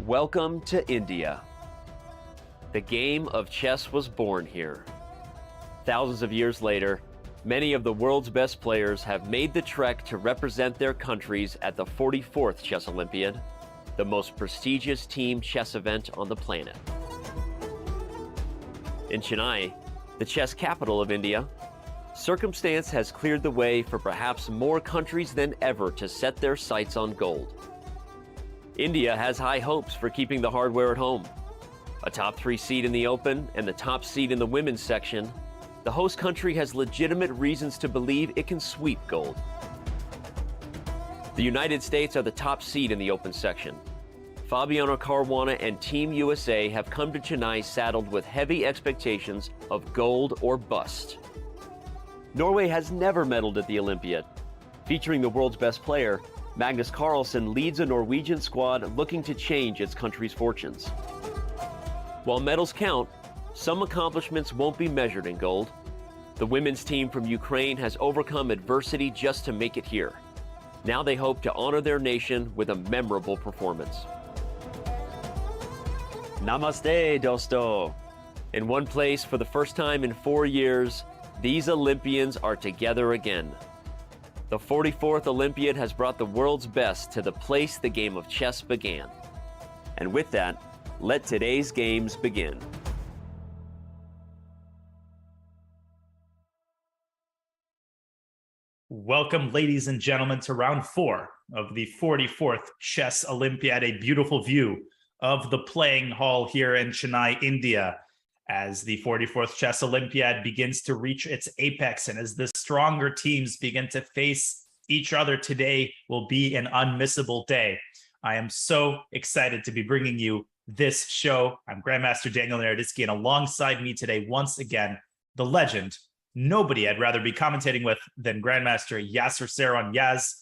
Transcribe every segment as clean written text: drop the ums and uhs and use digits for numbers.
Welcome to India. The game of chess was born here. Thousands of years later, many of the world's best players have made the trek to represent their countries at the 44th Chess Olympiad, the most prestigious team chess event on the planet. In Chennai, the chess capital of India, circumstance has cleared the way for perhaps more countries than ever to set their sights on gold. India has high hopes for keeping the hardware at home. A top 3 seed in the Open and the top seed in the women's section, the host country has legitimate reasons to believe it can sweep gold. The United States are the top seed in the Open section. Fabiano Caruana and Team USA have come to Chennai saddled with heavy expectations of gold or bust. Norway has never medaled at the Olympiad. Featuring the world's best player, Magnus Carlsen leads a Norwegian squad looking to change its country's fortunes. While medals count, some accomplishments won't be measured in gold. The women's team from Ukraine has overcome adversity just to make it here. Now they hope to honor their nation with a memorable performance. Namaste, dosto. In one place for the first time in 4 years, these Olympians are together again. The 44th Olympiad has brought the world's best to the place the game of chess began. And with that, let today's games begin. Welcome, ladies and gentlemen, to round 4 of the 44th Chess Olympiad, a beautiful view of the playing hall here in Chennai, India, as the 44th Chess Olympiad begins to reach its apex and as the stronger teams begin to face each other. Today will be an unmissable day. I am so excited to be bringing you this show. I'm Grandmaster Daniel Naroditsky, and alongside me today, once again, the legend, nobody I'd rather be commentating with than Grandmaster Yasser Seirawan. Yaz,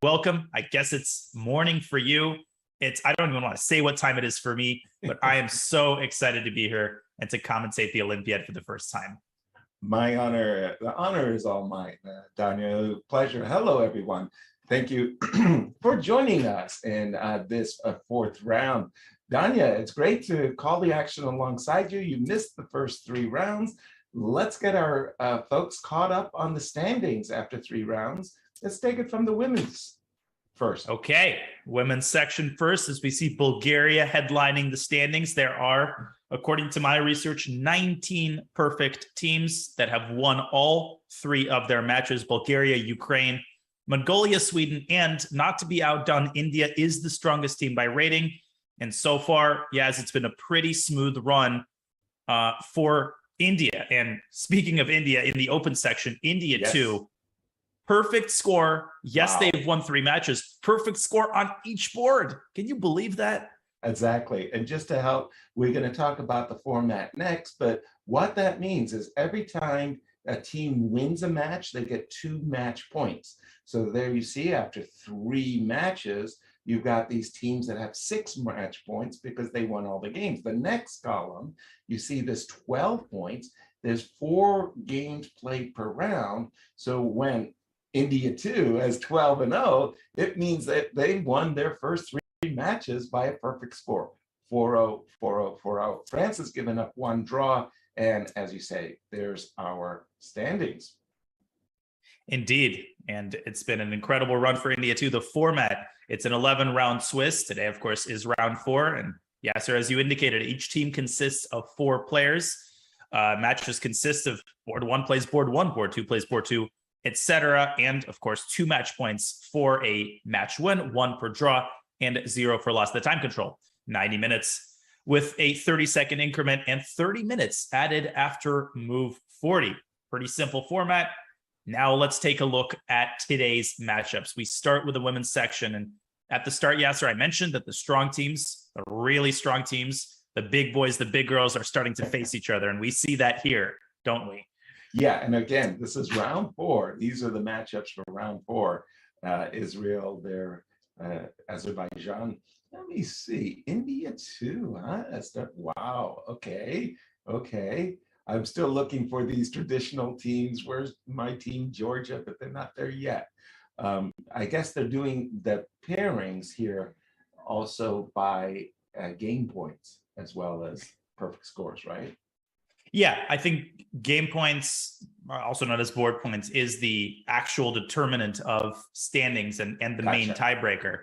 welcome. I guess it's morning for you. I don't even want to say what time it is for me, but I am so excited to be here and to commentate the Olympiad for the first time. My honor, the honor is all mine, Daniel. Pleasure. Hello, everyone. Thank you for joining us in this 4th round. Danya, it's great to call the action alongside you. You missed the first 3 rounds. Let's get our folks caught up on the standings after 3 rounds. Let's take it from the women's first. Okay, women's section first, as we see Bulgaria headlining the standings. There are, according to my research, 19 perfect teams that have won all 3 of their matches. Bulgaria, Ukraine, Mongolia, Sweden, and not to be outdone, India is the strongest team by rating. And so far, yes, it's been a pretty smooth run for India. And speaking of India, in the open section, India too, perfect score. Yes, wow. They've won 3 matches. Perfect score on each board. Can you believe that? Exactly. And just to help, we're going to talk about the format next, but what that means is every time a team wins a match, they get 2 match points. So there you see, after 3 matches, you've got these teams that have 6 match points because they won all the games. The next column, you see this 12 points. There's 4 games played per round. So when India too has 12-0, it means that they won their first 3 matches by a perfect score. 4-0, 4-0, 4-0. France has given up 1 draw. And as you say, there's our standings. Indeed. And it's been an incredible run for India too. The format, it's an 11-round Swiss. Today, of course, is round 4. And Yasser, as you indicated, each team consists of 4 players. Matches consist of board 1 plays board 1, board 2 plays board 2, etc. And of course, 2 match points for a match win, 1 per draw, and 0 for loss. The time control, 90 minutes with a 30-second increment and 30 minutes added after move 40. Pretty simple format. Now let's take a look at today's matchups. We start with the women's section. And at the start, Yasser, I mentioned that the strong teams, the really strong teams, the big boys, the big girls are starting to face each other. And we see that here, don't we? Yeah, and again, this is round 4. These are the matchups for round 4. Israel, Azerbaijan. Let me see. India too, huh? Wow. Okay. I'm still looking for these traditional teams. Where's my team, Georgia? But they're not there yet. I guess they're doing the pairings here also by game points as well as perfect scores, right? Yeah, I think game points, also known as board points, is the actual determinant of standings and the main tiebreaker.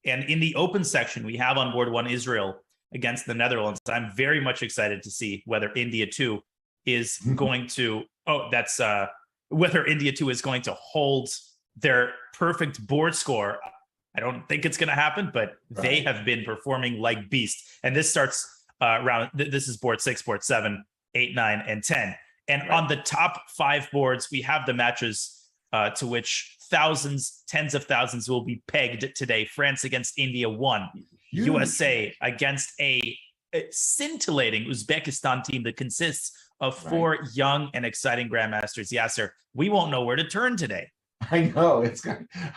And in the open section, we have on board one Israel against the Netherlands. I'm very much excited to see whether India 2 is going to, whether India 2 is going to hold their perfect board score. I don't think it's going to happen, but they have been performing like beasts. And this starts this is board 6, board 7, 8, 9, and 10. And on the top 5 boards, we have the matches to which thousands, tens of thousands will be pegged today. France against India 1. Huge. USA against a scintillating Uzbekistan team that consists of 4 young and exciting grandmasters. Yasser, we won't know where to turn today. I know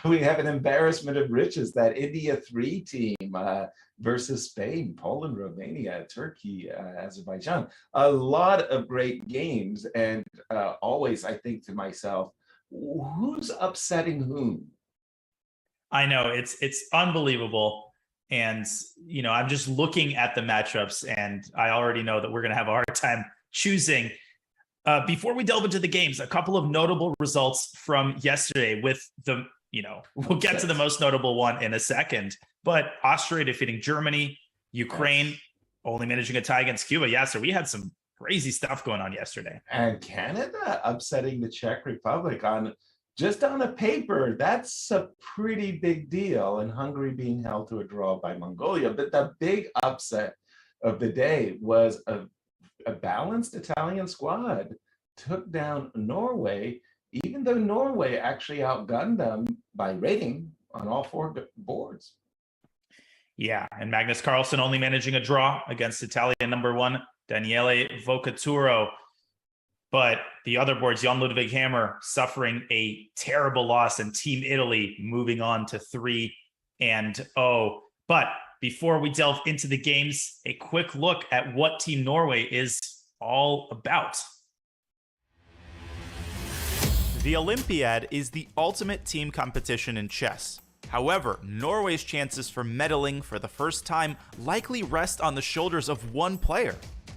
we have an embarrassment of riches. That India 3 team versus Spain, Poland, Romania, Turkey, Azerbaijan. A lot of great games, and always I think to myself, who's upsetting whom? I know it's unbelievable, and I'm just looking at the matchups, and I already know that we're going to have a hard time choosing. Before we delve into the games, a couple of notable results from yesterday with the, we'll get to the most notable one in a second, but Austria defeating Germany, Ukraine only managing a tie against Cuba. Yeah, so we had some crazy stuff going on yesterday. And Canada upsetting the Czech Republic on a paper. That's a pretty big deal. And Hungary being held to a draw by Mongolia. But the big upset of the day was a balanced Italian squad took down Norway, even though Norway actually outgunned them by rating on all 4 boards. Yeah, and Magnus Carlsen only managing a draw against Italian number 1, Daniele Vocaturo. But the other boards, Jan Ludwig Hammer suffering a terrible loss, and Team Italy moving on to 3-0. But before we delve into the games, a quick look at what Team Norway is all about. The Olympiad is the ultimate team competition in chess. However, Norway's chances for medaling for the first time likely rest on the shoulders of one player.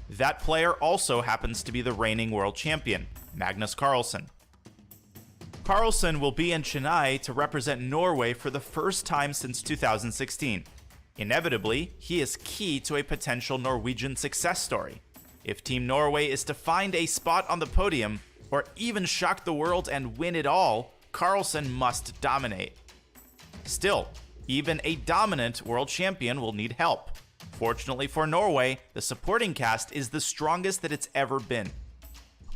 That player also happens to be the reigning world champion, Magnus Carlsen. Carlsen will be in Chennai to represent Norway for the first time since 2016. Inevitably, he is key to a potential Norwegian success story. If Team Norway is to find a spot on the podium, or even shock the world and win it all, Carlsen must dominate. Still, even a dominant world champion will need help. Fortunately for Norway, the supporting cast is the strongest that it's ever been.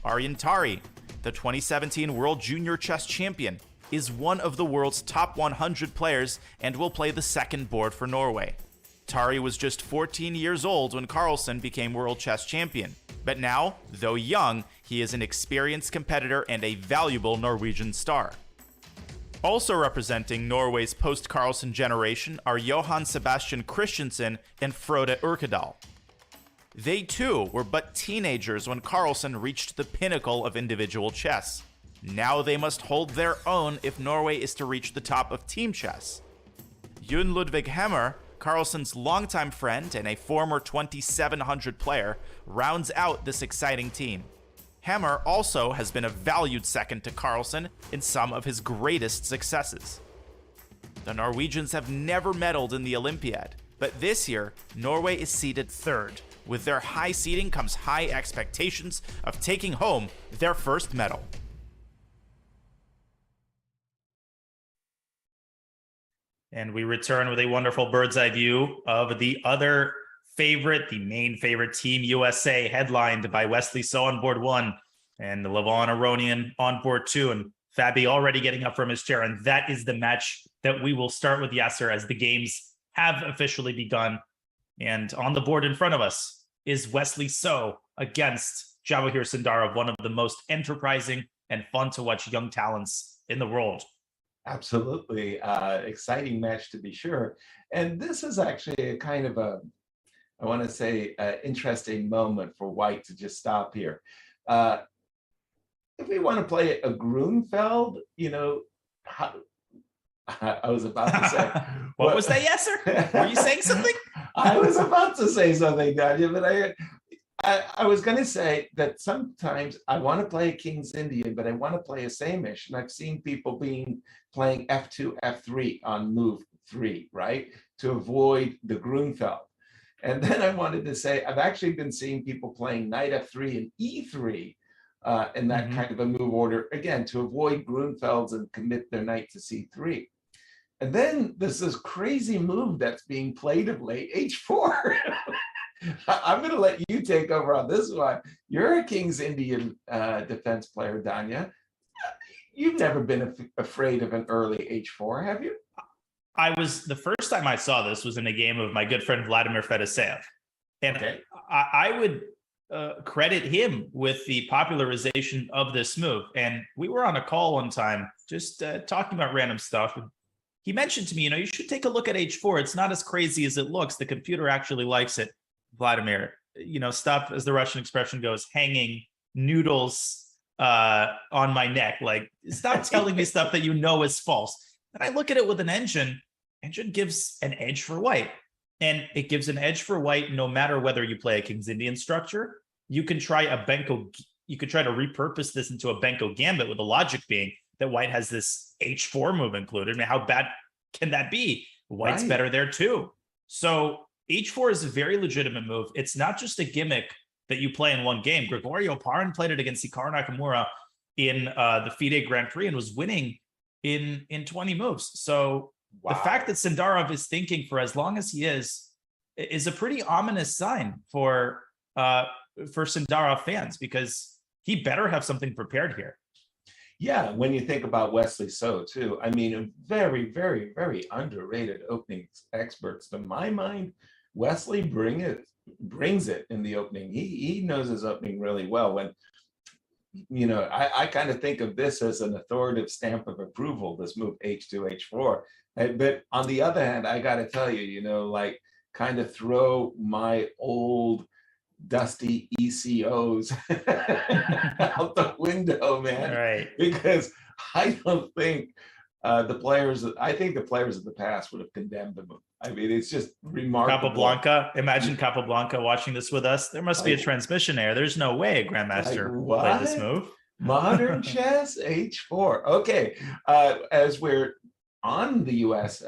Arjen Tari, the 2017 World Junior Chess Champion, is one of the world's top 100 players and will play the second board for Norway. Tari was just 14 years old when Carlsen became World Chess Champion, but now, though young, he is an experienced competitor and a valuable Norwegian star. Also representing Norway's post-Carlsen generation are Johan Sebastian Christensen and Frode Urkedal. They too were but teenagers when Carlsen reached the pinnacle of individual chess. Now they must hold their own if Norway is to reach the top of team chess. Jan Ludvig Hammer, Carlsen's longtime friend and a former 2700 player, rounds out this exciting team. Hammer also has been a valued second to Carlsen in some of his greatest successes. The Norwegians have never medaled in the Olympiad, but this year, Norway is seeded 3rd. With their high seeding comes high expectations of taking home their first medal. And we return with a wonderful bird's eye view of the other favorite, the main favorite, Team USA, headlined by Wesley So on board 1 and Levon Aronian on board 2, and Fabi already getting up from his chair. And that is the match that we will start with, Yasser, as the games have officially begun. And on the board in front of us is Wesley So against Jawahir Sundarov, one of the most enterprising and fun to watch young talents in the world. Absolutely. Exciting match to be sure. And this is actually a kind of I want to say, interesting moment for White to just stop here. If we want to play a Grunfeld, I was about to say. What was that, Yasser? Were you saying something? I was about to say something, Danya, but I was going to say that sometimes I want to play a King's Indian, but I want to play a Samish. And I've seen people playing F2, F3 on move 3, right? To avoid the Grunfeld. And then I wanted to say, I've actually been seeing people playing Knight F3 and E3 in that kind of a move order, again, to avoid Grunfelds and commit their knight to C3. And then there's this crazy move that's being played of late, H4. I'm going to let you take over on this one. You're a King's Indian defense player, Danya. You've never been afraid of an early H4, have you? The first time I saw this was in a game of my good friend Vladimir Fedoseev. And I would credit him with the popularization of this move. And we were on a call one time just talking about random stuff. And he mentioned to me, you should take a look at H4. It's not as crazy as it looks. The computer actually likes it. Vladimir, stop, as the Russian expression goes, hanging noodles on my neck. Like, stop telling me stuff that is false. And I look at it with an engine gives an edge for white. And it gives an edge for white no matter whether you play a King's Indian structure. You can try to repurpose this into a Benko gambit, with the logic being that white has this H4 move included. I mean, how bad can that be? White's better there too. So H4 is a very legitimate move. It's not just a gimmick that you play in one game. Gregorio Parin played it against Hikaru Nakamura in the FIDE Grand Prix and was winning in 20 moves. So the fact that Sindarov is thinking for as long as he is a pretty ominous sign for Sindarov fans, because he better have something prepared here. Yeah, when you think about Wesley So too, I mean, a very, very, very underrated opening experts. To my mind, Wesley brings it in the opening. He knows his opening really well. When I kind of think of this as an authoritative stamp of approval, this move H2, H4. But on the other hand, I got to tell you, like, kind of throw my old dusty ECOs out the window, man. Right. Because I don't think the players of the past would have condemned the move. I mean, it's just remarkable. Capablanca, imagine Capablanca watching this with us. There must be a transmission error. There's no way a grandmaster played this move. Modern chess, H4. Okay, as we're on the U.S.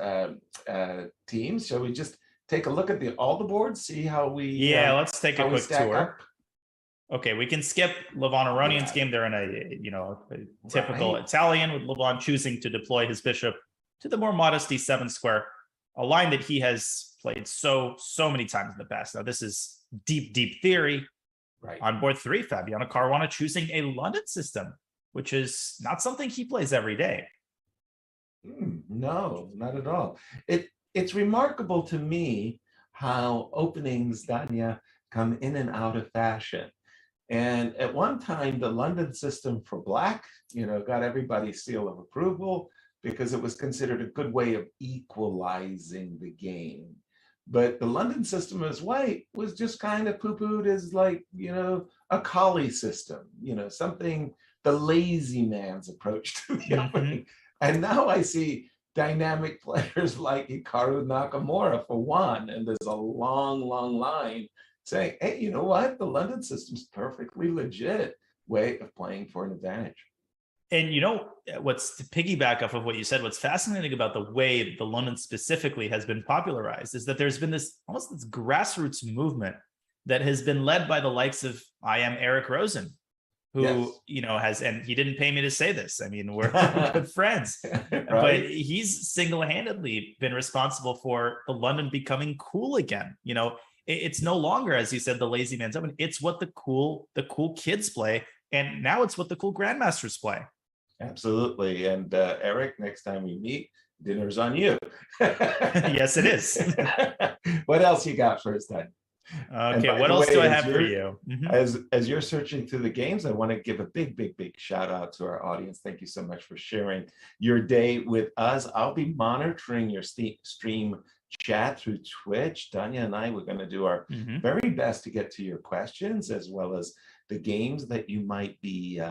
Teams, shall we just take a look at all the boards, see how we? Yeah, let's take a quick tour. Up? Okay, we can skip Levon Aronian's game. They're in a typical Italian, with Levon choosing to deploy his bishop to the more modest D7 square, a line that he has played so many times in the past. Now, this is deep theory. Right. On board 3, Fabiano Caruana choosing a London system, which is not something he plays every day. No, not at all. It's remarkable to me how openings, Danya, come in and out of fashion. And at one time, the London system for black, got everybody's seal of approval because it was considered a good way of equalizing the game. But the London system as white was just kind of poo-pooed as like, a collie system, something, the lazy man's approach to the opening. And now I see dynamic players like Hikaru Nakamura for one, and there's a long line saying, hey, you know what? The London system's perfectly legit way of playing for an advantage. And what's, to piggyback off of what you said, what's fascinating about the way that the London specifically has been popularized is that there's been this grassroots movement that has been led by the likes of Eric Rosen, who, has, and he didn't pay me to say this. I mean, we're good friends, right? But he's single-handedly been responsible for the London becoming cool again. It's no longer, as you said, the lazy man's open. It's what the cool kids play. And now it's what the cool grandmasters play. Absolutely. And Eric, next time we meet, dinner's on you. Yes, it is. What else you got for us, then? Okay, what else do I have for you? As you're searching through the games, I want to give a big shout out to our audience. Thank you so much for sharing your day with us. I'll be monitoring your stream chat through Twitch. Danya and I, we're going to do our very best to get to your questions, as well as the games that you might be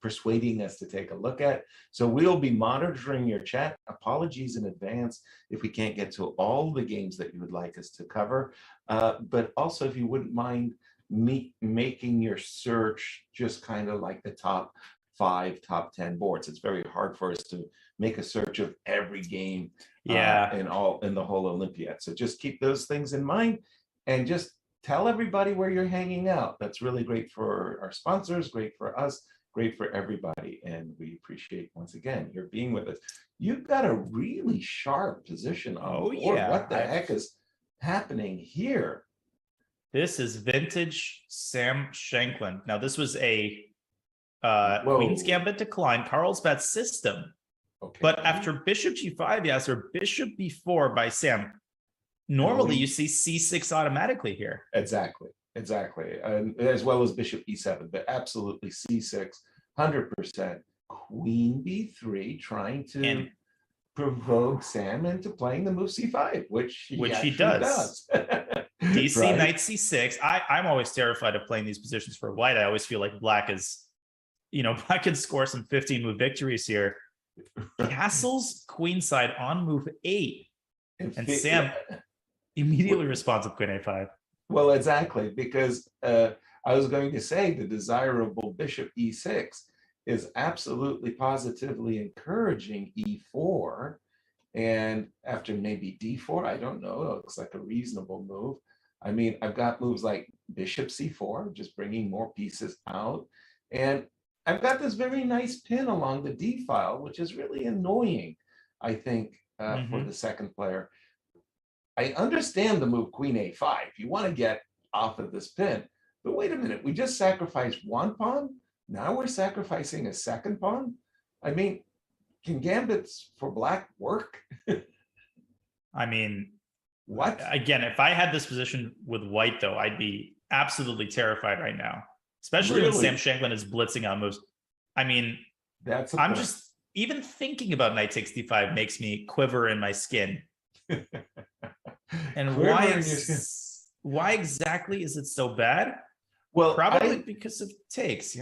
persuading us to take a look at. So we'll be monitoring your chat. Apologies in advance if we can't get to all the games that you would like us to cover. But also, if you wouldn't mind making your search just kind of like the top 5, top 10 boards. It's very hard for us to make a search of every game in the whole Olympiad. So just keep those things in mind and just tell everybody where you're hanging out. That's really great for our sponsors, great for us, great for everybody. And we appreciate, once again, your being with us. You've got a really sharp position on the board. Yeah. What the heck is happening here? This is vintage Sam Shankland. Now, this was a Queen's Gambit decline, Carlsbad system. Okay. But after Bishop G5, yes, or Bishop B4 by Sam, normally you see C6 automatically here. Exactly. And as well as Bishop E7, but absolutely C6, 100%. Queen B3 trying to provoke Sam into playing the move C5, which he does. DC, right? Knight C6. I'm always terrified of playing these positions for white. I always feel like black can score some 15-move victories here. Castles queenside on move 8. And Sam immediately responds with Queen A5. Well, exactly, because I was going to say the desirable Bishop E6 is absolutely positively encouraging E4. And after maybe D4, I don't know, it looks like a reasonable move. I mean, I've got moves like Bishop C4, just bringing more pieces out. And I've got this very nice pin along the D file, which is really annoying, I think, for the second player. I understand the move Queen A5. You want to get off of this pin. But wait a minute, we just sacrificed one pawn. Now we're sacrificing a second pawn. I mean, can gambits for black work? I mean, what? Again, if I had this position with white, though, I'd be absolutely terrified right now, especially when Sam Shankland is blitzing on moves. I mean, I'm just, even thinking about knight takes d5 makes me quiver in my skin. And why exactly is it so bad? Well, probably because of takes,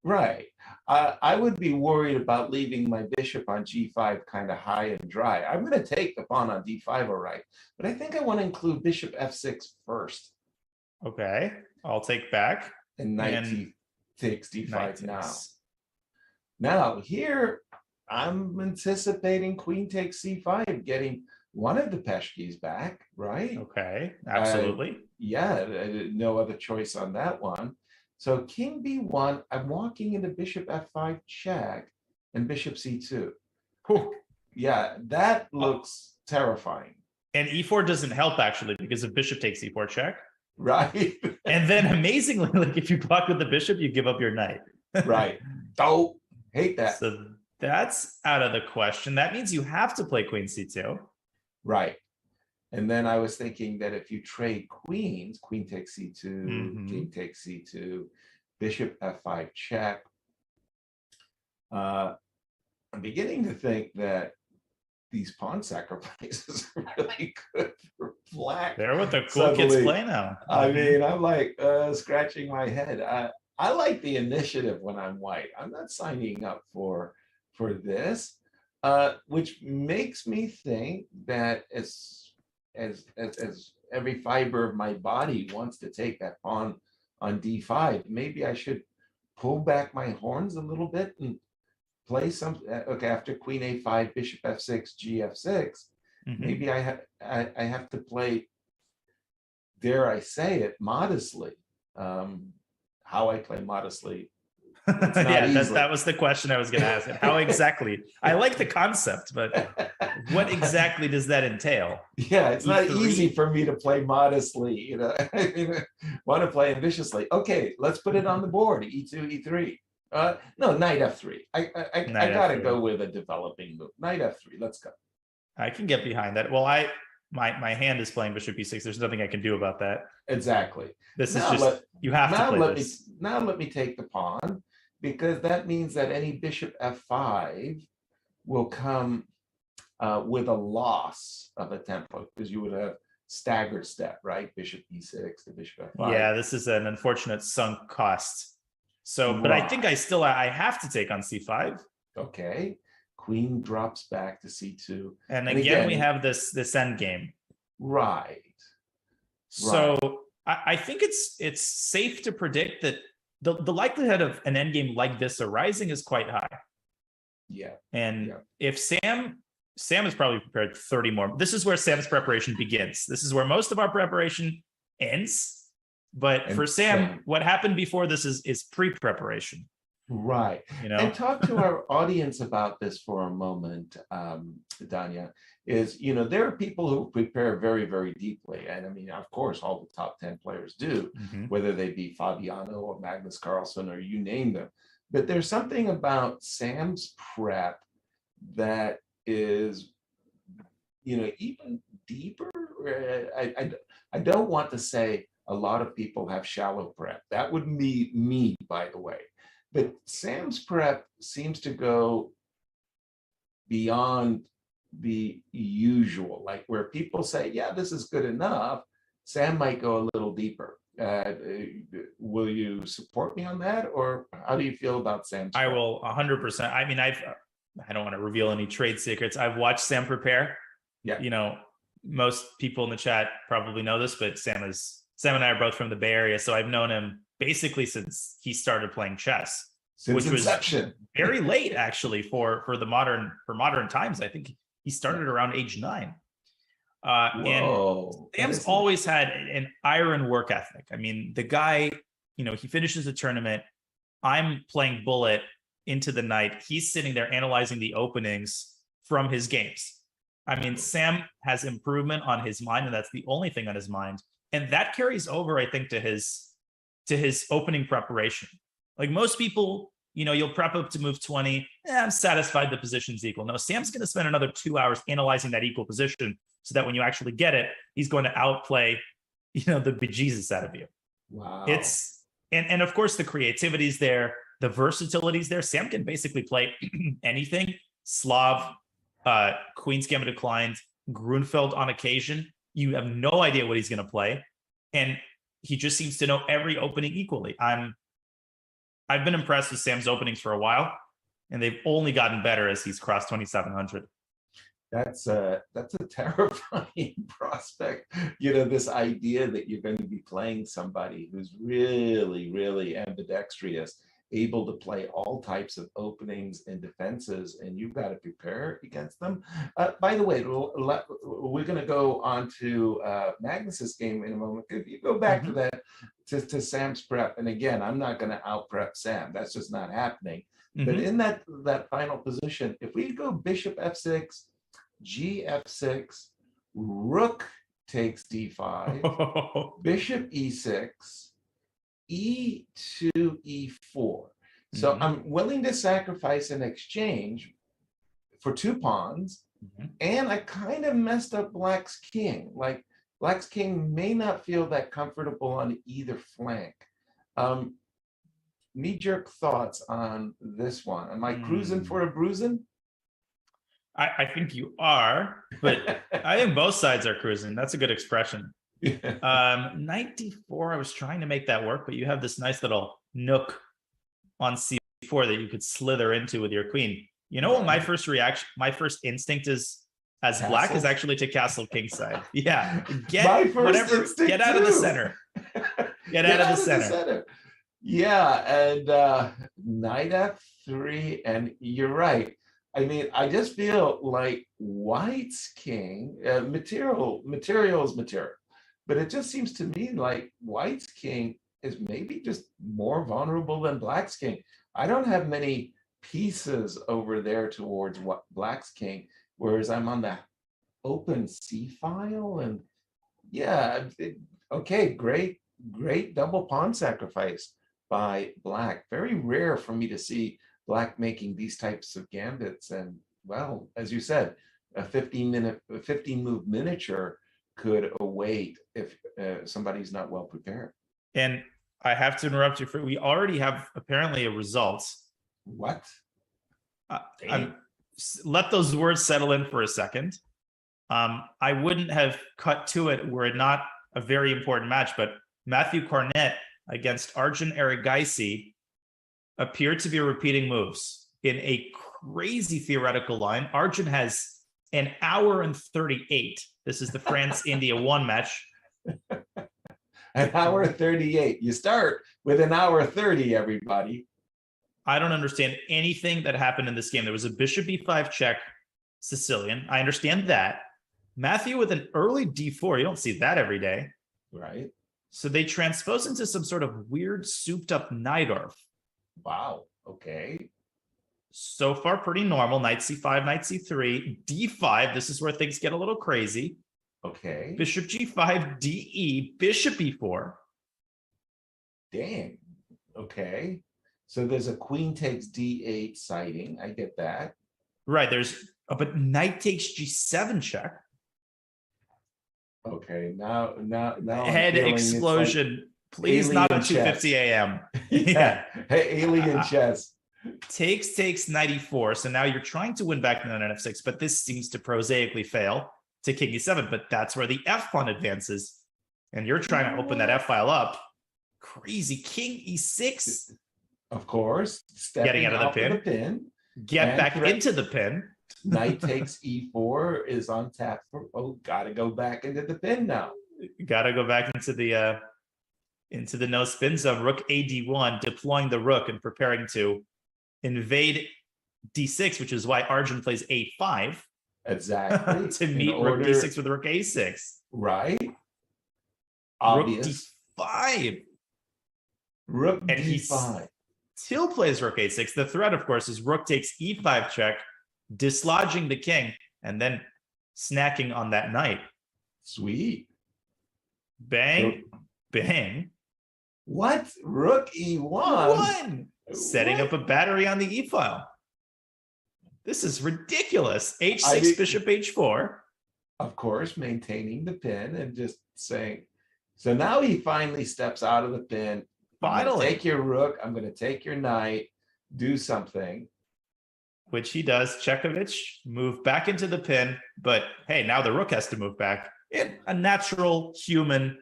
Right. I would be worried about leaving my bishop on g5 kind of high and dry. I'm going to take the pawn on d5, all right, but I think I want to include bishop f6 first. Okay, I'll take back. And knight takes d5 now. Now here, I'm anticipating queen takes c5, getting one of the Peshkis back, right? Okay, absolutely. No other choice on that one. So king b1, I'm walking into bishop f5 check and bishop c2. Whew. Yeah, that looks terrifying. And e4 doesn't help, actually, because if bishop takes e4 check. Right. And then amazingly, like if you block with the bishop, you give up your knight. Right. Oh, hate that. So that's out of the question. That means you have to play queen c2. Right. And then I was thinking that if you trade queens, queen takes c2, king takes c2, bishop f5 check. I'm beginning to think that these pawn sacrifices are really good for black. They're what the cool kids play now. I mean, I'm like scratching my head. I like the initiative when I'm white. I'm not signing up for this, which makes me think that as every fiber of my body wants to take that pawn on d5, maybe I should pull back my horns a little bit and play some. Okay, after queen a5, bishop f6, gf6, maybe I have to play, dare I say it, modestly. How I play modestly. That was the question I was going to ask. How exactly? I like the concept, but what exactly does that entail? Yeah, it's not easy for me to play modestly. I want to play ambitiously. Okay, let's put it on the board. E2, E3. No, knight F3. I got to go with a developing move. Knight F3. Let's go. I can get behind that. Well, my hand is playing bishop E6. There's nothing I can do about that. Exactly. This is just you have to play this. Now let me take the pawn, because that means that any bishop f5 will come with a loss of a tempo, because you would have staggered step, right? Bishop e6 to bishop f5. Yeah, this is an unfortunate sunk cost So, but I think I have to take on c5. Okay. Queen drops back to c2. And again, we have this end game. Right. So I think it's safe to predict that the likelihood of an endgame like this arising is quite high. Yeah. And if Sam is probably prepared 30 more. This is where Sam's preparation begins. This is where most of our preparation ends. But for Sam, what happened before this is pre-preparation. Right. You know, and talk to our audience about this for a moment, Danya, is, there are people who prepare very, very deeply. And I mean, of course, all the top 10 players do, whether they be Fabiano or Magnus Carlsen or you name them. But there's something about Sam's prep that is, even deeper. I don't want to say a lot of people have shallow prep. That would be me, by the way. But Sam's prep seems to go beyond the usual, like where people say, yeah, this is good enough. Sam might go a little deeper. Will you support me on that? Or how do you feel about Sam's prep? I will 100%. I mean, I don't want to reveal any trade secrets. I've watched Sam prepare. Yeah. Most people in the chat probably know this, but Sam and I are both from the Bay Area. So I've known him basically since he started playing chess, since inception. Was very late actually for modern times. I think he started around age 9. And Sam's always had an iron work ethic. I mean, the guy, he finishes the tournament. I'm playing bullet into the night. He's sitting there analyzing the openings from his games. I mean, Sam has improvement on his mind, and that's the only thing on his mind. And that carries over, I think, to his opening preparation. Like most people, you'll prep up to move 20. I'm satisfied the position's equal. No, Sam's going to spend another 2 hours analyzing that equal position so that when you actually get it, he's going to outplay, the bejesus out of you. Wow. And of course, the creativity's there, the versatility's there. Sam can basically play anything. Slav, Queen's Gambit declined, Grunfeld on occasion. You have no idea what he's going to play. And he just seems to know every opening equally. I've been impressed with Sam's openings for a while, and they've only gotten better as he's crossed 2,700. That's a terrifying prospect. This idea that you're going to be playing somebody who's really, really ambidextrous, able to play all types of openings and defenses, and you've got to prepare against them. By the way, we're going to go on to Magnus's game in a moment. If you go back to that, to Sam's prep, and again, I'm not going to out prep Sam. That's just not happening. But in that final position, if we go bishop f6, g f6, rook takes d5, bishop e6, e2, e4. So I'm willing to sacrifice an exchange for 2 pawns, and I kind of messed up Black's king. Like Black's king may not feel that comfortable on either flank. Knee-jerk thoughts on this one. Am I cruising for a bruising? I think you are, but I think both sides are cruising. That's a good expression. 94, I was trying to make that work, but you have this nice little nook on c4 that you could slither into with your queen. What my first instinct is as castle? Black is actually to castle kingside. Yeah, get out of the center. Get out of the center. Yeah, and knight f3, and you're right. I mean, I just feel like White's king, material is material. But it just seems to me like White's king is maybe just more vulnerable than Black's king. I don't have many pieces over there towards what Black's king, whereas I'm on the open C file. And yeah, okay, great double pawn sacrifice by Black. Very rare for me to see Black making these types of gambits. And well, as you said, a 15 move miniature could await if somebody's not well prepared. And I have to interrupt you for, we already have apparently a result. What? Let those words settle in for a second. I wouldn't have cut to it were it not a very important match, but Matthew Cornett against Arjun Erigaisi appear to be repeating moves in a crazy theoretical line. Arjun has an hour and 38. This is the France-India 1 match. An hour 38. You start with an hour 30, everybody. I don't understand anything that happened in this game. There was a bishop e5 check, Sicilian. I understand that. Matthew with an early d4. You don't see that every day. Right. So they transpose into some sort of weird souped up Najdorf. Wow. Okay. So far, pretty normal. Knight c5, knight c3, d5. This is where things get a little crazy. Okay. Bishop g5, de, bishop e4. Dang. Okay. So there's a queen takes d8 sighting. I get that. Right. But knight takes g7 check. Okay. Now Head explosion. Please not at 2:50 a.m. Yeah. Hey, alien chess. Takes knight e4. So now you're trying to win back to knight f6, but this seems to prosaically fail to king e7. But that's where the f pawn advances, and you're trying to open that f file up. Crazy. King e6. Of course. Getting out of the pin. Get back into the pin. Knight takes e4 is on tap for, gotta go back into the pin now. Gotta go back into the no spin zone. Rook ad1, deploying the rook and preparing to invade d6, which is why Arjun plays a5. Exactly. To meet rook d6 with rook a6. Right. Obvious. Rook d5. Rook and d5. He still plays rook a6. The threat, of course, is rook takes e5 check, dislodging the king, and then snacking on that knight. Sweet. Bang, bang. What? Rook e1? One. Setting up a battery on the e file. This is ridiculous. h6, bishop h4. Of course, maintaining the pin and just saying. So now he finally steps out of the pin. Finally. Take your rook. I'm going to take your knight. Do something. Which he does. Chekovich move back into the pin. But hey, now the rook has to move back in a natural human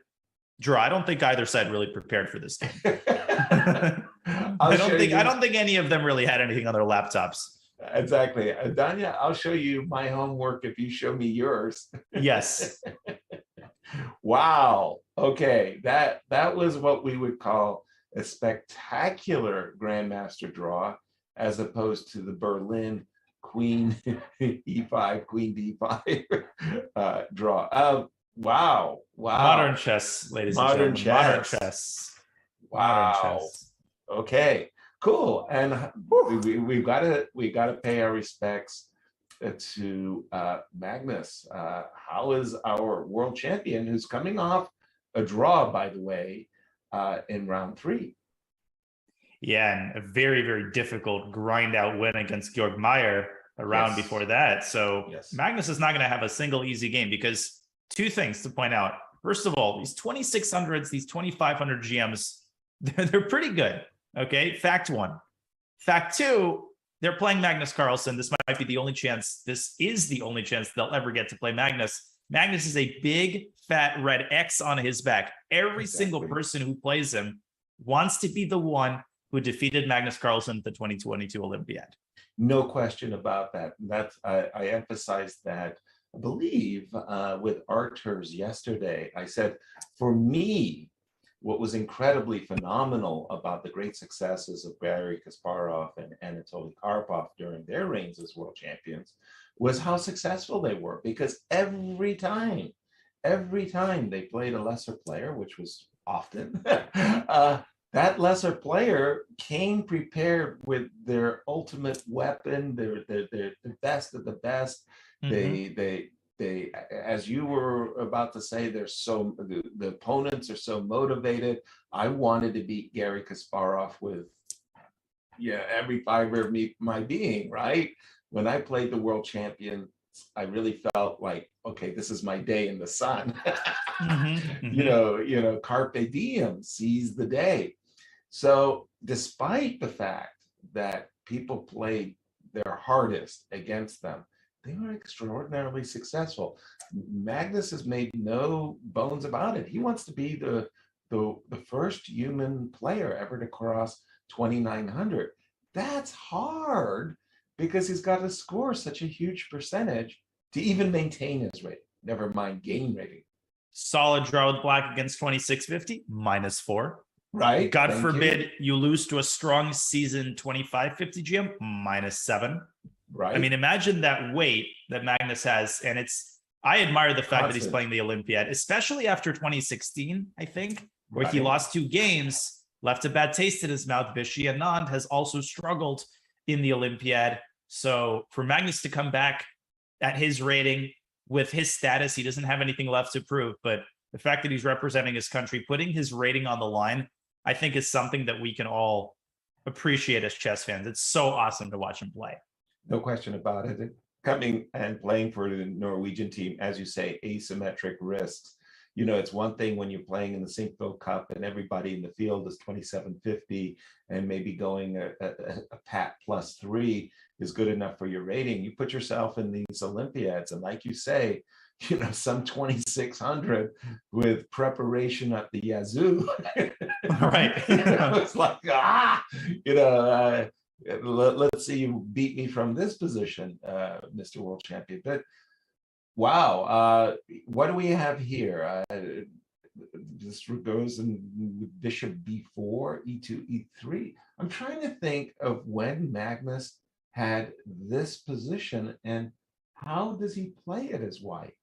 draw. I don't think either side really prepared for this game. I don't think any of them really had anything on their laptops. Exactly. Danya, I'll show you my homework if you show me yours. Yes. Wow. Okay. That was what we would call a spectacular grandmaster draw, as opposed to the Berlin queen e5, queen d5 draw. Wow. Modern chess, ladies and gentlemen. Modern chess. Wow. Modern chess. Okay. Cool. And we've got to pay our respects to Magnus. How is our world champion, who's coming off a draw, by the way, in round 3? Yeah, and a very, very difficult grind out win against Georg Meyer a round before that. So Magnus is not going to have a single easy game, because two things to point out. First of all, these 2600s, these 2500 GMs, they're pretty good. Okay, fact one. Fact two, they're playing Magnus Carlsen. This might be the only chance. This is the only chance they'll ever get to play Magnus. Magnus is a big, fat red X on his back. Every single person who plays him wants to be the one who defeated Magnus Carlsen at the 2022 Olympiad. No question about that. I emphasized that, I believe, with Arturs yesterday. I said, for me, what was incredibly phenomenal about the great successes of Garry Kasparov and Anatoly Karpov during their reigns as world champions was how successful they were, because every time they played a lesser player, which was often, that lesser player came prepared with their ultimate weapon, the best of the best. Mm-hmm. They, as you were about to say, the opponents are so motivated. I wanted to beat Garry Kasparov with every fiber of my being, right? When I played the world champion, I really felt like, okay, this is my day in the sun. Mm-hmm. Carpe diem, seize the day. So despite the fact that people played their hardest against them, they were extraordinarily successful. Magnus has made no bones about it. He wants to be the first human player ever to cross 2,900. That's hard because he's got to score such a huge percentage to even maintain his rating, never mind gain rating. Solid draw with black against 2650, -4. Right. God Thank forbid you lose to a strong season 2550 GM, -7. Right. I mean, imagine that weight that Magnus has. And I admire the fact that he's playing the Olympiad, especially after 2016, I think, where he lost 2 games, left a bad taste in his mouth. Vichy Anand has also struggled in the Olympiad. So for Magnus to come back at his rating with his status, he doesn't have anything left to prove. But the fact that he's representing his country, putting his rating on the line, I think is something that we can all appreciate as chess fans. It's so awesome to watch him play. No question about it. Coming and playing for the Norwegian team, as you say, asymmetric risks. You know, it's one thing when you're playing in the Sinkville Cup and everybody in the field is 2750 and maybe going a pat +3 is good enough for your rating. You put yourself in these Olympiads and like you say, you know, some 2600 with preparation at the Yazoo. Right. You know, it's like, let's see you beat me from this position, Mr. World Champion. But wow, what do we have here? This goes in bishop b4, e2, e3. I'm trying to think of when Magnus had this position and how does he play it as white?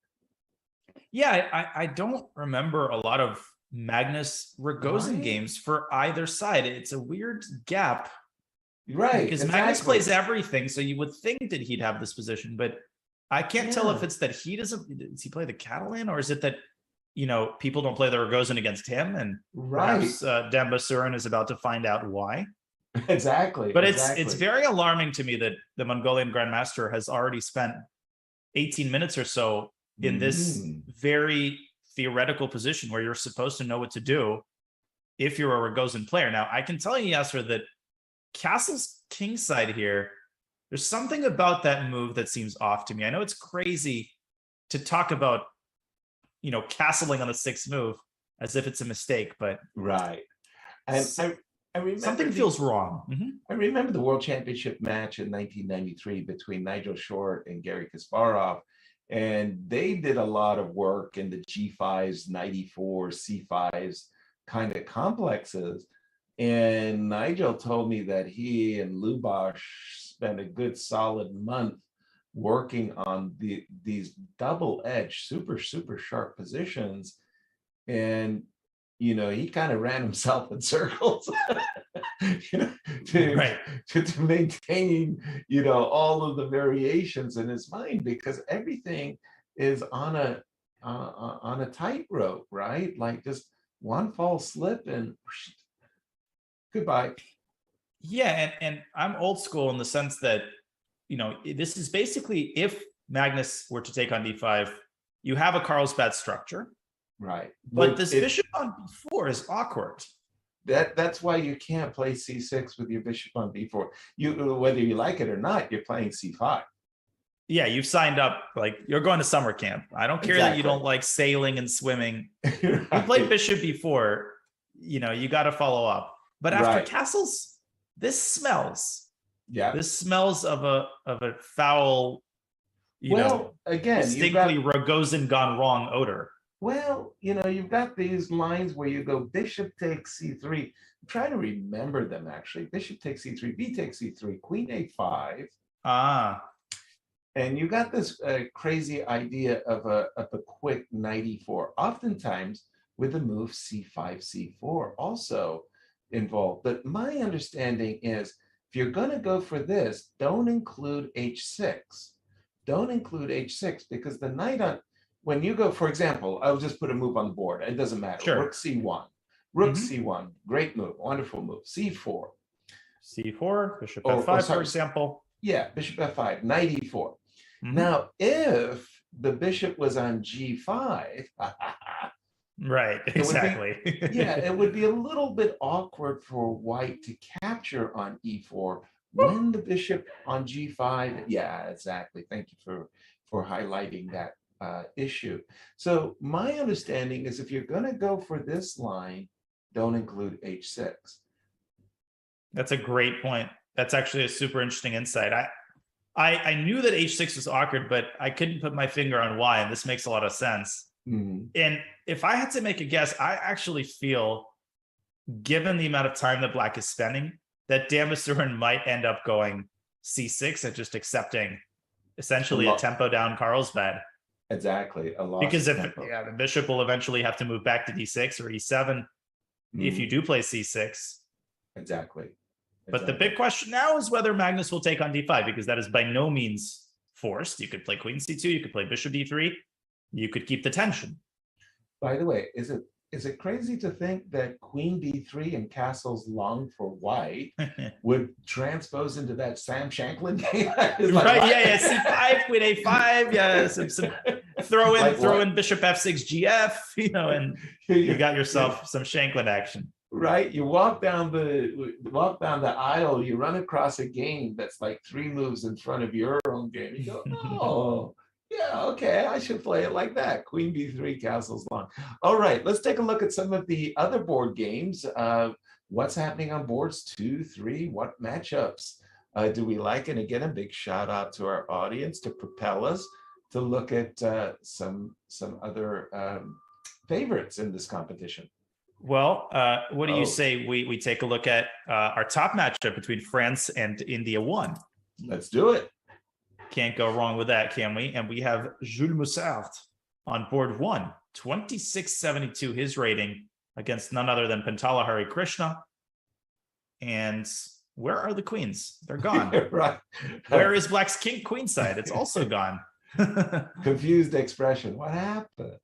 Yeah, I don't remember a lot of Magnus Rogozin games for either side. It's a weird gap. Right. Because Magnus plays everything, so you would think that he'd have this position, but I can't tell if it's that he doesn't. Does he play the Catalan, or is it that, you know, people don't play the Rogozin against him? And perhaps Dan Basurin is about to find out why. Exactly. But it's very alarming to me that the Mongolian Grandmaster has already spent 18 minutes or so in this very theoretical position where you're supposed to know what to do if you're a Rogozin player. Now, I can tell you, Yasser, that Castle's kingside here, there's something about that move that seems off to me. I know it's crazy to talk about, you know, castling on the 6th move as if it's a mistake, but right. And I remember something feels wrong. I remember the World Championship match in 1993 between Nigel Short and Garry Kasparov, and they did a lot of work in the G5s, 94, C5s kind of complexes. And Nigel told me that he and Lubosh spent a good solid month working on these double-edged, super sharp positions. And, you know, he kind of ran himself in circles, you know, to maintain, you know, all of the variations in his mind, because everything is on a tightrope, right? Like just one false slip and goodbye. Yeah, and I'm old school in the sense that, you know, this is basically if Magnus were to take on d5, you have a Carlsbad structure. Right. But this bishop on b4 is awkward. That's why you can't play c6 with your bishop on b4. You, whether you like it or not, you're playing c5. Yeah, you've signed up, like you're going to summer camp. I don't care that you don't like sailing and swimming. Right. You played bishop b4, you know, you got to follow up. But after castles, this smells. Yeah. This smells of a foul, you know, again, distinctly Rogozin gone wrong odor. Well, you know, you've got these lines where you go bishop takes c3. I'm trying to remember them actually. Bishop takes c3, b takes c3, queen a5. And you got this crazy idea of a quick knight e4, oftentimes with the move c5, c4 also involved. But my understanding is if you're going to go for this, don't include h6. Don't include h6 because the knight on, when you go, for example, I'll just put a move on the board. It doesn't matter. Sure. Rook c1. Rook c1. Great move. Wonderful move. c4. c4. Bishop f5, for example. Yeah, bishop f5. Knight e4. Now, if the bishop was on g5, right, exactly. It would be a little bit awkward for white to capture on e4 when the bishop on g5. Yeah, exactly. Thank you for highlighting that issue. So my understanding is if you're going to go for this line, don't include h6. That's a great point. That's actually a super interesting insight. I knew that h6 was awkward, but I couldn't put my finger on why, and this makes a lot of sense. And if I had to make a guess, I actually feel, given the amount of time that black is spending, that Damasurin might end up going c6 and just accepting essentially a tempo down Carlsbad. Exactly. Because if the bishop will eventually have to move back to d6 or e7 if you do play c6. Exactly. But the big question now is whether Magnus will take on d5, because that is by no means forced. You could play queen c2, you could play bishop d3, you could keep the tension. By the way, is it crazy to think that queen b3 and castles long for white would transpose into that Sam Shanklin game? Right, yeah, c5, queen a5, yeah, some throw in bishop f6 gf, and you got yourself some Shanklin action. Right, you walk down the aisle, you run across a game that's like 3 moves in front of your own game. You go, oh, yeah, okay, I should play it like that. Queen b3, castles long. All right, let's take a look at some of the other board games. What's happening on boards 2, 3? What matchups do we like? And again, a big shout out to our audience to propel us to look at some other favorites in this competition. Well, what do you say we take a look at our top matchup between France and India 1? Let's do it. Can't go wrong with that, can we? And we have Jules Moussart on board 1, 2672 his rating against none other than Pentala Hari Krishna. And where are the queens? They're gone. Right. Where is black's king queen side? It's also gone. Confused expression. What happened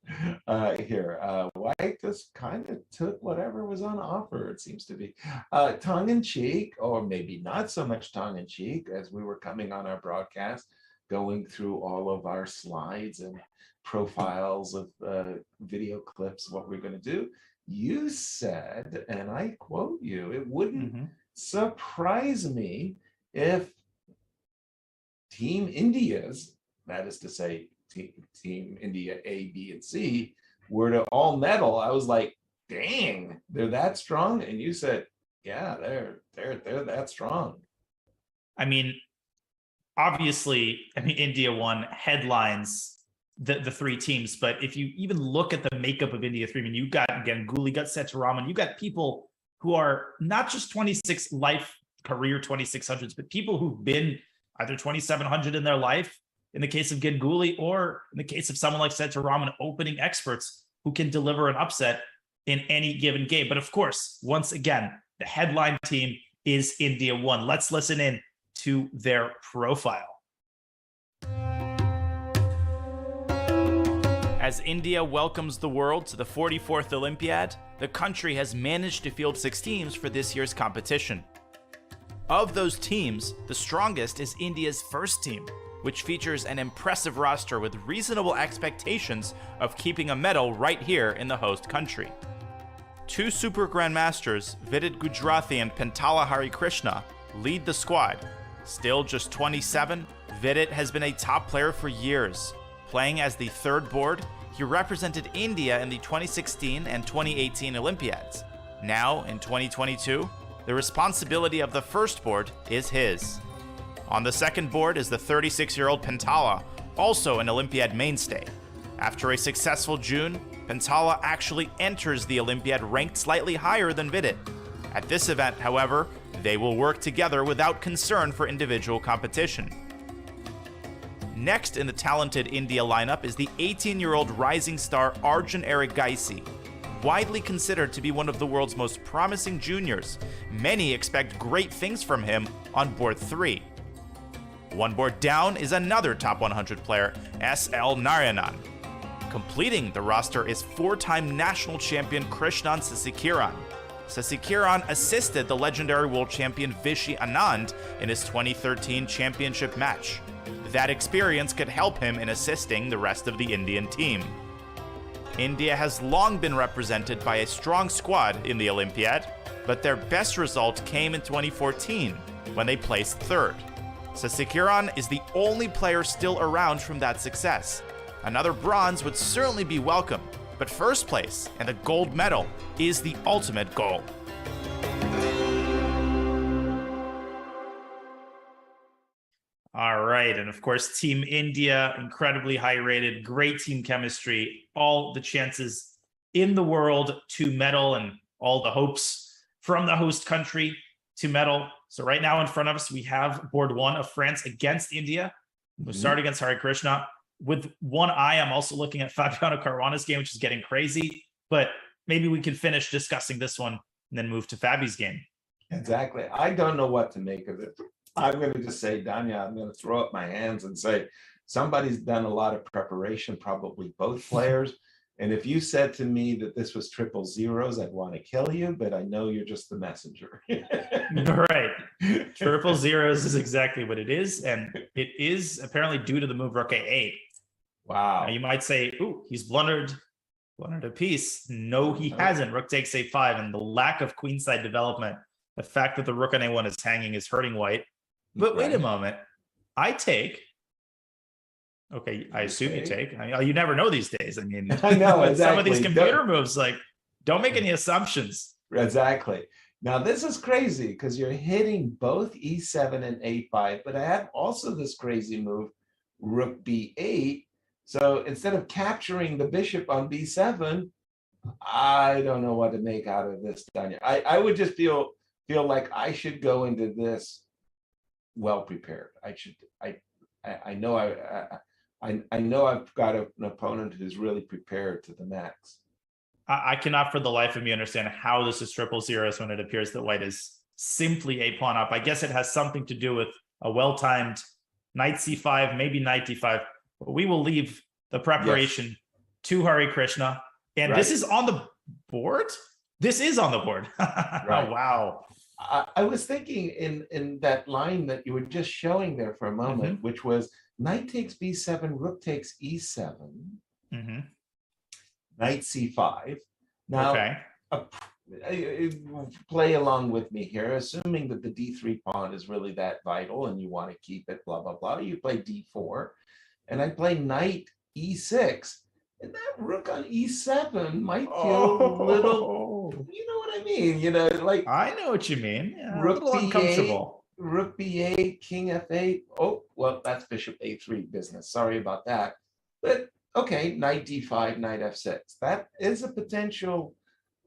here? White just kind of took whatever was on offer, it seems to be. Tongue-in-cheek, or maybe not so much tongue-in-cheek, as we were coming on our broadcast, going through all of our slides and profiles of video clips, what we're going to do. You said, and I quote you, it wouldn't surprise me if Team India's, that is to say, Team India A, B, and C, were to all medal. I was like, dang, they're that strong. And you said, yeah, they're that strong. I mean, obviously, India 1 headlines the 3 teams, but if you even look at the makeup of India 3, you got Ganguly, you got Setaraman, you got people who are not just 26 life career 2600s, but people who've been either 2700 in their life, in the case of Ganguly, or in the case of someone like Setaraman, opening experts who can deliver an upset in any given game. But of course, once again, the headline team is India 1. Let's listen in to their profile. As India welcomes the world to the 44th Olympiad, the country has managed to field 6 teams for this year's competition. Of those teams, the strongest is India's first team, which features an impressive roster with reasonable expectations of keeping a medal right here in the host country. 2 super grandmasters, Vidit Gujrathi and Pentala Hari Krishna, lead the squad. Still just 27, Vidit has been a top player for years. Playing as the 3rd board, he represented India in the 2016 and 2018 Olympiads. Now, in 2022, the responsibility of the 1st board is his. On the 2nd board is the 36-year-old Pentala, also an Olympiad mainstay. After a successful June, Pentala actually enters the Olympiad ranked slightly higher than Vidit. At this event, however, they will work together without concern for individual competition. Next in the talented India lineup is the 18-year-old rising star Arjun Erigaisi. Widely considered to be one of the world's most promising juniors, many expect great things from him on board 3. 1 board down is another top 100 player, S.L. Narayanan. Completing the roster is 4-time national champion Krishnan Sasikiran. Sasikiran assisted the legendary world champion Vishy Anand in his 2013 championship match. That experience could help him in assisting the rest of the Indian team. India has long been represented by a strong squad in the Olympiad, but their best result came in 2014, when they placed 3rd. Sasikiran is the only player still around from that success. Another bronze would certainly be welcome, but 1st place and a gold medal is the ultimate goal. right. And of course, Team India, incredibly high rated, great team chemistry, all the chances in the world to medal and all the hopes from the host country to medal. So right now in front of us, we have board one of France against India. We'll start against Hari Krishna. With one eye, I'm also looking at Fabiano Caruana's game, which is getting crazy. But maybe we can finish discussing this one and then move to Fabi's game. Exactly. I don't know what to make of it. I'm going to just say, Danya, I'm going to throw up my hands and say, somebody's done a lot of preparation, probably both players. And if you said to me that this was 000s, I'd want to kill you, but I know you're just the messenger. Right. 000s is exactly what it is. And it is apparently due to the move Rook A8. Wow. Now you might say, ooh, he's blundered a piece. No, he hasn't. Rook takes A5, and the lack of queenside development, the fact that the rook on A1 is hanging is hurting white. But wait a moment. I take. Okay, I assume you take. You never know these days. I mean, I know exactly. Some of these computer moves, like, don't make any assumptions. Exactly. Now this is crazy because you're hitting both E7 and A5, but I have also this crazy move, Rook B8. So instead of capturing the bishop on B7, I don't know what to make out of this, Danya. I would just feel like I should go into this well prepared. I know I've got an opponent who's really prepared to the max. I cannot for the life of me understand how this is 000s when it appears that white is simply a pawn up. I guess it has something to do with a well-timed knight C5, maybe knight D5. But we will leave the preparation to Hari Krishna. And this is on the board? This is on the board. Right. Oh, wow. I was thinking in that line that you were just showing there for a moment, which was knight takes B7, rook takes E7, knight C5. Now, play along with me here, assuming that the D3 pawn is really that vital and you want to keep it, blah, blah, blah. You play D4, and I play knight E6. And that rook on E7 might feel a little, you know what I mean? You know, like I know what you mean. Yeah, rook a little uncomfortable. Rook B8, King F8. Oh, well, that's Bishop A3 business. Sorry about that. But okay, Knight D5, Knight F6. That is a potential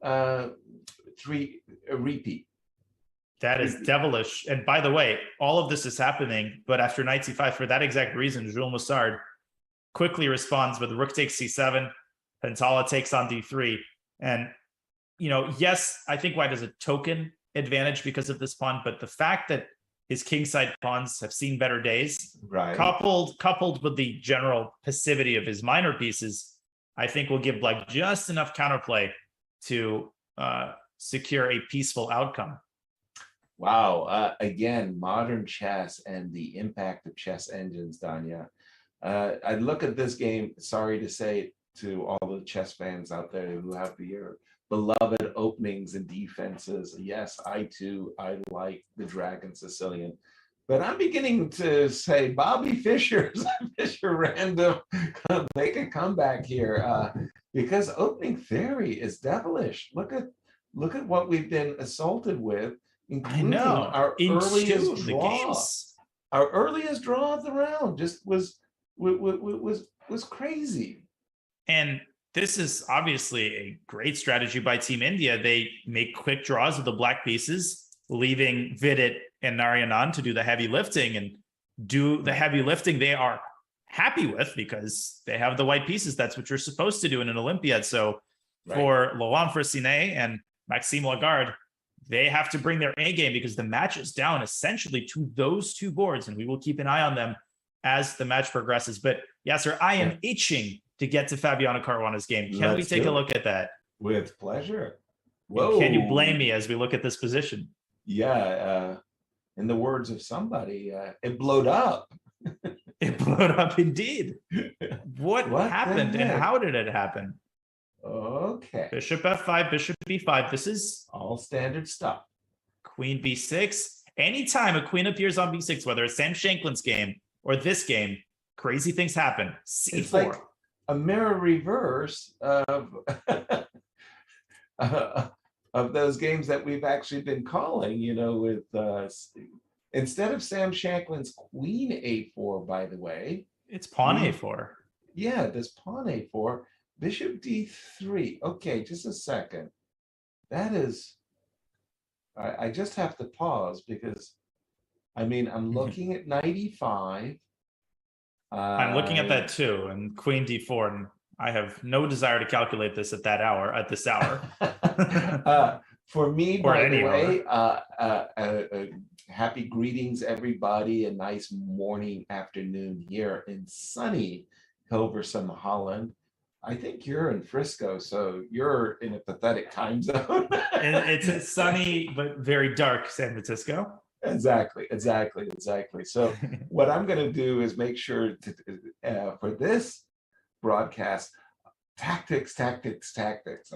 repeat. That is devilish. And by the way, all of this is happening, but after Knight C5, for that exact reason, Jules Mussard quickly responds with rook takes C7, Pentala takes on D3. And, you know, yes, I think white has a token advantage because of this pawn, but the fact that his kingside pawns have seen better days, coupled with the general passivity of his minor pieces, I think will give like just enough counterplay to secure a peaceful outcome. Wow. Again, modern chess and the impact of chess engines, Danya. I look at this game, sorry to say to all the chess fans out there who have your beloved openings and defenses. Yes, I too, I like the Dragon Sicilian. But I'm beginning to say Bobby Fischer's Fischer Random make a comeback here because opening theory is devilish. Look at what we've been assaulted with, including our earliest draw. Our earliest draw of the round just was crazy. And this is obviously a great strategy by Team India. They make quick draws of the black pieces, leaving Vidit and Narayanan to do the heavy lifting, and do the heavy lifting they are happy with because they have the white pieces. That's what you're supposed to do in an Olympiad. So for Laurent Fressinet and Maxime Lagarde, they have to bring their A game because the match is down essentially to those two boards, and we will keep an eye on them as the match progresses. But Yasser, I am itching to get to Fabiano Caruana's game. Can we take a look at that? With pleasure. Whoa. Can you blame me as we look at this position? Yeah. In the words of somebody, it blowed up. It blowed up indeed. What happened and how did it happen? Okay. Bishop F5, Bishop B5. This is all standard stuff. Queen B6. Anytime a queen appears on B6, whether it's Sam Shanklin's game or this game, crazy things happen. C4. It's like a mirror reverse of of those games that we've actually been calling, you know, with instead of Sam Shanklin's queen a4, by the way. It's pawn we- a4. Yeah, this pawn a4, bishop d3. Okay, just a second. That is, I just have to pause because, I mean, I'm looking at knight e5. I'm looking at that too, and queen d4, and I have no desire to calculate this at this hour. For me, Or by any the way, happy greetings, everybody. A nice morning, afternoon here in sunny Hilversum, Holland. I think you're in Frisco, so you're in a pathetic time zone. And it's a sunny but very dark San Francisco. Exactly. So what I'm going to do is make sure to, for this broadcast, tactics. I'm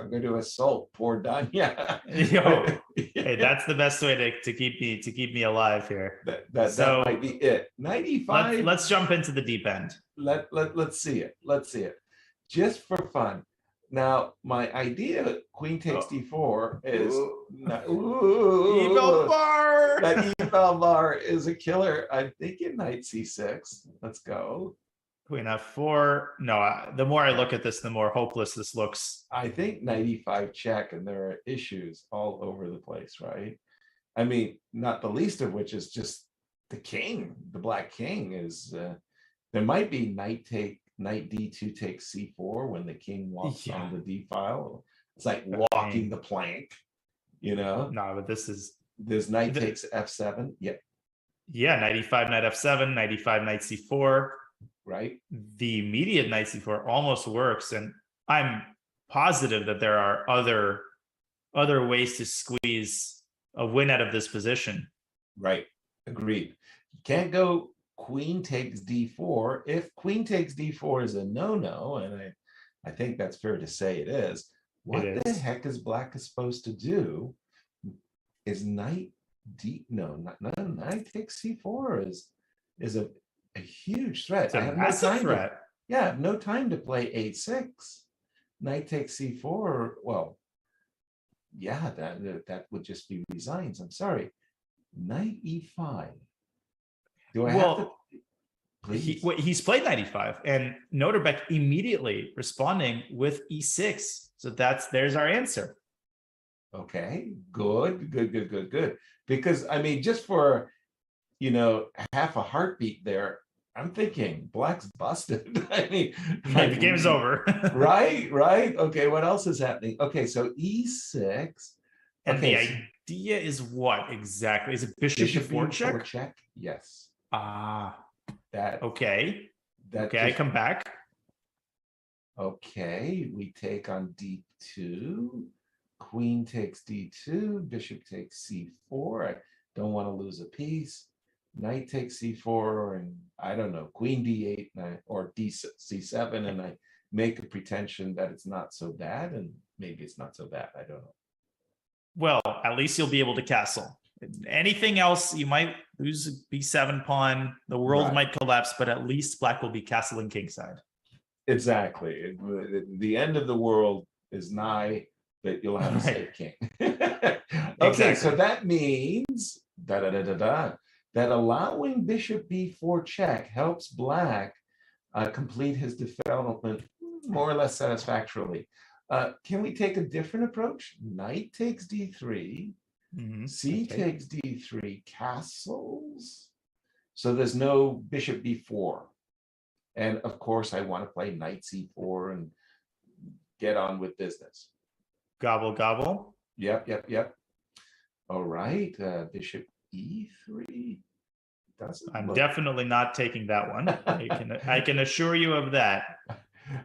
going to assault poor Danya. Yo, hey, that's the best way to keep me alive here. That might be it. 95. Let's jump into the deep end. Let's see it. Just for fun. Now, my idea, queen takes d4, is that eval bar is a killer. I'm thinking knight c6. Let's go. Queen f4. No, the more I look at this, the more hopeless this looks. I think knight e5 check, and there are issues all over the place, right? I mean, not the least of which is just the king. The black king is. There might be knight d2 takes c4 when the king walks on the d file. It's like walking the plank, you know. No, but this knight takes f7. Yep. Yeah, knight e5, knight f7, knight e5, knight c4. Right. The immediate knight c4 almost works, and I'm positive that there are other ways to squeeze a win out of this position. Right. Agreed. You can't go queen takes d4. If queen takes d4 is a no-no, and I think that's fair to say it is, what the heck is black supposed to do? Is knight takes c4 is a huge threat. It's a massive threat. I have no time to play a6. Knight takes c4. Well, yeah, that would just be resigns. I'm sorry. Knight e5. Do I have to? Please. He's played knight e5, and Noterbeck immediately responding with e6. So there's our answer. Okay, good. Because I mean, just for half a heartbeat there, I'm thinking black's busted. I mean, the game's over. right. Okay, what else is happening? Okay, so e6. And the idea is what exactly? Is it bishop b4 check? Yes. That okay. I come back. Okay, we take on d2. Queen takes d2. Bishop takes c4. I don't want to lose a piece. Knight takes c4, and I don't know, queen d8 or c7, and I make a pretension that it's not so bad, and maybe it's not so bad. I don't know. Well, at least you'll be able to castle. Anything else, you might lose a b7 pawn. The world might collapse, but at least black will be castling kingside. Exactly. The end of the world is nigh, but you'll have a safe king. Okay, exactly. So that means that allowing bishop b4 check helps black complete his development more or less satisfactorily. Can we take a different approach? Knight takes d3. Takes d3, castles. So there's no bishop b4. And of course, I want to play knight c4 and get on with business. Gobble, gobble. Yep. All right, bishop e3. I'm definitely not taking that one. I can assure you of that.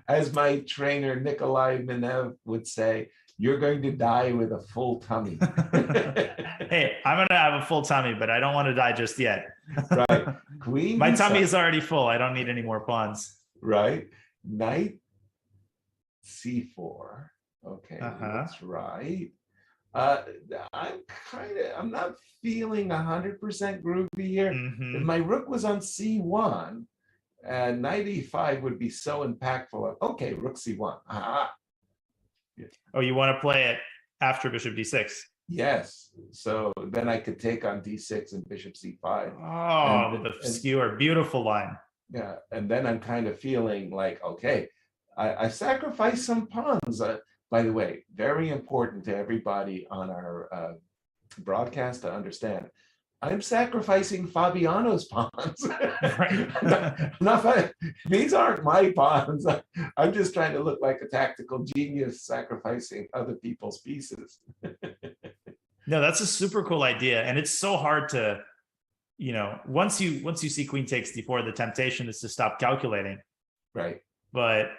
As my trainer Nikolai Minev would say, you're going to die with a full tummy. Hey, I'm going to have a full tummy, but I don't want to die just yet. Right. Queen. My tummy is already full. I don't need any more pawns. Right. Knight c4. Okay, that's right. I'm not feeling 100% groovy here. If my rook was on c1, knight e5 would be so impactful. Okay, rook c1. Oh, you want to play it after bishop d6? Yes. So then I could take on d6 and bishop c5. Oh, the skewer, beautiful line. Yeah, and then I'm kind of feeling like, okay, I sacrificed some pawns. By the way, very important to everybody on our broadcast to understand. I'm sacrificing Fabiano's pawns. These aren't my pawns. I'm just trying to look like a tactical genius sacrificing other people's pieces. No, that's a super cool idea. And it's so hard to, once you see queen takes d4, the temptation is to stop calculating. Right. But,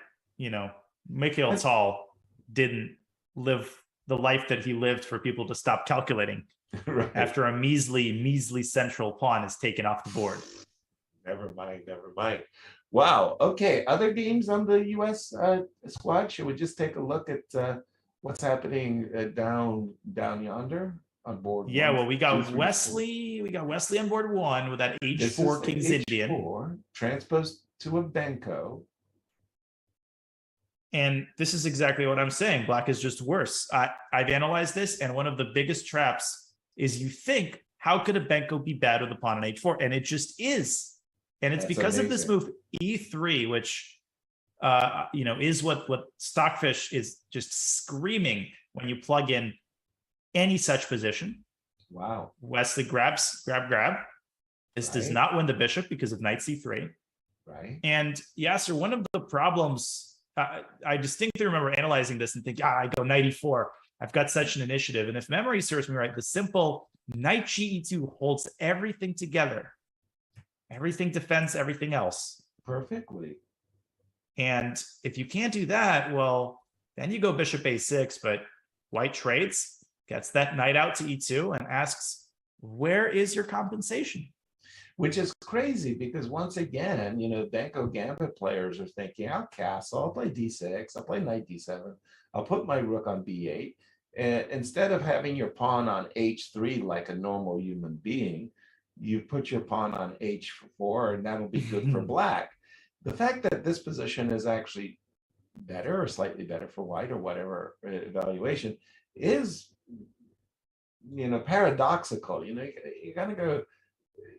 Mikhail Tal didn't live the life that he lived for people to stop calculating. Right. After a measly central pawn is taken off the board. Never mind. Wow. Okay. Other games on the U.S. Squad. Should we just take a look at what's happening down yonder on board? Yeah. Well, we got Wesley. We got Wesley on board 1 with that H4 King's Indian transposed to a Benko. And this is exactly what I'm saying. Black is just worse. I've analyzed this, and one of the biggest traps is you think, how could a Benko be bad with a pawn on h4? And it just is. And it's because of this move e3, which is what Stockfish is just screaming when you plug in any such position. Wow. Wesley grab. This does not win the bishop because of knight c3. Right. And Yasser, one of the problems, I distinctly remember analyzing this and thinking, I go knight e4. I've got such an initiative. And if memory serves me right, the simple knight ge2 holds everything together. Everything defends everything else. Perfectly. And if you can't do that, well, then you go bishop a6, but white trades, gets that knight out to e2 and asks, where is your compensation? Which is crazy because once again, Benko Gambit players are thinking, I'll castle, I'll play d6, I'll play knight d7, I'll put my rook on b8. And instead of having your pawn on h3 like a normal human being, you put your pawn on h4 and that'll be good for black. The fact that this position is actually better or slightly better for white or whatever evaluation is, paradoxical. You gotta go,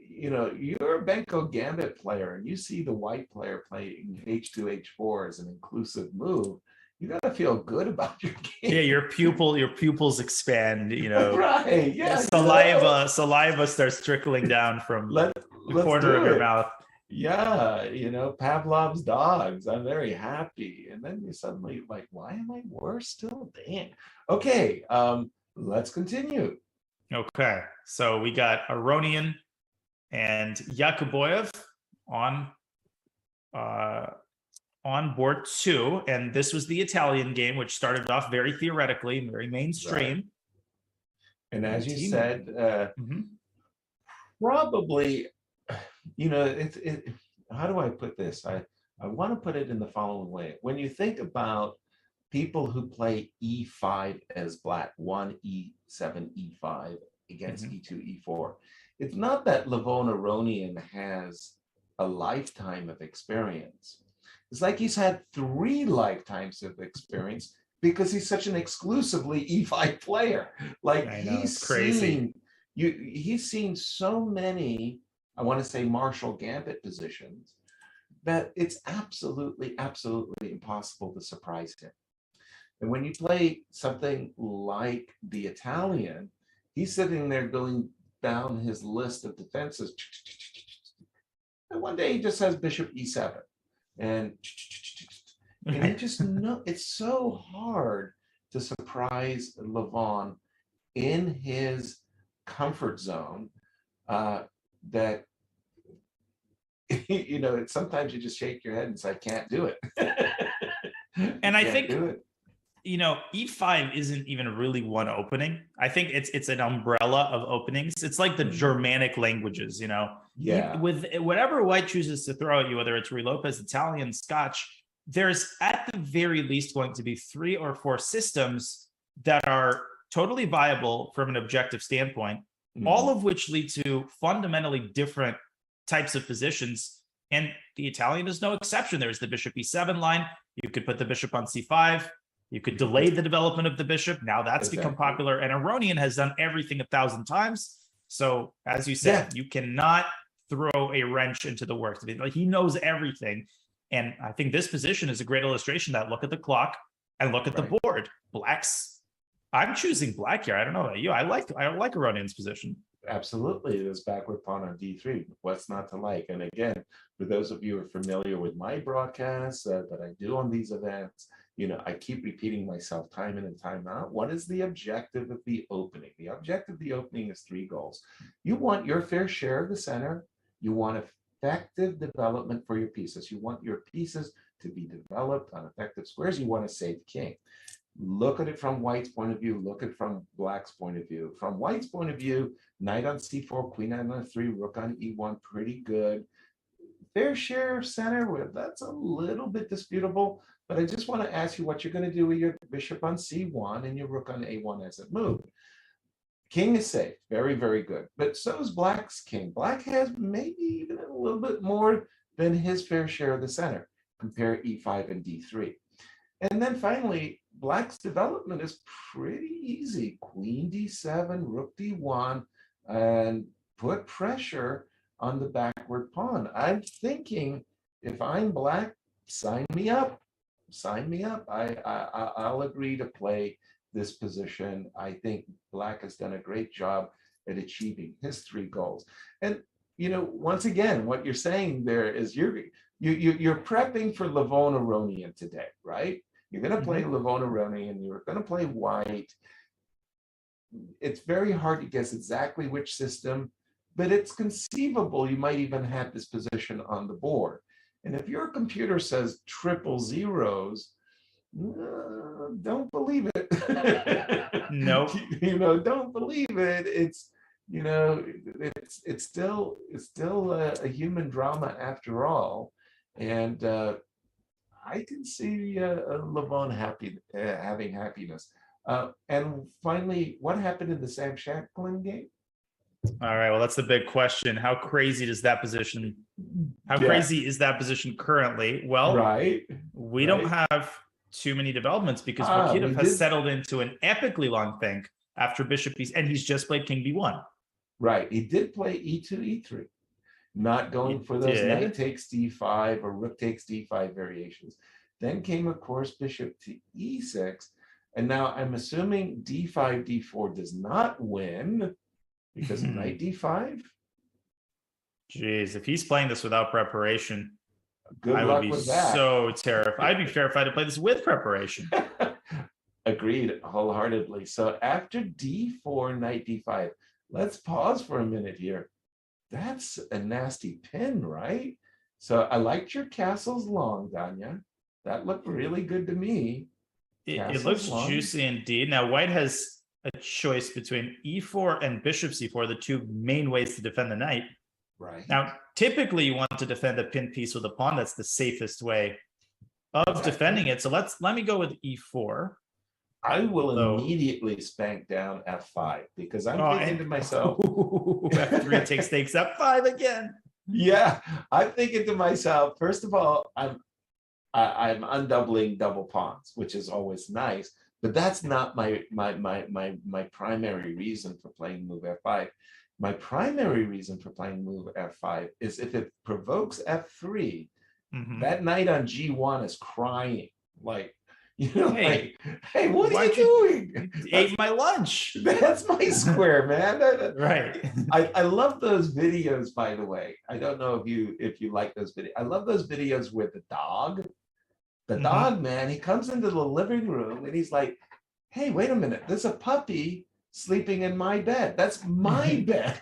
you're a Benko Gambit player and you see the white player playing h2, h4 as an inclusive move. You got to feel good about your game. Yeah, your pupils expand, Right. Yeah. Saliva starts trickling down from the corner of your mouth. Yeah, Pavlov's dogs. I'm very happy. And then you're suddenly like, why am I worse still? Damn. Okay, let's continue. Okay, so we got Aronian and Yakuboyev on board 2, and this was the Italian game, which started off very theoretically and very mainstream. Right. And as you said, probably, how do I put this? I want to put it in the following way. When you think about people who play e5 as black, 1, e7, e5 against e2, e4, it's not that Levon Aronian has a lifetime of experience. It's like he's had 3 lifetimes of experience because he's such an exclusively e5 player. Like he's seen so many, I want to say Marshall Gambit positions, that it's absolutely impossible to surprise him. And when you play something like the Italian, he's sitting there going down his list of defenses. And one day he just has bishop e7. And you just know it's so hard to surprise Levon in his comfort zone that sometimes you just shake your head and say, I can't do it. And I think e5 isn't even really one opening. I think it's an umbrella of openings. It's like the Germanic languages, Yeah. With whatever white chooses to throw at you, whether it's Ruy Lopez, Italian, Scotch, there's at the very least going to be 3 or 4 systems that are totally viable from an objective standpoint, all of which lead to fundamentally different types of positions. And the Italian is no exception. There's the bishop e7 line. You could put the bishop on c5. You could delay the development of the bishop. Now that's become popular. And Aronian has done everything 1,000 times. So as you said, you cannot throw a wrench into the works. He knows everything. And I think this position is a great illustration that look at the clock and look at the board. I'm choosing black here. I don't know about you. I like Aronian's position. Absolutely, this backward pawn on d3. What's not to like? And again, for those of you who are familiar with my broadcasts that I do on these events, I keep repeating myself time in and time out. What is the objective of the opening? The objective of the opening is 3 goals. You want your fair share of the center. You want effective development for your pieces. You want your pieces to be developed on effective squares. You want to save the king. Look at it from white's point of view. Look at it from black's point of view. From white's point of view, knight on c4, queen on f3, rook on e1, pretty good. Fair share of center, that's a little bit disputable, but I just want to ask you what you're going to do with your bishop on c1 and your rook on a1 as it moved. King is safe, very, very good. But so is black's king. Black has maybe even a little bit more than his fair share of the center. Compare e5 and d3. And then finally, black's development is pretty easy. Queen d7, rook d1, and put pressure on the backward pawn. I'm thinking, if I'm black, sign me up. Sign me up. I'll agree to play this position. I think black has done a great job at achieving his 3 goals. And once again, what you're saying there is you're prepping for Levon Aronian today, right? You're going to play Levon Aronian. You're going to play white. It's very hard to guess exactly which system, but it's conceivable you might even have this position on the board. And if your computer says triple zeros, don't believe it. No, don't believe it. It's still a human drama after all, and I can see Levon having happiness. And finally, what happened in the Sam Shackland game? All right, well, that's the big question. How crazy is that position currently? Well, we don't have too many developments because Vakitov has settled into an epically long thing after bishop b, and he's just played king b1. Right, he did play e2, e3, not going for those knight takes d5 or rook takes d5 variations. Then came, of course, bishop to e6, and now I'm assuming d5, d4 does not win because of knight d5. Jeez, if he's playing this without preparation, I would be so terrified. I'd be terrified to play this with preparation. Agreed wholeheartedly. So after d4, knight d5, let's pause for a minute here. That's a nasty pin, right? So I liked your castles long, Danya. That looked really good to me. It looks juicy indeed. Now white has a choice between e4 and bishop c4, the 2 main ways to defend the knight. Right. Now, typically you want to defend a pin piece with a pawn. That's the safest way of defending it. So let me go with e4. I will immediately spank down f5 because I'm thinking to myself, f3 takes f5 again. Yeah, I'm thinking to myself, first of all, I'm undoubling double pawns, which is always nice, but that's not my primary reason for playing move f5. My primary reason for playing move f5 is if it provokes f3, that knight on g1 is crying, like, hey, what are you doing? You ate my lunch. That's my square, man. Right. I love those videos, by the way. I don't know if you like those videos. I love those videos with the dog. The dog, man, he comes into the living room and he's like, hey, wait a minute, there's a puppy sleeping in my bed. That's my bed.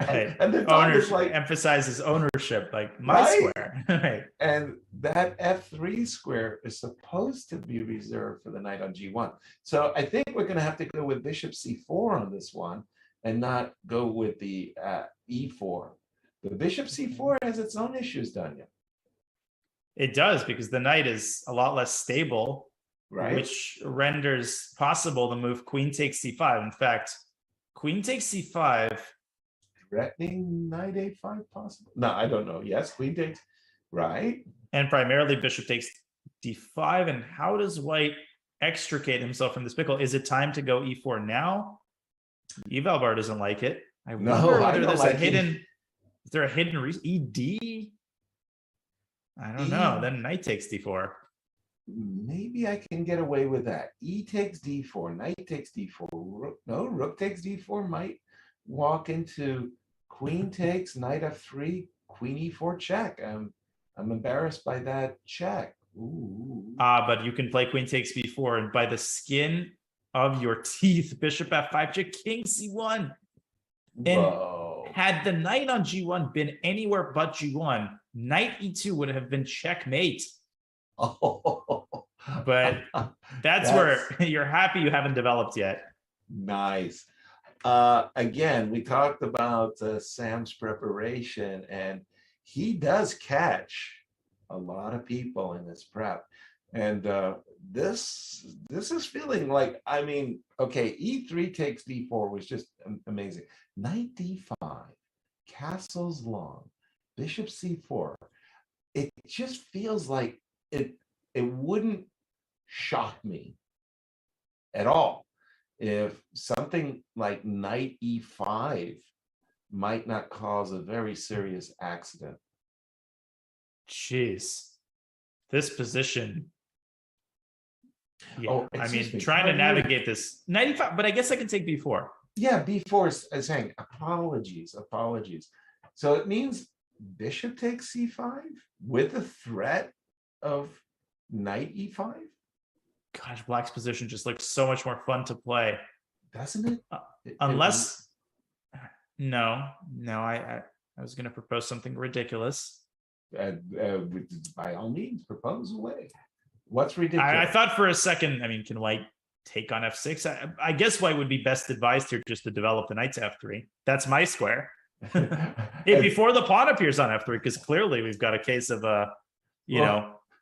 And the dog is like, emphasizes ownership, like my square. Right. And that f3 square is supposed to be reserved for the knight on g1. So I think we're going to have to go with bishop c4 on this one and not go with the e4. The bishop c4 has its own issues, Danya. It does, because the knight is a lot less stable, right? Which renders possible the move queen takes c5. In fact, queen takes c5. Threatening knight a5 possible? No, I don't know. Yes, queen takes, right? And primarily bishop takes d5. And how does white extricate himself from this pickle? Is it time to go e4 now? Evalbar doesn't like it. I wonder whether there's a hidden... Is there a hidden reason? ED? I don't know. Then knight takes d4. Maybe I can get away with that. E takes d4, knight takes d4. Rook takes d4 might walk into queen takes, knight f3, queen e4 check. I'm embarrassed by that check. Ooh. But you can play queen takes b4, and by the skin of your teeth, bishop f5 check, king c1. And Whoa. had the knight on g1 been anywhere but g1, knight e2 would have been checkmate. Oh. But that's where you're happy you haven't developed yet. Nice. Again, we talked about Sam's preparation, and he does catch a lot of people in his prep. And this is feeling like, I mean, okay, e3 takes d4 was just amazing. Knight d5, castles long, bishop c4. It just feels like it wouldn't shock me at all if something like knight e5 might not cause a very serious accident. Jeez, this position. Yeah, Oh, I mean, excuse me, trying to navigate this 95, but I guess I can take b4. Yeah, b4 is saying apologies. So it means bishop takes c5 with the threat of knight e5. Gosh, black's position just looks so much more fun to play, doesn't it? Unless, no, I was going to propose something ridiculous. By all means, propose away. What's ridiculous? I thought for a second, I mean, can white take on f6? I guess white would be best advised here just to develop the knight to f3. That's my square. Before the pawn appears on f3, because clearly we've got a case of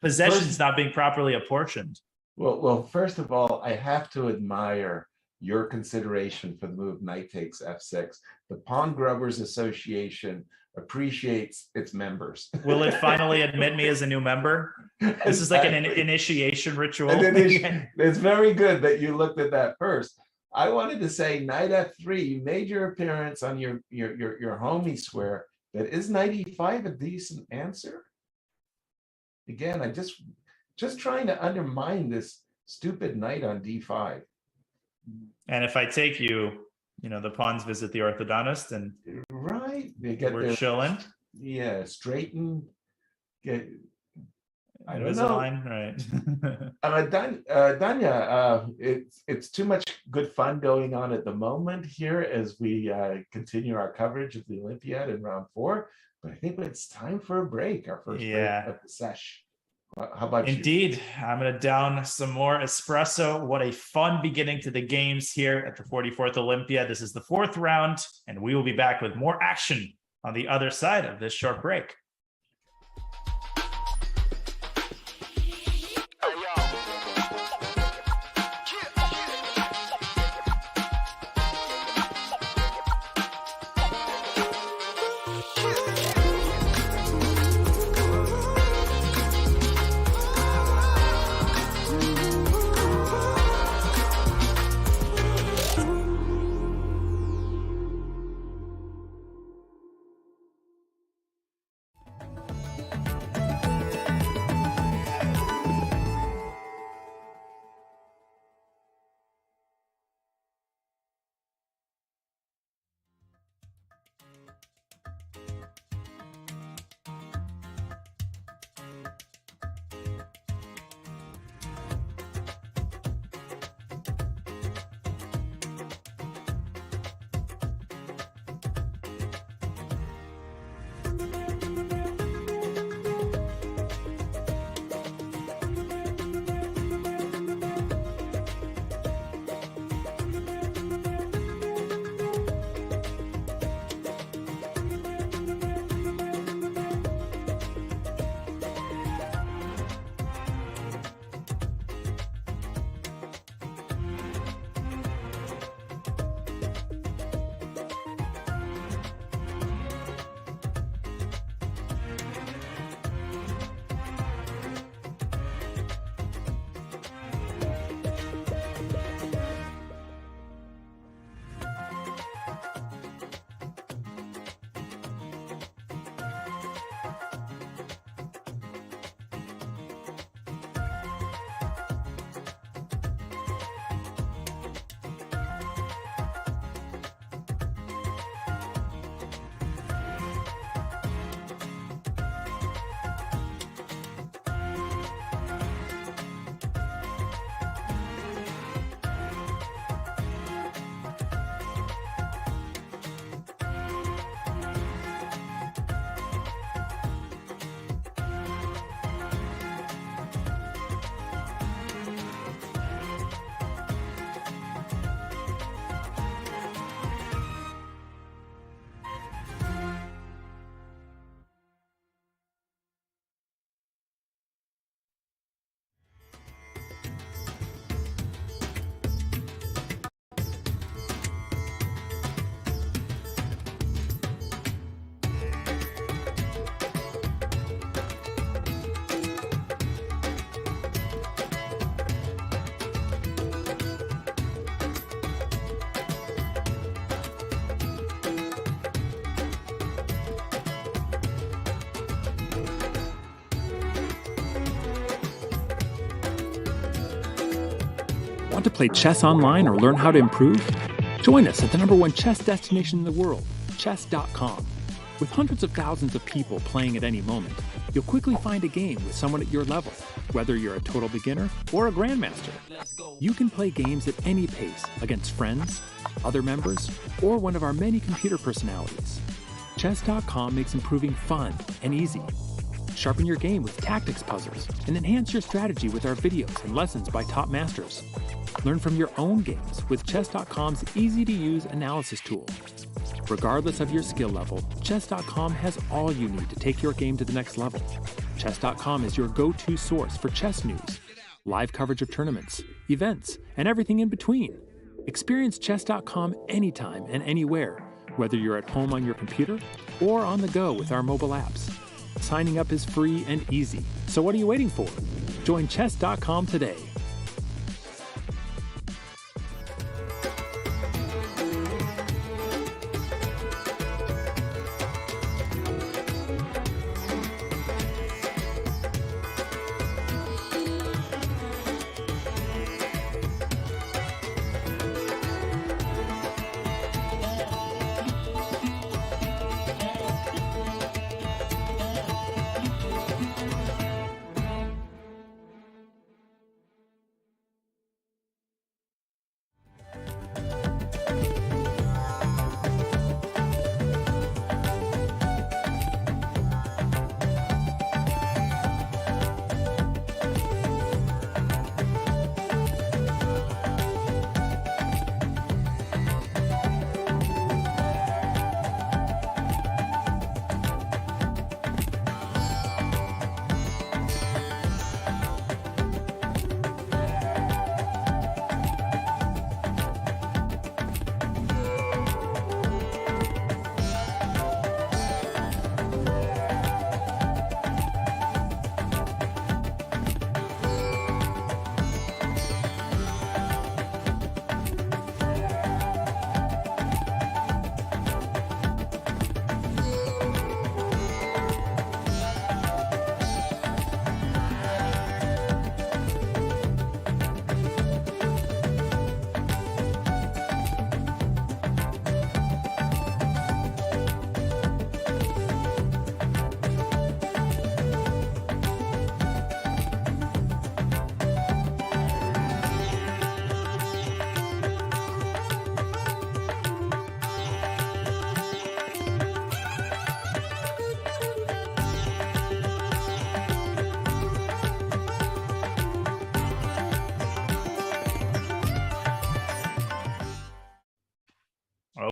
possessions not being properly apportioned. Well, first of all, I have to admire your consideration for the move knight takes f6. The Pawn Grubbers Association appreciates its members. Will it finally admit me as a new member? This is like an initiation ritual. It's very good that you looked at that first. I wanted to say knight f3. You made your appearance on your homie square. But is knight e5 a decent answer? Again, I just trying to undermine this stupid knight on d5. And if I take you, the pawns visit the orthodontist, and right, they get we're chilling. Yeah, straighten. Get. I don't Invisalign, know. Right. Danya, it's too much good fun going on at the moment here as we continue our coverage of the Olympiad in round 4. But I think it's time for a break. Our first break of the sesh. How about you? Indeed. I'm going to down some more espresso. What a fun beginning to the games here at the 44th Olympiad. This is the 4th round, and we will be back with more action on the other side of this short break. Want to play chess online or learn how to improve? Join us at the #1 chess destination in the world, chess.com. With hundreds of thousands of people playing at any moment, you'll quickly find a game with someone at your level, whether you're a total beginner or a grandmaster. You can play games at any pace against friends, other members, or one of our many computer personalities. Chess.com makes improving fun and easy. Sharpen your game with tactics puzzles and enhance your strategy with our videos and lessons by top masters. Learn from your own games with Chess.com's easy-to-use analysis tool. Regardless of your skill level, Chess.com has all you need to take your game to the next level. Chess.com is your go-to source for chess news, live coverage of tournaments, events, and everything in between. Experience Chess.com anytime and anywhere, whether you're at home on your computer or on the go with our mobile apps. Signing up is free and easy, so what are you waiting for? Join Chess.com today.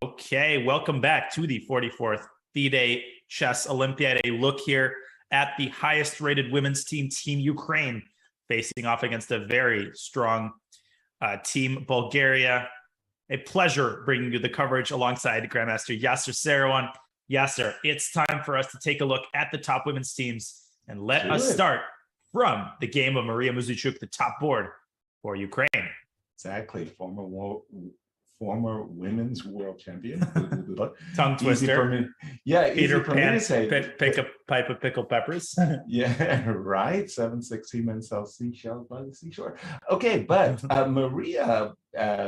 Okay, welcome back to the 44th FIDE Chess Olympiad. A look here at the highest rated women's team, Team Ukraine, facing off against a very strong Team Bulgaria. A pleasure bringing you the coverage alongside Grandmaster Yasser Seirawan. Yasser, it's time for us to take a look at the top women's teams, and let us start from the game of Maria Muzychuk, the top board for Ukraine. Exactly, former women's world champion. Tongue twister. Yeah, Peter easy for me Pan, to say. pick a pipe of pickled peppers. Yeah, right. 760 men sell seashells by the seashore. Okay, but Maria,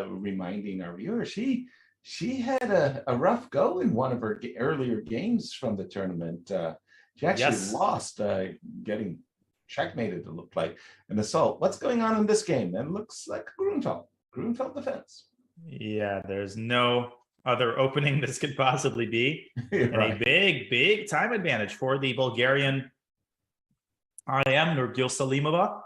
reminding our viewers, she had a rough go in one of her earlier games from the tournament. She actually lost, getting checkmated, it looked like, an assault. What's going on in this game? It looks like Grunfeld defense. Yeah, there's no other opening this could possibly be. And a big time advantage for the Bulgarian IM, Nurgul Salimova.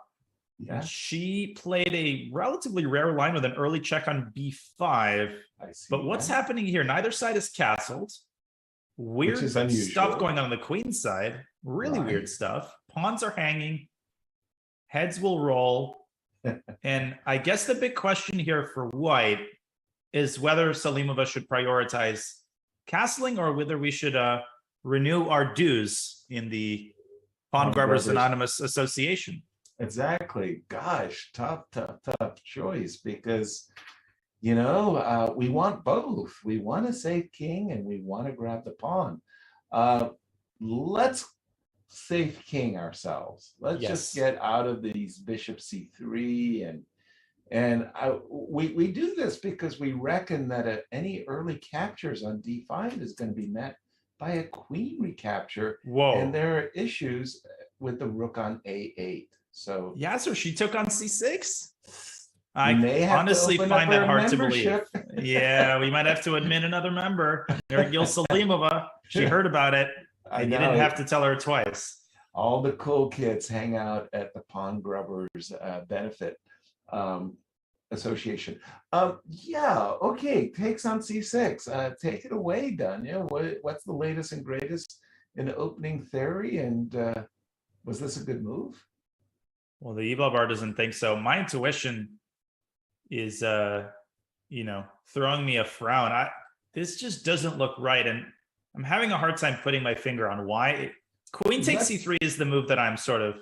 Yeah. She played a relatively rare line with an early check on b5. But what's happening here? Neither side is castled. Weird stuff going on the queen side. Really weird stuff. Pawns are hanging. Heads will roll. And I guess the big question here for white is whether Salimova should prioritize castling or whether we should renew our dues in the Pawn Grubbers Anonymous Association. Exactly. Gosh, tough choice, because, you know, we want both. We want to save king and we want to grab the pawn. Let's save king ourselves. Let's just get out of these bishop c3 And we do this because we reckon that any early captures on d5 is going to be met by a queen recapture. Whoa. And there are issues with the rook on a8. So yeah, so she took on c6. I may have honestly to find that hard membership. to believe. Yeah, we might have to admit another member, Nurgul Salimova. She heard about it. And you didn't have to tell her twice. All the cool kids hang out at the Pawn Grubbers benefit association. Yeah, okay, takes on c6. Take it away, Danya. What's the latest and greatest in opening theory? And was this a good move? Well, the Evil Bar doesn't think so. My intuition is, throwing me a frown. This just doesn't look right, and I'm having a hard time putting my finger on why. Queen takes c3 is the move that I'm sort of.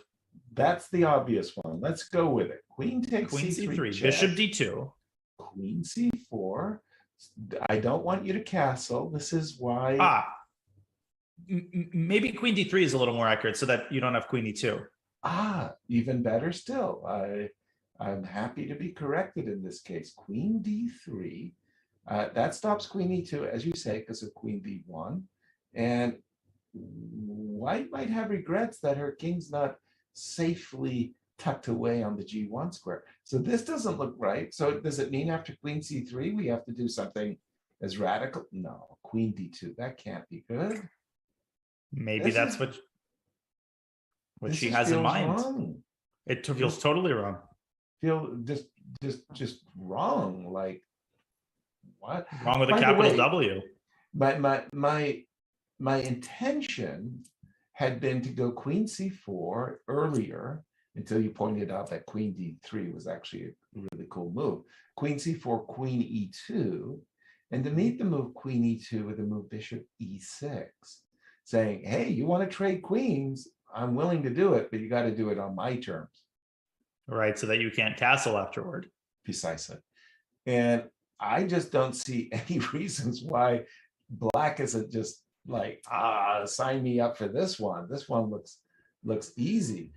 That's the obvious one. Let's go with it. Queen takes c3, check. Bishop d2. Queen c4. I don't want you to castle. This is why. Maybe queen d3 is a little more accurate so that you don't have queen e2. Even better still. I'm happy to be corrected in this case. Queen d3. That stops queen e2, as you say, because of queen d1. And White might have regrets that her king's not safely tucked away on the g1 square. So this doesn't look right. So does it mean after queen c3 we have to do something as radical? No, queen d2. That can't be good. Maybe that's what she has in mind. Wrong. It feels totally wrong. Feel just wrong. Like what? Wrong with a capital W. My intention had been to go queen c4 earlier until you pointed out that queen d3 was actually a really cool move. Queen c4, queen e2, and to meet the move queen e2 with the move bishop e6, saying, hey, you want to trade queens? I'm willing to do it, but you got to do it on my terms. Right, so that you can't castle afterward. Precisely. And I just don't see any reasons why black isn't just like, sign me up for this one. This one looks easy.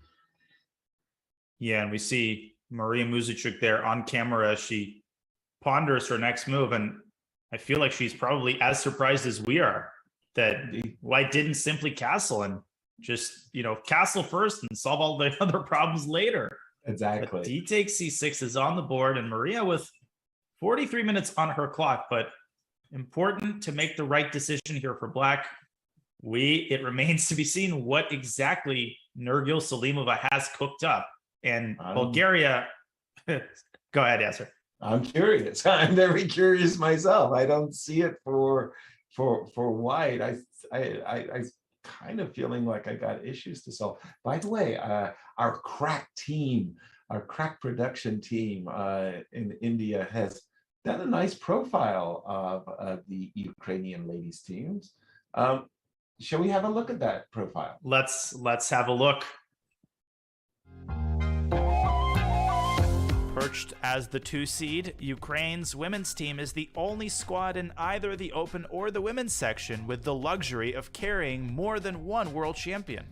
Yeah, and we see Maria Muzichuk there on camera. She ponders her next move, and I feel like she's probably as surprised as we are that White didn't simply castle and just, castle first and solve all the other problems later. Exactly. But d takes c6 is on the board, and Maria with 43 minutes on her clock, but important to make the right decision here for black. It remains to be seen what exactly Nurgul Salimova has cooked up. And Bulgaria, go ahead, Yasser. I'm curious. I'm very curious myself. I don't see it for White. I kind of feeling like I got issues to solve. By the way, our crack team, our crack production team in India has done a nice profile of the Ukrainian ladies teams. Shall we have a look at that profile? Let's have a look. Perched as the 2 seed, Ukraine's women's team is the only squad in either the open or the women's section with the luxury of carrying more than one world champion.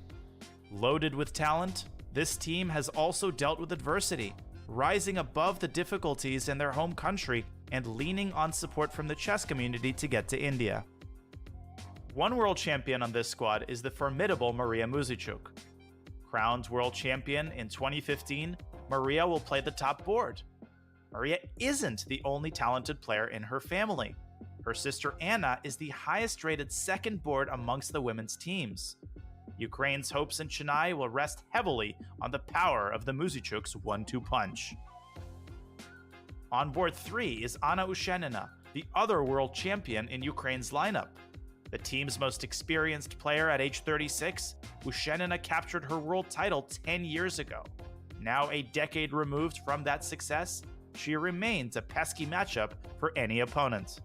Loaded with talent, this team has also dealt with adversity, rising above the difficulties in their home country and leaning on support from the chess community to get to India. One world champion on this squad is the formidable Maria Muzichuk. Crowned world champion in 2015, Maria will play the top board. Maria isn't the only talented player in her family. Her sister Anna is the highest rated second board amongst the women's teams. Ukraine's hopes in Chennai will rest heavily on the power of the Muzichuk's 1-2 punch. On board 3 is Anna Ushenina, the other world champion in Ukraine's lineup. The team's most experienced player at age 36, Ushenina captured her world title 10 years ago. Now a decade removed from that success, she remains a pesky matchup for any opponent.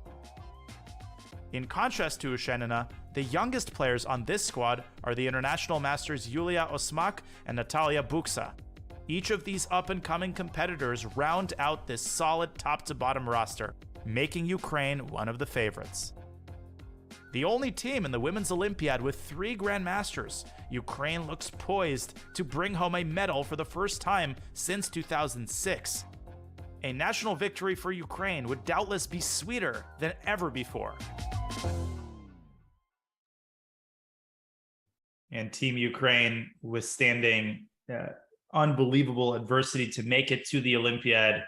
In contrast to Ushenina, the youngest players on this squad are the international masters Yulia Osmak and Natalia Buksa. Each of these up-and-coming competitors round out this solid top-to-bottom roster, making Ukraine one of the favorites. The only team in the Women's Olympiad with 3 Grandmasters, Ukraine looks poised to bring home a medal for the first time since 2006. A national victory for Ukraine would doubtless be sweeter than ever before. And Team Ukraine withstanding unbelievable adversity to make it to the Olympiad,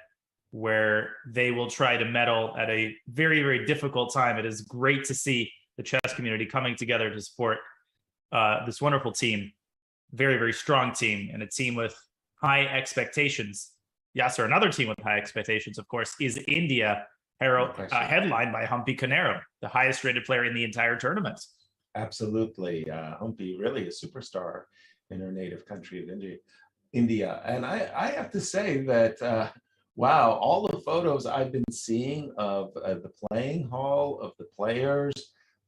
where they will try to medal at a very, very difficult time. It is great to see the chess community coming together to support this wonderful team. Very, very strong team, and a team with high expectations. Yasser, another team with high expectations, of course, is India, headlined by Humpy Canero, the highest rated player in the entire tournament. Absolutely. Humpy, really a superstar in her native country of India. And I have to say that, wow, all the photos I've been seeing of the playing hall, of the players,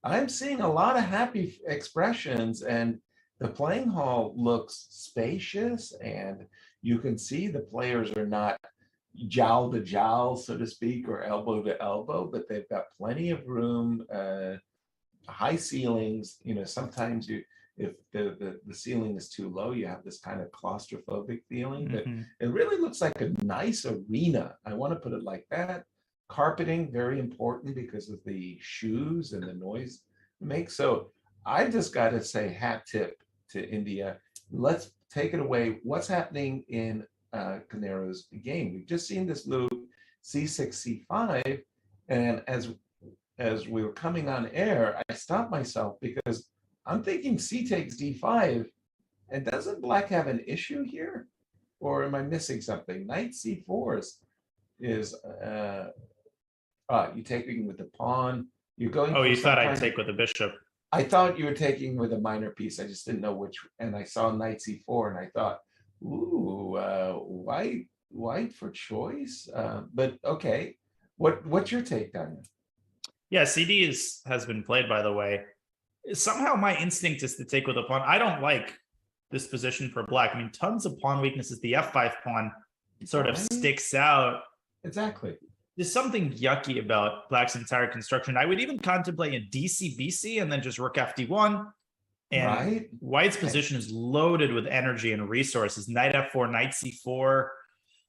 I'm seeing a lot of happy expressions, and the playing hall looks spacious, and you can see the players are not jowl to jowl, so to speak, or elbow to elbow, but they've got plenty of room, high ceilings. You know, sometimes if the ceiling is too low, you have this kind of claustrophobic feeling, but it really looks like a nice arena. I want to put it like that. Carpeting, very important because of the shoes and the noise it makes. So I just got to say hat tip to India. Let's take it away. What's happening in Canero's game? We've just seen this move c6, c5, and as we were coming on air, I stopped myself because I'm thinking c takes d5, and doesn't black have an issue here? Or am I missing something? Knight c4 is you're taking with the pawn. You're going. Oh, you thought I'd take with the bishop. I thought you were taking with a minor piece. I just didn't know which. And I saw knight c4, and I thought, ooh, white for choice. But okay, what's your take, Danya? Yeah, CD has been played, by the way. Somehow my instinct is to take with a pawn. I don't like this position for black. I mean, tons of pawn weaknesses. The f5 pawn sort of sticks out. Exactly. There's something yucky about black's entire construction. I would even contemplate a DC-BC and then just rook FD1. And white's position is loaded with energy and resources. Knight F4, Knight C4.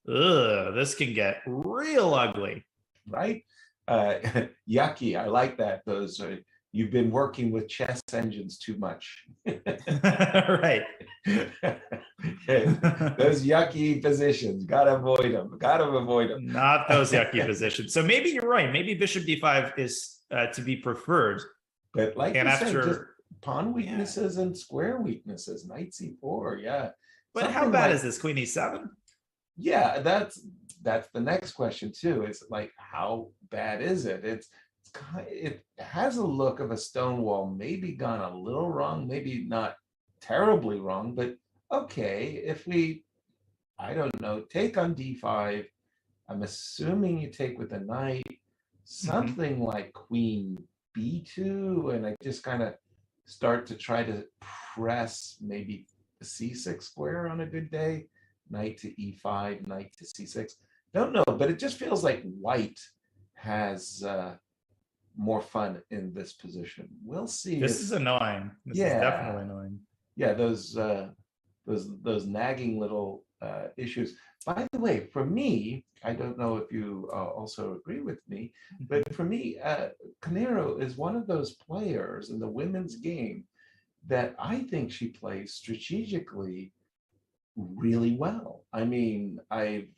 Ugh, this can get real ugly. Right? Yucky. I like that. Those are, you've been working with chess engines too much. Right. Those yucky positions, gotta avoid them. Not those yucky positions. So maybe you're right. Maybe bishop d5 is to be preferred. But like you said, just pawn weaknesses and square weaknesses. Knight c4, yeah. But something how bad is this? Queen e7? Yeah, that's the next question too. Is like, how bad is it? It has a look of a stone wall, maybe gone a little wrong, maybe not terribly wrong, but okay, if we, I don't know, take on d5, I'm assuming you take with a knight, something like queen b2, and I just kind of start to try to press maybe the c6 square on a good day, knight to e5, knight to c6. Don't know, but it just feels like white has more fun in this position. We'll see. This is annoying. This is definitely annoying. Yeah, those nagging little issues. By the way, for me, I don't know if you also agree with me, but for me, Canero is one of those players in the women's game that I think she plays strategically really well. I mean, I've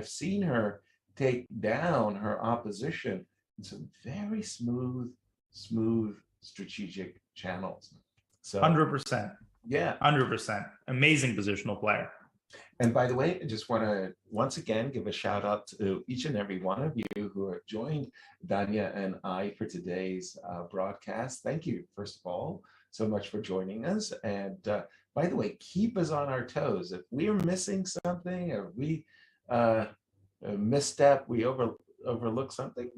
seen her take down her opposition in some very smooth strategic channels. So 100%. Yeah. 100%. Amazing positional player. And by the way, I just want to once again give a shout out to each and every one of you who have joined Danya and I for today's broadcast. Thank you, first of all, so much for joining us. And by the way, keep us on our toes. If we are missing something, or we misstep, we overlook something,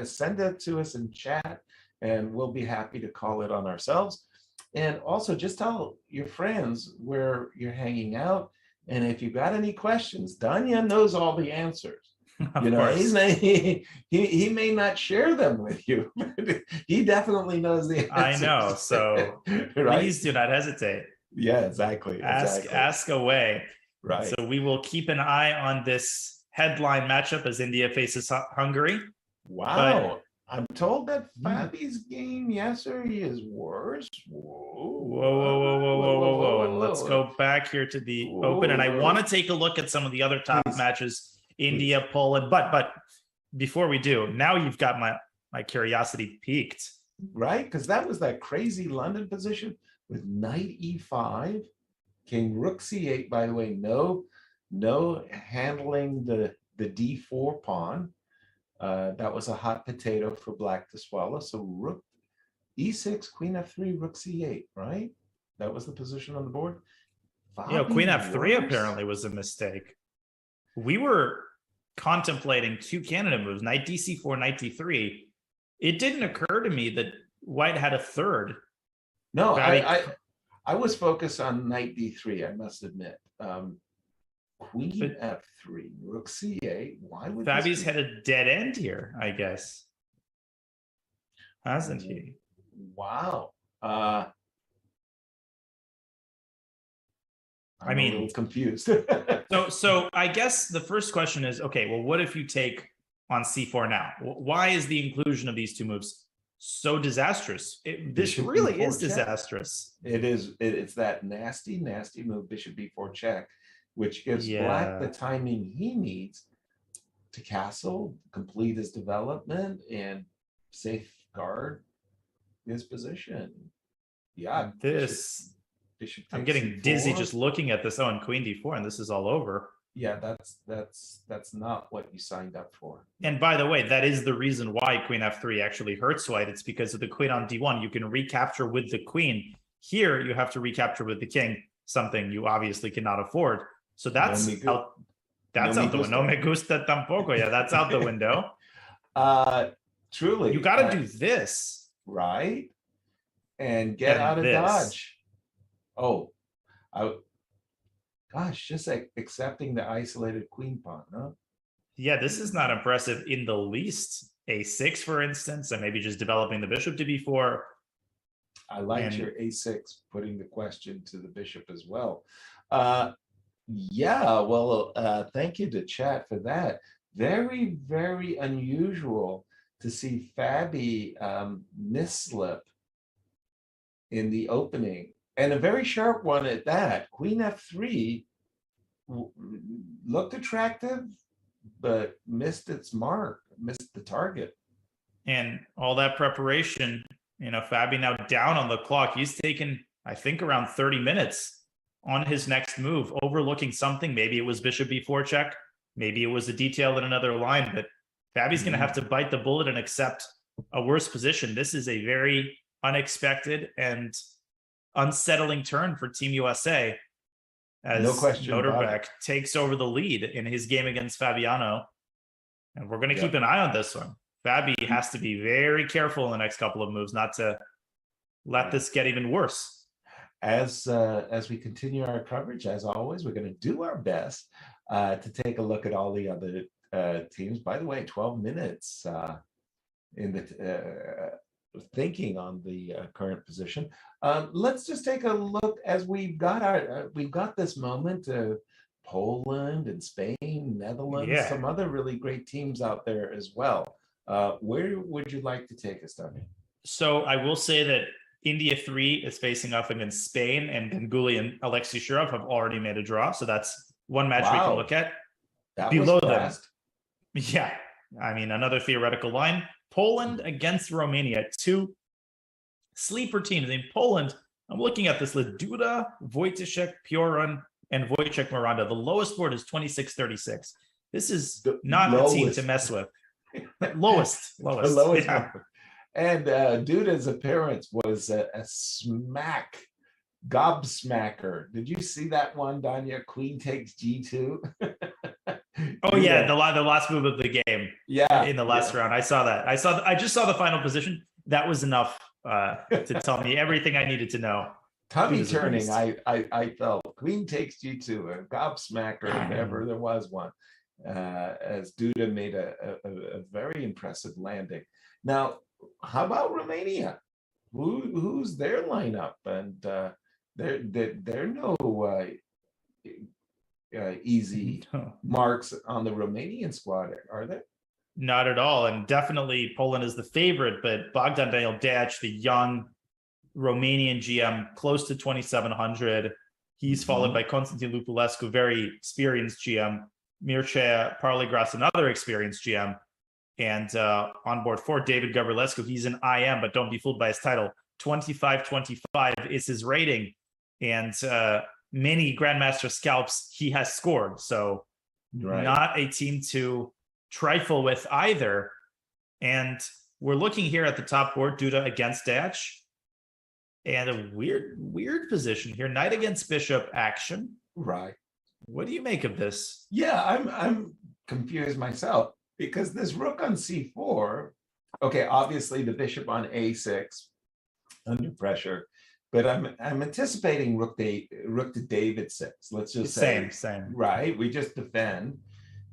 send it to us in chat, and we'll be happy to call it on ourselves. And also just tell your friends where you're hanging out. And if you've got any questions, Danya knows all the answers. You know, he may not share them with you, but he definitely knows the answers. I know. So please do not hesitate. Yeah, exactly. Ask away. Right. So we will keep an eye on this headline matchup as India faces Hungary. Wow. I'm told that Fabi's game yesterday is worse. Whoa. Let's go back here to the Open. And I want to take a look at some of the other top matches. India, Poland. But before we do, now you've got my curiosity piqued. Right? Because that was that crazy London position with knight e5, king rook c8. By the way, no handling the d4 pawn. That was a hot potato for black to swallow. So rook e6, queen f3, rook c8, right? That was the position on the board. Queen f3 apparently was a mistake. We were contemplating two candidate moves, knight dc4, knight d3. It didn't occur to me that white had a third. No, I was focused on knight d3, I must admit. Queen f3, rook c8. Why would Fabi's had a dead end here, I guess. Hasn't he? Wow. I mean, a little confused. So I guess the first question is, okay, well, what if you take on c4 now? Why is the inclusion of these two moves so disastrous? This really is disastrous. It is. It's that nasty move, bishop b4 check, which gives black the timing he needs to castle, complete his development, and safeguard his position. Yeah, I'm getting dizzy just looking at this. Oh, and queen d4, and this is all over. Yeah, that's not what you signed up for. And by the way, that is the reason why queen f3 actually hurts white. It's because of the queen on d1. You can recapture with the queen. Here, you have to recapture with the king, something you obviously cannot afford. So that's out. That's out the window. No me gusta tampoco. Yeah, that's out the window. Truly, you got to do this, right, and get out of dodge. Oh, gosh, just like accepting the isolated queen pawn, huh? Yeah, this is not impressive in the least. A6, for instance, and maybe just developing the bishop to b4. I liked your a6, putting the question to the bishop as well. Yeah, well, thank you to chat for that. Very, very unusual to see Fabi misslip in the opening, and a very sharp one at that. Queen f3 looked attractive, but missed its mark, missed the target. And all that preparation, Fabi now down on the clock. He's taken, I think, around 30 minutes on his next move, overlooking something. Maybe it was bishop b4 check. Maybe it was a detail in another line, but Fabi's going to have to bite the bullet and accept a worse position. This is a very unexpected and unsettling turn for Team USA as no question Motorbek takes over the lead in his game against Fabiano. And we're going to keep an eye on this one. Fabi has to be very careful in the next couple of moves not to let this get even worse. As we continue our coverage, as always, we're going to do our best to take a look at all the other teams. By the way, 12 minutes in the thinking on the current position. Let's just take a look as we've got this moment of Poland and Spain, Netherlands, some other really great teams out there as well. Where would you like to take us, Tony? So I will say that India 3 is facing off against Spain, and Ganguly and Alexei Shirov have already made a draw. So that's one match we can look at. Below them. Yeah. I mean, another theoretical line. Poland against Romania. Two sleeper teams. In Poland, I'm looking at this list. Duda, Wojciech, Piorun, and Wojciech Miranda. The lowest board is 26-36. This is not a team to mess with. Lowest. The lowest number. And Duda's appearance was a gobsmacker. Did you see that one, Danya? Queen takes G2. Oh yeah, the last move of the game. Yeah, in the last round, I saw that. I just saw the final position. That was enough to tell me everything I needed to know. Tummy turning. I felt Queen takes G2, a gobsmacker if ever there was one. As Duda made a very impressive landing. Now, how about Romania? Who's their lineup? And they're no easy marks on the Romanian squad, are there? Not at all. And definitely Poland is the favorite, but Bogdan Daniel Dac, the young Romanian GM, close to 2,700. He's followed by Constantin Lupulescu, very experienced GM, Mircea Parlegras, another experienced GM, and on board for David Gavrilescu. He's an IM, but don't be fooled by his title. 25-25 is his rating, and many Grandmaster scalps he has scored. So not a team to trifle with either. And we're looking here at the top board, Duda against Dac. And a weird position here. Knight against bishop action. Right. What do you make of this? Yeah, I'm confused myself because this rook on c4, okay, obviously the bishop on a6 under pressure, but I'm anticipating rook to David 6. Let's just say same. Right, we just defend.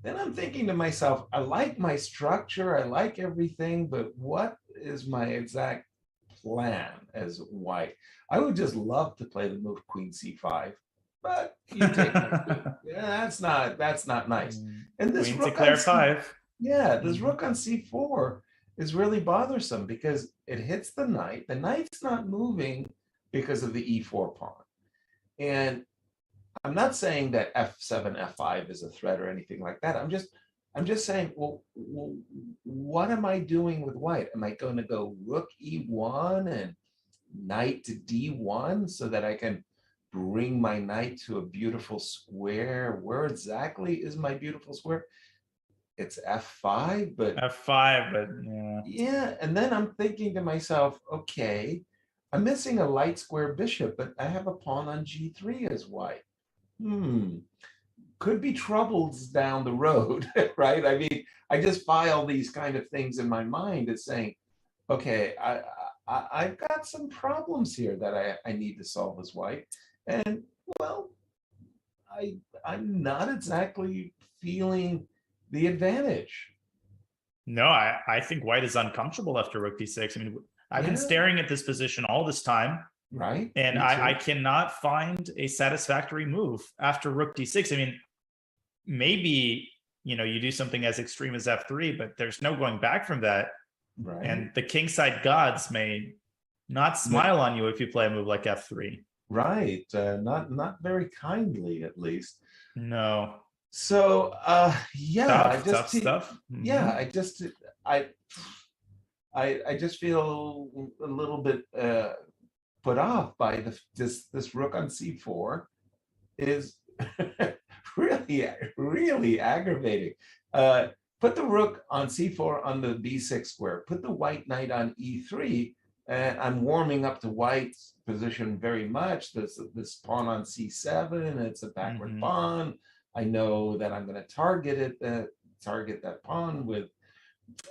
Then I'm thinking to myself, I like my structure, I like everything, but what is my exact plan as white? I would just love to play the move queen c5, but you take yeah, that's not nice. And this queen rook declare on 5. Yeah, this rook on c4 is really bothersome because it hits the knight. The knight's not moving because of the e4 pawn. And I'm not saying that f7, f5 is a threat or anything like that. I'm just saying, well, what am I doing with white? Am I going to go rook e1 and knight to d1 so that I can bring my knight to a beautiful square? Where exactly is my beautiful square? It's f5, but f5, but yeah. And then I'm thinking to myself, okay, I'm missing a light square bishop, but I have a pawn on g3 as white. Could be troubles down the road, right? I mean, I just file these kind of things in my mind as saying, okay, I've got some problems here that I need to solve as white. And well, I'm not exactly feeling the advantage. No, I think white is uncomfortable after rook d6. I mean, I've been staring at this position all this time. Right. And I cannot find a satisfactory move after rook d6. I mean, maybe, you do something as extreme as f3, but there's no going back from that. Right. And the kingside gods may not smile on you if you play a move like f3. Right. Not very kindly, at least. No. So, yeah, tough stuff. Yeah, I just feel a little bit put off by this rook on c4 is really aggravating. Put the rook on c4 on the b6 square, put the white knight on e3, and I'm warming up to white's position very much. This pawn on c7, it's a backward pawn. I know that I'm going to target that pawn with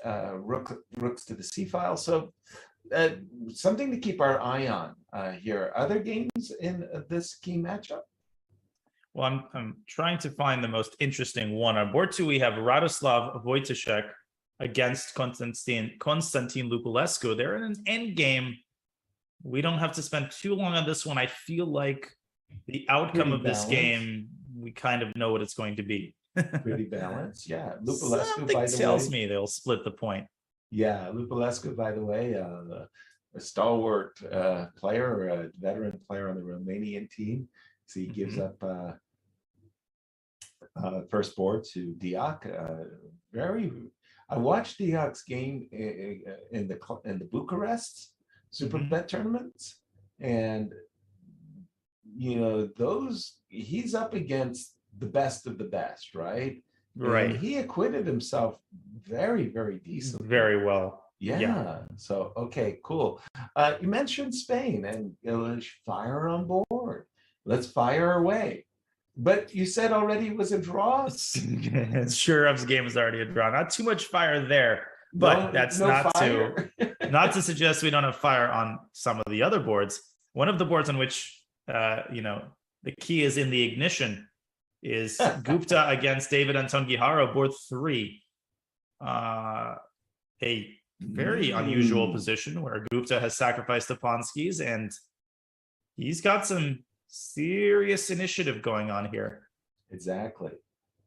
rooks to the c file. So something to keep our eye on here. Other games in this key matchup? Well, I'm trying to find the most interesting one. On board 2, we have Radoslav Wojtaszek against Konstantin Lupulescu. They're in an end game. We don't have to spend too long on this one. I feel like the outcome of this game, we kind of know what it's going to be. Pretty balanced, yeah. Lupulescu, something by the tells way, me they'll split the point. Yeah, Lupulescu, by the way, a stalwart player, a veteran player on the Romanian team. So he gives up first board to Diak. I watched Diak's game in the Bucharest Superbet tournaments, and he's up against the best of the best, right? Right. And he acquitted himself very, very decently. Very well. Yeah. So, okay, cool. You mentioned Spain and fire on board. Let's fire away. But you said already it was a draw? Shurov's game is already a draw. Not too much fire there, but that's not to suggest we don't have fire on some of the other boards. One of the boards on which, the key is in the ignition is Gupta against David Anton Guijarro, board 3. A very unusual position where Gupta has sacrificed the pawnskis, and he's got some serious initiative going on here. Exactly.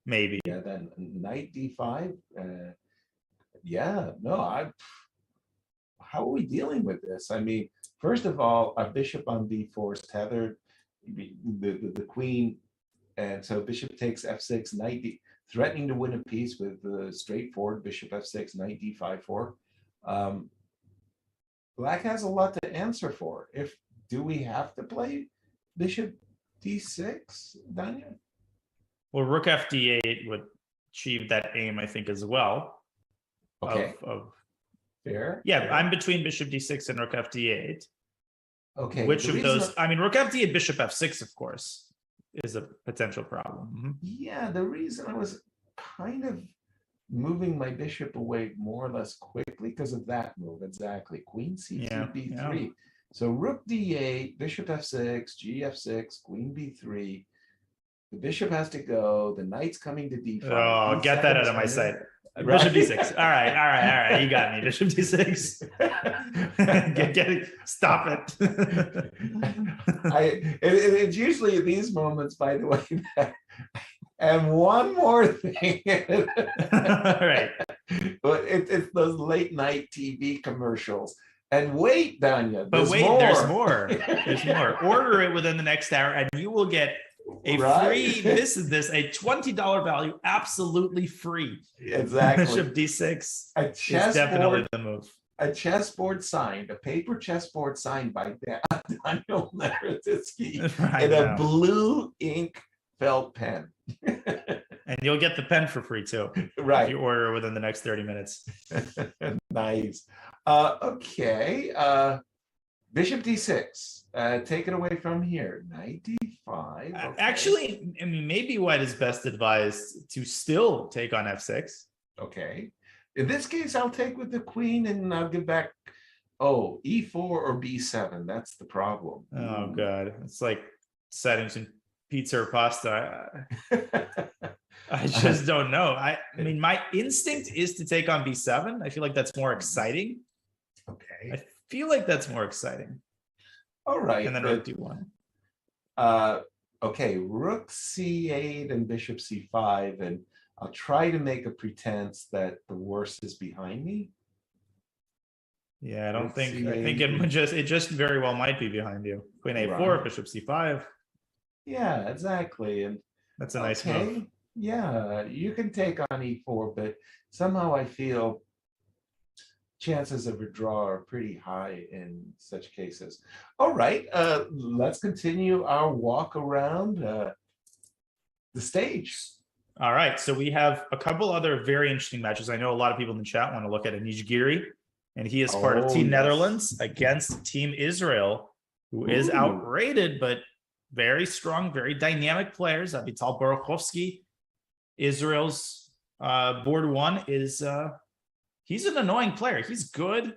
maybe. Yeah, then knight d5. Yeah, no, how are we dealing with this? I mean, first of all, a bishop on b4 is tethered, the queen, and so bishop takes f6, knight d, threatening to win a piece with the straightforward bishop f6, knight d5 4. Black has a lot to answer for. Do we have to play bishop d6, Danya? Well, rook fd8 would achieve that aim, I think, as well. Okay, Of fair. yeah, fair. I'm between bishop d6 and rook fd8. Okay, Which the of reason those? I mean, rook fd8, bishop f6, of course, is a potential problem. Mhm. Yeah, the reason I was kind of moving my bishop away more or less quickly because of that move, exactly. Queen c2, Yeah, b3. yeah. So rook d8, bishop f6, g f6, queen b3. The bishop has to go. The knight's coming to d5. Oh, get that out of my sight. Bishop d6. All right. You got me. Bishop d6. Stop it. It's usually at these moments, by the way, that, and one more thing. Right. But it's those late night TV commercials. And wait, Danya, But there's wait, more. there's more. There's more. Order it within the next hour, and you will get a free. This is a $20 value, absolutely free. Exactly. Bishop d6 A is chessboard, definitely the move. a chessboard signed, a paper chessboard signed by Daniel Naroditsky in a blue ink felt pen. And you'll get the pen for free too. Right. If you order within the next 30 minutes. Nice. Okay. Bishop d6. Take it away from here. Knight d5. Okay. Actually, I mean, maybe white is best advised to still take on f6. Okay. In this case, I'll take with the queen and I'll give back. Oh, e4 or b7. That's the problem. Oh, God. It's like setting some pizza or pasta. I just don't know. I mean, my instinct is to take on b7. I feel like that's more exciting. Okay. I feel like that's more exciting. All right. And then rook d1. Okay, rook c8 and bishop c5, and I'll try to make a pretense that the worst is behind me. Yeah, I don't Rook think. I c8. think it just very well might be behind you. Queen a4, Right. bishop c5. Yeah, exactly. And That's a nice move. Yeah, you can take on e4, but somehow I feel chances of a draw are pretty high in such cases. All right, let's continue our walk around the stage. All right, so we have a couple other very interesting matches. I know a lot of people in the chat want to look at Anish Giri, and he is part of Team Netherlands against Team Israel, who is outrated, but very strong, very dynamic players. Avital Borokhovsky, Israel's board one, is he's an annoying player. He's good.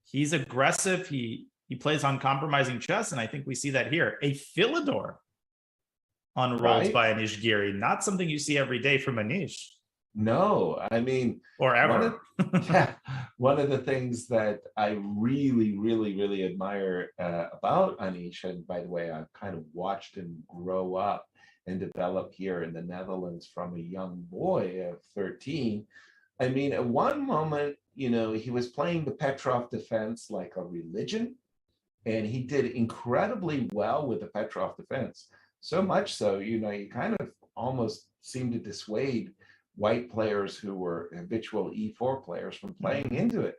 He's aggressive. He plays uncompromising chess, and I think we see that here. A Philidor unrolled by Anish Giri. Not something you see every day from Anish. No, I mean, or ever. One of the things that I really, really, really admire about Anish, and by the way, I've kind of watched him grow up and develop here in the Netherlands from a young boy of 13. I mean, at one moment, you know, he was playing the Petrov defense like a religion, and he did incredibly well with the Petrov defense. So much so, you know, he kind of almost seemed to dissuade white players who were habitual e4 players from playing into it.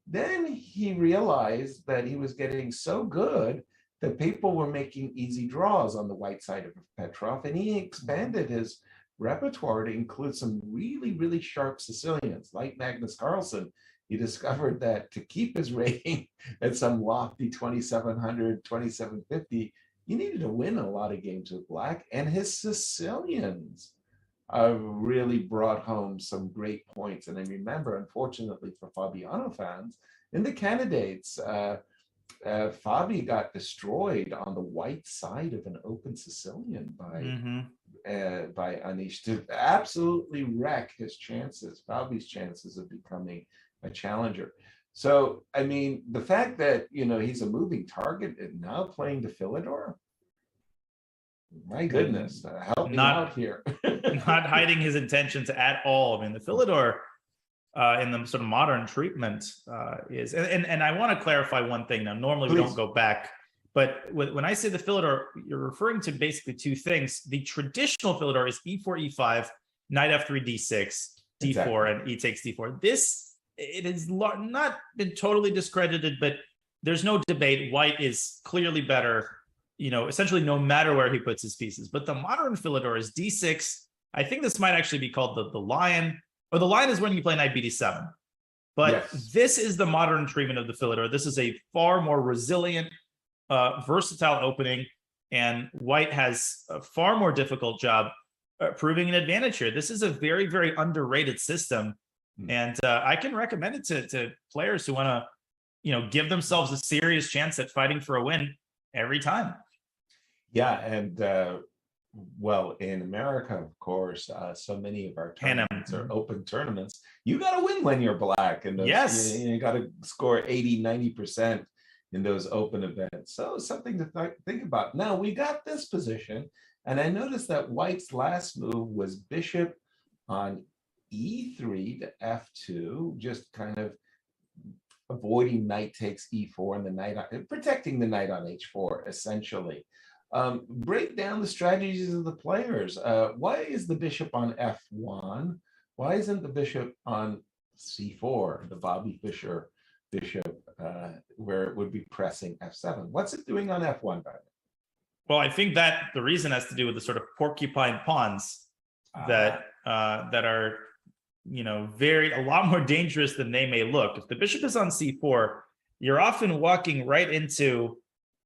Then he realized that he was getting so good that people were making easy draws on the white side of Petrov, and he expanded his repertoire to include some really, really sharp Sicilians like Magnus Carlsen. He discovered that to keep his rating at some lofty 2700, 2750, you needed to win a lot of games with black, and his Sicilians really brought home some great points. And I remember, unfortunately for Fabiano fans, in the candidates, Fabi got destroyed on the white side of an open Sicilian by Anish to absolutely wreck his chances, Fabi's chances of becoming a challenger. So, I mean, the fact that, you know, he's a moving target and now playing the Philidor, My goodness, help me Not- out here. Not hiding his intentions at all. I mean, the Philidor in the sort of modern treatment is, and I want to clarify one thing. Now, normally we Please. don't go back, but when I say the Philidor, you're referring to basically two things. The traditional Philidor is e4, e5, knight f3, d6, d4, Exactly. and e takes d4. It has not been totally discredited, but there's no debate. White is clearly better, essentially no matter where he puts his pieces. But the modern Philidor is d6. I think this might actually be called the lion, or the lion is when you play knight bd7. But Yes. this is the modern treatment of the Philidor. This is a far more resilient, versatile opening, and White has a far more difficult job proving an advantage here. This is a very, very underrated system, and I can recommend it to players who want to, give themselves a serious chance at fighting for a win every time. Yeah, and well, in America, of course, so many of our tournaments are open tournaments. You got to win when you're black, and Yes. you got to score 80-90% in those open events. So something to think about. Now we got this position, and I noticed that White's last move was bishop on e3 to f2, just kind of avoiding knight takes e4 and the knight protecting the knight on h4 essentially. Break down the strategies of the players. Why is the bishop on f1? Why isn't the bishop on c4, the Bobby Fischer bishop, where it would be pressing f7? What's it doing on f1, Barry? Well, I think that the reason has to do with the sort of porcupine pawns that are, a lot more dangerous than they may look. If the bishop is on c4, you're often walking right into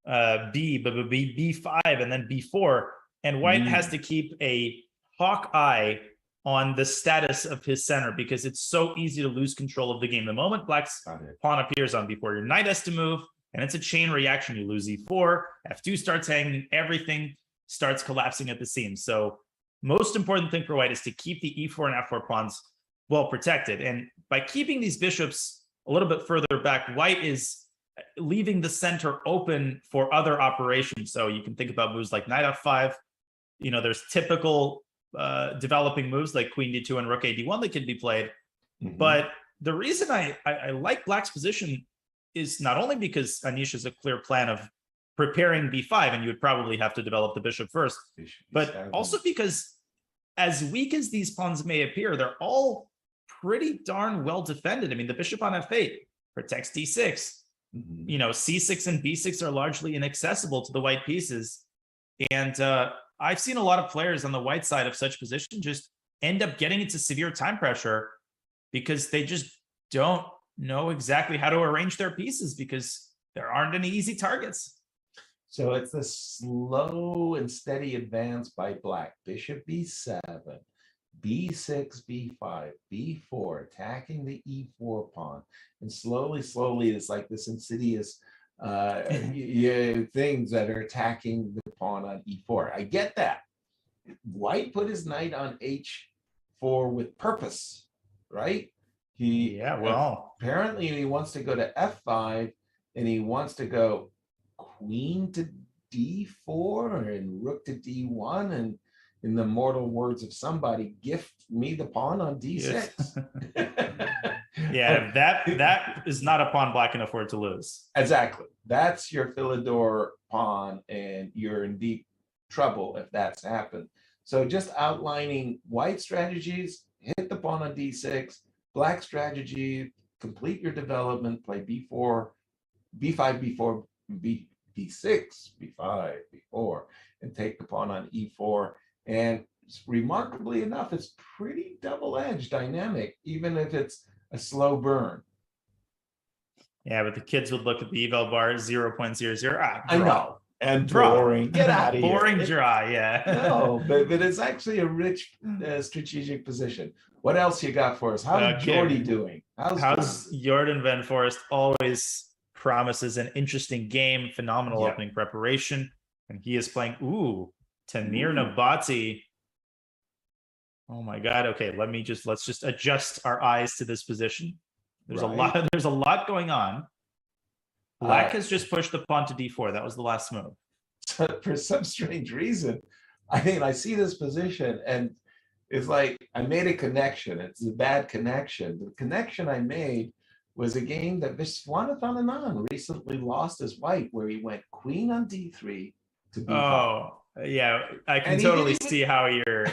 b5 and then b4, and White has to keep a hawk eye on the status of his center because it's so easy to lose control of the game. The moment Black's pawn appears on b4, your knight has to move, and it's a chain reaction. You lose e4, f2 starts hanging, everything starts collapsing at the seams. So most important thing for White is to keep the e4 and f4 pawns well protected. And by keeping these bishops a little bit further back, White is leaving the center open for other operations. So you can think about moves like knight f5. There's typical developing moves like queen d2 and rook a d1 that can be played. But the reason I like Black's position is not only because Anish has a clear plan of preparing b5, and you would probably have to develop the bishop first, but also because as weak as these pawns may appear, they're all pretty darn well defended. I mean, the bishop on f8 protects d6. C6 and b6 are largely inaccessible to the white pieces. And I've seen a lot of players on the white side of such position just end up getting into severe time pressure because they just don't know exactly how to arrange their pieces because there aren't any easy targets. So it's a slow and steady advance by Black. Bishop b7, b6, b5, b4, attacking the e4 pawn. And slowly, it's like this insidious things that are attacking the pawn on e4. I get that. White put his knight on h4 with purpose, right? Apparently he wants to go to f5, and he wants to go queen to d4 and rook to d1, and in the mortal words of somebody, gift me the pawn on d6. Yeah, that is not a pawn Black can afford to lose. Exactly. That's your Philidor pawn, and you're in deep trouble if that's happened. So just outlining White strategies, hit the pawn on d6, Black strategy, complete your development, play b4, b5, b4, b6, b5, b4, and take the pawn on e4. And remarkably enough, it's pretty double-edged dynamic, even if it's a slow burn. Yeah, but the kids would look at the eval bar 0.00. I know. And draw. Boring. Get out of here. Boring draw, yeah. No, but it's actually a rich strategic position. What else you got for us? How's Jordy doing? How's Jordan Van Forest? Always promises an interesting game, phenomenal opening preparation. And he is playing, Tanir Nabati. Oh my God. Okay, let's just adjust our eyes to this position. There's a lot going on. Black has just pushed the pawn to d4. That was the last move. For some strange reason, I mean, I see this position and it's like I made a connection. It's a bad connection. The connection I made was a game that Viswanathan Anand recently lost as white, where he went queen on d3 to b5. Oh, yeah, I can And totally see how your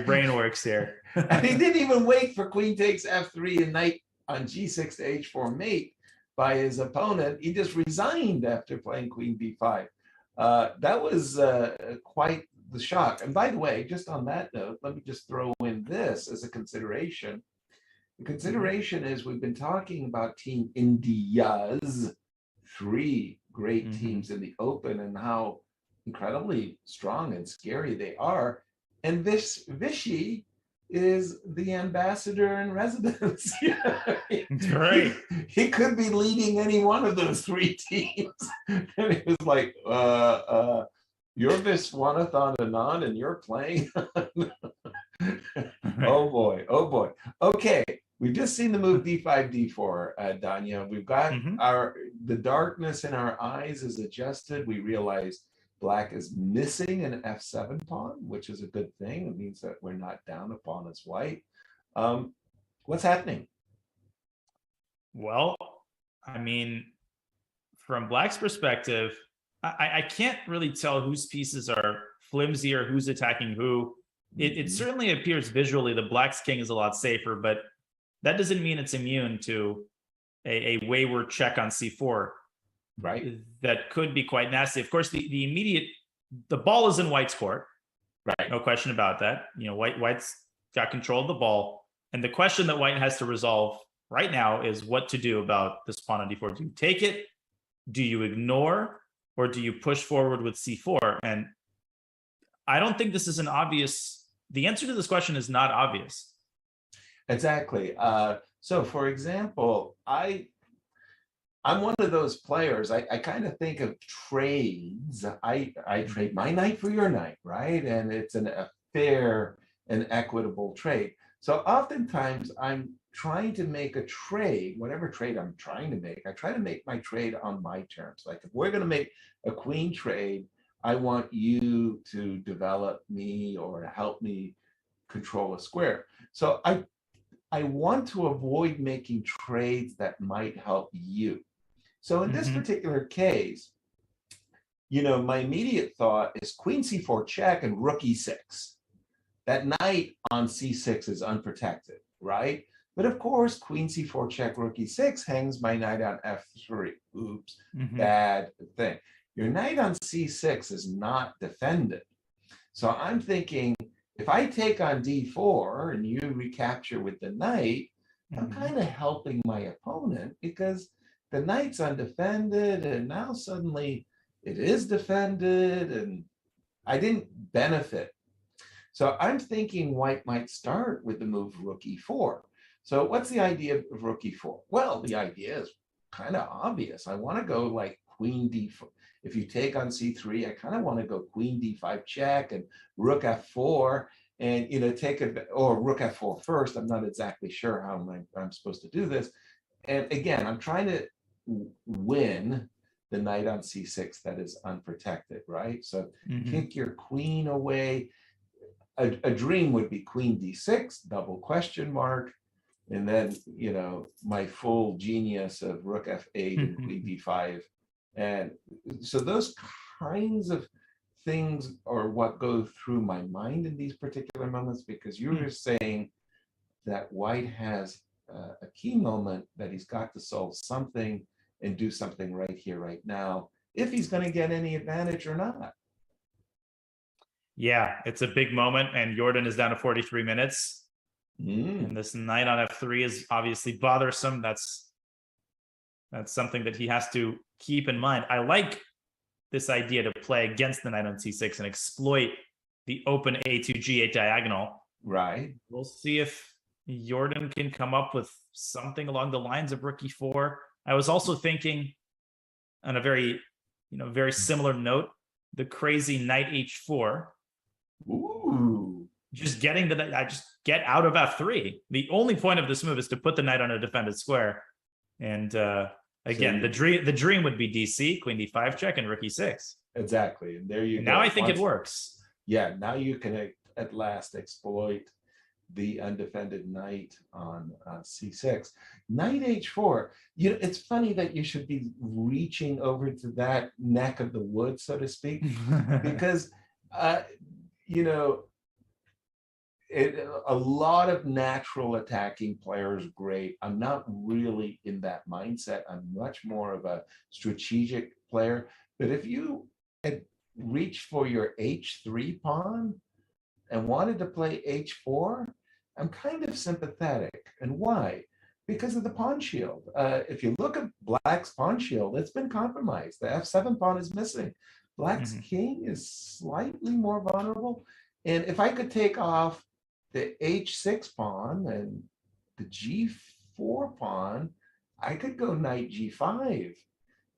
brain works here. And he didn't even wait for queen takes f3 and knight on g6 to h4 mate by his opponent. He just resigned after playing queen b5. That was quite the shock. And by the way, just on that note, let me just throw in this as a consideration. The consideration is we've been talking about Team India's 3 great teams in the Open and how incredibly strong and scary they are. And Vishy is the ambassador in residence. Right. He could be leading any one of those 3 teams. And it was like, you're Viswanathan Anand and you're playing. Oh boy, oh boy. Okay, we've just seen the move d5, d4, Danya. We've got the darkness in our eyes is adjusted. We realize Black is missing an f7 pawn, which is a good thing. It means that we're not down a pawn as white. What's happening? Well, I mean, from Black's perspective, I can't really tell whose pieces are flimsy or who's attacking who. It certainly appears visually the Black's king is a lot safer, but that doesn't mean it's immune to a wayward check on c4. Right. That could be quite nasty. Of course, the ball is in White's court. Right. No question about that. You know, White's got control of the ball. And the question that White has to resolve right now is what to do about this pawn on d4. Do you take it? Do you ignore? Or do you push forward with c4? And I don't think this is an obvious, the answer to this question is not obvious. Exactly. So for example, I'm one of those players, I kind of think of trades. I trade my knight for your knight, right? And it's a fair and equitable trade. So oftentimes I'm trying to make a trade, whatever trade I'm trying to make, I try to make my trade on my terms. Like if we're going to make a queen trade, I want you to develop me or help me control a square. So I want to avoid making trades that might help you. So in this particular case, you know, my immediate thought is queen c4 check and rook e6. That knight on c6 is unprotected, right? But of course, queen c4 check, rook e6 hangs my knight on f3. Oops, bad thing. Your knight on c6 is not defended. So I'm thinking, if I take on d4 and you recapture with the knight, I'm kind of helping my opponent because the knight's undefended and now suddenly it is defended and I didn't benefit. So I'm thinking White might start with the move rook e4. So what's the idea of rook e4? Well, the idea is kind of obvious. I want to go like queen d4. If you take on c3, I kind of want to go queen d5 check and rook f4 and, you know, take it, or rook f4 first. I'm not exactly sure how I'm supposed to do this. And again, I'm trying to win the knight on c6 that is unprotected, right? So kick your queen away. A dream would be queen d6, double question mark. And then, you know, my full genius of rook f8 and queen d5. And so those kinds of things are what go through my mind in these particular moments, because you were saying that White has a key moment that he's got to solve something and do something right here, right now, if he's going to get any advantage or not. Yeah, it's a big moment, and Jordan is down to 43 minutes. And this knight on f3 is obviously bothersome. That's something that he has to keep in mind. I like this idea to play against the knight on c6 and exploit the open a to g8 diagonal. Right. We'll see if Jordan can come up with something along the lines of rook e4. I was also thinking on a very similar note, the crazy knight h4. Ooh. Just getting just get out of f3. The only point of this move is to put the knight on a defended square. And again, the dream would be DC, queen d5 check, and rook e6. Exactly. And there you go. Now I think it works. yeah, now you can at last exploit the undefended knight on c6. Knight h4. It's funny that you should be reaching over to that neck of the wood, so to speak, because a lot of natural attacking players, great. I'm not really in that mindset. I'm much more of a strategic player. But if you had reached for your h3 pawn and wanted to play h4, I'm kind of sympathetic. And why? Because of the pawn shield. If you look at Black's pawn shield, it's been compromised. The f7 pawn is missing. Black's king is slightly more vulnerable. And if I could take off the h6 pawn and the g4 pawn, I could go knight g5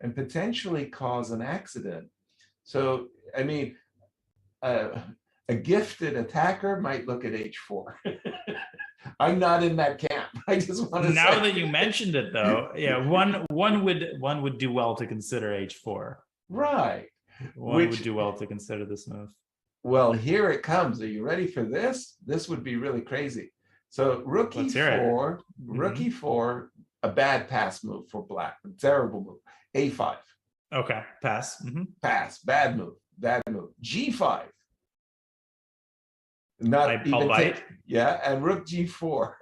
and potentially cause an accident. So, I mean, a gifted attacker might look at h4. I'm not in that camp. I just want to now say. that you mentioned it, though, yeah, one would do well to consider h4. Right. One would do well to consider this move. Well, here it comes. Are you ready for this? This would be really crazy. So rook e4, rook e4, a bad pass move for Black, a terrible move. a5. Okay, pass. Pass, bad move, g5. Not even take, yeah, and rook g4.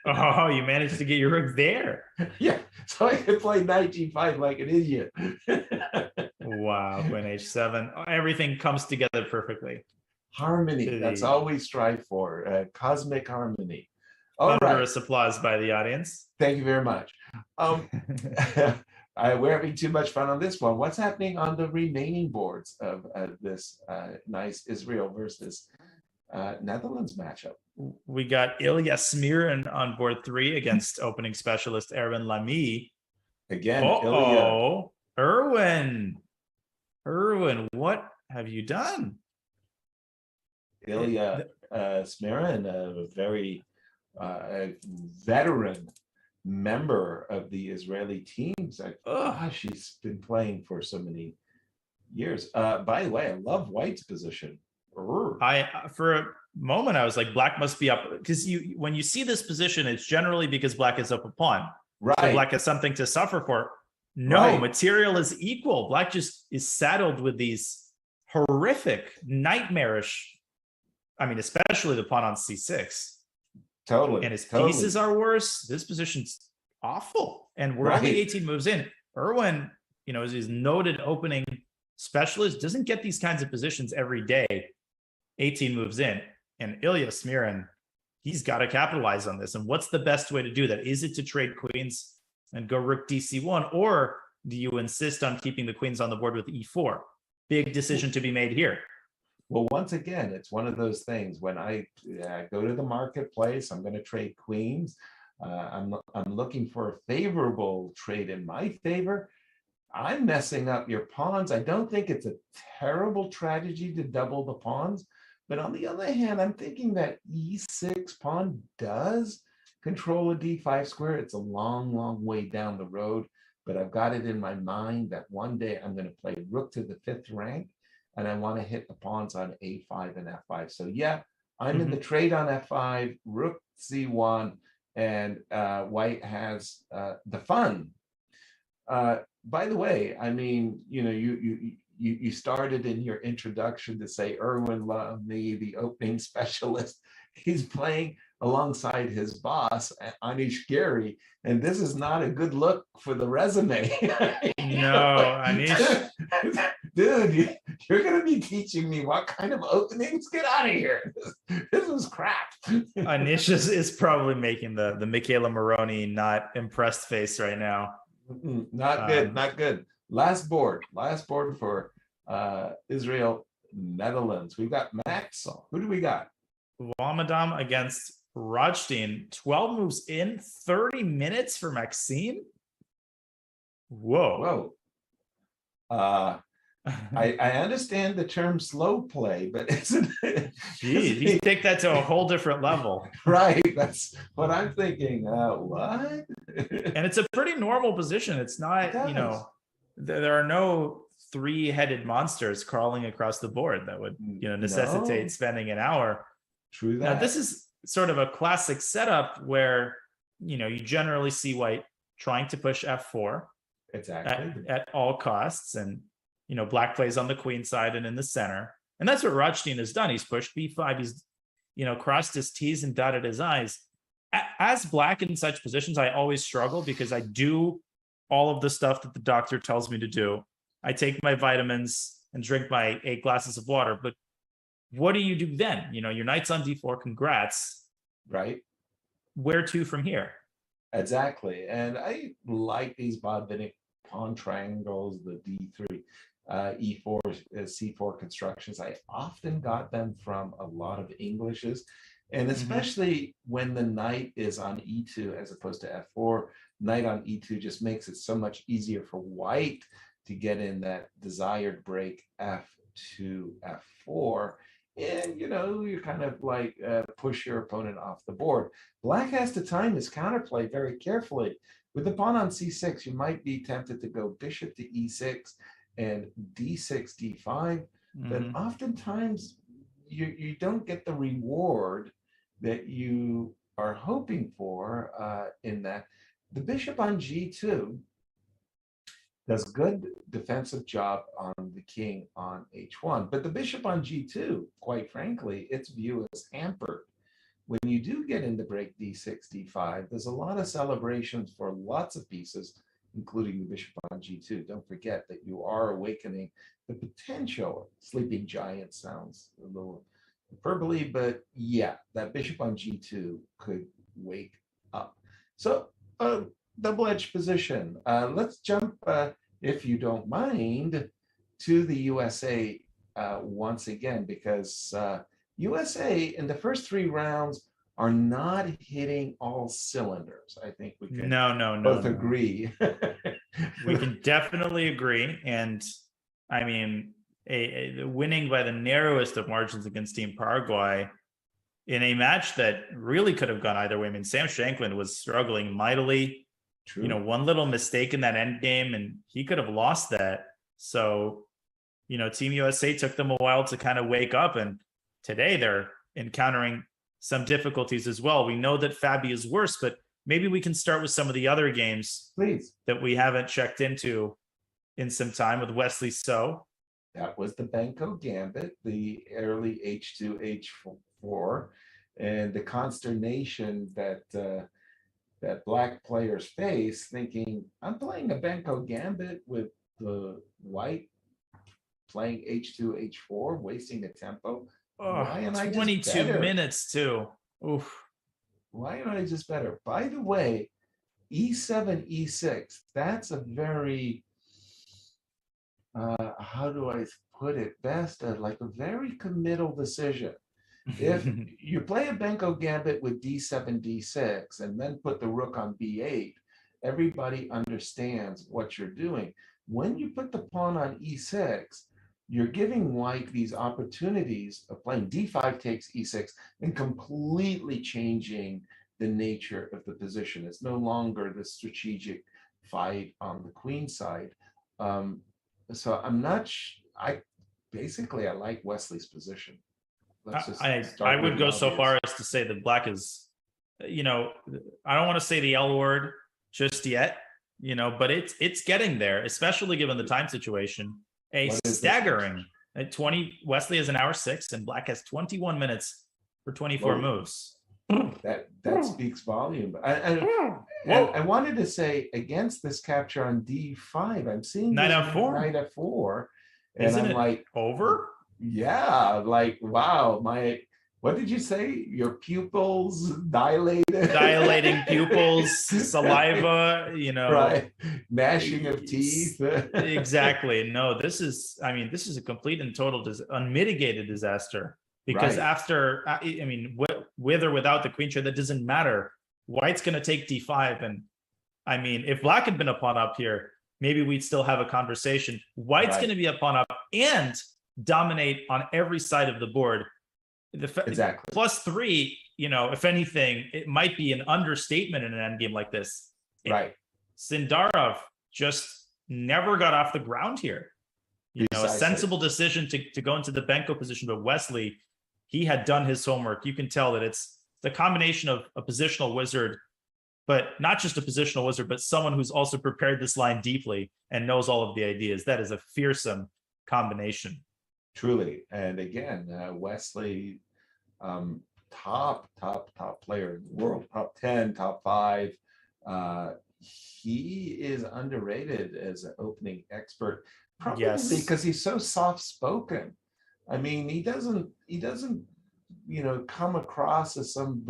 Oh, you managed to get your rook there. Yeah, so I could play knight g5 like an idiot. Wow, queen h7. Everything comes together perfectly. Harmony, that's all we strive for, cosmic harmony. All Thunderous applause by the audience. Thank you very much. We're having too much fun on this one. What's happening on the remaining boards of this nice Israel versus Netherlands matchup? We got Ilya Smirin on board 3 against opening specialist Erwin Lamy. Again, Ilya. Erwin, what have you done? Ilya Smirin, a very veteran member of the Israeli teams. She's been playing for so many years. By the way, I love White's position. For a moment I was like, Black must be up, because when you see this position, it's generally because Black is up a pawn. Right. So Black has something to suffer for. No, material is equal. Black just is saddled with these horrific, nightmarish, I mean, especially the pawn on c6. Totally. And his pieces are worse. This position's awful. And we're only 18 moves in. Erwin, is his noted opening specialist, doesn't get these kinds of positions every day. 18 moves in. And Ilya Smirin, he's got to capitalize on this. And what's the best way to do that? Is it to trade queens and go rook dc1? Or do you insist on keeping the queens on the board with e4? Big decision to be made here. Well, once again, it's one of those things. When I go to the marketplace, I'm going to trade queens. I'm looking for a favorable trade in my favor. I'm messing up your pawns. I don't think it's a terrible strategy to double the pawns. But on the other hand, I'm thinking that e6 pawn does control a d5 square. It's a long, long way down the road. But I've got it in my mind that one day I'm going to play rook to the 5th rank. And I want to hit the pawns on a5 and f5. So yeah, I'm in the trade on f5, rook c1, and White has the fun. By the way, I mean, you started in your introduction to say Erwin Lamy, the opening specialist. He's playing alongside his boss, Anish Giri, and this is not a good look for the resume. No, Anish. Dude, you're going to be teaching me what kind of openings? Get out of here. This was crap. Anish is probably making the Michaela Moroni not impressed face right now. Not good, not good. Last board for Israel, Netherlands. We've got Maxwell. Who do we got? Wamadam against Rajstein. 12 moves in, 30 minutes for Maxime. Whoa. I understand the term slow play, but isn't it? Geez, you take that to a whole different level. Right, that's what I'm thinking. What? And it's a pretty normal position. It's not, there are no three-headed monsters crawling across the board that would, necessitate No. spending an hour. True Now, that. this is sort of a classic setup where, you generally see white trying to push f4 Exactly. at all costs. And, black plays on the queen side and in the center. And that's what Rothstein has done. He's pushed b5. He's, crossed his T's and dotted his I's. As black in such positions, I always struggle because I do all of the stuff that the doctor tells me to do. I take my vitamins and drink my 8 glasses of water. But what do you do then? Your knight's on d4. Congrats. Right. Where to from here? Exactly. And I like these Botvinnik pawn triangles, the D3, E4, C4 constructions. I often got them from a lot of Englishes. And especially when the knight is on E2 as opposed to F4, knight on E2 just makes it so much easier for white to get in that desired break F2, F4. And, you kind of like push your opponent off the board. Black has to time his counterplay very carefully. With the pawn on C6, you might be tempted to go bishop to E6 and D6, D5. But oftentimes you don't get the reward that you are hoping for in that. The bishop on G2 does good defensive job on the king on H1, but the bishop on G2, quite frankly, its view is hampered. When you do get into break D6, D5, there's a lot of celebrations for lots of pieces, including the bishop on G2. Don't forget that you are awakening the potential. Sleeping giant sounds a little hyperbole, but yeah, that bishop on G2 could wake up. So double-edged position. Let's jump, if you don't mind, to the USA once again, because USA in the first 3 rounds are not hitting all cylinders. I think we can both agree. We can definitely agree. And I mean, winning by the narrowest of margins against Team Paraguay in a match that really could have gone either way. I mean, Sam Shankland was struggling mightily. True. One little mistake in that end game, and he could have lost that. So, Team USA took them a while to kind of wake up, and today they're encountering some difficulties as well. We know that Fabi is worse, but maybe we can start with some of the other games, please, that we haven't checked into in some time with Wesley So. That was the Benko Gambit, the early H2, H4, and the consternation that that black players face, thinking, I'm playing a Benko Gambit with the white playing H2, H4, wasting the tempo. Why am I just 22 better? minutes too. Oof. Why am I just better? By the way, E7, E6, that's a very, how do I put it best? Like a very committal decision. If you play a Benko Gambit with D7, D6, and then put the rook on B8, everybody understands what you're doing. When you put the pawn on E6, you're giving white these opportunities of playing D5 takes E6 and completely changing the nature of the position. It's no longer the strategic fight on the queen side. So I'm not, I like Wesley's position. I would go so far as to say that black is, I don't want to say the L word just yet, but it's getting there, especially given the time situation. Staggering at 20. Wesley has an hour 6, and black has 21 minutes for 24 moves. That speaks volume. I wanted to say against this capture on D5, I'm seeing knight F4. Knight F4, and Isn't I'm it like, over? Yeah, like, wow, what did you say? Your pupils dilated? Dilating pupils, saliva, right, gnashing of teeth. Exactly. No, this is a complete and total unmitigated disaster, because after, with or without the queen trade, that doesn't matter. White's going to take D5. And if black had been a pawn up here, maybe we'd still have a conversation. White's going to be a pawn up and dominate on every side of the board. Exactly. +3, if anything, it might be an understatement in an endgame like this. Right. Sindarov just never got off the ground here. a Precisely. sensible decision to go into the Benko position. But Wesley, he had done his homework. You can tell that it's the combination of a positional wizard, but not just a positional wizard, but someone who's also prepared this line deeply and knows all of the ideas. That is a fearsome combination. Truly. And again, Wesley, top player in the world, top 10, top 5. He is underrated as an opening expert, probably because he's so soft-spoken. I mean, he doesn't come across as some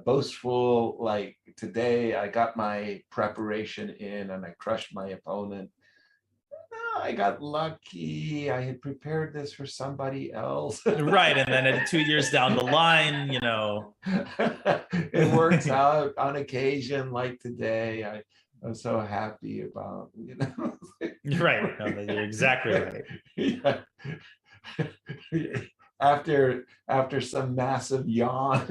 boastful, like, today I got my preparation in and I crushed my opponent. No, I got lucky. I had prepared this for somebody else. Right. And then 2 years down the line, it works out on occasion, like today. I'm so happy about, Right. No, you're exactly right. Yeah. After some massive yawn,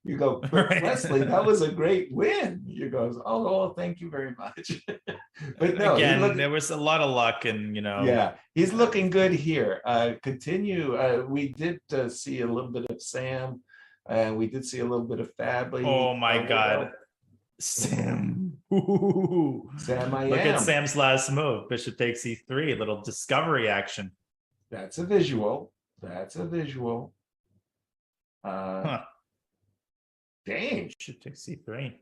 you go, Right. Wesley, that was a great win. You goes, oh, thank you very much. But no, again, there was a lot of luck, and yeah, he's looking good here. Continue. We did see a little bit of Sam, and we did see a little bit of Fably. Oh my God, Sam! Ooh. Sam, Look at Sam's last move. Bishop takes e3. A little discovery action. That's a visual. Dang. Bishop takes c3.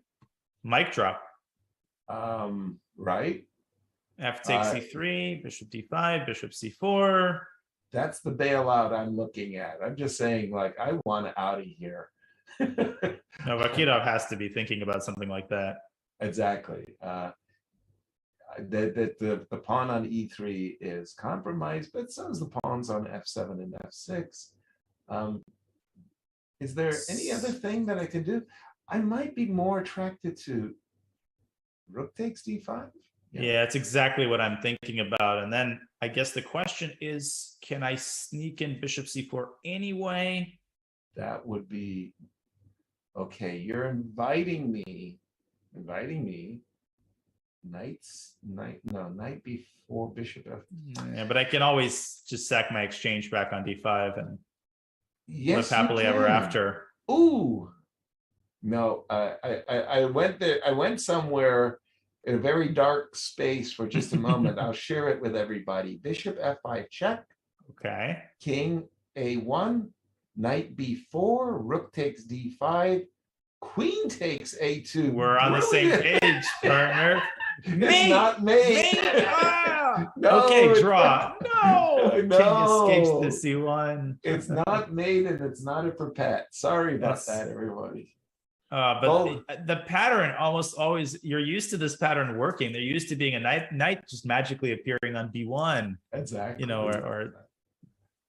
Mic drop. Right. F takes c3. Bishop d5. Bishop c4. That's the bailout I'm looking at. I'm just saying, like, I want out of here. No, Vakirov has to be thinking about something like that. Exactly. The pawn on e3 is compromised, but so is the pawns on f7 and f6. Is there any other thing that I can do? I might be more attracted to rook takes d5. Yeah, that's exactly what I'm thinking about. And then I guess the question is, can I sneak in bishop c4 anyway? That would be okay. You're inviting me. Knight b4, bishop f. Yeah, but I can always just sack my exchange back on d5 and Yes, live happily ever after. Ooh, no, I went there. I went somewhere in a very dark space for just a moment. I'll share it with everybody. Bishop f5 check. Okay. King a1, knight b4, rook takes d5, queen takes a2. We're on the same page, partner. It's not made. No, okay, draw. No. No. King escapes to c1. It's not made, and it's not a perpet. Sorry about that, everybody. But the pattern almost always, you're used to this pattern working. They're used to being a knight just magically appearing on b1. Exactly. Or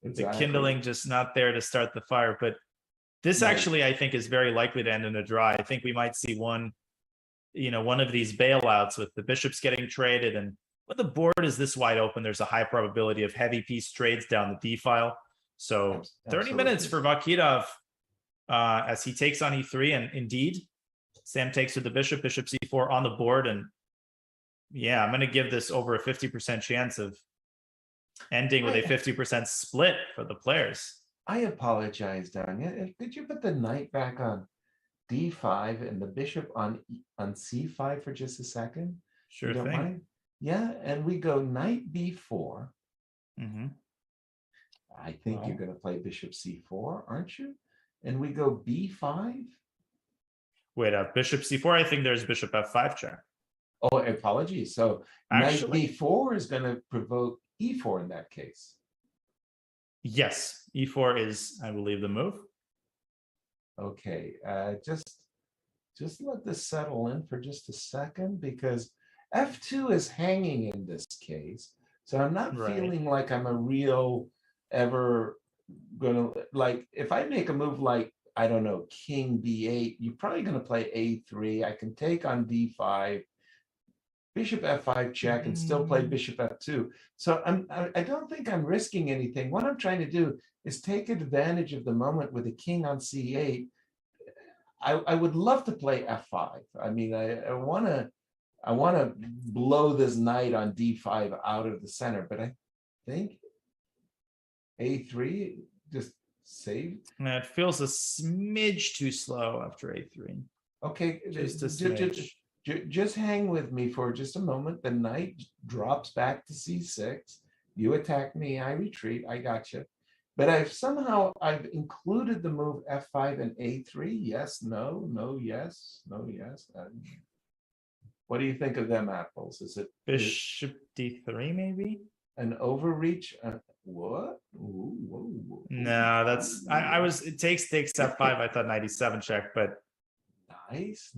exactly. The kindling just not there to start the fire. But this actually, I think, is very likely to end in a draw. I think we might see one of these bailouts with the bishops getting traded, and when the board is this wide open, there's a high probability of heavy piece trades down the d file. So 30 minutes for Vakirov as he takes on e3, and indeed Sam takes with the bishop c4 on the board. And yeah, I'm going to give this over a 50% chance of ending with a 50% split for the players. I apologize, Danya. Could you put the knight back on d5 and the bishop on c5 for just a second? Sure thing. Mind? Yeah, and we go knight b4. Mm-hmm. I think you're going to play bishop c4, aren't you? And we go b5. Wait, bishop c4. I think there's bishop f5 check. Oh, apologies. So actually, knight b4 is going to provoke e4 in that case. Yes, e4 is, I believe, the move. Okay, just let this settle in for just a second, because f2 is hanging in this case. So I'm not feeling like I'm a real ever gonna, like, if I make a move like, I don't know, king b8, you're probably gonna play a3. I can take on d5, bishop f5 check, and still play bishop f2. So I don't think I'm risking anything. What I'm trying to do is take advantage of the moment with the king on c8. I would love to play f5. I mean, I want to I want to blow this knight on d5 out of the center, but I think a3 just saved. And it feels a smidge too slow after a3. Okay, Just a smidge. just hang with me for just a moment. The knight drops back to c6. You attack me, I retreat. I got you. But I've included the move f5 and a3. Yes, no, no, yes, no, yes. What do you think of them apples? Is it Bishop d3 maybe? an overreach? What? Ooh. No, that's I was it takes f5. I thought 97 check, but Nice.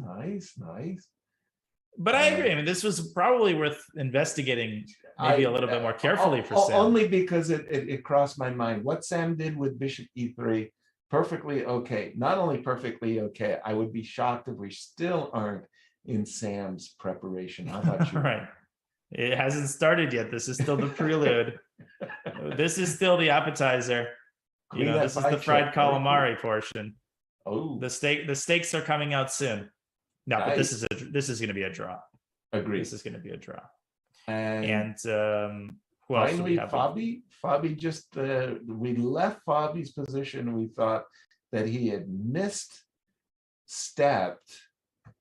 But I agree. I mean, this was probably worth investigating maybe a little bit more carefully for Sam. Only because it crossed my mind. What Sam did with Bishop e3, perfectly okay. Not only perfectly okay, I would be shocked if we still aren't in Sam's preparation. How about you? Right. It hasn't started yet. This is still the prelude. This is still the appetizer. You know, this is the fried calamari portion. Oh, The steaks are coming out soon. No, but this is going to be a draw. agreed. This is going to be a draw. And Who else do finally, we have? Fabi just we left Fabi's position. We thought that he had misstepped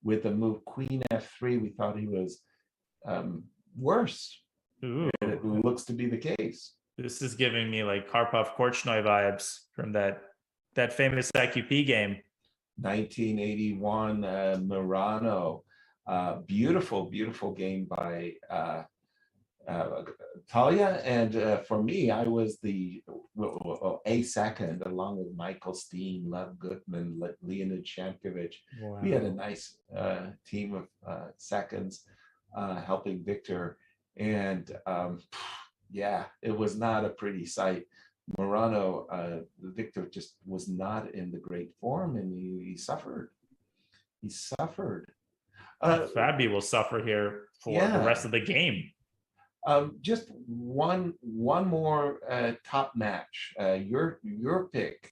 with the move Queen f3. We thought he was worse. Ooh, And it looks to be the case. this is giving me like Karpov Korchnoi vibes from that famous IQP game. 1981 Murano. Beautiful game by Talia. And for me, I was a second, along with Michael Steen, Lev Gutman, Leonid Shamkovich. Wow. We had a nice team of seconds helping Victor. And yeah, it was not a pretty sight. Murano, Victor just was not in the great form, and he suffered. He suffered. Fabi will suffer here for the rest of the game. Just one more top match. Your pick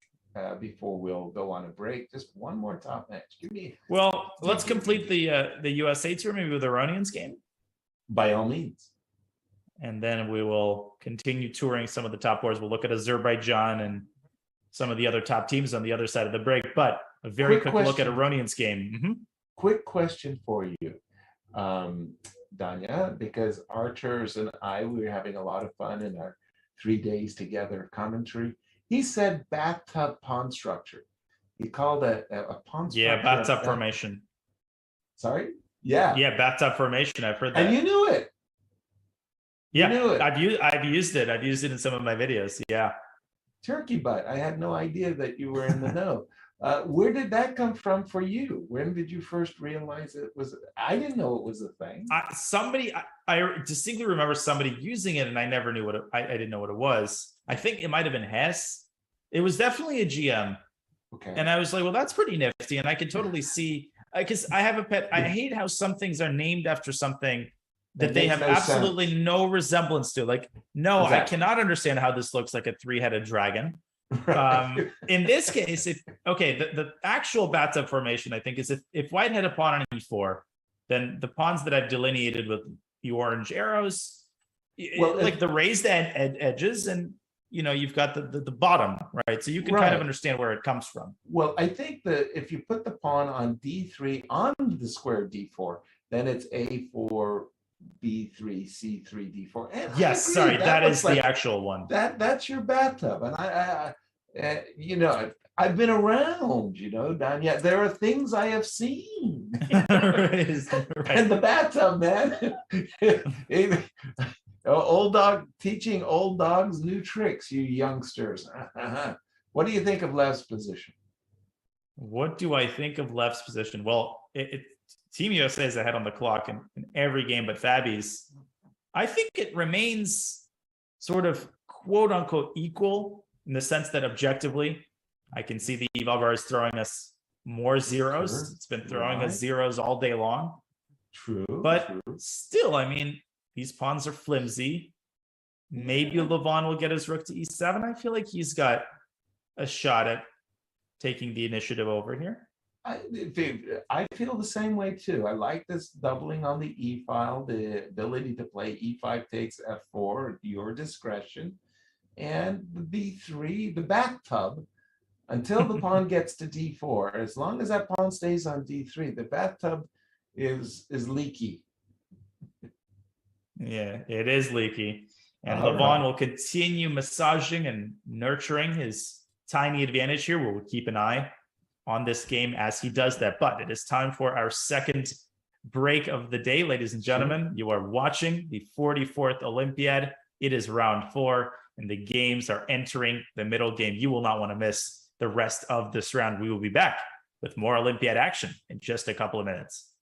before we'll go on a break. Just one more top match. Give me. Well, let's complete the USA tour maybe with the Iranians game, By all means. and then we will continue touring some of the top boards. We'll look at Azerbaijan and some of the other top teams on the other side of the break. But a very quick look at Iranians game. Mm-hmm. Quick question for you, Danya, because Archers and we were having a lot of fun in our 3 days together commentary. He said bathtub pawn structure. He called a pawn structure. Yeah, bathtub formation. Sorry? Yeah. Yeah, bathtub formation. I've heard that. And you knew it. Yeah, knew it. I've used it. I've used it in some of my videos. Yeah. Turkey butt. I had no idea that you were in the know. Where did that come from for you? When did you first realize it was? I didn't know it was a thing. I distinctly remember somebody using it, and I never knew I didn't know what it was. I think it might have been Hess. It was definitely a GM. Okay. And I was like, well, that's pretty nifty. And I could totally see, because I have a pet. I hate how some things are named after something that they have absolutely no resemblance to. Like, no, exactly. I cannot understand how this looks like a three-headed dragon. Right. In this case, the actual bathtub formation, I think, is if white had a pawn on e4, then the pawns that I've delineated with the orange arrows, like the raised edges, and you've got the bottom, right? So you can kind of understand where it comes from. Well, I think that if you put the pawn on d3 on the square d4, then it's a4, b3, c3, d4. And yes, sorry, that is the actual one. That's your bathtub, and I've been around, Danya. There are things I have seen. Right. And the bathtub, man. Old dog teaching old dogs new tricks, you youngsters. What do you think of Lev's position? What do I think of Lev's position? Well, Team USA is ahead on the clock in every game but Fabi's. I think it remains sort of quote unquote equal in the sense that objectively, I can see the Evolver is throwing us more zeros. Sure. It's been throwing us zeros all day long. True. But still, I mean, these pawns are flimsy. Maybe Levon will get his rook to e7. I feel like he's got a shot at taking the initiative over here. I feel the same way too. I like this doubling on the e file, the ability to play e5 takes f4 at your discretion, and the b3, the bathtub, until the pawn gets to d4. As long as that pawn stays on d3, the bathtub is leaky. Yeah, it is leaky. And All Levon right. will continue massaging and nurturing his tiny advantage here. We'll keep an eye on this game as he does that. But it is time for our second break of the day, ladies and gentlemen. You are watching the 44th Olympiad. It is round 4, and the games are entering the middle game. You will not want to miss the rest of this round. We will be back with more Olympiad action in just a couple of minutes.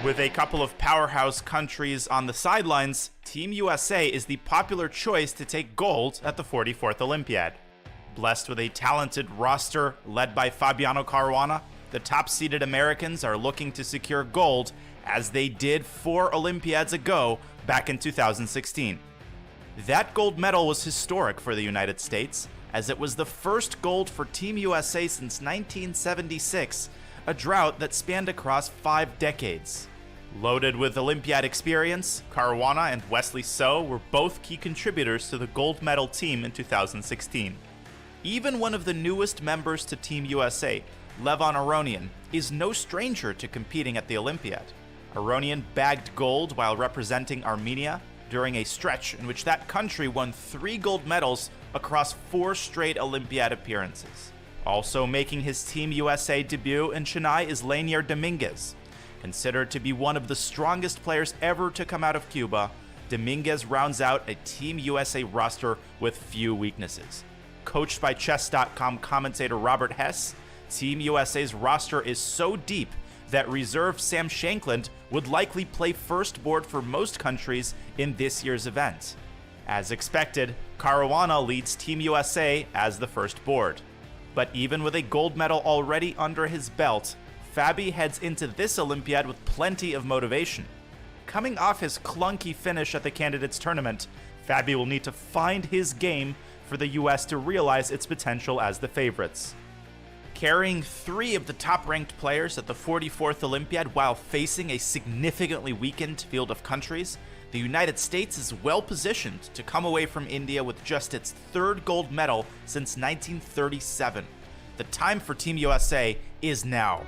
With a couple of powerhouse countries on the sidelines, Team USA is the popular choice to take gold at the 44th Olympiad. Blessed with a talented roster led by Fabiano Caruana, the top-seeded Americans are looking to secure gold as they did 4 Olympiads ago back in 2016. That gold medal was historic for the United States, as it was the first gold for Team USA since 1976, a drought that spanned across 5 decades. Loaded with Olympiad experience, Caruana and Wesley So were both key contributors to the gold medal team in 2016. Even one of the newest members to Team USA, Levon Aronian, is no stranger to competing at the Olympiad. Aronian bagged gold while representing Armenia during a stretch in which that country won 3 gold medals across 4 straight Olympiad appearances. Also making his Team USA debut in Chennai is Lanier Dominguez. Considered to be one of the strongest players ever to come out of Cuba, Dominguez rounds out a Team USA roster with few weaknesses. Coached by Chess.com commentator Robert Hess, Team USA's roster is so deep that reserve Sam Shankland would likely play first board for most countries in this year's event. As expected, Caruana leads Team USA as the first board. But even with a gold medal already under his belt, Fabi heads into this Olympiad with plenty of motivation. Coming off his clunky finish at the Candidates Tournament, Fabi will need to find his game for the US to realize its potential as the favorites. Carrying 3 of the top-ranked players at the 44th Olympiad while facing a significantly weakened field of countries, the United States is well-positioned to come away from India with just its 3rd gold medal since 1937. The time for Team USA is now.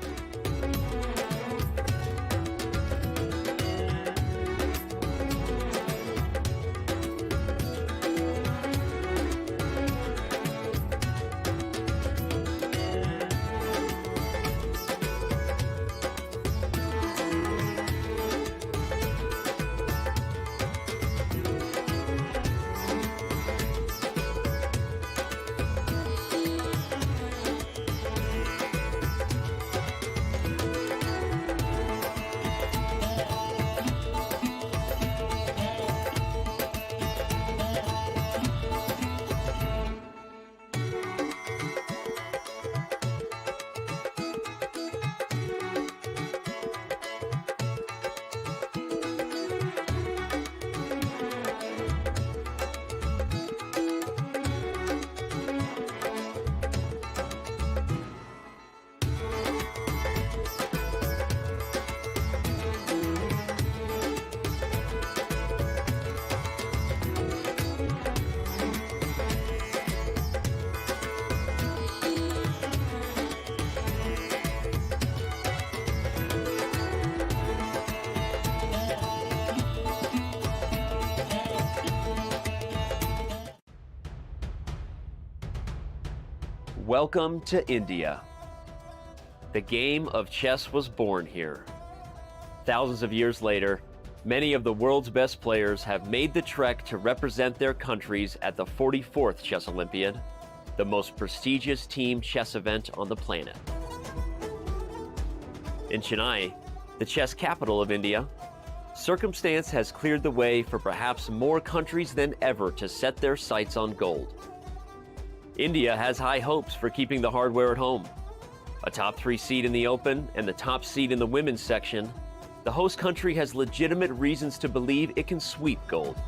Welcome to India. The game of chess was born here. Thousands of years later, many of the world's best players have made the trek to represent their countries at the 44th Chess Olympiad, the most prestigious team chess event on the planet. In Chennai, the chess capital of India, circumstance has cleared the way for perhaps more countries than ever to set their sights on gold. India has high hopes for keeping the hardware at home. A top 3 seed in the Open and the top seed in the women's section, the host country has legitimate reasons to believe it can sweep gold.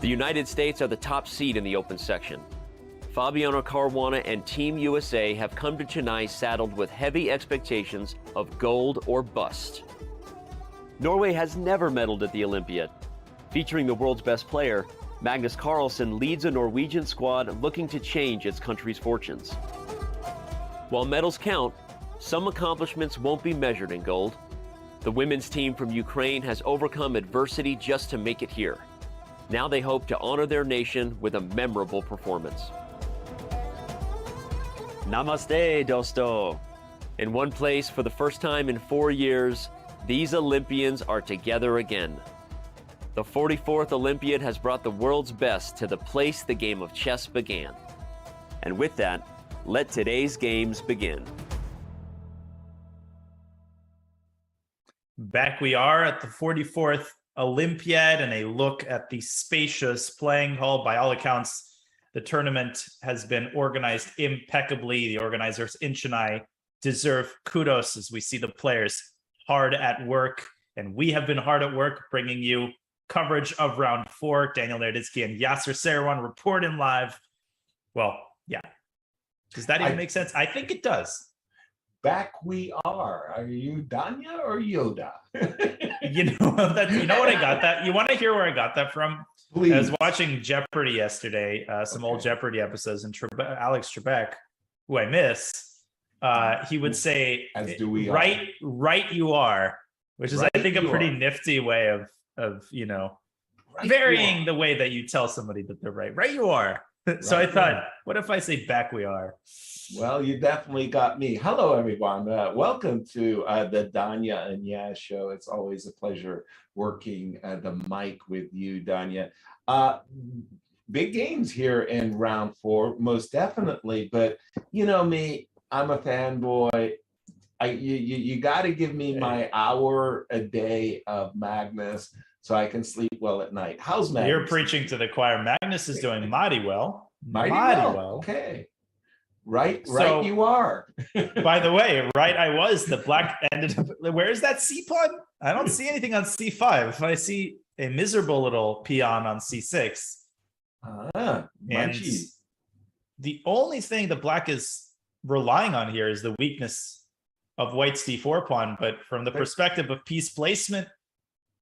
The United States are the top seed in the Open section. Fabiano Caruana and Team USA have come to Chennai saddled with heavy expectations of gold or bust. Norway has never medaled at the Olympiad. Featuring the world's best player, Magnus Carlsen leads a Norwegian squad looking to change its country's fortunes. While medals count, some accomplishments won't be measured in gold. The women's team from Ukraine has overcome adversity just to make it here. Now they hope to honor their nation with a memorable performance. Namaste, dosto. In one place for the first time in 4 years, these Olympians are together again. The 44th Olympiad has brought the world's best to the place the game of chess began. And with that, let today's games begin. Back we are at the 44th Olympiad, and a look at the spacious playing hall. By all accounts, the tournament has been organized impeccably. The organizers in Chennai deserve kudos as we see the players hard at work, and we have been hard at work bringing you coverage of round 4. Daniel Nerditsky and Yasser Seirawan reporting live. Well, yeah. Does that even make sense? I think it does. Back we are. Are you Danya or Yoda? You know what I got that? You want to hear where I got that from? Please. I was watching Jeopardy yesterday, some old Jeopardy episodes, and Alex Trebek, who I miss, he would say, as do we right you are, which is, right, I think, a pretty nifty way of right varying the way that you tell somebody that they're right. Right you are. So I thought, what if I say back we are? Well, you definitely got me. Hello, everyone. Welcome to the Danya and Yaz show. It's always a pleasure working the mic with you, Danya. Big games here in round 4, most definitely. But you know me, I'm a fanboy. You got to give me my hour a day of Magnus so I can sleep well at night. How's Magnus? You're preaching to the choir. Magnus is doing mighty well. Mighty well. Okay. Right you are. By the way, right I was. The black ended up. Where is that C pawn? I don't see anything on C5. I see a miserable little peon on C6. And the only thing the black is relying on here is the weakness of White's d4 pawn. But from the perspective of piece placement,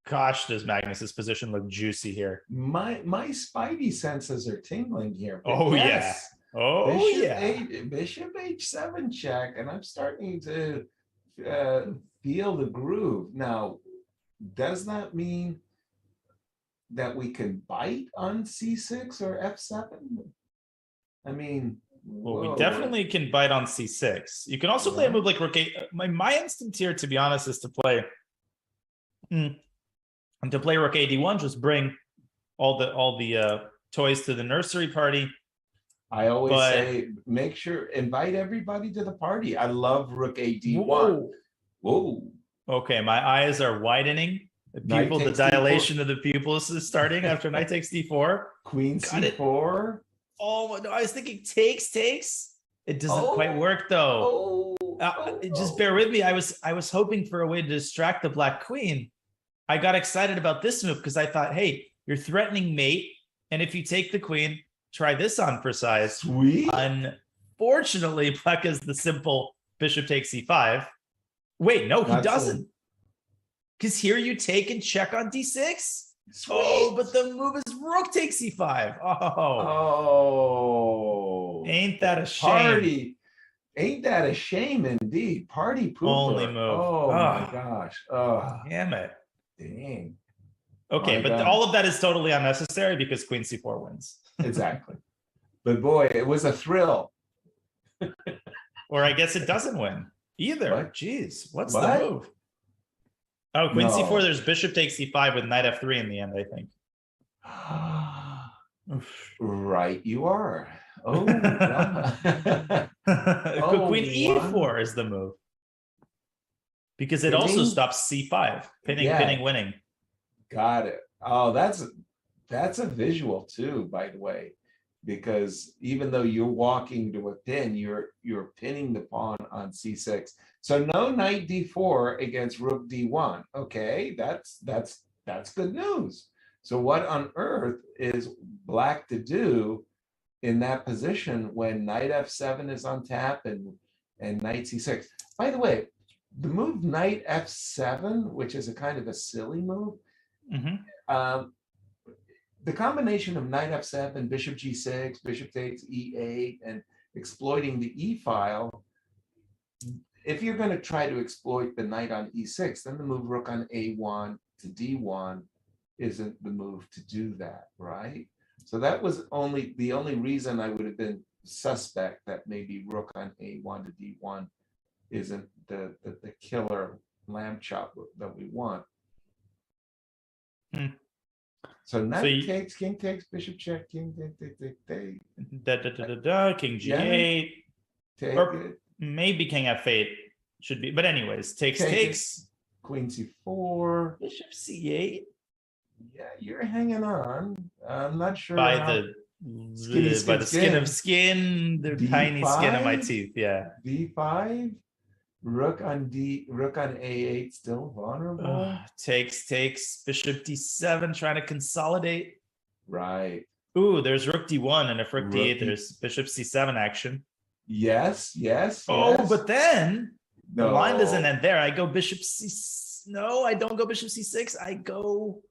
gosh, does Magnus's position look juicy here? My spidey senses are tingling here. But Oh, yes, Bishop h7 check, and I'm starting to feel the groove. Now, does that mean that we can bite on c6 or f7? I mean, well, we definitely can bite on c6. You can also play a move like rook 8. My instinct here, to be honest, is to play rook a d1. Just bring all the toys to the nursery party. I always say, make sure, invite everybody to the party. I love rook a d1. Whoa. Okay, my eyes are widening. The dilation of the pupils is starting after knight takes d4. Queen c4. Oh no, I was thinking takes. It doesn't quite work though. Just bear with me. I was hoping for a way to distract the black queen. I got excited about this move because I thought, hey, you're threatening mate, and if you take the queen, try this on for size. Sweet. Unfortunately, black has the simple bishop takes c5. Wait, no, he doesn't. Because here you take and check on d6. Sweet. Oh, but the move is rook takes c5. Oh. Ain't that a shame? Party. Ain't that a shame indeed? Party pooper. Only move. Oh my gosh. Oh, damn it. Dang. Okay, but all of that is totally unnecessary because queen c4 wins. Exactly. But boy, it was a thrill. Or I guess it doesn't win either. What? Jeez, what's the move? Oh, queen c4, there's bishop takes c5 with knight f3 in the end, I think. Right, you are. Oh, queen e4 is the move. Because it also stops c5. Pinning, winning. Got it. Oh, that's a visual too, by the way. Because even though you're walking to a pin, you're pinning the pawn on c6. So no knight d4 against rook d1. Okay, that's good news. So what on earth is black to do in that position when knight f7 is on tap and knight c6? By the way, the move knight f7, which is a kind of a silly move, the combination of knight f7, bishop g6, bishop takes e8, and exploiting the e file, if you're going to try to exploit the knight on e6, then the move rook on a1 to d1 isn't the move to do that, right? So that was the only reason I would have been suspect that maybe rook on a1 to d1 isn't the killer lamb chop that we want. So knight takes, king takes, bishop check, king take. King g8. Or maybe king f8 should be, but anyways, takes. Queen c4. Bishop c8. Yeah, you're hanging on. I'm not sure. By the skin of skin, the D5? tiny skin of my teeth. Yeah. d5. Rook on a8 still vulnerable. Takes. Bishop d7 trying to consolidate. Right. Ooh, there's rook d1, and if rook d8, there's bishop c7 action. Yes. But then the line doesn't end there. I go bishop c. No, I don't go bishop c6. I go.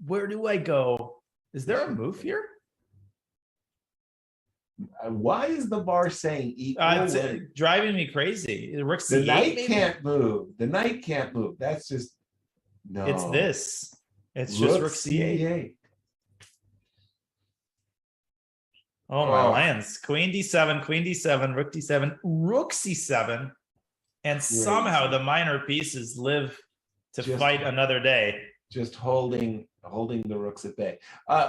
Where do I go? Is there a move here? Why is the bar saying equal? It's driving me crazy. Rook the c8, knight maybe? can't move. The knight can't move. That's just no. It's this. It's just rook c8. Oh my lands! Queen d7, rook d7, rook c7, and somehow the minor pieces live to fight another day. Just holding the rooks at bay.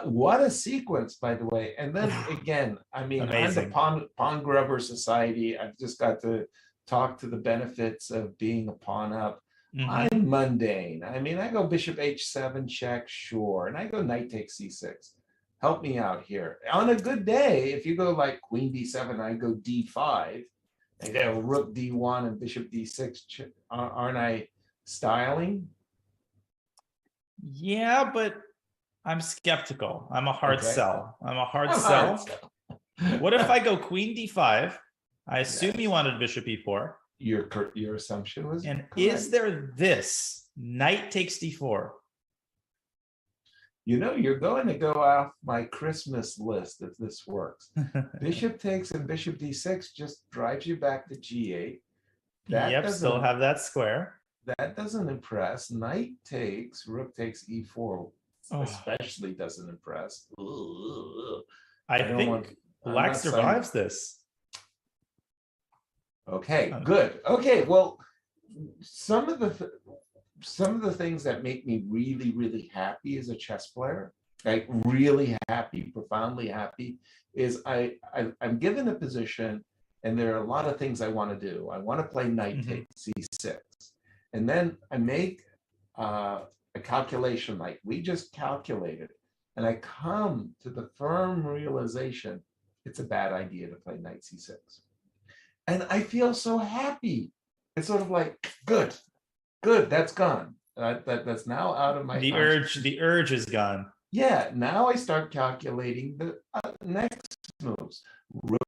What a sequence, by the way. And then again, I mean, Amazing. I'm the pawn grubber society. I've just got to talk to the benefits of being a pawn up. I'm mundane. I mean, I go bishop h7 check, sure, and I go knight takes c6. Help me out here. On a good day, if you go like queen d7, I go d5, and go rook d1 and bishop d6. Aren't I styling? Yeah, but I'm skeptical. I'm a hard sell. What if I go queen d5? I assume you wanted bishop e4. Your assumption was And correct. is there this? Knight takes d4. You know, you're going to go off my Christmas list if this works. Bishop takes and bishop d6 just drives you back to g8. Yep, still have that square. That doesn't impress. Knight takes, rook takes e4, Oh. especially doesn't impress. Ugh. I don't think want- I'm black not survives this. Okay, good. Okay, well, some of the things that make me really, really happy as a chess player, like really happy, profoundly happy, is I'm given a position and there are a lot of things I want to do. I want to play knight takes c6. And then I make a calculation like we just calculated, and I come to the firm realization it's a bad idea to play knight c6. And I feel so happy. It's sort of like, good, that's gone. That's now out of my The urge is gone. Yeah, now I start calculating the next moves. Rook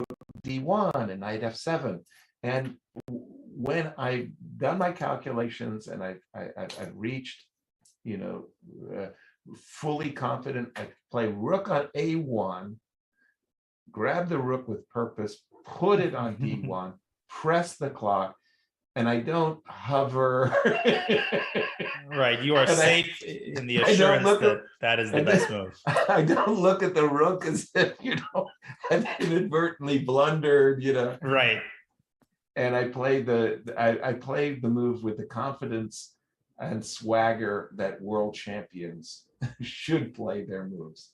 d1 and knight f7. And when I've done my calculations and I've reached, fully confident, I play rook on a1, grab the rook with purpose, put it on d1, press the clock, and I don't hover. Right, you are And safe in the assurance that is the best move. I don't look at the rook as if, I've inadvertently blundered, Right. And I play I played the move with the confidence and swagger that world champions should play their moves.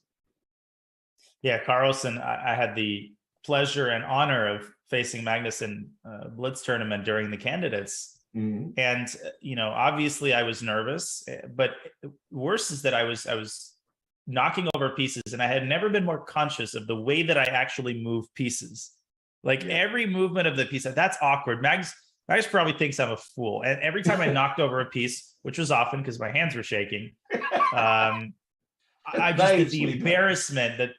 Yeah, Carlsen, I had the pleasure and honor of facing Magnus in Blitz tournament during the candidates. Mhm. And, obviously I was nervous, but worse is that I was knocking over pieces, and I had never been more conscious of the way that I actually move pieces. Like every movement of the piece, that's awkward. Magnus probably thinks I'm a fool. And every time I knocked over a piece, which was often because my hands were shaking, I just did the embarrassment that,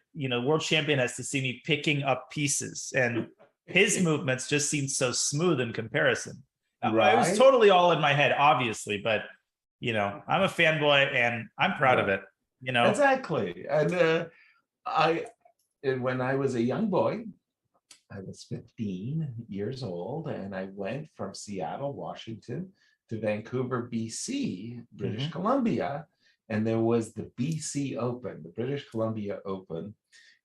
world champion has to see me picking up pieces, and his movements just seemed so smooth in comparison. Right. It was totally all in my head, obviously, but I'm a fanboy and I'm proud of it. Exactly. And when I was a young boy, I was 15 years old, and I went from Seattle, Washington, to Vancouver, BC, British Columbia, and there was the BC Open, the British Columbia Open,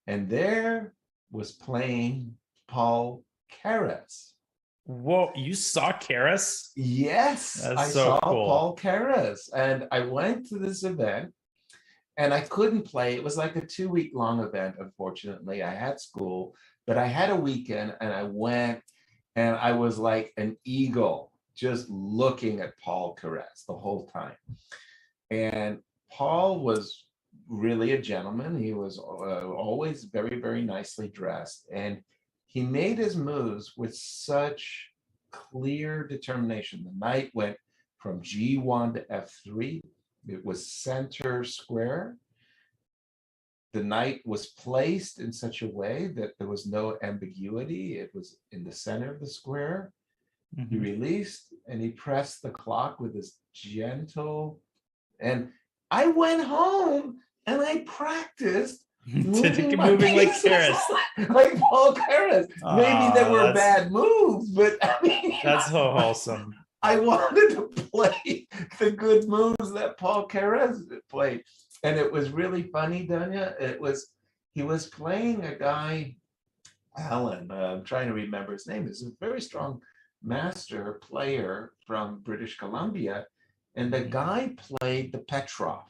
and there was playing Paul Keres. Whoa, you saw Keres? Yes, I saw Paul Keres, and I went to this event, and I couldn't play. It was like a 2-week long event, unfortunately. I had school, but I had a weekend, and I went, and I was like an eagle, just looking at Paul Keres the whole time. And Paul was really a gentleman. He was always very, very nicely dressed, and he made his moves with such clear determination. The knight went from G1 to F3. It was center square. The knight was placed in such a way that there was no ambiguity. It was in the center of the square. He released and he pressed the clock with this gentle. And I went home and I practiced moving like Keres, like Paul Keres. Maybe there were bad moves, but I mean, that's so wholesome. I wanted to play the good moves that Paul Keres played, and it was really funny, Danya. He was playing a guy, Alan. I'm trying to remember his name. He's a very strong master player from British Columbia, and the guy played the Petrov.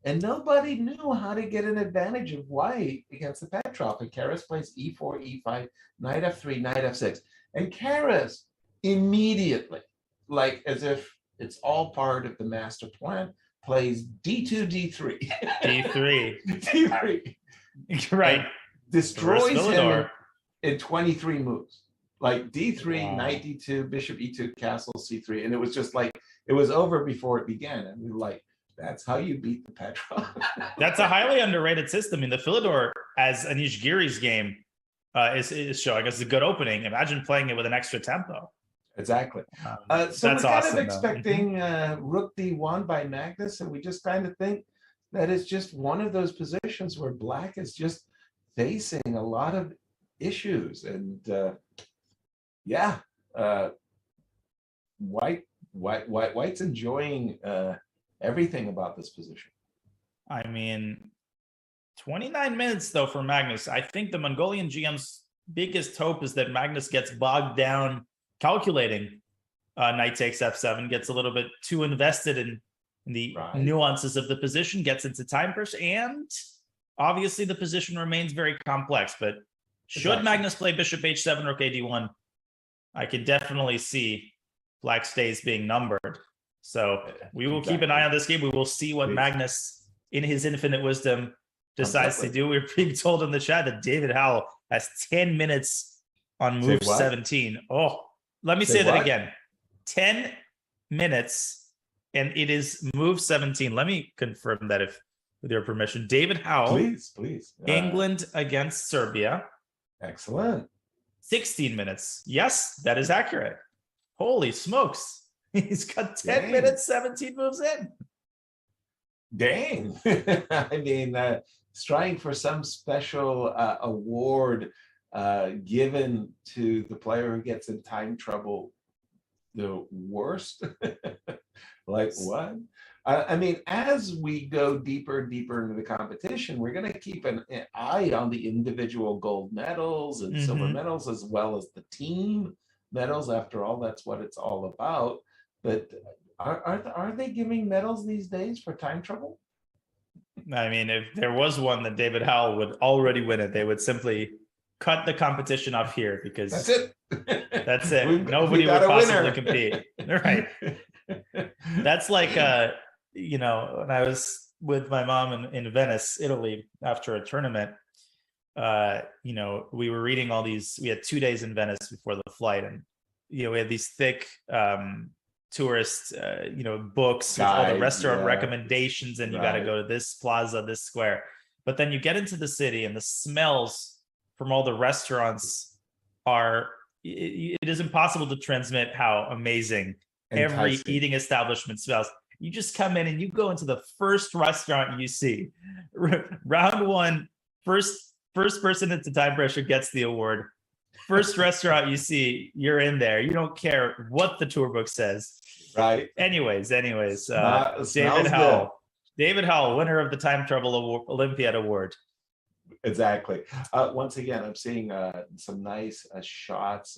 And nobody knew how to get an advantage of white against the Petrov. And Keres plays e4, e5, knight f3, knight f6. And Keres immediately, like as if it's all part of the master plan, plays d2, d3. d3. d3. Right. And destroys him in 23 moves. Like d3, knight d2, bishop e2, castle c3. And it was just like, it was over before it began. And we were like, that's how you beat the Petrov. That's a highly underrated system. In the Philidor, as Anish Giri's game, is showing us a good opening. Imagine playing it with an extra tempo. Exactly. So That's we're kind awesome, of though. expecting Rook D1 by Magnus, and we just kind of think that it's just one of those positions where Black is just facing a lot of issues, and White's enjoying everything about this position. I mean, 29 minutes though for Magnus. I think the Mongolian GM's biggest hope is that Magnus gets bogged down calculating knight takes f7, gets a little bit too invested in the nuances of the position, gets into time pressure, and obviously the position remains very complex. But should Magnus play bishop h7, rook ad1, I can definitely see Black's days being numbered. So we will keep an eye on this game. We will see what Magnus, in his infinite wisdom, decides to do. We're being told in the chat that David Howell has 10 minutes on move 17. Oh, let me say that again. 10 minutes, and it is move 17. Let me confirm that with your permission. David Howell. Please. England against Serbia. Excellent. 16 minutes. Yes, that is accurate. Holy smokes. He's got 10 minutes, 17 moves in. Dang. I mean, striving for some special award given to the player who gets in time trouble the worst. Like what? I mean, as we go deeper and deeper into the competition, we're going to keep an eye on the individual gold medals and silver medals, as well as the team medals. After all, that's what it's all about. But are they giving medals these days for time trouble? I mean, if there was one that David Howell would already win it, they would simply cut the competition off here, because that's it. That's it. Nobody would possibly compete. Right. That's like, when I was with my mom in Venice, Italy, after a tournament, we were reading all these, we had 2 days in Venice before the flight, and, we had these thick, tourist, books with all the restaurant recommendations, and you got to go to this plaza, this square. But then you get into the city, and the smells from all the restaurants it is impossible to transmit how amazing every eating establishment smells. You just come in and you go into the first restaurant you see. Round one, first person into time pressure gets the award. First restaurant you see, you're in there. You don't care what the tour book says. Right. Anyways, David Howell, winner of the Time Trouble Olympiad Award. Exactly. Once again, I'm seeing some nice shots,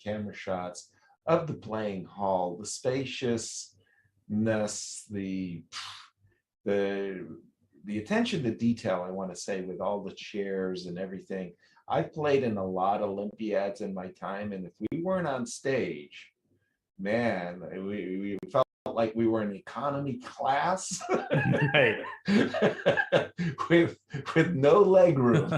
camera shots of the playing hall, the spaciousness, the attention to detail, I want to say, with all the chairs and everything. I've played in a lot of Olympiads in my time, and if we weren't on stage, man, we felt like we were in economy class. Right. with no leg room.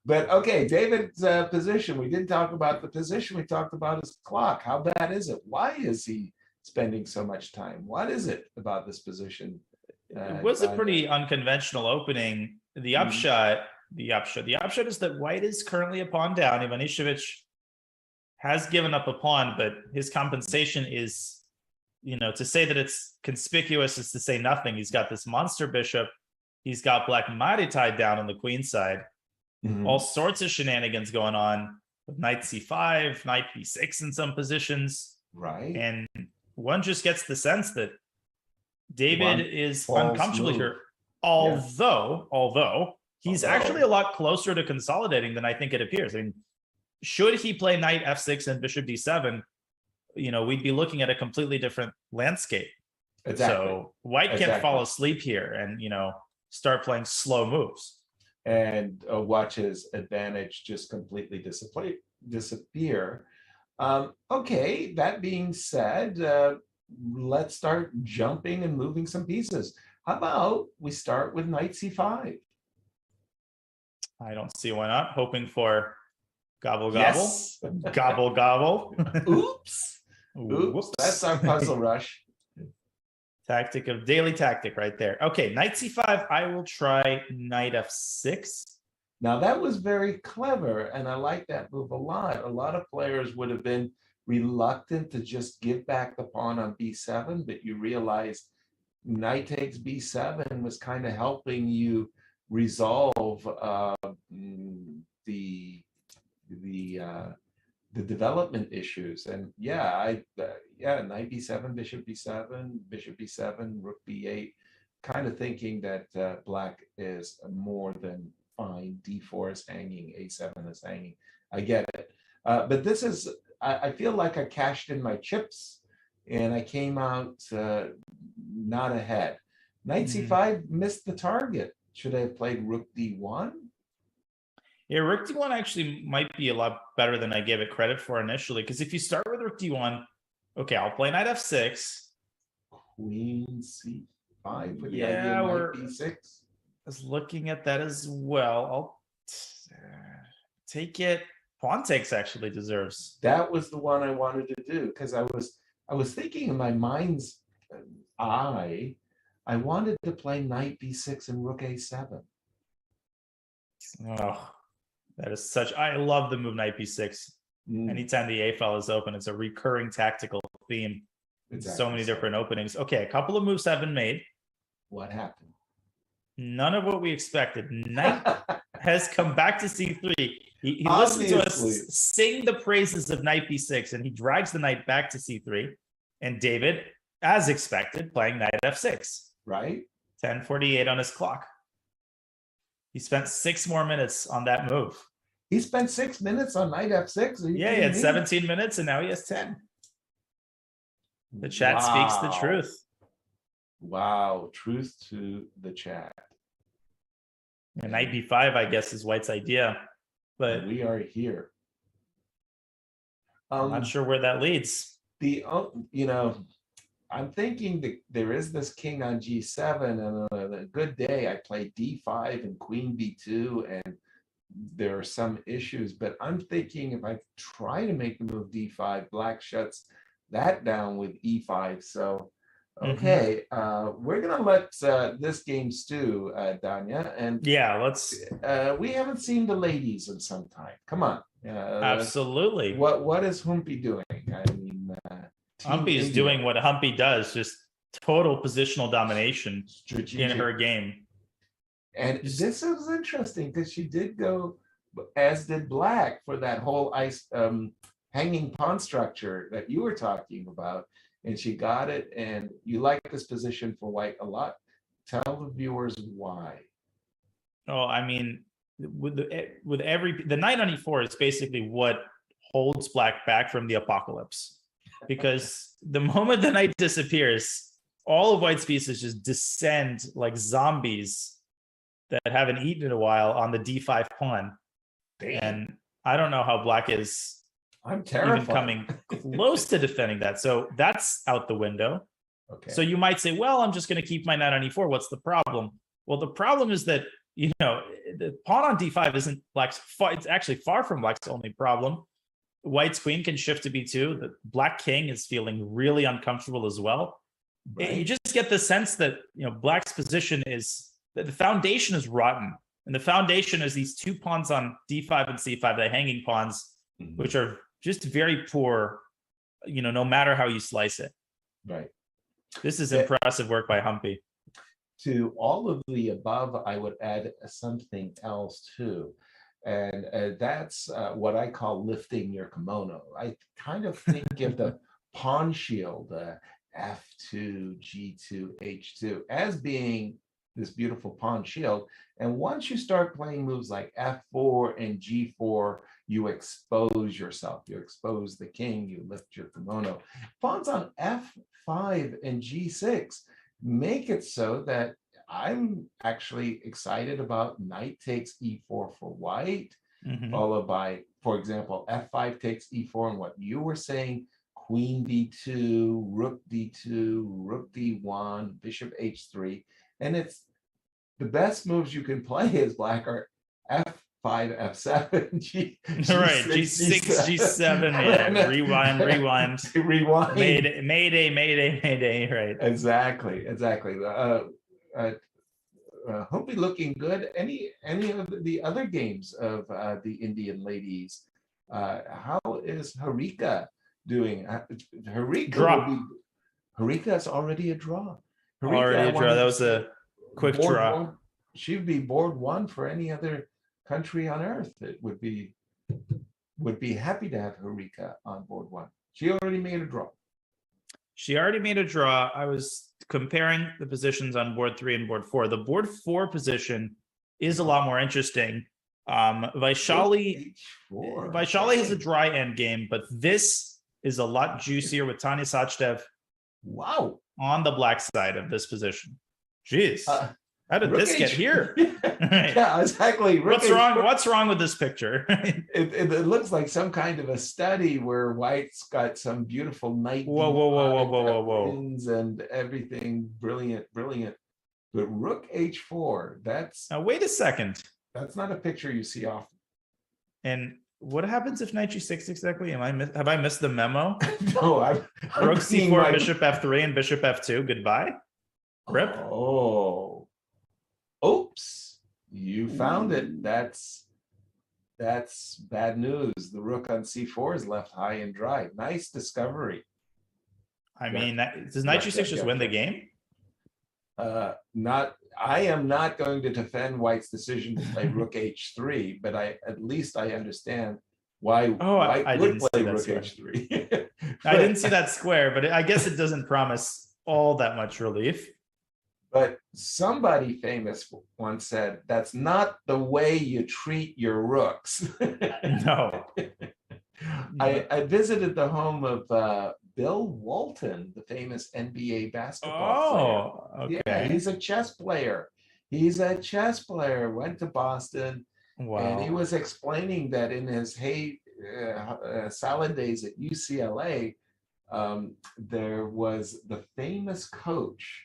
But okay, David's position. We didn't talk about the position. We talked about his clock. How bad is it? Why is he spending so much time? What is it about this position? It was a pretty unconventional opening. The upshot is that White is currently a pawn down. Ivanišević has given up a pawn, but his compensation is, to say that it's conspicuous is to say nothing. He's got this monster bishop. He's got Black Mari tied down on the queen side. All sorts of shenanigans going on with knight c5, knight b6 in some positions. Right. And one just gets the sense that David is uncomfortable here. Although he's actually a lot closer to consolidating than I think it appears. I mean, should he play knight f6 and bishop d7, we'd be looking at a completely different landscape. Exactly. So White can't fall asleep here and, start playing slow moves. And watch his advantage just completely disappear. Okay, that being said, let's start jumping and moving some pieces. How about we start with knight c5? I don't see why not. Hoping for gobble, gobble. Yes. Gobble, gobble. Oops. That's our puzzle rush. Daily tactic right there. Okay, knight c5. I will try knight f6. Now that was very clever, and I like that move a lot. A lot of players would have been reluctant to just give back the pawn on b7, but you realize knight takes b7 was kind of helping you resolve the development issues. And knight b7, bishop b7, bishop b7, rook b8, kind of thinking that black is more than fine. d4 is hanging, a7 is hanging. I get it. But this is, I feel like I cashed in my chips and I came out not ahead. Knight c5 missed the target. Should I have played rook d1? Yeah, rook d1 actually might be a lot better than I gave it credit for initially, because if you start with rook d1, okay, I'll play knight f6. Queen c5 with the Yeah, idea of we're knight b6. I was looking at that as well. I'll take it. Pawn takes actually deserves. That was the one I wanted to do, because I was thinking in my mind's eye, I wanted to play knight b6 and rook a7. Oh, that is such, I love the move knight b6. Anytime the a file is open, it's a recurring tactical theme. Exactly. So many different openings. Okay, a couple of moves have been made. What happened? None of what we expected. Knight has come back to c3. He listens to us sing the praises of knight b6, and he drags the knight back to c3. And David, as expected, playing knight f6. Right? 10:48 on his clock. He spent 6 more minutes on that move. He spent 6 minutes on knight f6? Yeah, he had 17 minutes, and now he has 10. The chat speaks the truth. Wow, truth to the chat. And knight b5, I guess, is White's idea. But we are here. I'm not sure where that leads. I'm thinking that there is this king on g7, and on a good day I play d5 and queen b2, and there are some issues, but I'm thinking if I try to make the move d5, black shuts that down with e5. So okay, we're gonna let this game stew, Danya, and yeah, let's we haven't seen the ladies in some time. Come on. Absolutely. What is Humpy doing? I mean, Humpy is doing what Humpy does, just total positional domaination in her game. And this is interesting because she did go, as did black, for that whole hanging pawn structure that you were talking about, and she got it. And you like this position for white a lot. Tell the viewers why. Oh, I mean, the knight on e4 is basically what holds black back from the apocalypse, because the moment the knight disappears, all of white's pieces just descend like zombies that haven't eaten in a while on the d5 pawn. Damn. And I don't know how black is I'm terrified. even coming close to defending that. So that's out the window. Okay. So you might say, well, I'm just going to keep my knight on e4. What's the problem? Well, the problem is that, the pawn on d5 isn't black's it's actually far from black's only problem. White's queen can shift to b2. The black king is feeling really uncomfortable as well. Right. You just get the sense that, black's position is that the foundation is rotten. And the foundation is these 2 pawns on d5 and c5, the hanging pawns, which are just very poor, no matter how you slice it. Right. This is impressive work by Humpy. To all of the above, I would add something else too. And that's what I call lifting your kimono. I kind of think of the pawn shield, F2, G2, H2, as being this beautiful pawn shield. And once you start playing moves like F4 and G4, you expose yourself. You expose the king, you lift your kimono. Pawns on F5 and G6 make it so that I'm actually excited about knight takes e4 for white, followed by, for example, f5 takes e4, and what you were saying, queen b2, rook d2, rook d1, bishop h3. And it's the best moves you can play as black are f5, f7, G6, right, G6, G7, yeah, rewind. Mayday, right. Exactly. Hope looking good. Any of the other games of the Indian ladies? How is Harika doing? Harika is already a draw. Already a draw. That was a quick draw. She'd be board one for any other country on earth. It would be happy to have Harika on board one. She already made a draw. I was comparing the positions on board 3 and board 4. The board 4 position is a lot more interesting. Vaishali has a dry end game, but this is a lot juicier with Tanya Sachdev. Wow. On the black side of this position. Jeez. How did this get here? Yeah, exactly. What's wrong with this picture? It looks like some kind of a study where White's got some beautiful night pins and everything. Brilliant. But Rook H4, now wait a second. That's not a picture you see often. And what happens if knight G6 exactly? Have I missed the memo? No, Rook C4, bishop F3, and bishop F2. Goodbye. Rip. Oh. Oops. You found it. That's bad news. The rook on C4 is left high and dry. Nice discovery. I mean, does knight G6 just win the game? I am not going to defend White's decision to play Rook H3, but at least I understand why White would play Rook H3. I didn't see that square, but I guess it doesn't promise all that much relief. But somebody famous once said, that's not the way you treat your rooks. No. I visited the home of Bill Walton, the famous NBA basketball player. Okay. Yeah, he's a chess player. Went to Boston. Wow. And he was explaining that in his salad days at UCLA, there was the famous coach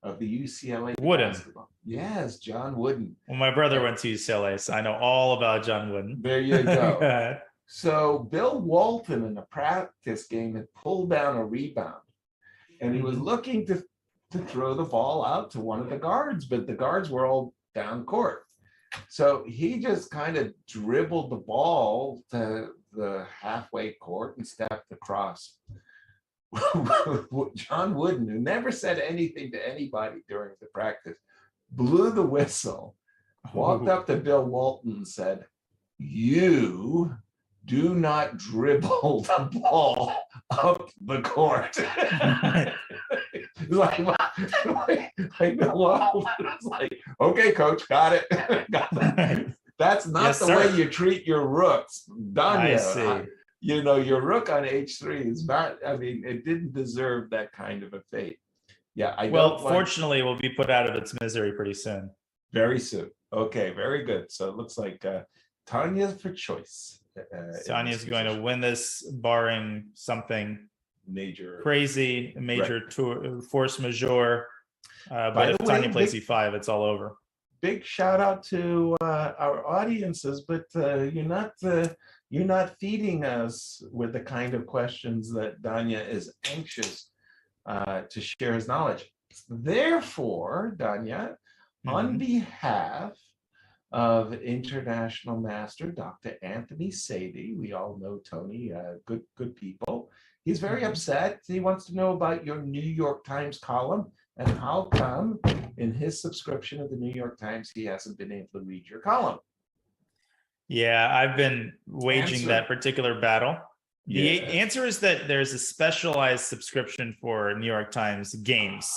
of the UCLA Wooden. Basketball. Yes, John Wooden. Well, my brother went to UCLA, so I know all about John Wooden. There you go. So Bill Walton in a practice game had pulled down a rebound, and he was looking to throw the ball out to one of the guards, but the guards were all down court. So he just kind of dribbled the ball to the halfway court and stepped across. John Wooden, who never said anything to anybody during the practice, blew the whistle, walked up to Bill Walton and said, "You do not dribble the ball up the court." like Bill Walton was like, "Okay, coach, got it." That's not the way you treat your rooks. Danya, I see. Your rook on H3 is not, it didn't deserve that kind of a fate. Yeah. Fortunately, it will be put out of its misery pretty soon. Very soon. Okay, very good. So it looks like Tanya's for choice. Tanya's going to win this, barring something major tour, force majeure. But if Tanya plays E5, it's all over. Big shout out to our audiences, but you're not feeding us with the kind of questions that Danya is anxious to share his knowledge. Therefore, Danya, on behalf of International Master Dr. Anthony Sadie, we all know Tony, good people. He's very upset. He wants to know about your New York Times column and how come in his subscription of the New York Times he hasn't been able to read your column. Yeah, I've been waging that particular battle. The answer is that there's a specialized subscription for New York Times games.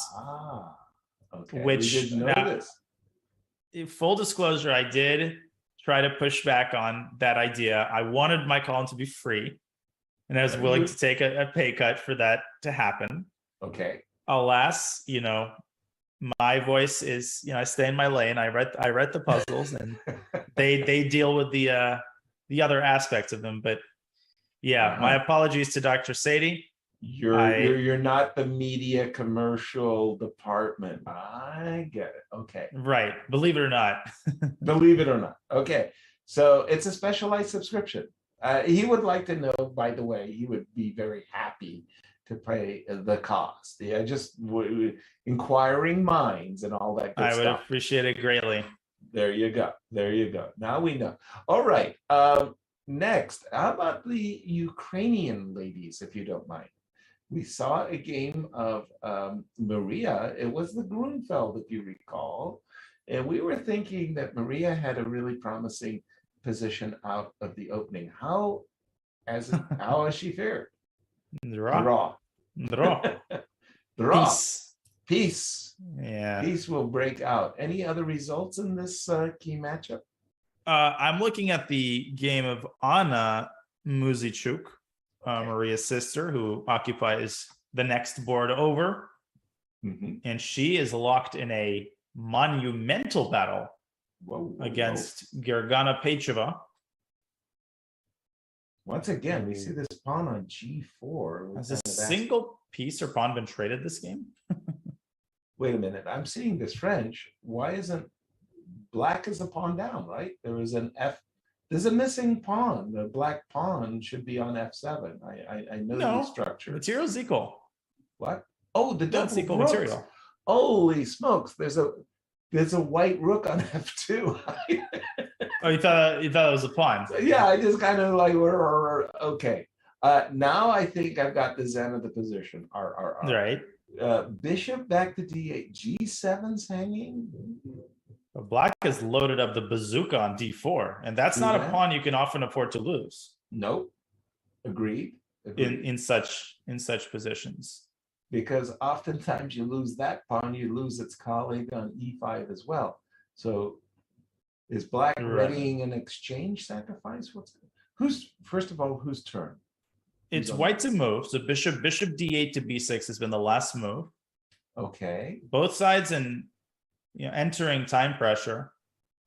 Okay. Which, we didn't know this. Full disclosure, I did try to push back on that idea. I wanted my column to be free, and I was willing to take a pay cut for that to happen. Okay. Alas, my voice is, I stay in my lane. I read the puzzles, and they deal with the other aspects of them. But yeah, my apologies to Dr. Sadie. You're not the media commercial department. I get it. Okay. Right. Believe it or not. Believe it or not. Okay. So it's a specialized subscription. He would like to know, by the way, he would be very happy to pay the cost. Yeah, just inquiring minds and all that good I would stuff. appreciate it greatly. There you go. There you go. Now we know. All right. Next, how about the Ukrainian ladies, if you don't mind? We saw a game of Maria. It was the Grunfeld, if you recall. And we were thinking that Maria had a really promising position out of the opening. How has she fared? Draw. Draw. Peace. Yeah. Peace will break out. Any other results in this key matchup? I'm looking at the game of Anna Muzichuk, Maria's sister, who occupies the next board over. And she is locked in a monumental battle against Gergana Pecheva. Once again, we see this pawn on g4. Has a single piece or pawn been traded this game? Wait a minute. I'm seeing this French. Why isn't black is a pawn down, right? There was an F. There's a missing pawn. The black pawn should be on F7. I know the structure. Material's equal. What? Oh, the double equal rooks. material. Holy smokes! There's a white rook on F2. Oh, you thought it was a pawn? Yeah, I just kind of like okay. Now I think I've got the zen of the position. Right. Bishop back to D8. G7's hanging. Black has loaded up the bazooka on D4, and that's not a pawn you can often afford to lose. Nope. Agreed. In such positions. Because oftentimes you lose that pawn, you lose its colleague on E5 as well. So is black readying an exchange sacrifice? First of all, whose turn? It's white to move. So bishop D8 to B6 has been the last move. Okay. Both sides entering time pressure.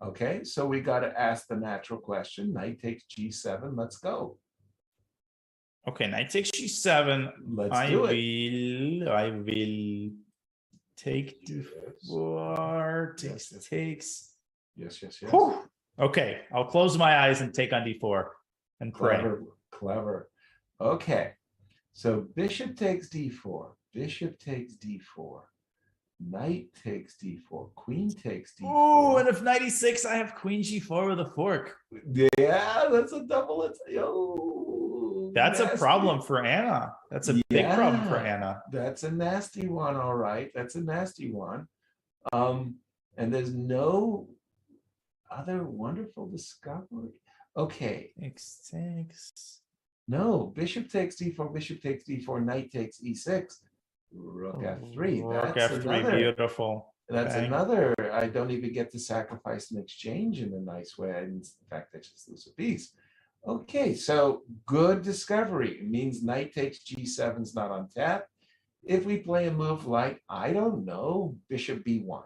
Okay, so we got to ask the natural question. Knight takes G7. Let's go. Okay, knight takes G7. Let's do it. I will take D4. Takes. Yes. Whew. Okay, I'll close my eyes and take on D4 and pray. Clever. Okay, so bishop takes D4. Bishop takes D4. Knight takes D4. Queen takes D4. Oh, and if knight E6, I have queen G4 with a fork. Yeah, that's a double. That's a problem for Anna. That's a big problem for Anna. That's a nasty one. All right, that's a nasty one. And there's no other wonderful discovery. Okay. X6. No, bishop takes D4. Bishop takes D4. Knight takes E6. Rook F3. Rook That's F3, another, beautiful. That's another. I don't even get to sacrifice an exchange in a nice way. In fact, I just lose a piece. Okay, so good discovery. It means knight takes G7's not on tap. If we play a move like, I don't know, bishop B1,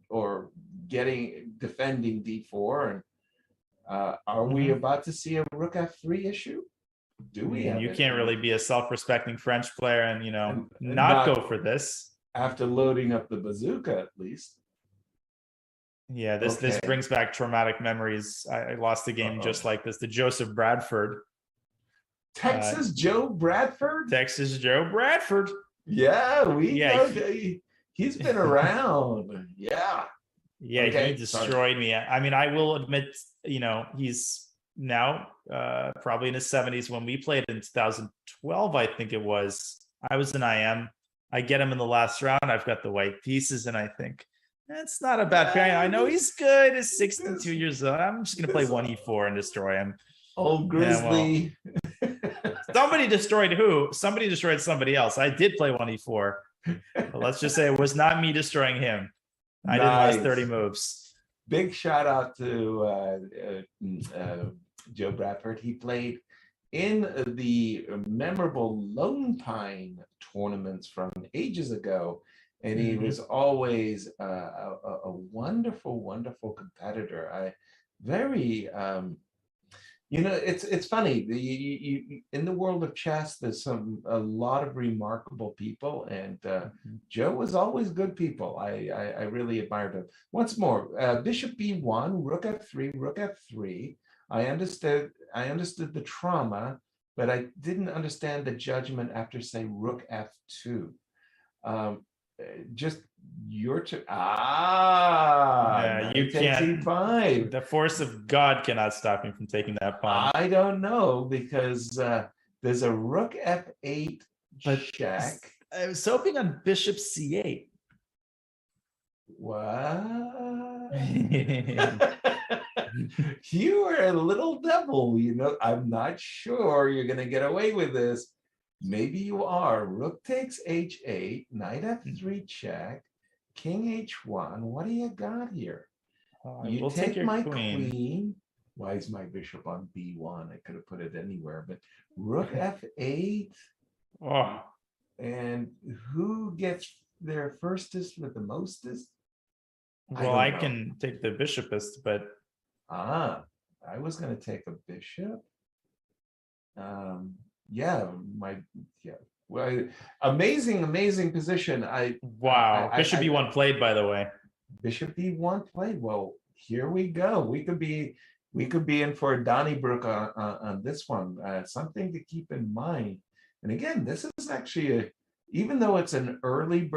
or defending D4, and are we about to see a rook F3 issue? Do we? You can't really be a self-respecting French player and not go for this after loading up the bazooka, at least. Yeah, this brings back traumatic memories. I lost a game just like this to Joseph Bradford. Texas Joe Bradford? Texas Joe Bradford. Yeah, know he's been around. Yeah. Yeah, he destroyed me. I mean, I will admit, he's now probably in his 70s. When we played in 2012, I think it was, I was an IM. I get him in the last round. I've got the white pieces, and I think, that's not a bad pair. I know he's good. He's 62 years old. I'm just going to play 1e4 and destroy him. Old Grizzly. Somebody destroyed who? Somebody destroyed somebody else. I did play 1e4. But let's just say it was not me destroying him. I didn't last 30 moves. Big shout out to Joe Bradford. He played in the memorable Lone Pine tournaments from ages ago. And he was always a wonderful, wonderful competitor. It's funny. In the world of chess, there's a lot of remarkable people, and Joe was always good people. I really admired him. Once more, Bishop B1, Rook F3, Rook F3. I understood the trauma but I didn't understand the judgment after, say, rook f2. Just your turn. Yeah, Knight you takes can't. e5. The force of God cannot stop me from taking that pawn. I don't know, because there's a rook f8 But check. I was hoping on bishop c8. What? You are a little devil, I'm not sure you're going to get away with this. Maybe you are. Rook takes h8, knight f3 check, king h1. What do you got here? You We'll take your my queen. queen. Why is my bishop on b1? I could have put it anywhere, but rook f8. Oh, And who gets there firstest with the mostest? well, I can take the bishopist, but I was going to take a bishop. Yeah. Well, amazing position. wow, bishop e1 played, by the way. Bishop e1 played. Well, here we go. We could be in for a Donnybrook on this one. Something to keep in mind. And again, this is actually even though it's an early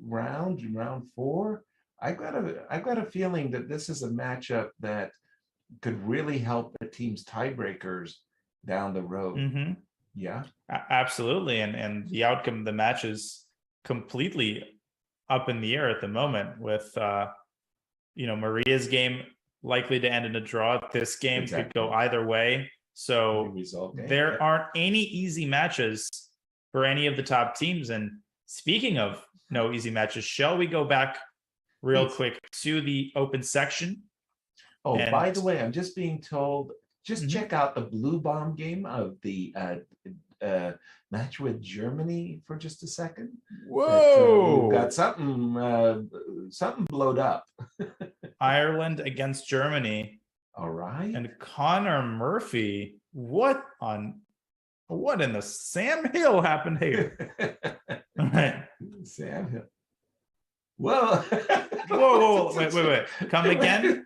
round 4, I got a feeling that this is a matchup that could really help the team's tiebreakers down the road. Mm-hmm. Yeah, absolutely. And the outcome of the match is completely up in the air at the moment, with Maria's game likely to end in a draw. This game could go either way. So there aren't any easy matches for any of the top teams. And speaking of no easy matches, shall we go back real quick to the open section? Oh, by the way, I'm just being told, check out the blue bomb game of the match with Germany for just a second. Whoa! We've got something blowed up. Ireland against Germany. All right. And Connor Murphy. What in the Sam Hill happened here? Sam Hill. Well, whoa, wait. Come again.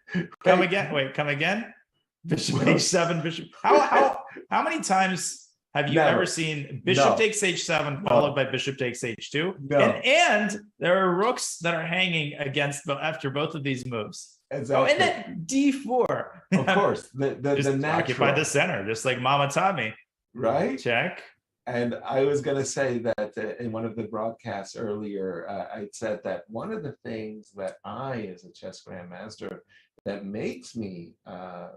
Bishop h7, bishop. How many times have you ever seen bishop takes h7 followed by bishop takes h2? No. And there are rooks that are hanging after both of these moves. Exactly. Oh, and then d4. Of course, the natural. Occupy the center, just like Mama Tommy. Right. Check. And I was going to say that in one of the broadcasts earlier, I said that one of the things that as a chess grandmaster, that makes me a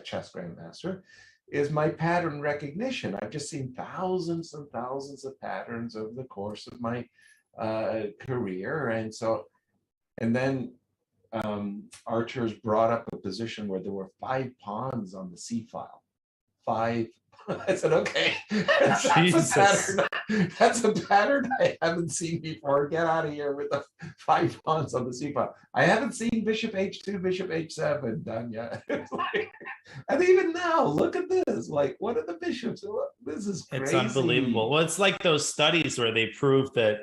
chess grandmaster is my pattern recognition. I've just seen thousands and thousands of patterns over the course of my career. And then archers brought up a position where there were 5 pawns on the C file. 5. I said, okay, that's a pattern I haven't seen before. Get out of here with the 5 pawns on the C file. I haven't seen bishop h2, bishop h7 done yet. And even now, look at this. Like, what are the bishops? This is crazy. It's unbelievable. Well, it's like those studies where they prove that,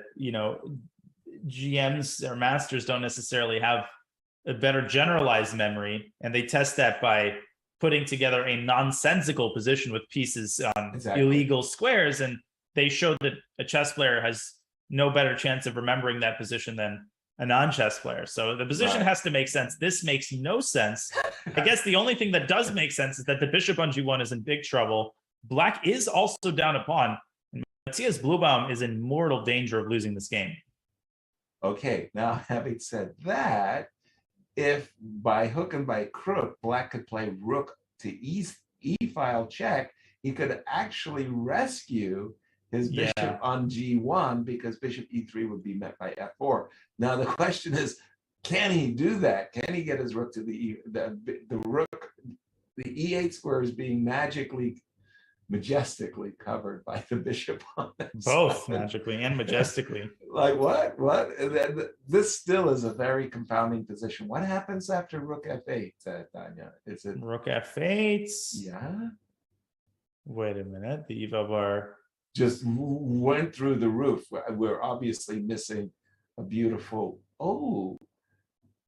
GMs or masters don't necessarily have a better generalized memory, and they test that by putting together a nonsensical position with pieces on illegal squares, and they show that a chess player has no better chance of remembering that position than a non-chess player. So the position has to make sense. This makes no sense. I guess the only thing that does make sense is that the bishop on g1 is in big trouble. Black is also down a pawn, and Matthias Blubaum is in mortal danger of losing this game. Okay, now having said that, if by hook and by crook, Black could play rook to e file check, he could actually rescue his bishop on g1, because bishop e3 would be met by f4. Now the question is, can he do that? Can he get his rook to the rook? The e8 square is being majestically covered by the bishop on that both side. Magically and majestically. Like what this still is a very confounding position. What happens after rook f8, Tanya? Is it rook f8? Yeah, wait a minute, the Eva bar just went through the roof. We're obviously missing a beautiful,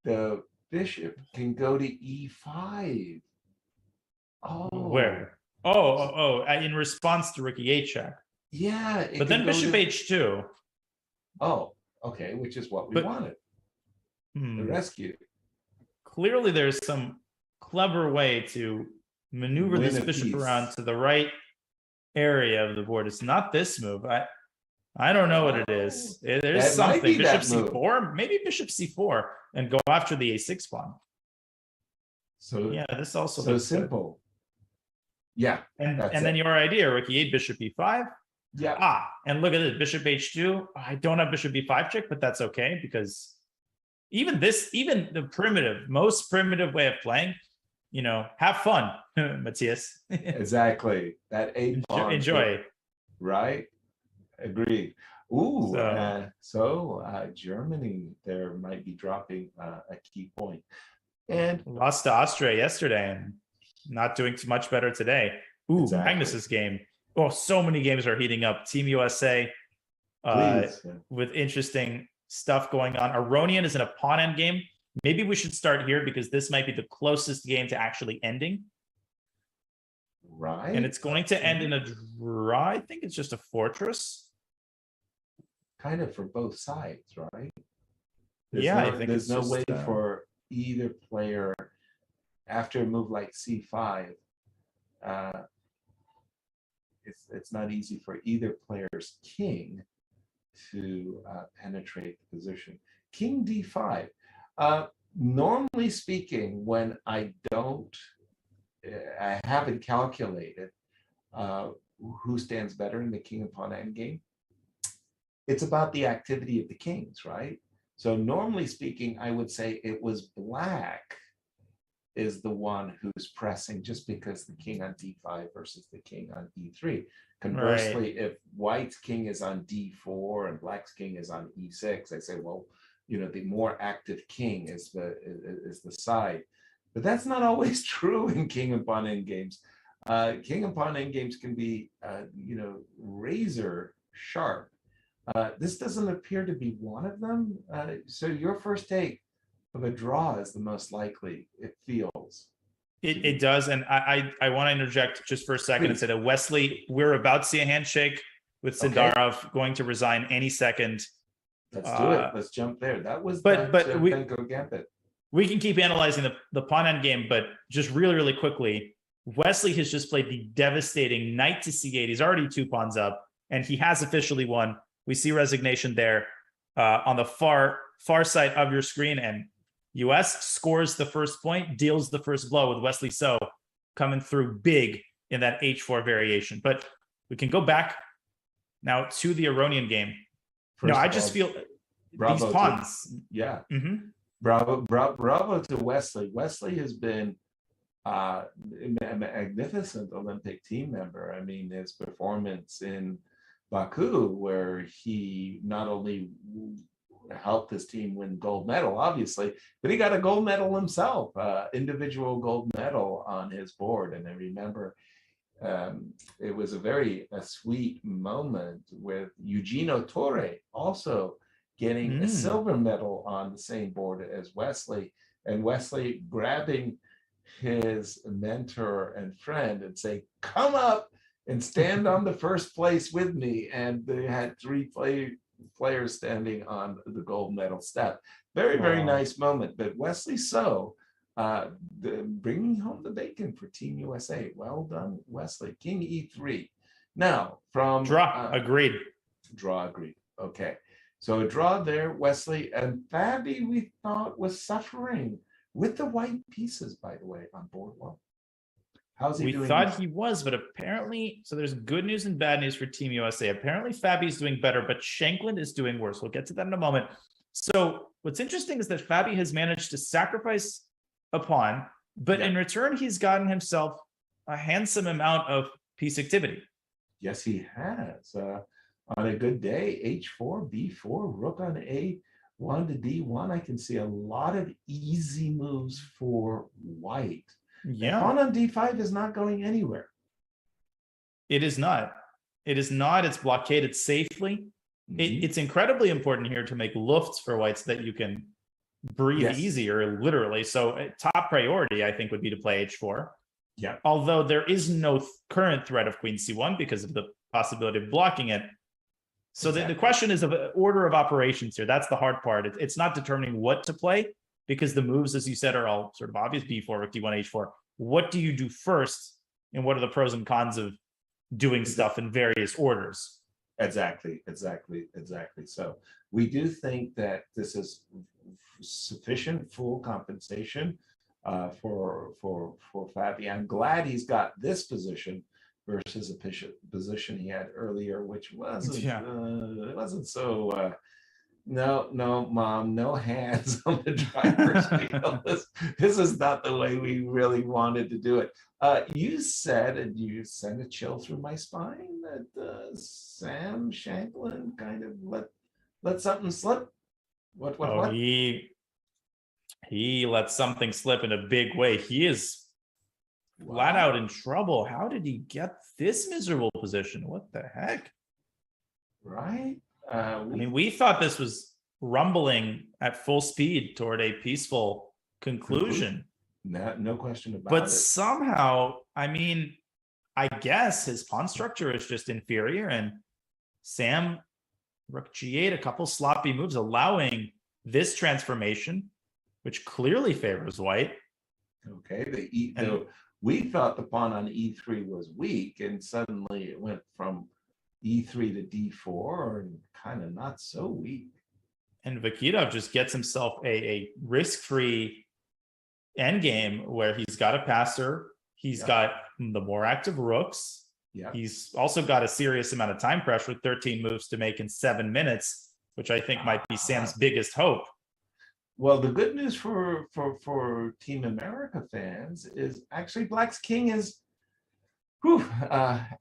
the bishop can go to e5. Where In response to Rookie H check. Yeah. But then Bishop H2. Oh, okay, which is what we wanted. The rescue. Clearly, there's some clever way to maneuver this bishop around to the right area of the board. It's not this move. I don't know what it is. There's something. Bishop C4, maybe Bishop C4, and go after the A6 pawn. So yeah, this also so simple. Good. Yeah, and then your idea, Rookie 8, Bishop E5. Yeah. And look at this, Bishop H2. I don't have Bishop B5 check, but that's okay because even the most primitive way of playing, have fun, Matthias. Exactly. That 8 pawn. Enjoy. Right. Agreed. Ooh. So Germany there might be dropping a key point. And lost to Austria yesterday and not doing too much better today. Ooh, exactly. Magnus's game. Oh, so many games are heating up. Team USA with interesting stuff going on. Aronian is in a pawn end game. Maybe we should start here because this might be the closest game to actually ending. Right. And it's going to end in a draw. I think it's just a fortress. Kind of for both sides, right? I think there's no way for either player after a move like C5. It's not easy for either player's king to penetrate the position. King D5. Normally speaking, when I haven't calculated who stands better in the king and pawn endgame, it's about the activity of the kings, right? So normally speaking, I would say it was black is the one who's pressing just because the king on D5 versus the king on E3. Conversely, if white's king is on D4 and black's king is on E6, I say, well, the more active king is the side. But that's not always true in king and pawn endgames. King and pawn endgames can be, razor sharp. This doesn't appear to be one of them. So your first take of a draw is the most likely, it feels. It does. And I want to interject just for a second and say that Wesley, we're about to see a handshake with Sindarov going to resign any second. Let's do it. Let's jump there. That was Benko Gambit. We can keep analyzing the pawn end game, but just really, really quickly, Wesley has just played the devastating knight to C8. He's already 2 pawns up, and he has officially won. We see resignation there on the far side of your screen, and US scores the first point, deals the first blow with Wesley So coming through big in that H4 variation. But we can go back now to the Aronian game. I just feel these pawns. Bravo to Wesley. Wesley has been a magnificent Olympic team member. I mean, his performance in Baku, where he not only helped his team win gold medal, obviously, but he got a gold medal himself, individual gold medal on his board. And I remember it was a sweet moment with Eugenio Torre also getting a silver medal on the same board as Wesley, and Wesley grabbing his mentor and friend and say, come up and stand on the first place with me. And they had 3 players standing on the gold medal step. Very nice moment. But Wesley So bringing home the bacon for Team USA. Well done, Wesley. King E3. Now from draw agreed. Draw agreed. Okay. So a draw there, Wesley, and Fabi we thought was suffering with the white pieces, by the way, on board 1. How's he doing? We thought he was, but apparently, so there's good news and bad news for Team USA. Apparently Fabi's doing better, but Shankland is doing worse. We'll get to that in a moment. So what's interesting is that Fabi has managed to sacrifice a pawn, but in return, he's gotten himself a handsome amount of piece activity. Yes, he has. On a good day, H4, B4, rook on A1 to D1. I can see a lot of easy moves for white. Yeah. Pawn on D5 is not going anywhere. It is not. It's blockaded safely. It's incredibly important here to make lufts for white so that you can breathe easier, literally. So top priority, I think, would be to play H4. Yeah. Although there is no current threat of queen c1 because of the possibility of blocking it. So the question is of order of operations here. That's the hard part. It's not determining what to play because the moves, as you said, are all sort of obvious. b4, rook d1, h4. What do you do first? And what are the pros and cons of doing stuff in various orders? Exactly. So we do think that this is sufficient full compensation for Fabi. I'm glad he's got this position versus a position he had earlier, which wasn't it wasn't so. No, Mom, no hands on the driver's wheel. This is not the way we really wanted to do it. You said, and you sent a chill through my spine, that Sam Shanklin kind of let something slip. What? He let something slip in a big way. He is flat out in trouble. How did he get this miserable position? What the heck? Right? We thought this was rumbling at full speed toward a peaceful conclusion. No question about it. But somehow, I guess his pawn structure is just inferior, and Sam rook g8, a couple sloppy moves, allowing this transformation, which clearly favors white. Okay, we thought the pawn on e3 was weak, and suddenly it went from e3 to d4, and kind of not so weak. And Vakitov just gets himself a risk-free endgame where he's got a passer, he's got the more active rooks, he's also got a serious amount of time pressure with 13 moves to make in 7 minutes, which I think might be Sam's biggest hope. Well, the good news for Team America fans is actually Black's king is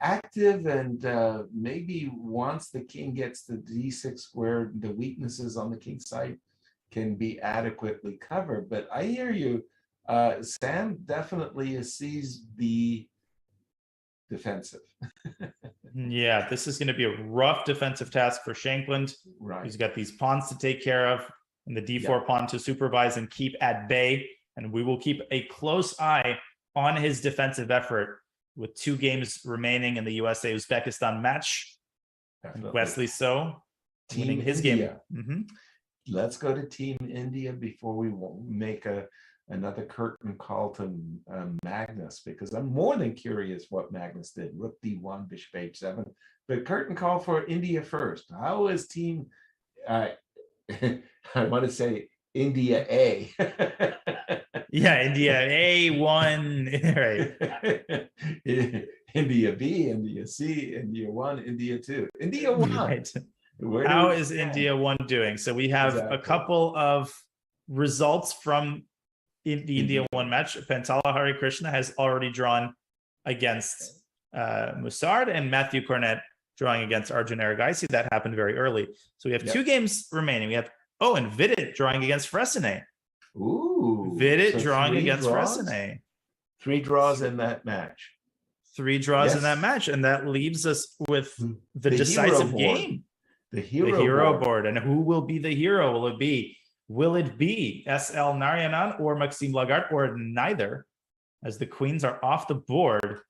active, and maybe once the king gets the d6 square, the weaknesses on the king side can be adequately covered. But I hear you, Sam definitely sees the defensive. Yeah, this is going to be a rough defensive task for Shankland. Right. He's got these pawns to take care of, and the d4 pawn to supervise and keep at bay. And we will keep a close eye on his defensive effort with 2 games remaining in the USA-Uzbekistan match. Definitely. Wesley So winning his India. game. Let's go to Team India before we make another curtain call to Magnus, because I'm more than curious what Magnus did. Rook d1, bishop h7. But curtain call for India first. How is Team... I want to say India A. Yeah, India A1, right. India B, India C, India 1, India 2. India 1. Right. How is India 1 doing? So we have a couple of results from the India 1 match. Pentala Hari Krishna has already drawn against Musard, and Matthew Cornett drawing against Arjun Aragaisi. That happened very early. So we have 2 games remaining. We have, and Vidit drawing against Fressine. Ooh. Vidit drawing against Fressine. 3 draws in that match. 3 draws in that match. And that leaves us with the decisive game. The hero board. And who will be the hero? Will it be S.L. Narayanan or Maxime Lagarde, or neither, as the queens are off the board?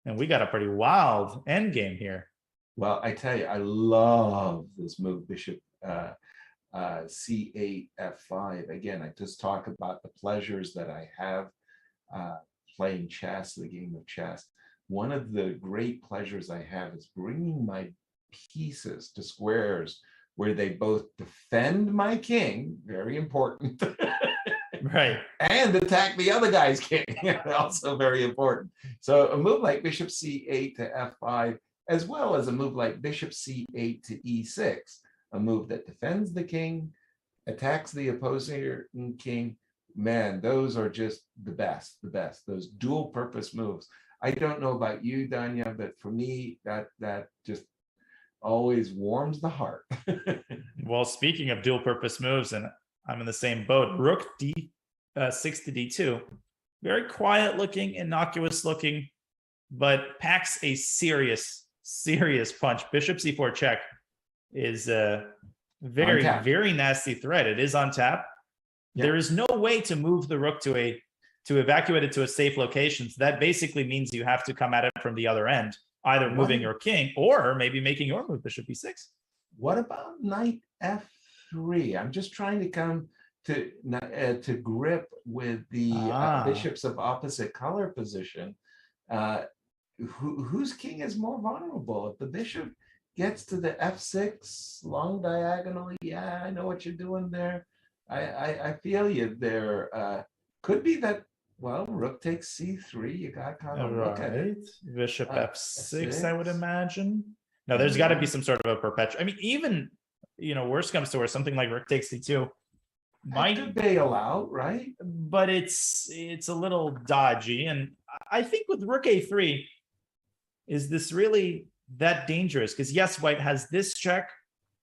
And we got a pretty wild end game here. Well, I tell you, I love this move, Bishop C8, F5. Again, I just talk about the pleasures that I have playing chess, the game of chess. One of the great pleasures I have is bringing my pieces to squares where they both defend my king, very important, right, and attack the other guy's king, also very important. So a move like Bishop C8 to F5, as well as a move like Bishop C8 to E6, a move that defends the king, attacks the opposing king. Man, those are just the best, those dual purpose moves. I don't know about you, Danya, but for me, that just always warms the heart. Well, speaking of dual purpose moves, and I'm in the same boat, Rook D6 to D2, very quiet looking, innocuous looking, but packs a serious punch. Bishop C4 check is a very nasty threat. It is on tap. There is no way to move the rook to a to evacuate it to a safe location. So that basically means you have to come at it from the other end, either moving your king or maybe making your move bishop b6. What about knight f3? I'm just trying to come to grip with the bishops of opposite color position. Whose king is more vulnerable? If the bishop gets to the f6 long diagonally, yeah, I know what you're doing there. I feel you there. Could be that, well, rook takes c3. You got to kind of look at it. Bishop f6, I would imagine. No, there's got to be some sort of a perpetual. I mean, even, worst comes to worst, something like rook takes c2 might bail out, right? But it's a little dodgy. And I think with rook a3, is this really that dangerous? Because yes, white has this check,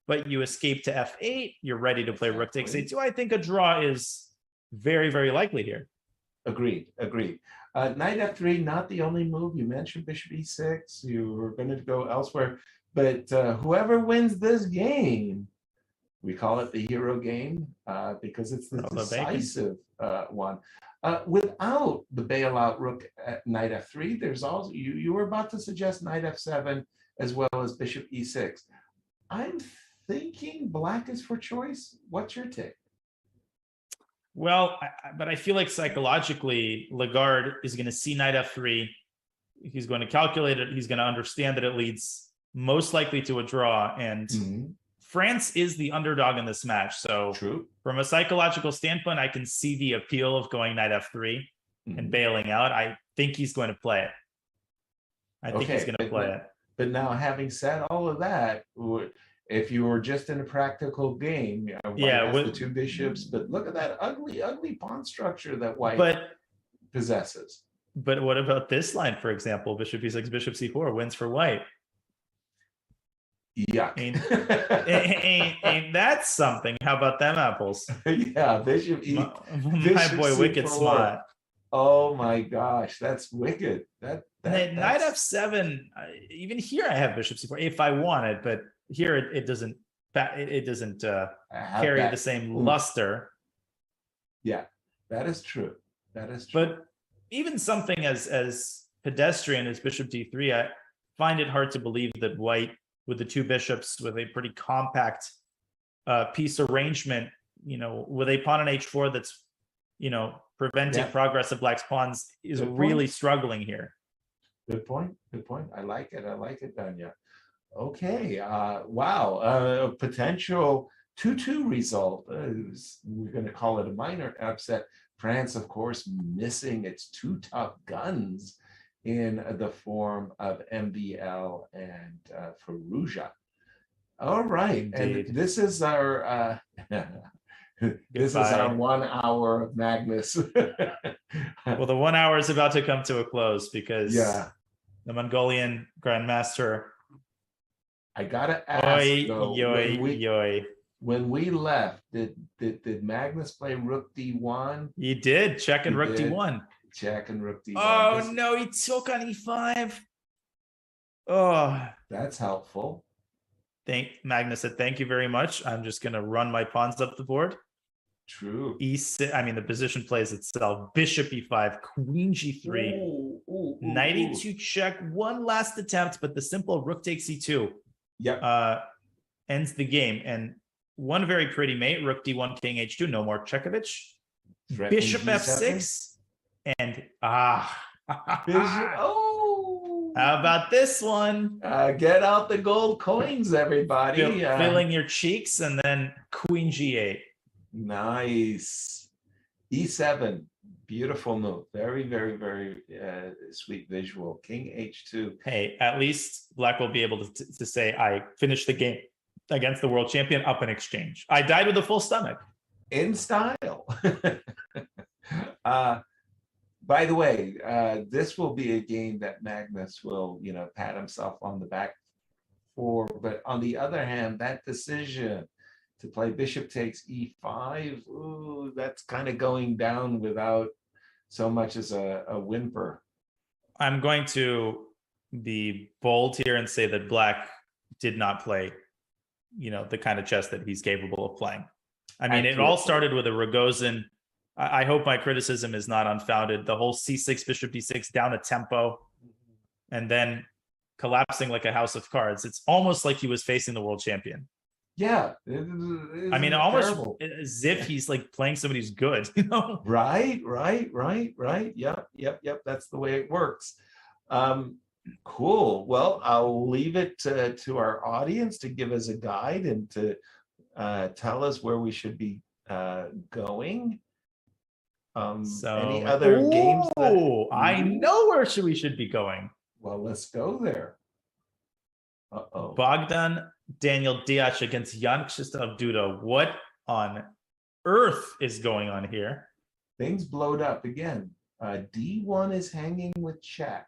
but you escape to f8. You're ready to play rook takes a2. I think a draw is very, very likely here. Agreed. Knight f3, not the only move. You mentioned bishop e6. You were going to go elsewhere. But whoever wins this game, we call it the hero game because it's the decisive one. Without the bailout rook at knight f3, there's also, you were about to suggest knight f7 as well as bishop e6. I'm thinking black is for choice. What's your take? Well, but I feel like psychologically, Lagarde is going to see knight f3. He's going to calculate it. He's going to understand that it leads most likely to a draw. And France is the underdog in this match. So from a psychological standpoint, I can see the appeal of going knight f3 and bailing out. I think he's going to play it. I think he's going to play it. But now, having said all of that, if you were just in a practical game, with the two bishops, but look at that ugly pawn structure that white possesses. But what about this line, for example? Bishop e6, bishop c4 wins for white. Yuck. Ain't that something? How about them apples? Yeah, bishop my boy C4. Wicked Slot. Oh my gosh, that's wicked. Knight f7. Even here, I have bishop c4 if I want it, but here it doesn't carry the same luster. Yeah, that is true. But even something as pedestrian as bishop d3, I find it hard to believe that white, with the two bishops, with a pretty compact piece arrangement, with a pawn on h4 that's, preventing progress of black's pawns, is really struggling here. Good point. I like it, Danya. Okay. Wow. A potential 2-2 result. We're going to call it a minor upset. France, of course, missing its two top guns in the form of MBL and Firouzja. All right. Indeed. And this is our this is our 1 hour of Magnus. Well, the 1 hour is about to come to a close because the Mongolian Grandmaster. I gotta ask, when we left, did Magnus play rook d1? He did. Check and rook d1. Check and rook d1. Oh, no, he took on e5. Oh, that's helpful. Magnus said, thank you very much. I'm just going to run my pawns up the board. True. E6. I mean, the position plays itself. Bishop e5, queen g3, knight e2 check. One last attempt, but the simple rook takes e2 ends the game. And one very pretty mate, rook d1, king h2, no more Chekovich. Bishop f6, and how about this one? Get out the gold coins, everybody. Filling your cheeks, and then queen g8. Nice. E7, beautiful move. Very, very, very sweet visual. King h2. Hey, at least black will be able to say, I finished the game against the world champion up in exchange. I died with a full stomach. In style. By the way, this will be a game that Magnus will, pat himself on the back for. But on the other hand, that decision to play bishop takes e5, ooh, that's kind of going down without so much as a whimper. I'm going to be bold here and say that black did not play, the kind of chess that he's capable of playing. I mean, it all started with a Rogozin I hope my criticism is not unfounded. The whole c6, bishop d6, down a tempo, and then collapsing like a house of cards. It's almost like he was facing the world champion. Yeah. I mean, almost as if he's like playing somebody who's good, you know? Right. Yep. That's the way it works. Cool. Well, I'll leave it to our audience to give us a guide and to tell us where we should be going. Any other games? I know where we should be going. Well, let's go there. Bogdan Daniel Diac against Jan Krzysztof Duda. What on earth is going on here? Things blowed up again. D1 is hanging with check.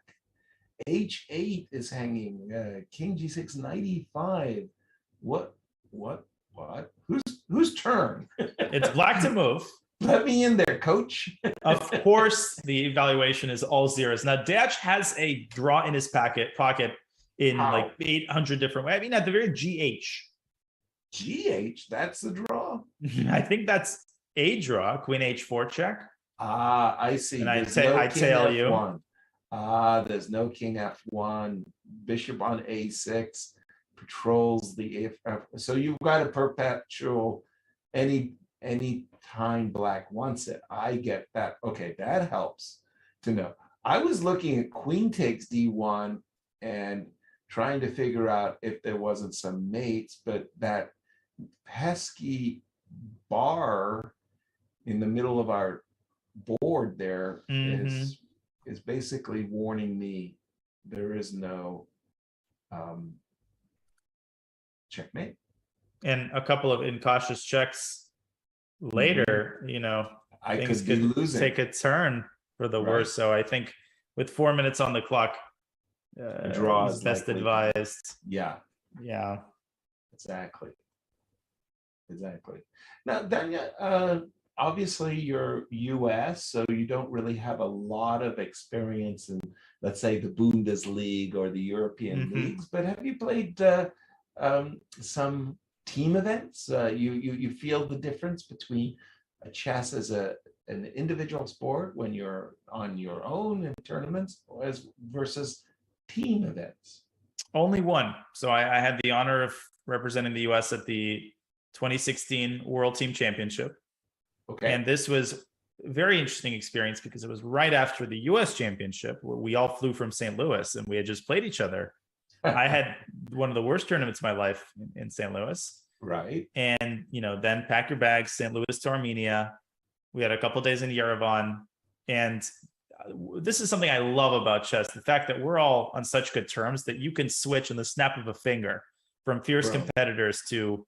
H8 is hanging. King G6, knight E5. What? Whose turn? It's black to move. Let me in there, coach. Of course, the evaluation is all zeros. Now, Diac has a draw in his pocket in like 800 different ways. I mean, at the very GH. GH, that's the draw. I think that's a draw. Queen H4 check. I see. And I tell you. There's no king F1. Bishop on A6 patrols the F. So you've got a perpetual any time black wants it. I get that. Okay, that helps to know. I was looking at queen takes D1 and trying to figure out if there wasn't some mates, but that pesky bar in the middle of our board there is basically warning me there is no checkmate. And a couple of incautious checks later, you know, things could take a turn for the worse. So I think with 4 minutes on the clock, draw is best advised. Yeah. Exactly. Now, Danya, obviously you're US, so you don't really have a lot of experience in, let's say, the Bundesliga or the European leagues, but have you played some team events? You feel the difference between chess as an individual sport when you're on your own in tournaments versus team events? Only one. So I had the honor of representing the US at the 2016 World Team Championship. Okay. And this was a very interesting experience because it was right after the US Championship where we all flew from St. Louis and we had just played each other. I had one of the worst tournaments of my life in St. Louis. Right. And, you know, then pack your bags, St. Louis to Armenia. We had a couple of days in Yerevan. And this is something I love about chess, the fact that we're all on such good terms that you can switch in the snap of a finger from fierce competitors to,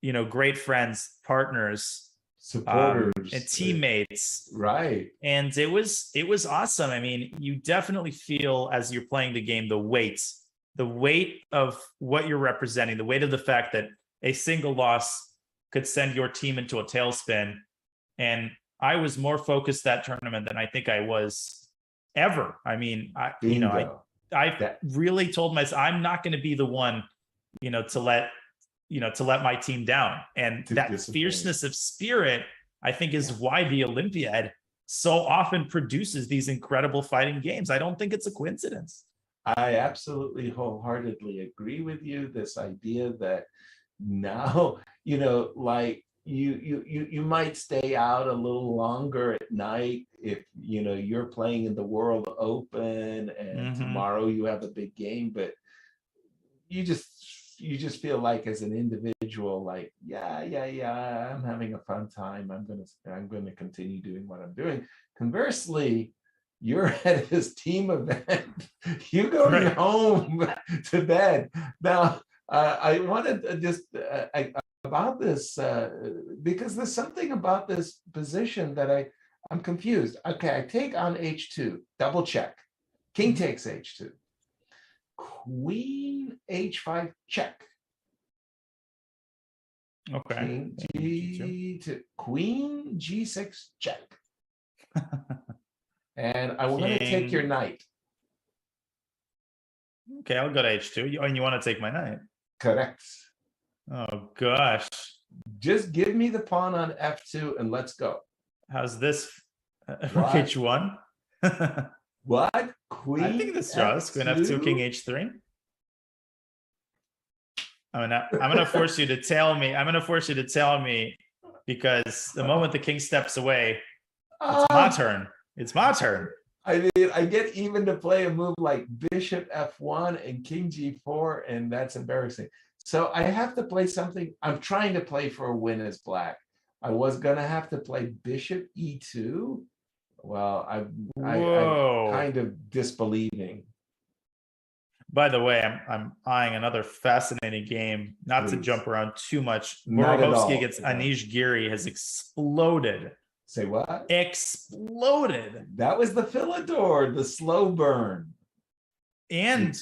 you know, great friends, partners, supporters, and teammates. Right. And it was awesome. I mean, you definitely feel as you're playing the game, the weight of what you're representing, the weight of the fact that a single loss could send your team into a tailspin. And I was more focused that tournament than I think I was ever. I mean, I really told myself I'm not going to be the one, to let my team down. And that fierceness of spirit, I think, is why the Olympiad so often produces these incredible fighting games. I don't think it's a coincidence. I absolutely wholeheartedly agree with you. This idea that now, like you might stay out a little longer at night if you're playing in the World Open and tomorrow you have a big game, but you just feel like as an individual, like I'm having a fun time. I'm gonna continue doing what I'm doing. Conversely, you're at this team event, you going home to bed. Now, I wanted to just about this because there's something about this position that I'm confused. Okay, I take on H2, double check. King takes H2. Queen H5 check. Okay. King G2. Queen G6 check. And I want to take your knight. Okay, I'll go to H2. And you want to take my knight? Correct. Oh gosh. Just give me the pawn on F2 and let's go. How's this? What? H1. What? Queen? I think this draws. Queen F2, King H3. I'm gonna force you to tell me. I'm gonna force you to tell me, because the moment the king steps away, it's my turn. It's my turn. I mean, I get even to play a move like Bishop F1 and King G4, and that's embarrassing. So I have to play something. I'm trying to play for a win as black. I was gonna have to play Bishop E2. Well, I'm kind of disbelieving. By the way, I'm eyeing another fascinating game. Not to jump around too much. Not at all. Borohovsky against Anish Giri has exploded. Say what? Exploded. That was the Philidor, the slow burn. And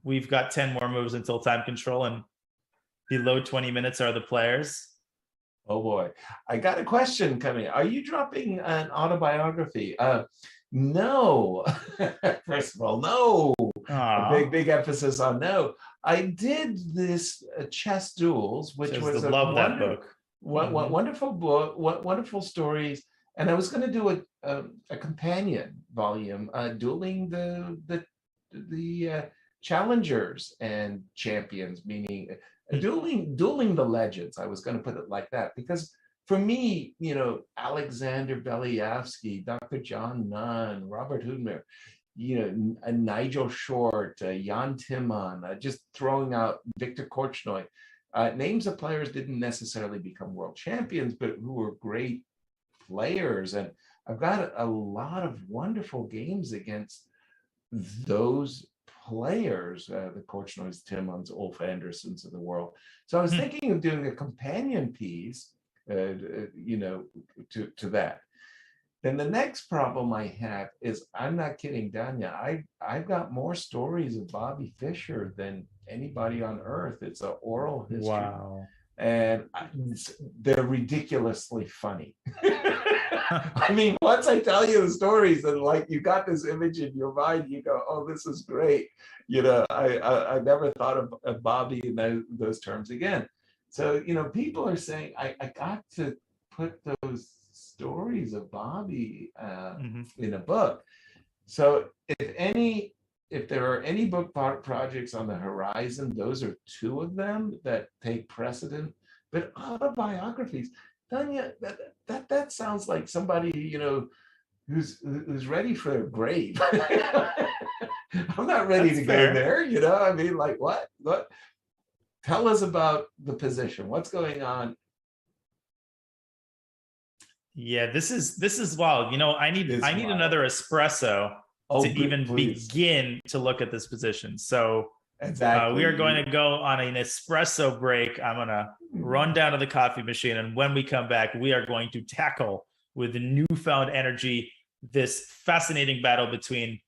we've got 10 more moves until time control, and below 20 minutes are the players. Oh boy. I got a question coming. Are you dropping an autobiography? No. First of all, no. A big emphasis on no. I did this Chess Duels, which was that book. Wonderful book, wonderful stories. And I was going to do a companion volume, dueling the challengers and champions, meaning dueling the legends. I was going to put it like that, because for me, Alexander Belyavsky, Dr. John Nunn, Robert Houdmeier, Nigel Short, Jan Timman, just throwing out Viktor Korchnoi, names of players didn't necessarily become world champions, but who were great players. And I've got a lot of wonderful games against those players, the Korchnois, Timmons, Ulf Andersons of the world. So I was thinking of doing a companion piece, to that. Then the next problem I have is, I'm not kidding, Danya, I've got more stories of Bobby Fischer than anybody on earth. It's an oral history. Wow. And they're ridiculously funny. I mean, once I tell you the stories, and like you got this image in your mind, you go, "Oh, this is great." I never thought of Bobby in those terms again. So people are saying I got to put those stories of Bobby in a book. So if there are any book projects on the horizon, those are two of them that take precedent. But autobiographies, Tanya, that sounds like somebody who's ready for their grave. I'm not ready to go there. I mean, like what? Tell us about the position. What's going on? Yeah, this is wild. I need another espresso to even begin to look at this position. So exactly, we are going to go on an espresso break. I'm going to run down to the coffee machine, and when we come back, we are going to tackle with newfound energy this fascinating battle between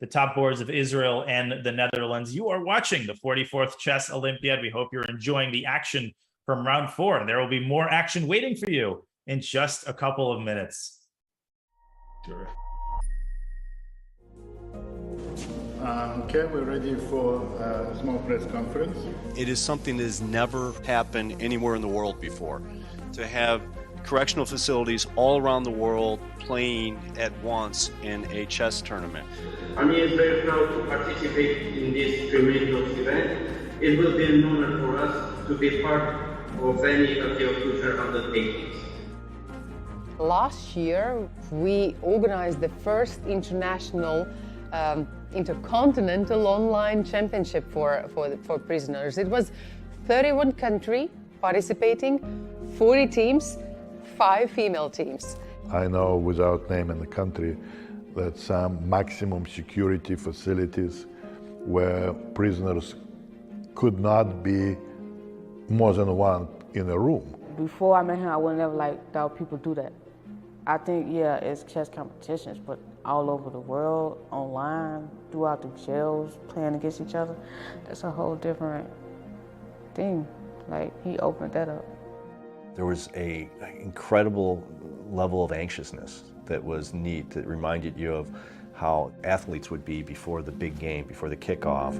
the top boards of Israel and the Netherlands. You are watching the 44th Chess Olympiad. We hope you're enjoying the action from round 4. There will be more action waiting for you in just a couple of minutes. Sure. Okay, we're ready for a small press conference. It is something that has never happened anywhere in the world before. To have correctional facilities all around the world playing at once in a chess tournament. Ami is very proud to participate in this tremendous event. It will be an honor for us to be part of any of your future undertakings. Last year, we organized the first international intercontinental online championship for prisoners. It was 31 countries participating, 40 teams, 5 female teams. I know, without naming the country, that some maximum security facilities where prisoners could not be more than one in a room. Before I met him, I would never thought people do that. I think, it's chess competitions, but all over the world, online, throughout the jails, playing against each other, that's a whole different thing. He opened that up. There was an incredible level of anxiousness that was neat, that reminded you of how athletes would be before the big game, before the kickoff.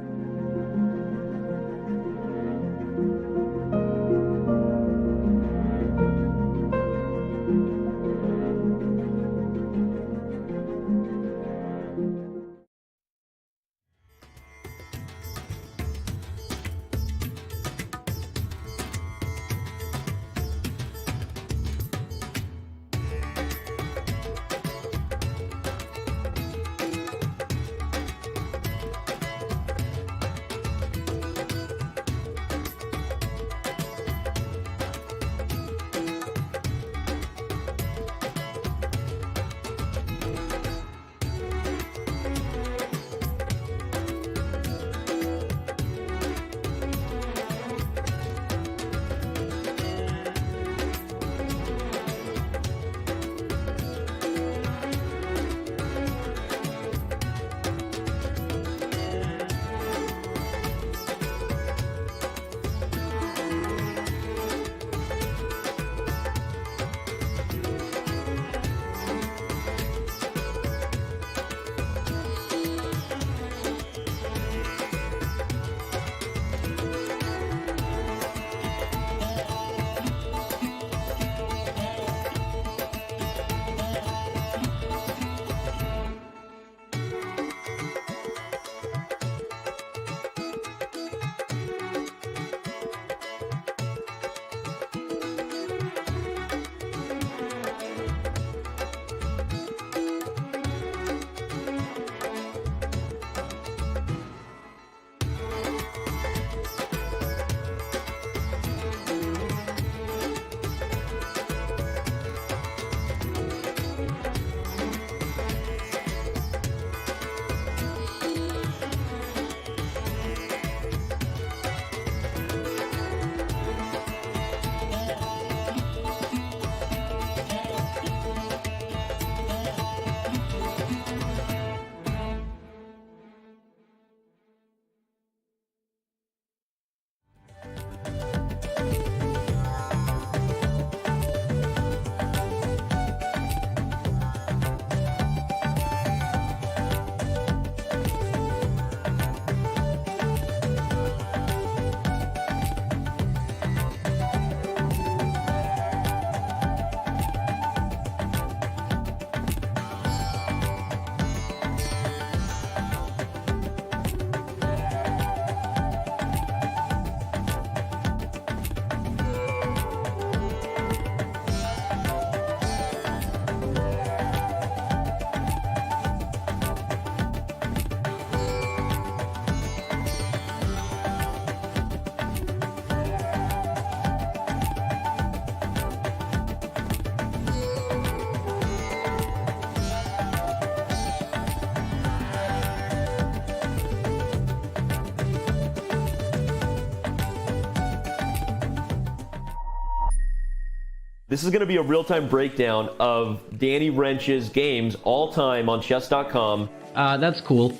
This is going to be a real-time breakdown of Danny Wrench's games all time on chess.com. That's cool.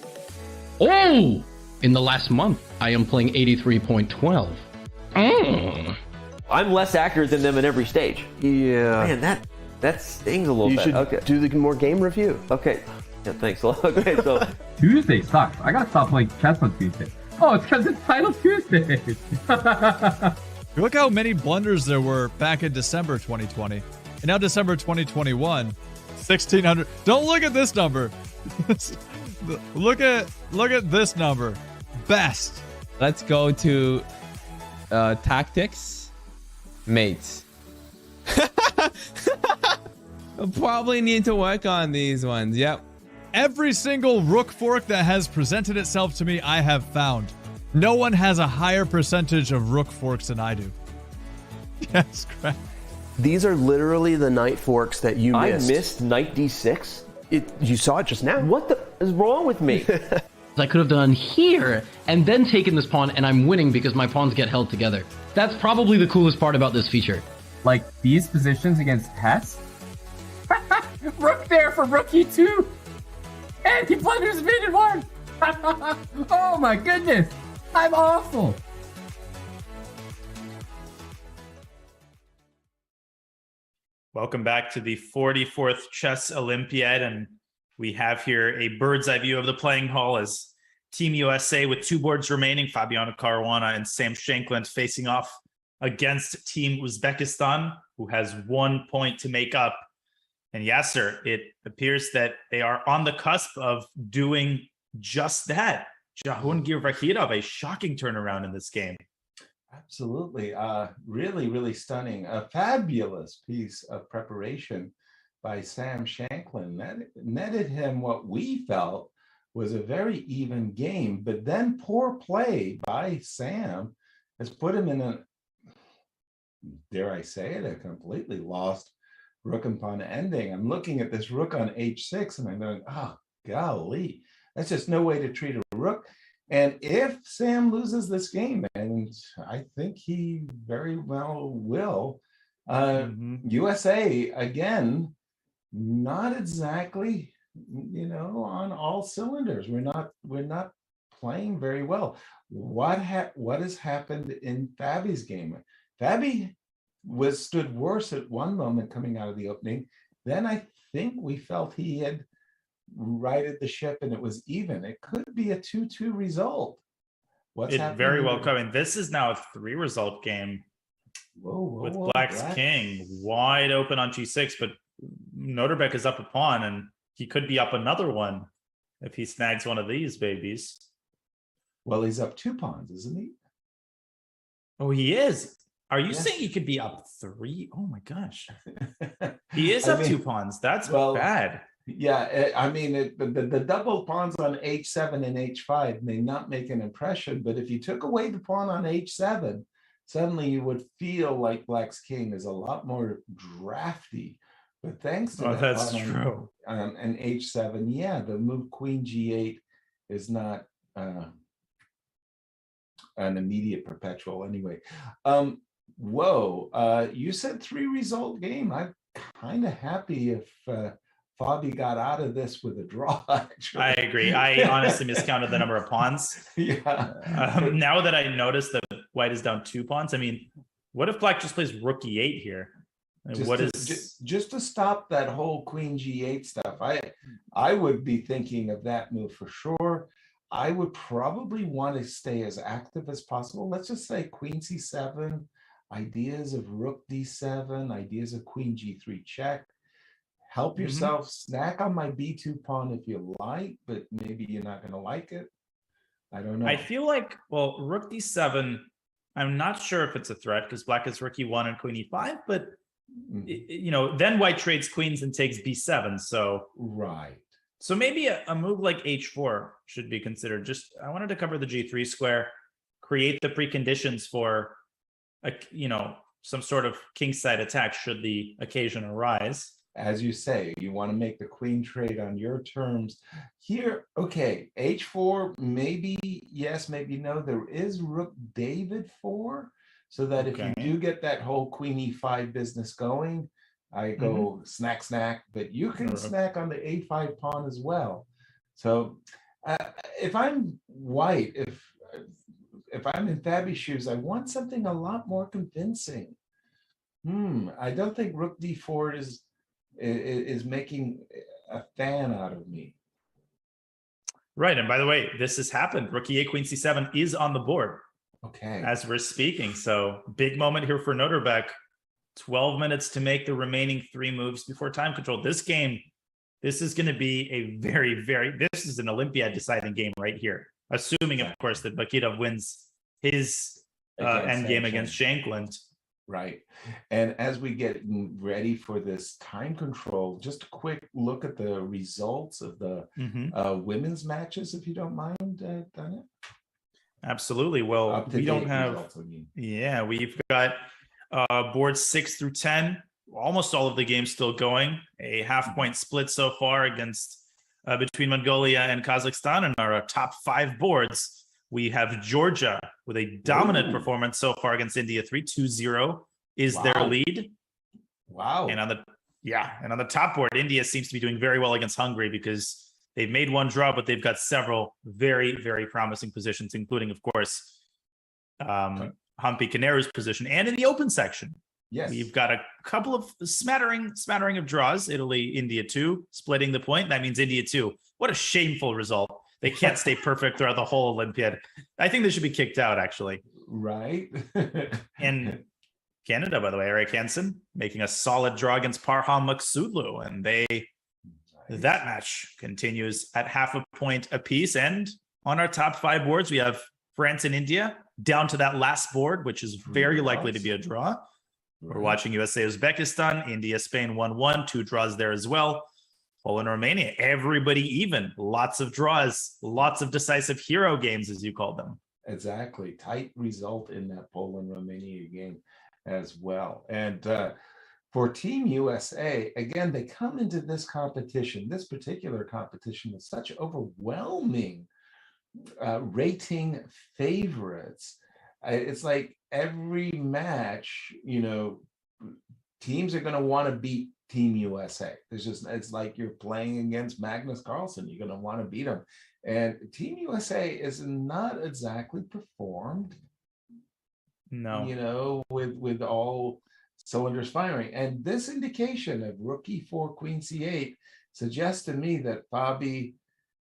Oh! In the last month, I am playing 83.12. I'm less accurate than them in every stage. Yeah. Man, that stings a little bit. You should okay. do the more game review. Okay. Yeah, thanks a lot. Okay, so Tuesday sucks. I gotta stop playing chess on Tuesday. Oh, it's because it's Title Tuesday. Look how many blunders there were back in December 2020. And now December 2021, 1,600. Don't look at this number. Look at this number. Best. Let's go to tactics. Mates. I'll probably need to work on these ones. Yep. Every single rook fork that has presented itself to me, I have found. No one has a higher percentage of rook forks than I do. Yes, correct. These are literally the knight forks that you missed. I missed knight d6? You saw it just now. What the is wrong with me? I could have done here and then taken this pawn, and I'm winning because my pawns get held together. That's probably the coolest part about this feature. Like these positions against Hess? Rook there for rook e2. And he blunders mate in one. Oh my goodness. I'm awful. Welcome back to the 44th Chess Olympiad, and we have here a bird's eye view of the playing hall as Team USA with 2 boards remaining, Fabiano Caruana and Sam Shankland facing off against Team Uzbekistan, who has 1 point to make up. And Yasser, it appears that they are on the cusp of doing just that. Jahangir Vakhirov, a shocking turnaround in this game. Absolutely. Really, really stunning. A fabulous piece of preparation by Sam Shankland. Netted him what we felt was a very even game, but then poor play by Sam has put him in a, dare I say it, a completely lost rook and pawn ending. I'm looking at this rook on h6 and I'm going, oh, golly, that's just no way to treat a rook. And if Sam loses this game, and I think he very well will, USA, again, not exactly, on all cylinders. We're not playing very well. What has happened in Fabi's game? Fabi stood worse at one moment coming out of the opening. Then I think we felt he had righted the ship and it was even. It could be a 2-2 result. What's happening? Very well coming. This is now a 3-result game. With Black's king wide open on g6, but Noterbeck is up a pawn and he could be up another one if he snags one of these babies. Well, he's up 2 pawns, isn't he? Oh, he is. Are you saying he could be up 3? Oh my gosh. He is up 2 pawns. That's bad. Yeah, I mean, the double pawns on h7 and h5 may not make an impression, but if you took away the pawn on h7, suddenly you would feel like Black's king is a lot more drafty. But thanks to that's true. And h7, yeah, the move queen g8 is not an immediate perpetual anyway. You said 3-result game. I'm kind of happy if Fabi got out of this with a draw, actually. I agree. I honestly miscounted the number of pawns. Yeah. Now that I noticed that white is down 2 pawns, I mean, what if Black just plays rook e8 here? Just to stop that whole queen g8 stuff, I would be thinking of that move for sure. I would probably want to stay as active as possible. Let's just say queen c7, ideas of rook d7, ideas of queen g3 check. Help yourself, snack on my b2 pawn if you like, but maybe you're not going to like it. I don't know. I feel like, rook d7, I'm not sure if it's a threat because Black is rook e1 and queen e5, but then white trades queens and takes b7. So So maybe a move like h4 should be considered. I wanted to cover the g3 square, create the preconditions for some sort of kingside attack should the occasion arise. As you say, you want to make the queen trade on your terms. Here, okay, h4, maybe yes, maybe no. There is rook David 4, so that if you do get that whole queen e5 business going, I go snack, but you can snack on the a5 pawn as well. So if I'm white, if I'm in Fabi's shoes, I want something a lot more convincing. I don't think rook d4 is making a fan out of me. Right, and by the way, this has happened. Rook e8, queen c7 is on the board. Okay. As we're speaking, so big moment here for Noterbeck. 12 minutes to make the remaining 3 moves before time control. This game, this is going to be a this is an Olympiad deciding game right here. Assuming, of course, that Bakirov wins his end game against Shankland. Right. And as we get ready for this time control, just a quick look at the results of the women's matches, if you don't mind, Daniel. Absolutely. Well, we don't have results, I mean. Yeah, we've got boards 6 through 10, almost all of the games still going. A half-point split so far against between Mongolia and Kazakhstan. And our top 5 boards, we have Georgia with a dominant performance so far against India. 3-2-0 is their lead. Wow. And on the top board, India seems to be doing very well against Hungary because they've made one draw, but they've got several very, very promising positions, including, of course, Humpy Kaneru's position, and in the open section. Yes. We've got a couple of smattering of draws. Italy, India 2, splitting the point. That means India 2. What a shameful result. They can't stay perfect throughout the whole Olympiad. I think they should be kicked out, actually. Right. And Canada, by the way, Eric Hansen making a solid draw against Parham Maksudlu. And that match continues at half a point apiece. And on our top 5 boards, we have France and India down to that last board, which is very likely to be a draw. We're watching USA, Uzbekistan, India, Spain 1-1, 2 draws there as well. Poland, Romania, everybody even. Lots of draws, lots of decisive hero games, as you call them. Exactly. Tight result in that Poland-Romania game as well. And for Team USA, again, they come into this competition, this particular competition, with such overwhelming rating favorites. It's like every match, teams are going to want to beat Team USA. It's like you're playing against Magnus Carlsen. You're going to want to beat him. And Team USA is not exactly performed, with all cylinders firing. And this indication of rook e4, queen c8 suggests to me that Fabi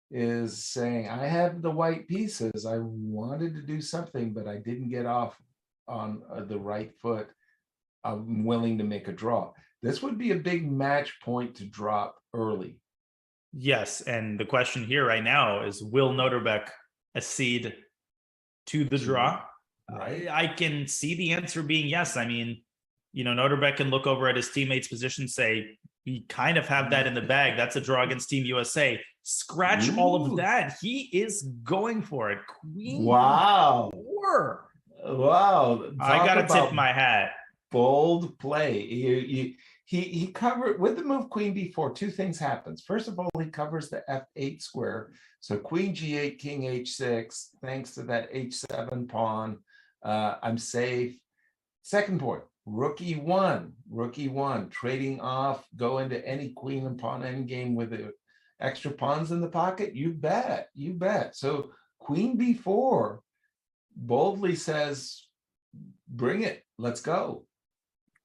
is saying, I have the white pieces. I wanted to do something, but I didn't get off on the right foot. I'm willing to make a draw. This would be a big match point to drop early. Yes, and the question here right now is, will Noterbeck accede to the draw? Right. I can see the answer being yes. I mean, Noterbeck can look over at his teammate's position, say, we kind of have that in the bag. That's a draw against Team USA. Scratch all of that. He is going for it. Queen. Wow. 4. Wow. I got to tip my hat. Bold play. He covered with the move queen b4. 2 things happens. First of all, he covers the f8 square. So queen g8, king h6. Thanks to that h7 pawn, I'm safe. Second point, rook e1, trading off, go into any queen and pawn endgame with the extra pawns in the pocket. You bet. So queen b4 boldly says, bring it. Let's go.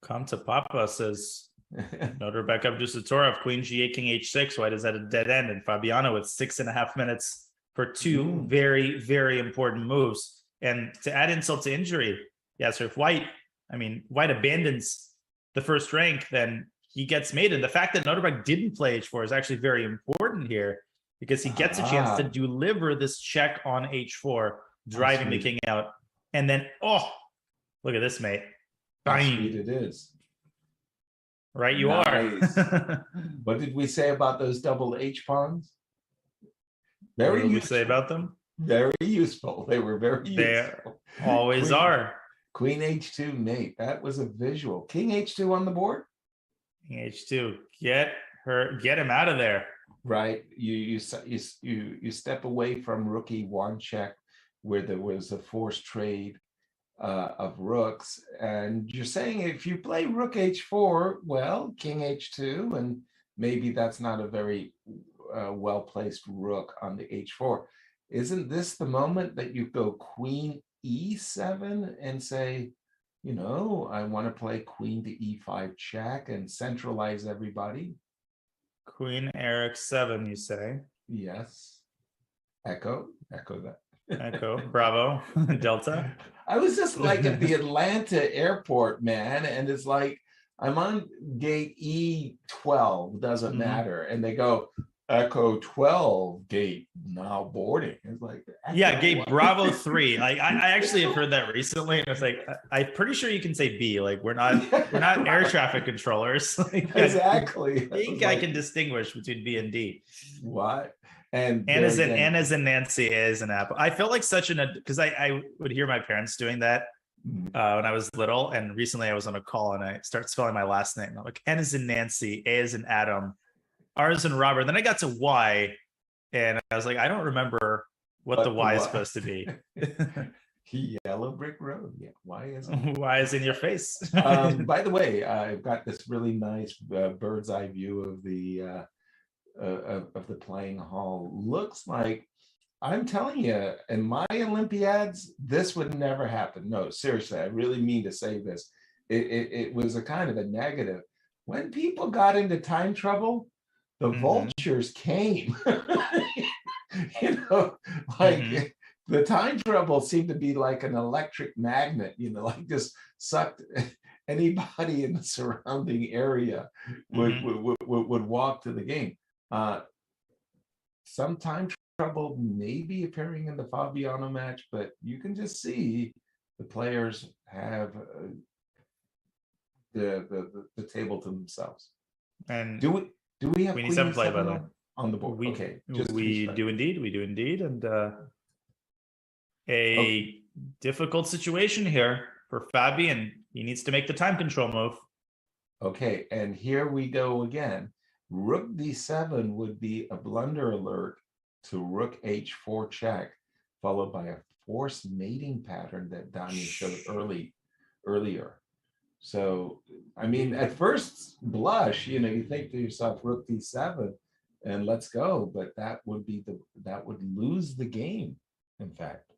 Come to Papa, says Noterbeck Abdusatorov, queen g8, king h6. White is at a dead end, and Fabiano with 6.5 minutes for 2 very, very important moves. And to add insult to injury, so if White abandons the first rank, then he gets made. And the fact that Noterbeck didn't play h4 is actually very important here, because he gets a chance to deliver this check on h4, driving the king out. And then, look at this, mate. How sweet it is. Right, you are. What did we say about those double H pawns? What did we say about them? Very useful. They were very useful. They always are. Queen h2, mate. That was a visual. King h2 on the board. King h2. Get him out of there. Right. You step away from rook e1 check, where there was a forced trade. of rooks. And you're saying if you play rook h4, well, king h2, and maybe that's not a very well-placed rook on the h4. Isn't this the moment that you go queen e7 and say, you know, I want to play queen to e5 check and centralize everybody? Queen Eric 7, you say? Yes. Echo that. Echo, bravo, Delta. I was just like at the Atlanta airport, man, and it's like I'm on gate E12, doesn't matter, and they go Echo 12 gate now boarding. It's like yeah, gate Bravo 3. Like I actually have heard that recently, and it's like I'm pretty sure you can say B. Like we're not air traffic controllers. Like, exactly. I think I can distinguish between B and D. What? And as in Nancy, A as in Apple. I felt like such because I would hear my parents doing that when I was little, and recently I was on a call and I start spelling my last name. I'm like N as in Nancy, A as in Adam, R as in Robert. Then I got to Y, and I was like, I don't remember what the Y is supposed to be. Yellow brick road. Yeah, Y is in your face. By the way, I've got this really nice bird's eye view of the playing hall. Looks like, I'm telling you, in my Olympiads, this would never happen. No, seriously, I really mean to say this. It was a kind of a negative. When people got into time trouble, the vultures came. You know, like the time trouble seemed to be like an electric magnet, you know, like just sucked anybody in the surrounding area would walk to the game. Some time trouble may be appearing in the Fabiano match, but you can just see the players have the table to themselves. And do we have Queen E7 play, by the way, on the board? We do indeed, and a difficult situation here for Fabi, and he needs to make the time control move. Okay, and here we go again. Rook d7 would be a blunder alert to rook h4 check, followed by a forced mating pattern that Danya showed earlier. So, I mean, at first blush, you know, you think to yourself, rook d7, and let's go. But that would lose the game. In fact,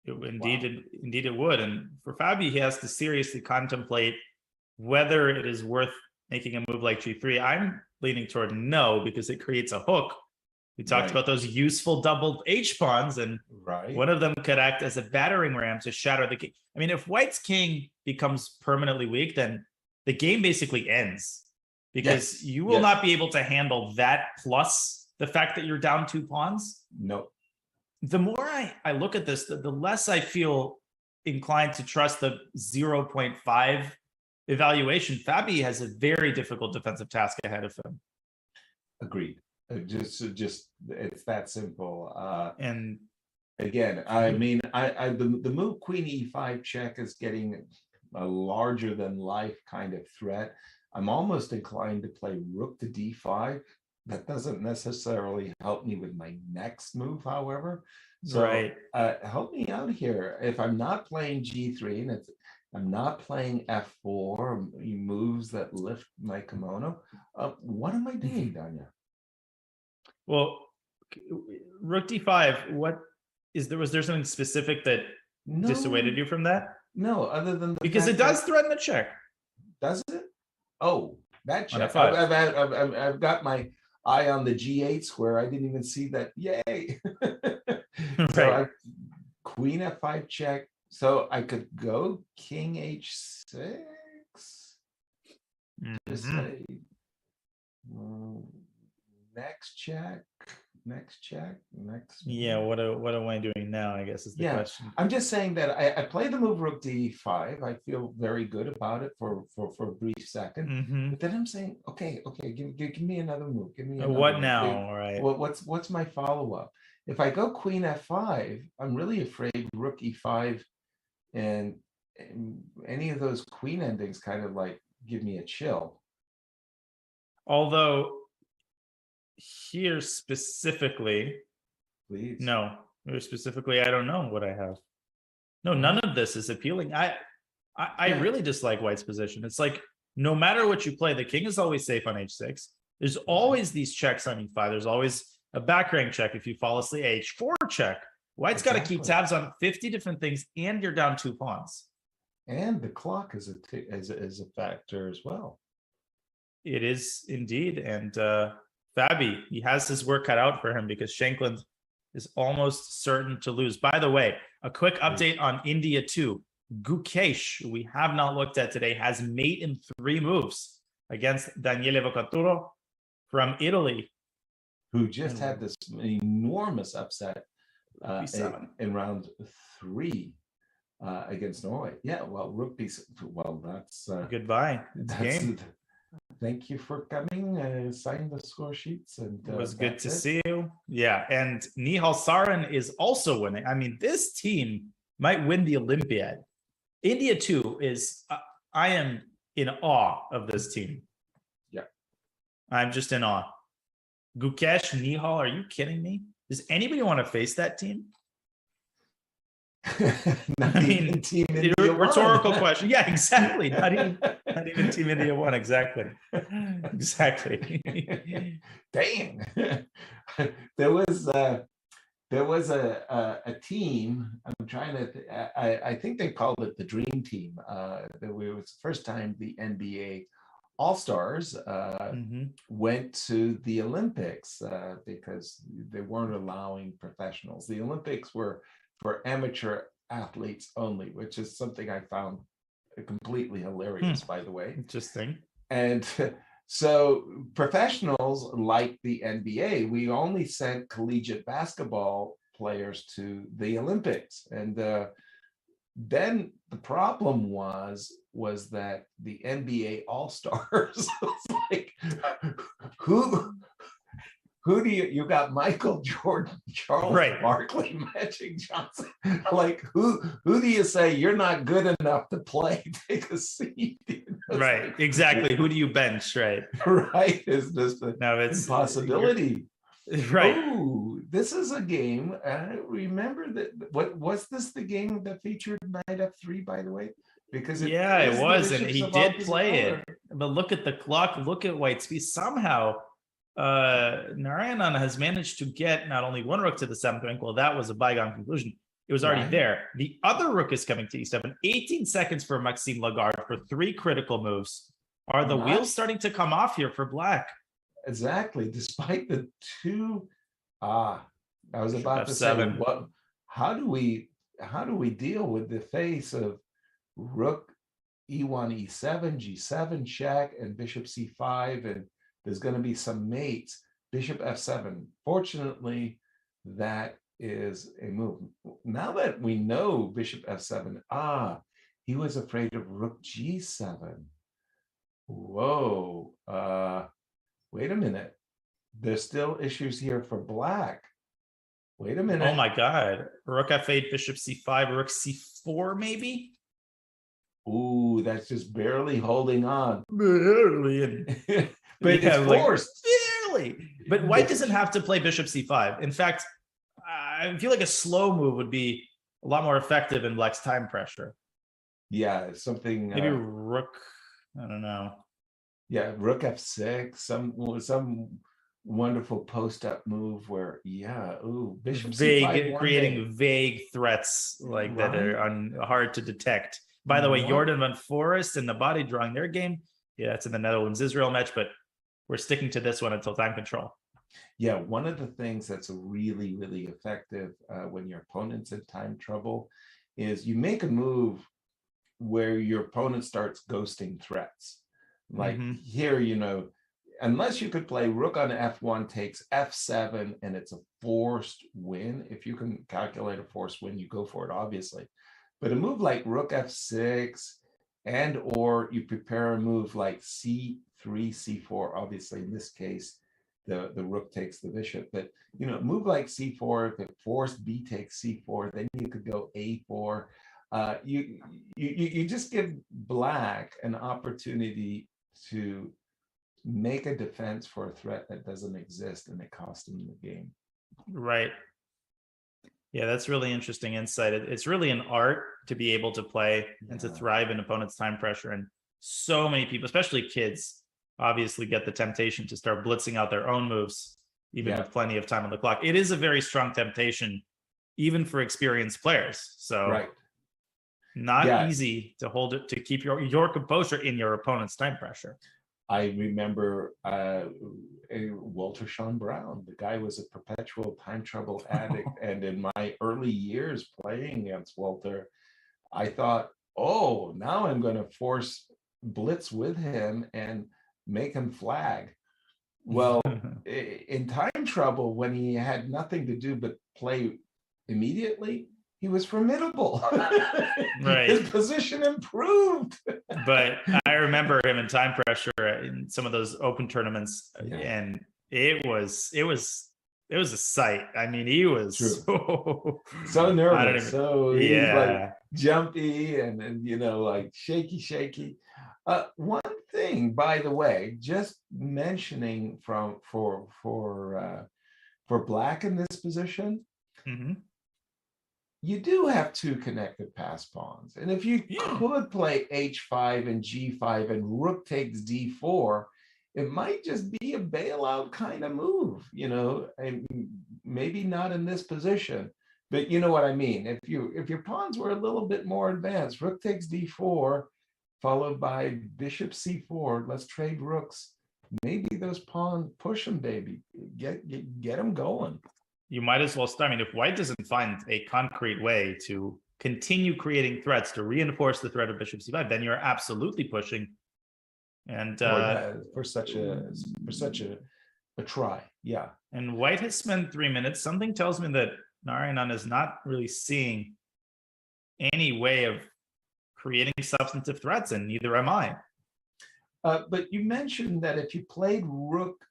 Indeed, it would. And for Fabi, he has to seriously contemplate whether it is worth making a move like g3. I'm leaning toward no, because it creates a hook. We talked about those useful doubled H pawns, and one of them could act as a battering ram to shatter the king. I mean, if White's king becomes permanently weak, then the game basically ends, because you will not be able to handle that, plus the fact that you're down 2 pawns. No. The more I look at this, the less I feel inclined to trust the 0.5 evaluation. Fabi has a very difficult defensive task ahead of him. Agreed. Just it's that simple. And again, I mean, the move Queen E5 check is getting a larger than life kind of threat. I'm almost inclined to play Rook to D5. That doesn't necessarily help me with my next move, however. So help me out here. If I'm not playing G3 and I'm not playing F4, moves that lift my kimono, what am I doing, Danya? Well, Rook D5, was there something specific that dissuaded you from that? No, other than because it does threaten the check. Does it? Oh, that check. F5. I've got my eye on the G8 square. I didn't even see that. Yay. So Queen F5 check. So I could go King H6. Just say next check. Yeah, what am I doing now, I guess is the question. I'm just saying that I play the move Rook D5. I feel very good about it for a brief second. But then I'm saying, okay, give me another move. Give me what move. now? All right. What's my follow-up? If I go Queen F5, I'm really afraid Rook E5 and any of those queen endings kind of like give me a chill. Although here specifically, please. No, here specifically, I don't know what I have. No, none of this is appealing. I really dislike White's position. It's like no matter what you play, the king is always safe on h6. There's always these checks on e5. There's always a back rank check if you fall asleep. H4 check. White's got to keep tabs on 50 different things, and you're down 2 pawns. And the clock is a factor as well. It is indeed. And Fabi, he has his work cut out for him because Shankland is almost certain to lose. By the way, a quick update on India 2. Gukesh, we have not looked at today, has mate in 3 moves against Daniele Vocaturo from Italy, who just had this enormous upset in round 3 against Norway. Yeah, well, Rook B7. Well, that's goodbye. It's game. Thank you for coming. Sign the score sheets, and it was good to see you. Yeah, and Nihal Sarin is also winning. I mean, this team might win the Olympiad. India 2 is. I am in awe of this team. Yeah, I'm just in awe. Gukesh, Nihal, are you kidding me? Does anybody want to face that team? I mean, Team India rhetorical question. Yeah, exactly. Not even Team India 1. Exactly. Dang. There was a team. I'm trying to. I think they called it the Dream Team. It was the first time the NBA All-Stars went to the Olympics because they weren't allowing professionals. The Olympics were for amateur athletes only, which is something I found completely hilarious, by the way. Interesting. And so professionals like the NBA, we only sent collegiate basketball players to the Olympics. And then the problem was that the NBA All-Stars was like, who do you got Michael Jordan, Charles Barkley, Magic Johnson? Like who do you say you're not good enough to play? Take a seat. Right, like, exactly. Who do you bench? Right. Right. It's just an impossibility. Right. Ooh, this is a game. Remember that what was this the game that featured Knight F3, by the way? Because it was, and he did play it. But look at the clock, look at White's speed. Somehow Narayanan has managed to get not only one rook to the 7th rank. Well, that was a bygone conclusion. It was already there. The other rook is coming to e7. 18 seconds for Maxime Lagarde for 3 critical moves. Are the wheels starting to come off here for black? Exactly. Despite the 2, I was about to say, how do we deal with the face of rook e1, e7, g7 check, and bishop c5, and there's going to be some mates. Bishop f7. Fortunately, that is a move. Now that we know bishop f7, he was afraid of rook g7. Whoa. Wait a minute. There's still issues here for black. Wait a minute. Oh my God. Rook f8, bishop c5, rook c4 maybe? Ooh, that's just barely holding on. Barely. But it's forced. Barely. But White doesn't have to play bishop c5. In fact, I feel like a slow move would be a lot more effective in black's time pressure. Yeah, something. Maybe rook, I don't know. Yeah, rook f6, some wonderful post-up move where, bishop c5, creating vague threats like that are hard to detect. By the way, Jordan van Forest and the body drawing their game. Yeah, it's in the Netherlands-Israel match, but we're sticking to this one until time control. Yeah, one of the things that's really, really effective when your opponent's in time trouble is you make a move where your opponent starts ghosting threats. Like here, unless you could play rook on f1 takes f7 and it's a forced win. If you can calculate a forced win, you go for it, obviously. But a move like rook f6 and or you prepare a move like c3, c4, obviously in this case, the rook takes the bishop. But, a move like c4, if it forced b takes c4, then you could go a4. You just give black an opportunity to make a defense for a threat that doesn't exist, and it cost him the game. Right. Yeah, that's really interesting insight. It's really an art to be able to play and to thrive in opponents' time pressure. And so many people, especially kids, obviously get the temptation to start blitzing out their own moves, even with plenty of time on the clock. It is a very strong temptation, even for experienced players. So not easy to hold it, to keep your composure in your opponent's time pressure. I remember Walter Sean Brown. The guy was a perpetual time trouble addict. And in my early years playing against Walter, I thought, oh, now I'm going to force blitz with him and make him flag. Well, in time trouble, when he had nothing to do but play immediately, he was formidable. His position improved. But I remember him in time pressure in some of those open tournaments, and it was a sight. I mean, he was so nervous, like jumpy and like shaky. One thing, by the way, just mentioning for black in this position. You do have two connected pass pawns. And if you could play h5 and g5 and rook takes d4, it might just be a bailout kind of move, and maybe not in this position, but you know what I mean. If your pawns were a little bit more advanced, rook takes d4, followed by bishop c4, let's trade rooks. Maybe those pawns push them, baby. Get them going. You might as well start. I mean, if white doesn't find a concrete way to continue creating threats to reinforce the threat of bishop c5, then you're absolutely pushing. And for such a try, And white has spent 3 minutes. Something tells me that Narayanan is not really seeing any way of creating substantive threats, and neither am I. But you mentioned that if you played rook,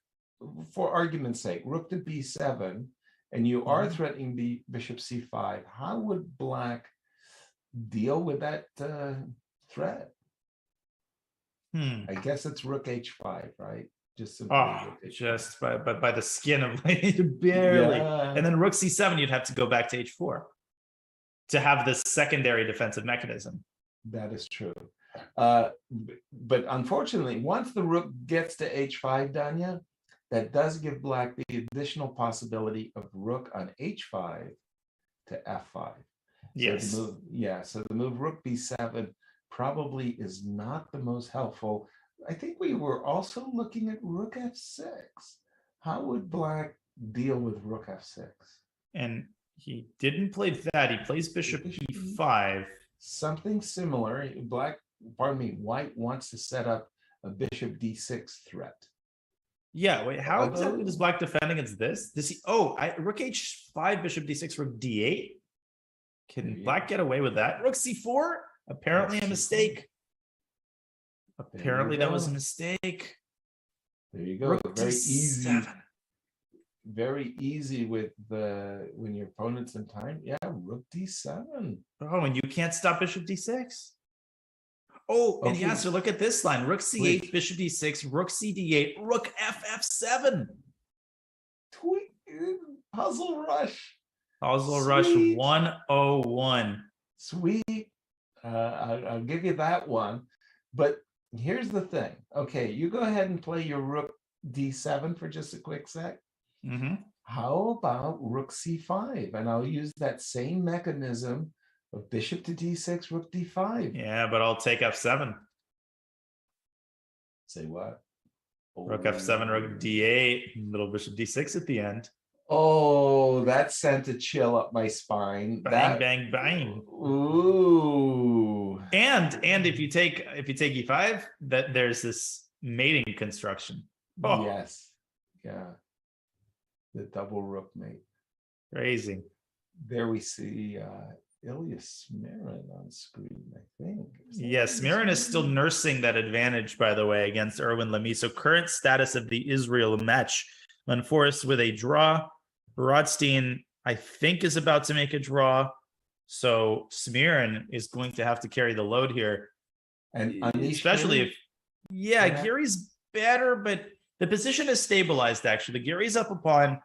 for argument's sake, rook to b7, and you are threatening the bishop c5, how would black deal with that threat? I guess it's rook h5, right? Just simply just by the skin of barely. And then rook c7, you'd have to go back to h4 to have this secondary defensive mechanism. That is true. But unfortunately, once the rook gets to h5, Danya, that does give black the additional possibility of rook on h5 to f5. Yes. So the move rook b7 probably is not the most helpful. I think we were also looking at rook f6. How would black deal with rook f6? And he didn't play that. He plays bishop e5. Something similar. White wants to set up a bishop d6 threat. Yeah, wait, how exactly does black defend against this? Does he rook h5, bishop d6, rook d8? Can black get away with that? Rook c4? Apparently a mistake. Apparently that was a mistake. There you go. Rook Very d7. easy. Very easy with when your opponent's in time. Yeah, rook d7. Oh, and you can't stop bishop d6. Oh, and yeah, so look at this line. Rook c8, bishop d6, rook cd8, rook ff7. Puzzle rush. Puzzle rush 101. Sweet. I'll give you that one. But here's the thing. Okay, you go ahead and play your rook d7 for just a quick sec. How about rook c5? And I'll use that same mechanism of bishop to d6, rook d5. Yeah, but I'll take f7. Say what? Rook f7, rook d8, little bishop d6 at the end. Oh, that sent a chill up my spine. Bang, bang, bang. Ooh. And if you take e5, that there's this mating construction. Oh. Yes. Yeah. The double rook mate. Crazy. There we see Ilya Smirin on screen, I think. Yes, Smirin is still nursing that advantage, by the way, against Erwin Lamy. So current status of the Israel match, Manforest with a draw. Rodstein, I think, is about to make a draw. So Smirin is going to have to carry the load here. And especially if, Giri's better, but the position is stabilized, actually. Giri's up a pawn.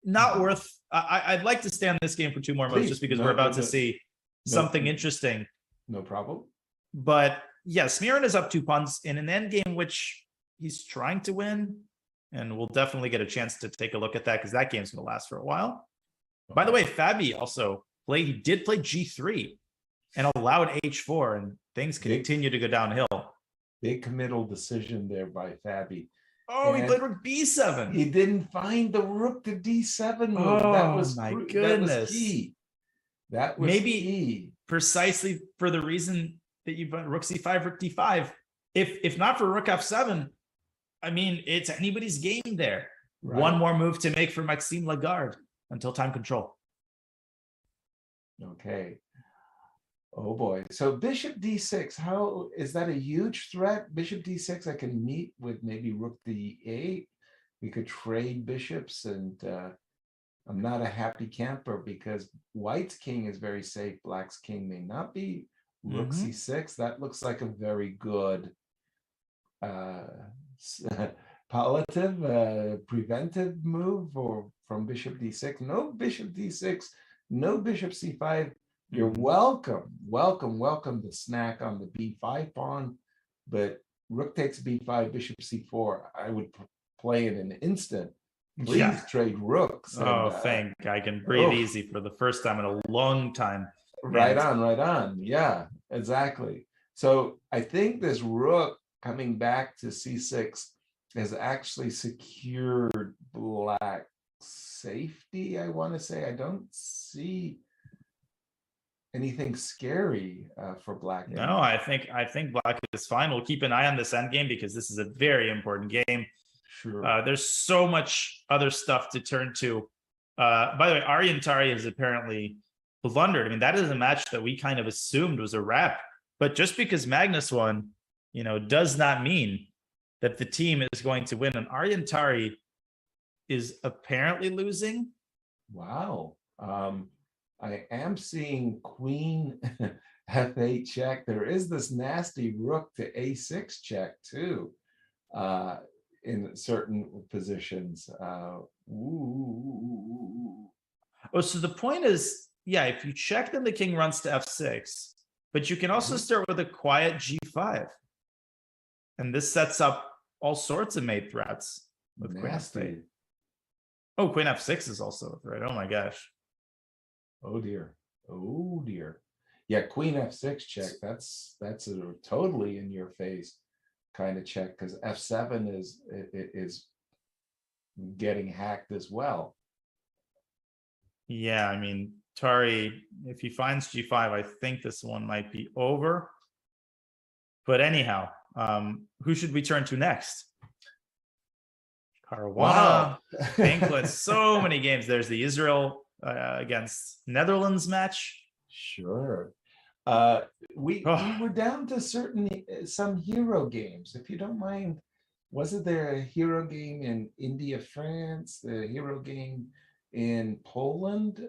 not worth. I'd like to stay on this game for two more moves, Please. just because No, we're about no, to see no. something interesting. No problem. But yeah, Smirin is up 2 pawns in an endgame which he's trying to win, and we'll definitely get a chance to take a look at that because that game's going to last for a while. By the way, Fabi also did play G3 and allowed H4, and things continue to go downhill. Big committal decision there by Fabi. Oh, he And played rook B7. He didn't find the rook to D7 move. Oh, that was my That goodness. was key. That was Maybe key. precisely for the reason that you've got rook C5, rook D5. If not for rook F7, I mean, it's anybody's game there. Right. One more move to make for Maxime Lagarde until time control. Okay. Oh boy. So bishop D6, how is that a huge threat? Bishop D6, I can meet with maybe rook D8. We could trade bishops, and I'm not a happy camper because white's king is very safe. Black's king may not be. Rook C6, that looks like a very good palliative, preventive move from bishop D6. No bishop D6, no bishop C5. You're welcome to snack on the B5 pawn, but rook takes B5, bishop C4. I would play in an instant. Please trade rooks. Thank I can breathe easy for the first time in a long time. Right on. Yeah, exactly. So I think this rook coming back to C6 has actually secured black safety, I want to say. I don't see anything scary for black. No, I think black is fine. We'll keep an eye on this endgame because this is a very important game. Sure. There's so much other stuff to turn to. By the way, Aryan Tari has apparently blundered. I mean, that is a match that we kind of assumed was a wrap. But just because Magnus won, does not mean that the team is going to win. And Aryan Tari is apparently losing. Wow. I am seeing queen f8 check. There is this nasty rook to a6 check too, in certain positions. Oh, so the point is, yeah, if you check, then the king runs to f6, but you can also start with a quiet g5. And this sets up all sorts of mate threats with queen f8. Oh, queen f6 is also a threat. Oh my gosh. Oh dear. Yeah, queen f6 check. That's a totally in your face kind of check, because f7 is getting hacked as well. Yeah, I mean, Tari, if he finds g5, I think this one might be over. But anyhow, who should we turn to next? Caruana. Wow. Banquet. So many games. There's the Israel against Netherlands match. Sure. We were down to some hero games. If you don't mind, wasn't there a hero game in India, France? The hero game in Poland?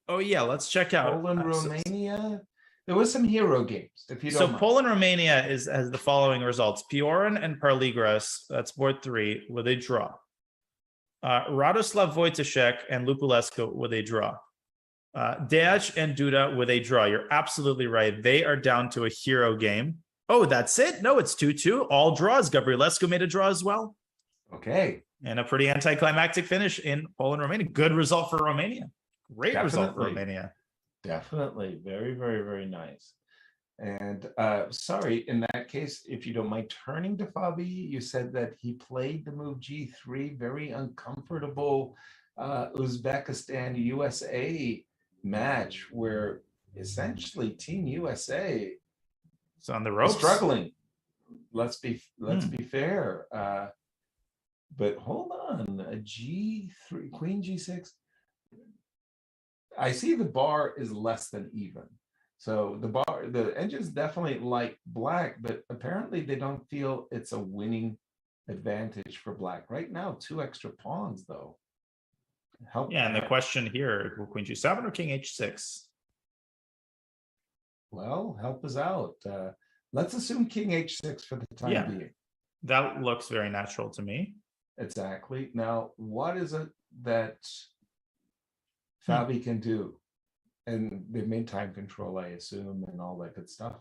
Oh yeah, let's check out Poland, Romania. There was some hero games. If you don't mind. Poland, Romania has the following results: Piorin and Parligras, that's board 3, with a draw. Radoslav Wojtaszek and Lupulescu with a draw. Deac and Duda with a draw. You're absolutely right. They are down to a hero game. Oh, that's it? No, it's 2-2. All draws. Gabrielescu made a draw as well. Okay. And a pretty anticlimactic finish in Poland, Romania. Good result for Romania. Great result for Romania. Definitely. Very, very, very nice. And sorry, in that case, if you don't mind turning to Fabi, you said that he played the move G3, very uncomfortable Uzbekistan USA match where essentially Team USA is on the ropes, struggling. Let's be fair. But hold on, a G3, Queen G6. I see the bar is less than even. So the engines definitely like black, but apparently they don't feel it's a winning advantage for black. Right now, 2 extra pawns though. And the question here, Queen G7 or King H6? Well, help us out. Let's assume King H6 for the time being. That looks very natural to me. Exactly. Now, what is it that Fabi can do? And they made time control, I assume, and all that good stuff.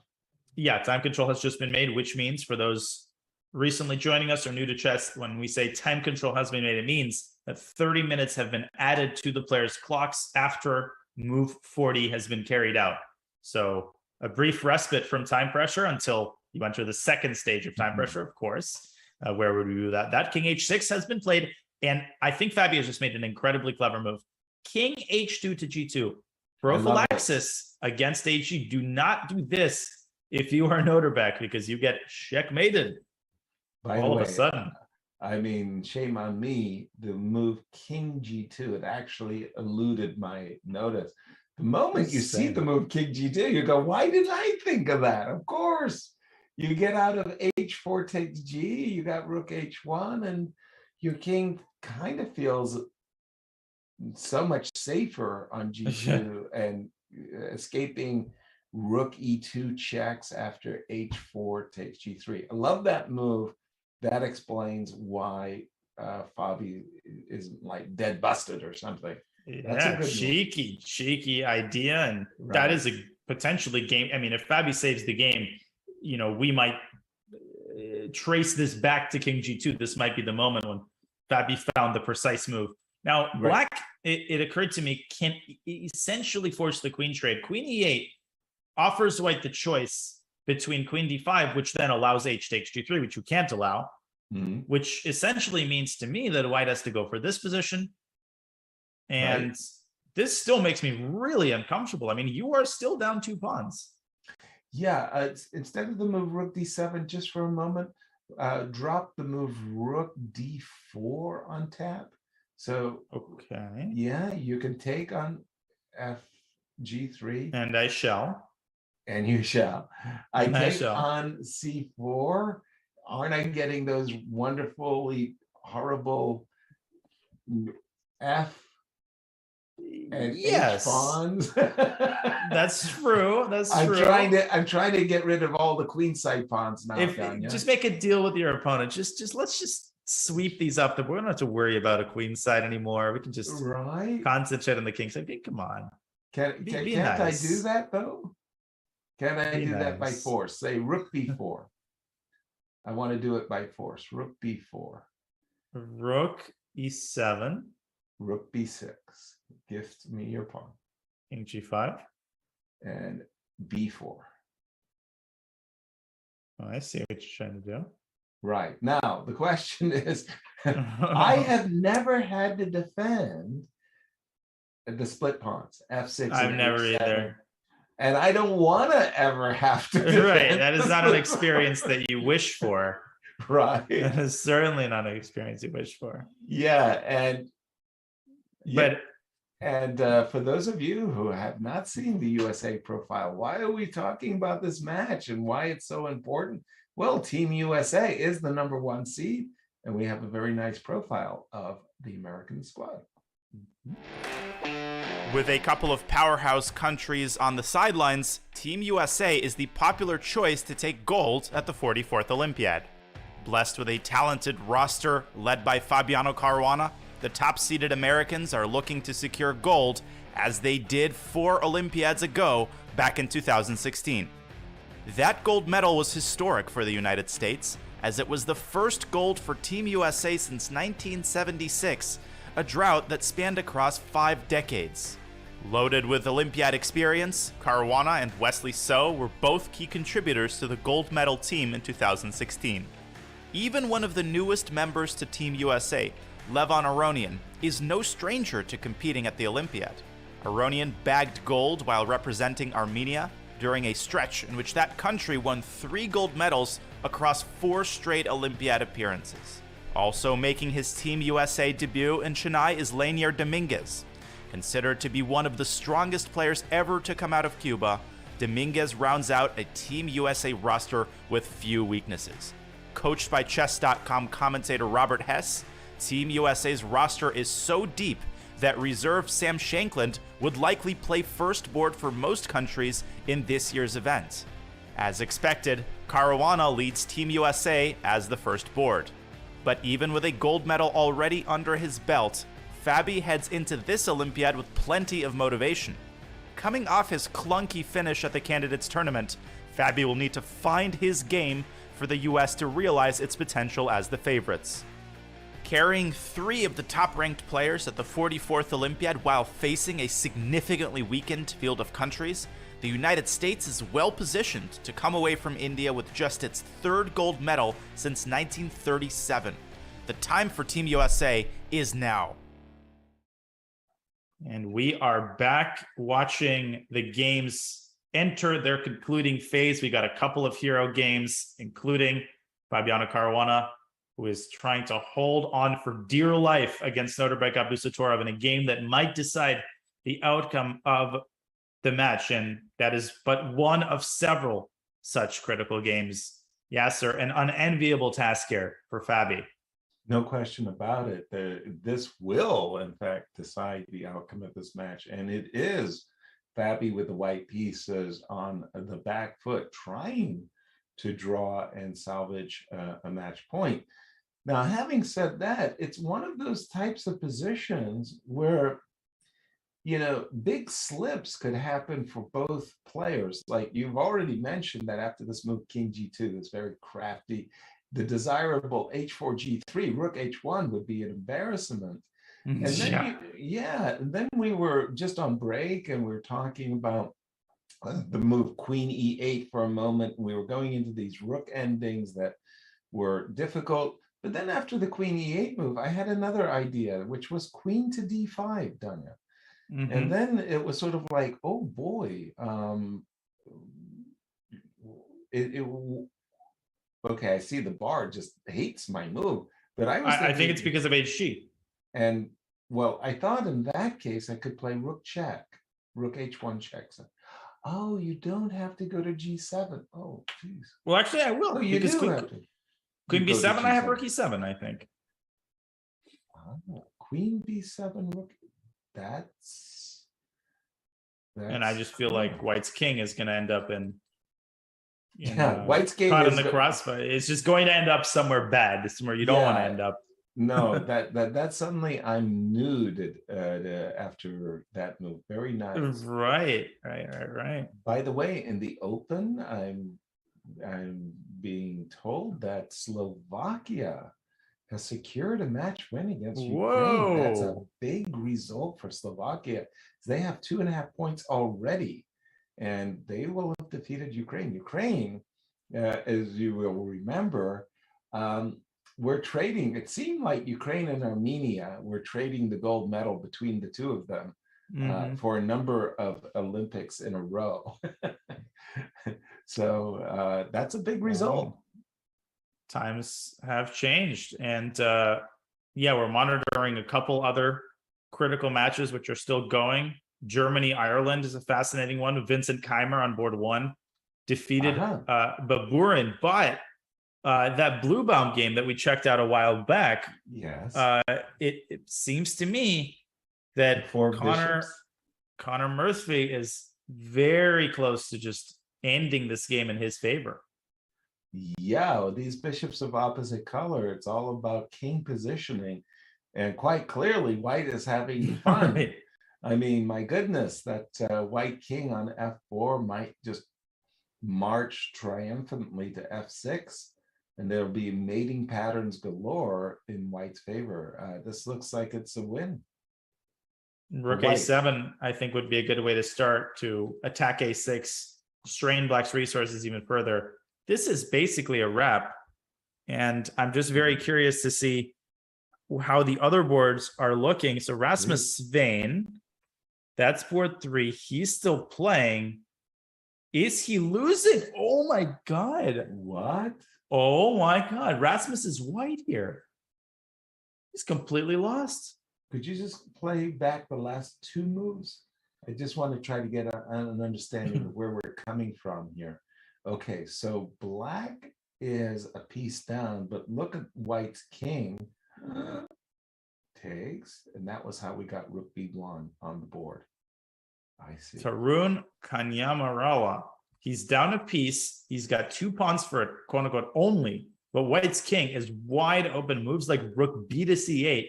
Yeah, time control has just been made, which means for those recently joining us or new to chess, when we say time control has been made, it means that 30 minutes have been added to the players' clocks after move 40 has been carried out. So a brief respite from time pressure until you enter the second stage of time pressure, of course. Where would we do that? That King H6 has been played, and I think Fabi has just made an incredibly clever move. King H2 to G2. Prophylaxis against HG. Do not do this if you are Noterbeck, because you get checkmated all of a sudden. I mean, shame on me. The move King G2, it actually eluded my notice. The moment you see the move King G2, you go, why did I think of that? Of course. You get out of H4 takes G, you got Rook H1, and your king kind of feels so much safer on G2 and escaping Rook E2 checks after H4 takes G3. I love that move. That explains why Fabi is like dead busted or something. That's a good cheeky idea, and that is a potentially game. I mean, if Fabi saves the game, you know, we might trace this back to King G2. This might be the moment when Fabi found the precise move. Now, Black, it occurred to me, can essentially force the queen trade. Queen E8 offers White the choice between Queen D5, which then allows H takes G3, which you can't allow, which essentially means to me that White has to go for this position. And this still makes me really uncomfortable. I mean, you are still down 2 pawns. Yeah, instead of the move Rook D7, just for a moment, drop the move Rook D4 on tap. So, yeah, you can take on G3. And I shall. And you shall. I take on C4. Aren't I getting those wonderfully horrible F and H pawns? That's true. I'm trying to get rid of all the queenside pawns now. Just make a deal with your opponent. Let's just sweep these up. We don't have to worry about a queenside anymore. We can just concentrate on the king side. Come on. Can't nice. I do that though? Can I do that by force? Say Rook B4. I want to do it by force. Rook B4. Rook E7. Rook B6. Gift me your pawn. King G5. And B4. Oh, I see what you're trying to do. Right. Now, the question is, I have never had to defend the split pawns, F6. I've never F7. Either. And I don't want to ever have to defend. Right. That is not an experience that you wish for. Right. That is certainly not an experience you wish for. Yeah. And for those of you who have not seen the USA profile, why are we talking about this match and why it's so important? Well, Team USA is the #1 seed, and we have a very nice profile of the American squad. With a couple of powerhouse countries on the sidelines, Team USA is the popular choice to take gold at the 44th Olympiad. Blessed with a talented roster led by Fabiano Caruana, the top-seeded Americans are looking to secure gold, as they did 4 Olympiads ago back in 2016. That gold medal was historic for the United States, as it was the first gold for Team USA since 1976, a drought that spanned across 5 decades. Loaded with Olympiad experience, Caruana and Wesley So were both key contributors to the gold medal team in 2016. Even one of the newest members to Team USA, Levon Aronian, is no stranger to competing at the Olympiad. Aronian bagged gold while representing Armenia during a stretch in which that country won 3 gold medals across 4 straight Olympiad appearances. Also making his Team USA debut in Chennai is Lanier Dominguez. Considered to be one of the strongest players ever to come out of Cuba, Dominguez rounds out a Team USA roster with few weaknesses. Coached by Chess.com commentator Robert Hess, Team USA's roster is so deep that reserve Sam Shankland would likely play first board for most countries in this year's event. As expected, Caruana leads Team USA as the first board. But even with a gold medal already under his belt, Fabi heads into this Olympiad with plenty of motivation. Coming off his clunky finish at the candidates tournament, Fabi will need to find his game for the US to realize its potential as the favorites. Carrying 3 of the top-ranked players at the 44th Olympiad while facing a significantly weakened field of countries, the United States is well-positioned to come away from India with just its 3rd gold medal since 1937. The time for Team USA is now. And we are back watching the games enter their concluding phase. We got a couple of hero games, including Fabiano Caruana, who is trying to hold on for dear life against Norway Abdusattorov in a game that might decide the outcome of the match. And that is but one of several such critical games. Yasser, an unenviable task here for Fabi. No question about it. This will, in fact, decide the outcome of this match. And it is Fabi with the white pieces on the back foot, trying to draw and salvage a match point. Now, having said that, it's one of those types of positions where, you know, big slips could happen for both players. Like you've already mentioned that after this move, King G2, that's very crafty. The desirable H4 G3, Rook H1 would be an embarrassment. And then, and then we were just on break and we were talking about the move Queen E8 for a moment. And we were going into these Rook endings that were difficult. But then after the Queen E8 move, I had another idea, which was Queen to D5, Danya. And then it was sort of like, oh boy, okay, I see the bar just hates my move, but I think it's because of HG. And well, I thought in that case I could play Rook check, Rook H1 checks. Oh, you don't have to go to G7. Oh, geez. Well, actually, I will. Oh, you because do have to. Queen B7, I have Rook E7, I think. Oh, Queen B7, Rook. That's and I just feel like White's king is going to end up in White's king caught is in the crossfire. It's just going to end up somewhere bad, somewhere you don't want to end up. No, that suddenly I'm nude after that move. Very nice. Right. By the way, in the open, I'm being told that Slovakia has secured a match win against Ukraine. That's a big result for Slovakia. They have 2.5 points already, and they will have defeated Ukraine. Ukraine, as you will remember, we're trading. It seemed like Ukraine and Armenia were trading the gold medal between the two of them for a number of Olympics in a row. So that's a big result. Times have changed, and we're monitoring a couple other critical matches which are still going. Germany Ireland is a fascinating one. Vincent Keimer on board 1 defeated Baburin, but that Bluebaum game that we checked out a while back, it seems to me that Connor Murphy is very close to just ending this game in his favor. Yeah, these bishops of opposite color, it's all about king positioning. And quite clearly, White is having fun. Right. I mean, my goodness, that White king on F4 might just march triumphantly to F6, and there'll be mating patterns galore in White's favor. This looks like it's a win. Rook A7, I think, would be a good way to start to attack A6, strain Black's resources even further. This is basically a wrap, and I'm just very curious to see how the other boards are looking. So Rasmus Svein, that's board 3. He's still playing. Is he losing? Oh my God. What? Oh my God. Rasmus is white here. He's completely lost. Could you just play back the last 2 moves? I just want to try to get an understanding of where we're coming from here. Okay, so Black is a piece down, but look at White's king. Takes, and that was how we got Rook B1 on the board. I see. Tarun Kanyamarawa. He's down a piece. He's got 2 pawns for it, quote unquote, only But white's king is wide open. Moves like rook b to c8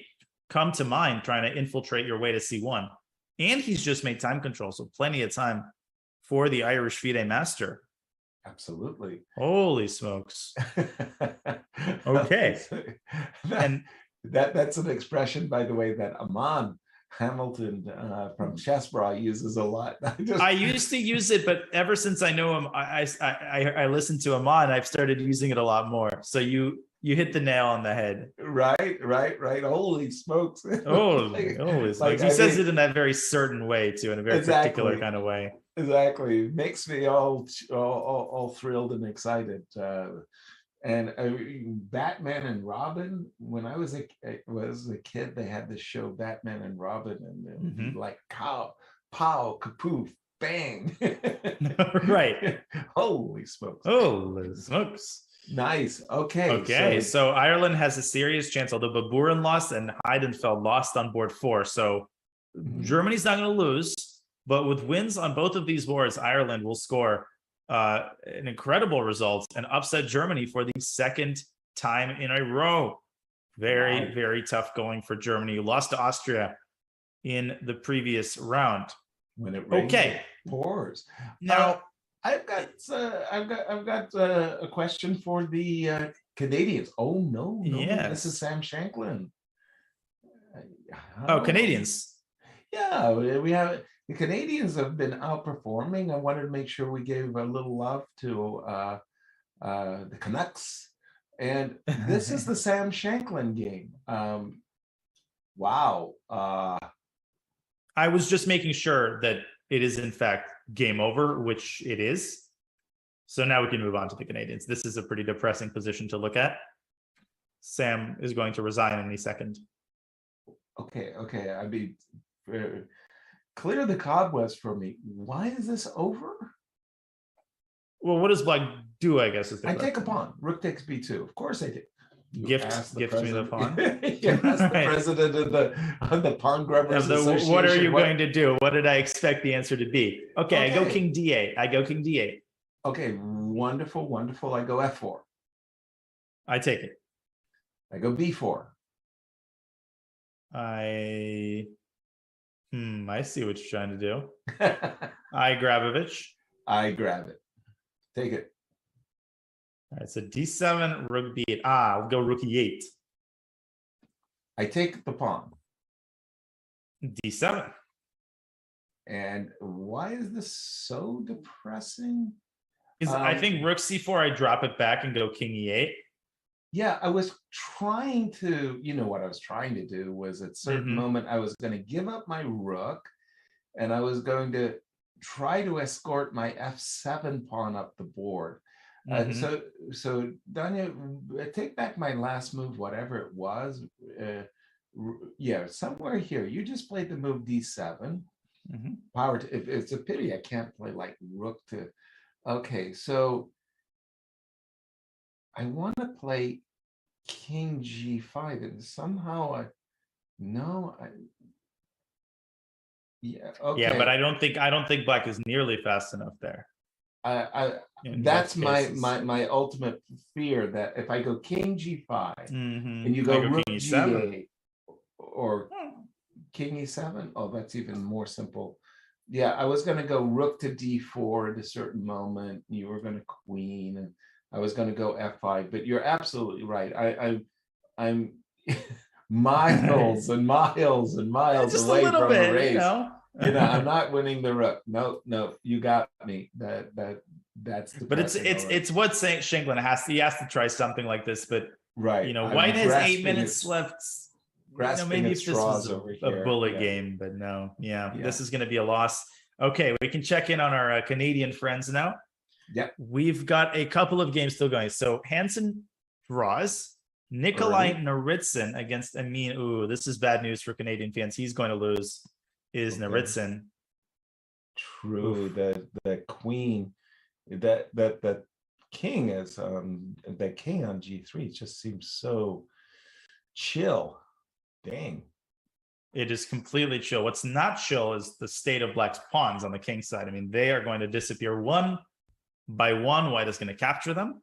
come to mind, trying to infiltrate your way to c1. And he's just made time control, so plenty of time for the Irish FIDE master. Absolutely. Holy smokes. Okay. And that's an expression, by the way, that Aman Hamilton from Chess Bra uses a lot. I used to use it, but ever since I know him, I listened to Aman, I've started using it a lot more. So you hit the nail on the head. Right. Holy smokes. Holy smokes. He says it in that very certain way too, in a very particular kind of way. Exactly. Makes me all thrilled and excited. And Batman and Robin, when I was a kid, they had this show Batman and Robin, and it would be like pow, kapoof, bang. Right. Holy smokes. Holy smokes. Nice. Okay. Okay. So Ireland has a serious chance, although Baburin lost and Heidenfeld lost on board 4. So Germany's not going to lose, but with wins on both of these boards, Ireland will score an incredible result and upset Germany for the second time in a row. Very tough going for Germany, who lost to Austria in the previous round. When it rains, okay, it pours. Now I've got a question for the Canadians. Oh no, yes. This is Sam Shanklin. Canadians. Yeah, we have. The Canadians have been outperforming. I wanted to make sure we gave a little love to the Canucks. And this is the Sam Shanklin game. Wow. I was just making sure that it is in fact game over, which it is. So now we can move on to the Canadians. This is a pretty depressing position to look at. Sam is going to resign any second. Okay. I mean, clear the cobwebs for me. Why is this over? Well, what does black do, I guess? I take a pawn. Rook takes b2. Of course I did. Gift me the pawn. You asked the president of the Pawn Grubbers Association. What are you going to do? What did I expect the answer to be? Okay, I go king d8. Okay, wonderful. I go f4. I take it. I go b4. I see what you're trying to do. I Grabovich. I grab it. Take it. All right, so d7, rook b8. I'll go rook e8. I take the pawn. d7. And why is this so depressing? I think rook c4, I drop it back and go king e8. Yeah, I was trying to, what I was trying to do was at a certain moment, I was going to give up my rook and I was going to try to escort my f7 pawn up the board. So Danya, take back my last move, whatever it was. Yeah, somewhere here. You just played the move d7. Power to, it's a pity I can't play like rook to. Okay, so I want to play king g5, and somehow yeah, okay. Yeah, but I don't think black is nearly fast enough there. That's my ultimate fear, that if I go king g5 and you go rook g8 or king e7, oh, that's even more simple. Yeah, I was going to go rook to d4 at a certain moment. You were going to queen, and I was going to go f5. But you're absolutely right. I'm miles and miles and miles just away a little from bit, a race. I'm not winning the rook. No, you got me. That's. But it's what Shanklin has to try something like this. But right, White has 8 minutes left. Maybe if this was a bullet game, but no. Yeah, this is going to be a loss. Okay, we can check in on our Canadian friends now. Yeah, we've got a couple of games still going. So Hansen draws. Nikolai Narytsin against Amin. Ooh, this is bad news for Canadian fans. He's going to lose. Is Narytsin. True. The queen, that king is the king on g3 just seems so chill. Dang. It is completely chill. What's not chill is the state of black's pawns on the king side. I mean, they are going to disappear one by one. White is going to capture them.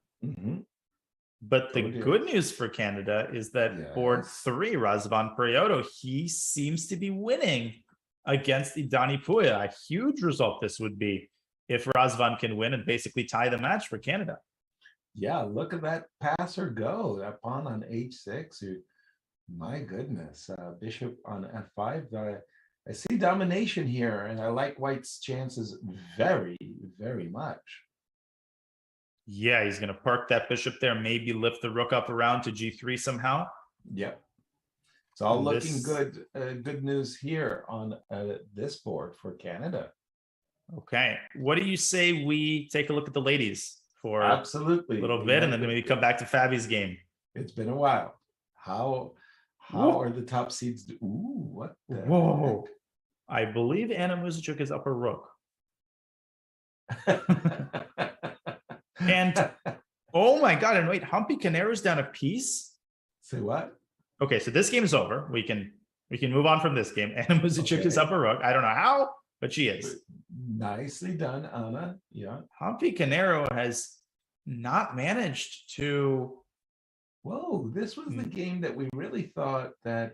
But the good news for Canada is that board 3, Razvan Periodo, he seems to be winning against Idani Puya. A huge result this would be if Razvan can win and basically tie the match for Canada. Yeah, look at that passer go. That pawn on h6. My goodness. Bishop on f5. I see domination here, and I like White's chances very, very much. Yeah, he's going to park that bishop there, maybe lift the rook up around to g3 somehow. Yep. It's all looking good. Good news here on this board for Canada. Okay. What do you say we take a look at the ladies for absolutely a little bit, and then maybe come back to Fabi's game? It's been a while. How are the top seeds? Ooh, what the Whoa. Heck? I believe Anna Muzichuk is upper rook. And oh my God, and wait, Humpy Canero's down a piece. Say what? Okay, so this game is over. We can move on from this game. Anna Muzichuk is upper rook. I don't know how, but she is. Nicely done, Anna. Yeah. Humpy Canero has not managed to. Whoa, this was the game that we really thought that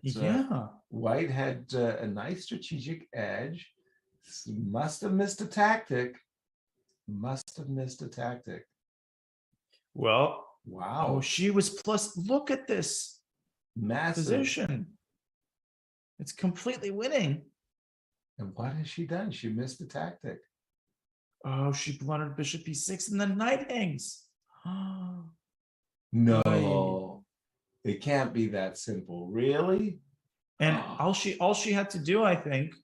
White had a nice strategic edge. Must have missed a tactic. Well, wow. Oh, she was plus. Look at this massive position. It's completely winning. And what has she done? She missed the tactic. Oh, she blundered bishop e6 and the knight hangs. No, it can't be that simple. Really? And all she had to do, I think,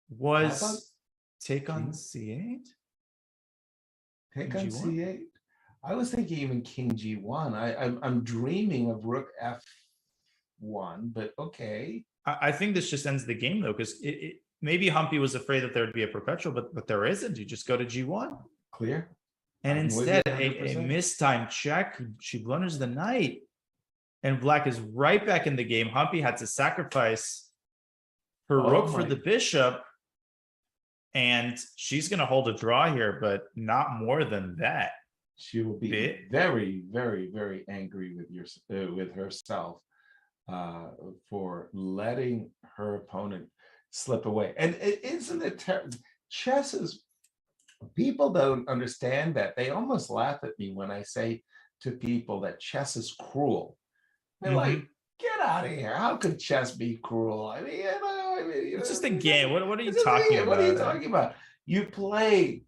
was take on c8. Take on c8. I was thinking even king g1. I'm dreaming of rook f1, but okay. I think this just ends the game though, because maybe Humpy was afraid that there would be a perpetual, but there isn't. You just go to g1. Clear. And instead, a mistimed check. She blunders the knight, and Black is right back in the game. Humpy had to sacrifice her rook for the bishop, and she's going to hold a draw here, but not more than that. She will be very, very, very angry with herself for letting her opponent slip away. And isn't it terrible? Chess is. People don't understand that. They almost laugh at me when I say to people that chess is cruel. They're like, get out of here. How could chess be cruel? I mean, it's just a game. What are you talking about? What are you talking about? You play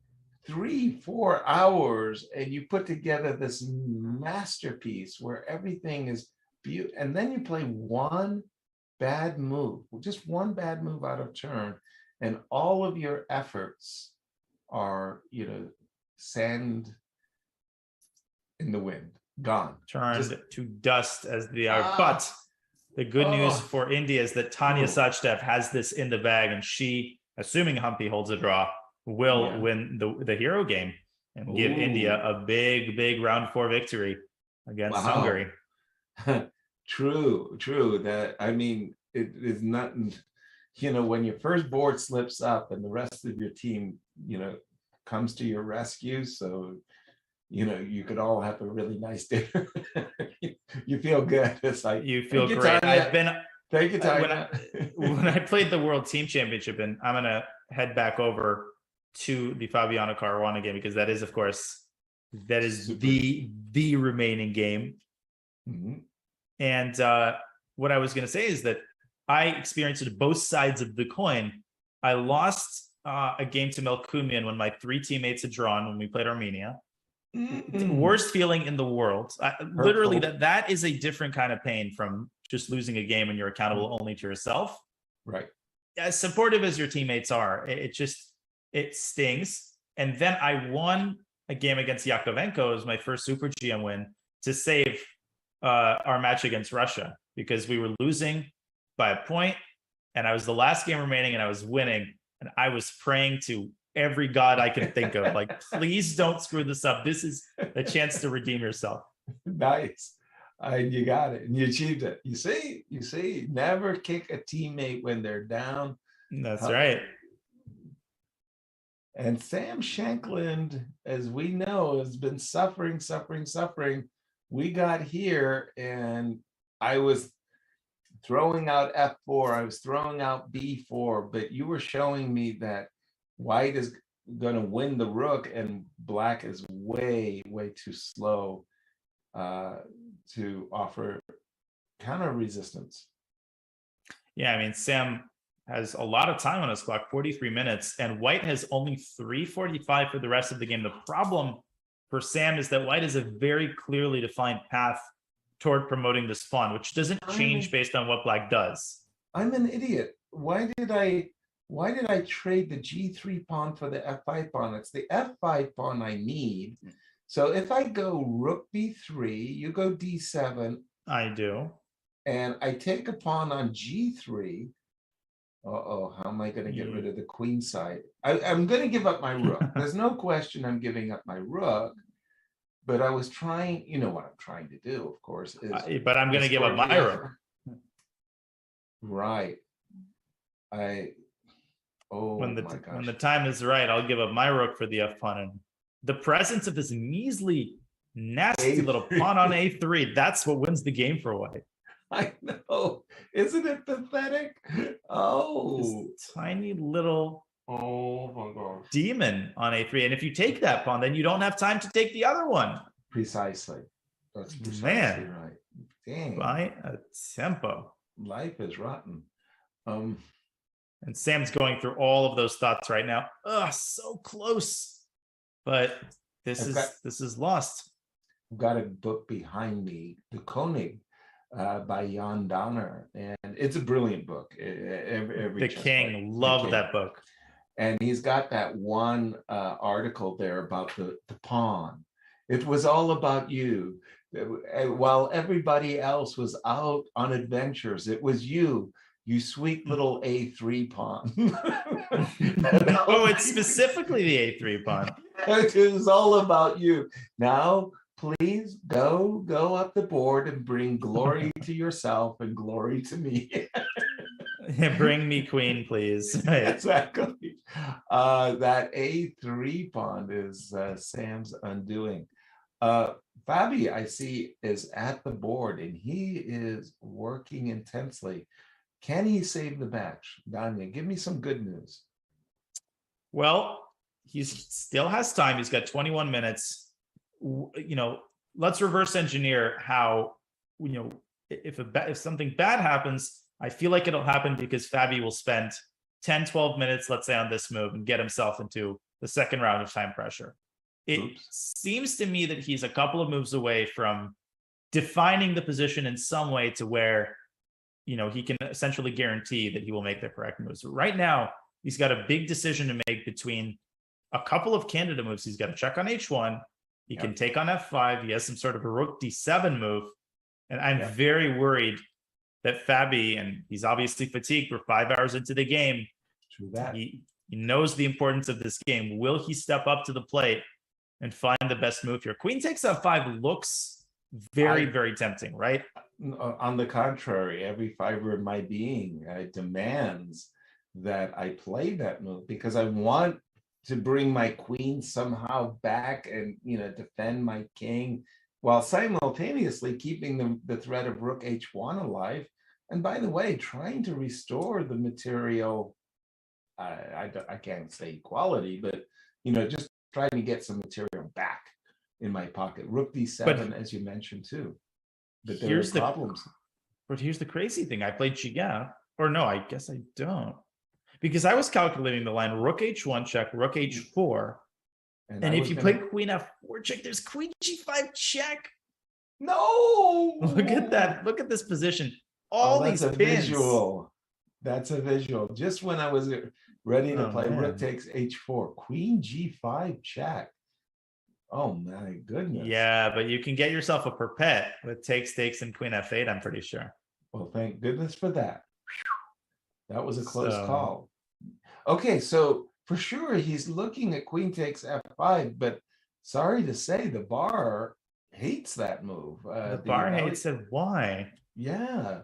3-4 hours and you put together this masterpiece where everything is beautiful. And then you play one bad move, just one bad move out of turn, and all of your efforts are, sand in the wind, gone, turned to dust as they are. But the good news for India is that Tanya Sachdev has this in the bag, and she, assuming Humpy holds a draw, will win the hero game and give India a big round 4 victory against Hungary. True. That, I mean, it is not. When your first board slips up and the rest of your team, comes to your rescue. So, you could all have a really nice dinner. You feel good. It's like, you feel great. Thank you, Tanya. When I played the World Team Championship, and I'm going to head back over to the Fabiano Caruana game, because that is, of course, the remaining game. Mm-hmm. And what I was going to say is that I experienced both sides of the coin. I lost a game to Melkumian when my 3 teammates had drawn when we played Armenia. The worst feeling in the world. Literally, that is a different kind of pain from just losing a game when you're accountable only to yourself. Right. As supportive as your teammates are, it stings. And then I won a game against Yakovenko. It was my first Super GM win to save our match against Russia, because we were losing by a point, and I was the last game remaining, and I was winning, and I was praying to every god I could think of, like, please don't screw this up. This is a chance to redeem yourself. Nice. You got it, and you achieved it. You see, never kick a teammate when they're down. That's right. And Sam Shankland, as we know, has been suffering. We got here and I was throwing out F4, I was throwing out B4, but you were showing me that white is going to win the rook and black is way too slow to offer counter resistance. Yeah, I mean, Sam has a lot of time on his clock, 43 minutes, and white has only 3:45 for the rest of the game. The problem for Sam is that white has a very clearly defined path toward promoting this pawn, which doesn't change based on what black does. I'm an idiot. Why did I trade the G3 pawn for the F5 pawn? It's the F5 pawn I need. So if I go rook B3, you go D7. I do. And I take a pawn on G3. Uh-oh, how am I going to get rid of the queen side? I'm going to give up my rook. There's no question I'm giving up my rook. But I was trying, you know what I'm trying to do, of course. But I'm going to give up my rook. Right. When the time is right, I'll give up my rook for the F pawn. And the presence of this measly, nasty little pawn on A3, that's what wins the game for white. I know. Isn't it pathetic? Oh. This tiny little my gosh. demon on A3. And if you take that pawn, then you don't have time to take the other one. Precisely. That's precisely right. Dang. By a tempo. Life is rotten. And Sam's going through all of those thoughts right now. Ugh, so close. But this is lost. I've got a book behind me, The Koenig, by Jan Donner, and it's a brilliant book. The King, love that book. And he's got that one article there about the pawn. It was all about you. While everybody else was out on adventures, it was you sweet little A3 pawn. Oh, it's specifically the A3 pawn. It was all about you. Now, please go up the board and bring glory to yourself and glory to me. Bring me queen, please. Exactly. That A3 pawn is Sam's undoing. Fabi, I see, is at the board and he is working intensely. Can he save the match? Danya, give me some good news. Well, he still has time. He's got 21 minutes. Let's reverse engineer how, if something bad happens, I feel like it'll happen because Fabi will spend 10, 12 minutes, let's say, on this move and get himself into the second round of time pressure. It seems to me that he's a couple of moves away from defining the position in some way to where, he can essentially guarantee that he will make the correct moves. Right now, he's got a big decision to make between a couple of candidate moves. He's got to check on H1. He can take on F5. He has some sort of a rook D7 move. And I'm very worried that Fabi, and he's obviously fatigued, we're 5 hours into the game. True that. He knows the importance of this game. Will he step up to the plate and find the best move here? Queen takes F5 looks very tempting, right? On the contrary, every fiber of my being demands that I play that move because I want to bring my queen somehow back and defend my king while simultaneously keeping the threat of rook H1 alive. And by the way, trying to restore the material, I can't say equality, but just trying to get some material back in my pocket. Rook D7, as you mentioned too. But there are problems. But here's the crazy thing. I played Chiga, or no, I guess I don't. Because I was calculating the line rook H1 check, rook H4. And if you play queen F4 check, there's queen G5 check. No! Look at that. Look at this position. All these pins. Visual. That's a visual. Just when I was ready to play rook takes H4, queen G5 check. Oh my goodness. Yeah, but you can get yourself a perpet with takes, and queen F8, I'm pretty sure. Well, thank goodness for that. That was a close call. Okay, so for sure he's looking at queen takes F5, but sorry to say the bar hates that move. The bar hates it. Why? Yeah.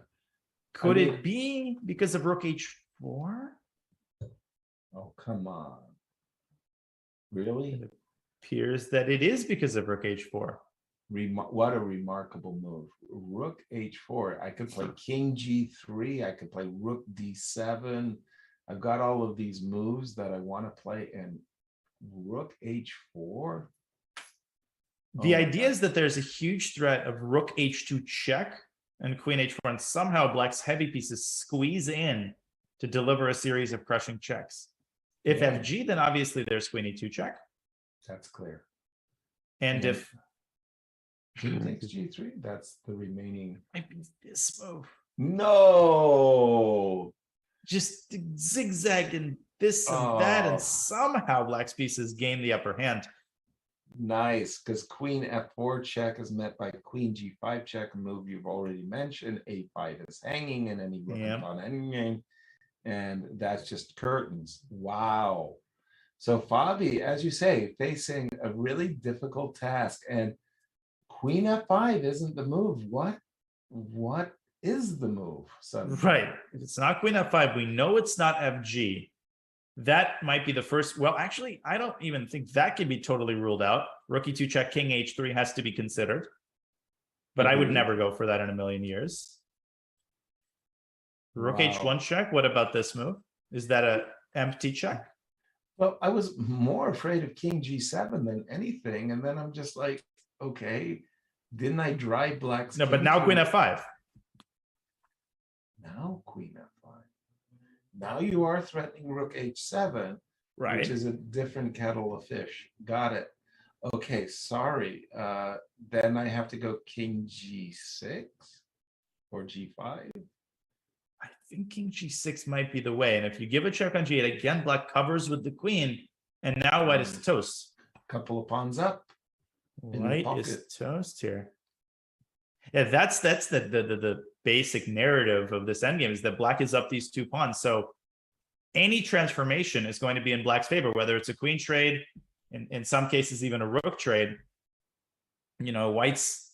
Could it be because of rook H4? Oh, come on. Really? It appears that it is because of rook h4. What a remarkable move. Rook h4. I could play king g3. I could play rook d7. I've got all of these moves that I want to play, and rook h4. The idea is that there's a huge threat of rook h2 check and queen h4, and somehow black's heavy pieces squeeze in to deliver a series of crushing checks. If fg, then obviously there's queen e2 check. That's clear. And if king takes g3, that's the remaining. Might be this move. No. Just zigzag and this and that, and somehow black's pieces gain the upper hand. Nice, because queen f4 check is met by queen g5 check, a move you've already mentioned. a5 is hanging in any rook and pawn endgame, and that's just curtains. Wow. So Fabi, as you say, facing a really difficult task, and queen f5 isn't the move. What is the move? Suddenly? Right. If it's not queen f5, we know it's not fg. That might be the first. Well, actually, I don't even think that can be totally ruled out. Rook e2 check, king h3 has to be considered. But I would never go for that in a million years. Rook h1 check. What about this move? Is that a empty check? Well, I was more afraid of king g7 than anything. And then I'm just like, okay, didn't I drive black's No, but now queen f5. Now queen f5. Now you are threatening rook h7, right? Which is a different kettle of fish. Got it. Okay, sorry. Then I have to go king g6 or g5. I think king g6 might be the way. And if you give a check on g8, again, black covers with the queen, and now white is toast. Couple of pawns up. White is toast here. Yeah, that's the basic narrative of this endgame, is that black is up these two pawns. So any transformation is going to be in black's favor, whether it's a queen trade, in some cases even a rook trade. You know, white's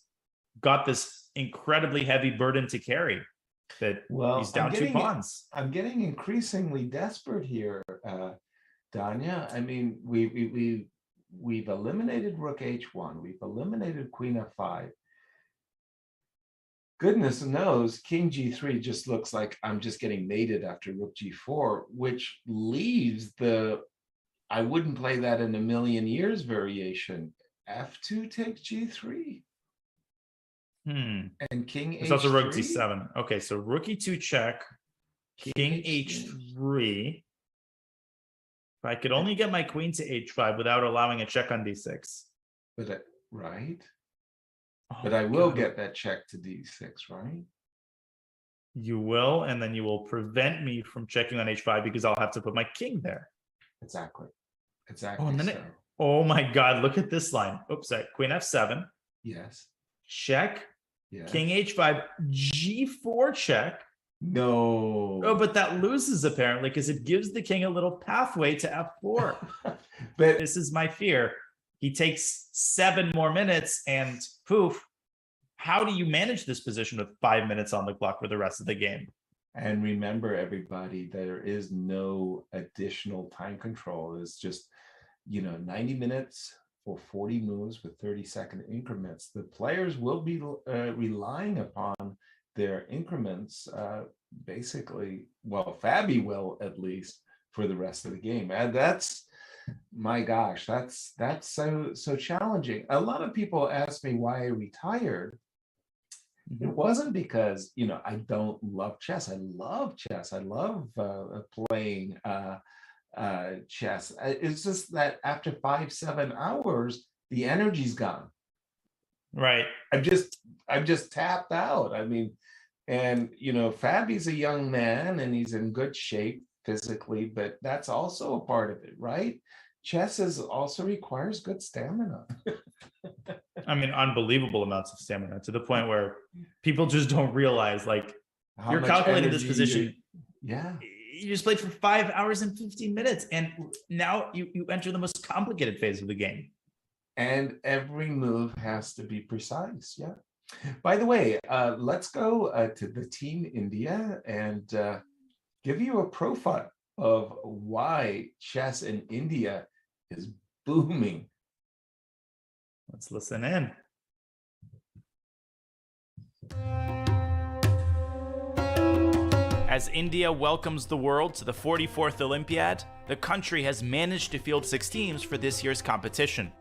got this incredibly heavy burden to carry, that he's down two pawns. I'm getting increasingly desperate here, Danya. I mean, we've eliminated rook h1, we've eliminated queen f5. Goodness knows, king g3 just looks like I'm just getting mated after rook g4, which leaves the I wouldn't play that in a million years variation. f2 takes g3. And king h3. It's also rook d7. Okay, so rook e2 check, king h3. If I could only get my queen to h5 without allowing a check on d6. But right? But I will get that check to d6, right? You will, and then you will prevent me from checking on h5 because I'll have to put my king there. Exactly. Oh, and then oh my God, look at this line. Oops, sorry. Queen f7. Yes. Check. Yes. King h5, g4 check. No. Oh, but that loses apparently because it gives the king a little pathway to f4. But this is my fear. He takes 7 more minutes and poof. How do you manage this position with 5 minutes on the clock for the rest of the game? And remember, everybody, there is no additional time control. It's just, 90 minutes for 40 moves with 30-second increments. The players will be relying upon their increments, basically. Well, Fabi will, at least, for the rest of the game. And that's, my gosh, that's so challenging. A lot of people ask me why I retired. It wasn't because I don't love chess. I love chess. I love playing chess. It's just that after 5-7 hours, the energy's gone. Right. I'm just tapped out. I mean, and Fabi's a young man and he's in good shape physically, but that's also a part of it, right? Chess also requires good stamina. I mean, unbelievable amounts of stamina, to the point where people just don't realize, like, How you're much calculating this energy position. Yeah. You just played for 5 hours and 15 minutes, and now you enter the most complicated phase of the game. And every move has to be precise. Yeah. By the way, let's go to the Team India and give you a profile of why chess in India is booming. Let's listen in. As India welcomes the world to the 44th Olympiad, the country has managed to field 6 teams for this year's competition.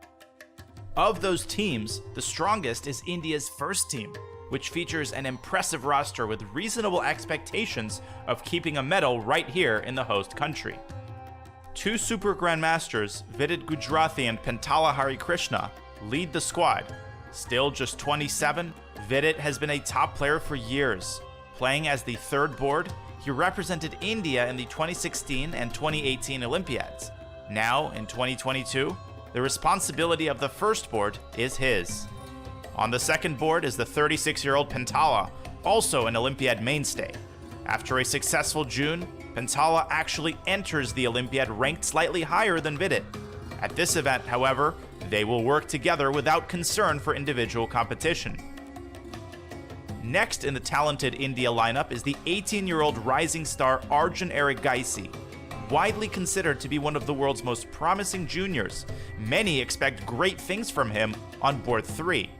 Of those teams, the strongest is India's first team, which features an impressive roster with reasonable expectations of keeping a medal right here in the host country. 2 super grandmasters, Vidit Gujrathi and Pentala Harikrishna, lead the squad. Still just 27, Vidit has been a top player for years. Playing as the third board, he represented India in the 2016 and 2018 Olympiads. Now, in 2022, the responsibility of the first board is his. On the second board is the 36-year-old Pentala, also an Olympiad mainstay. After a successful June, Pentala actually enters the Olympiad ranked slightly higher than Vidit. At this event, however, they will work together without concern for individual competition. Next in the talented India lineup is the 18-year-old rising star Arjun Erigaisi. Widely considered to be one of the world's most promising juniors, many expect great things from him on board 3.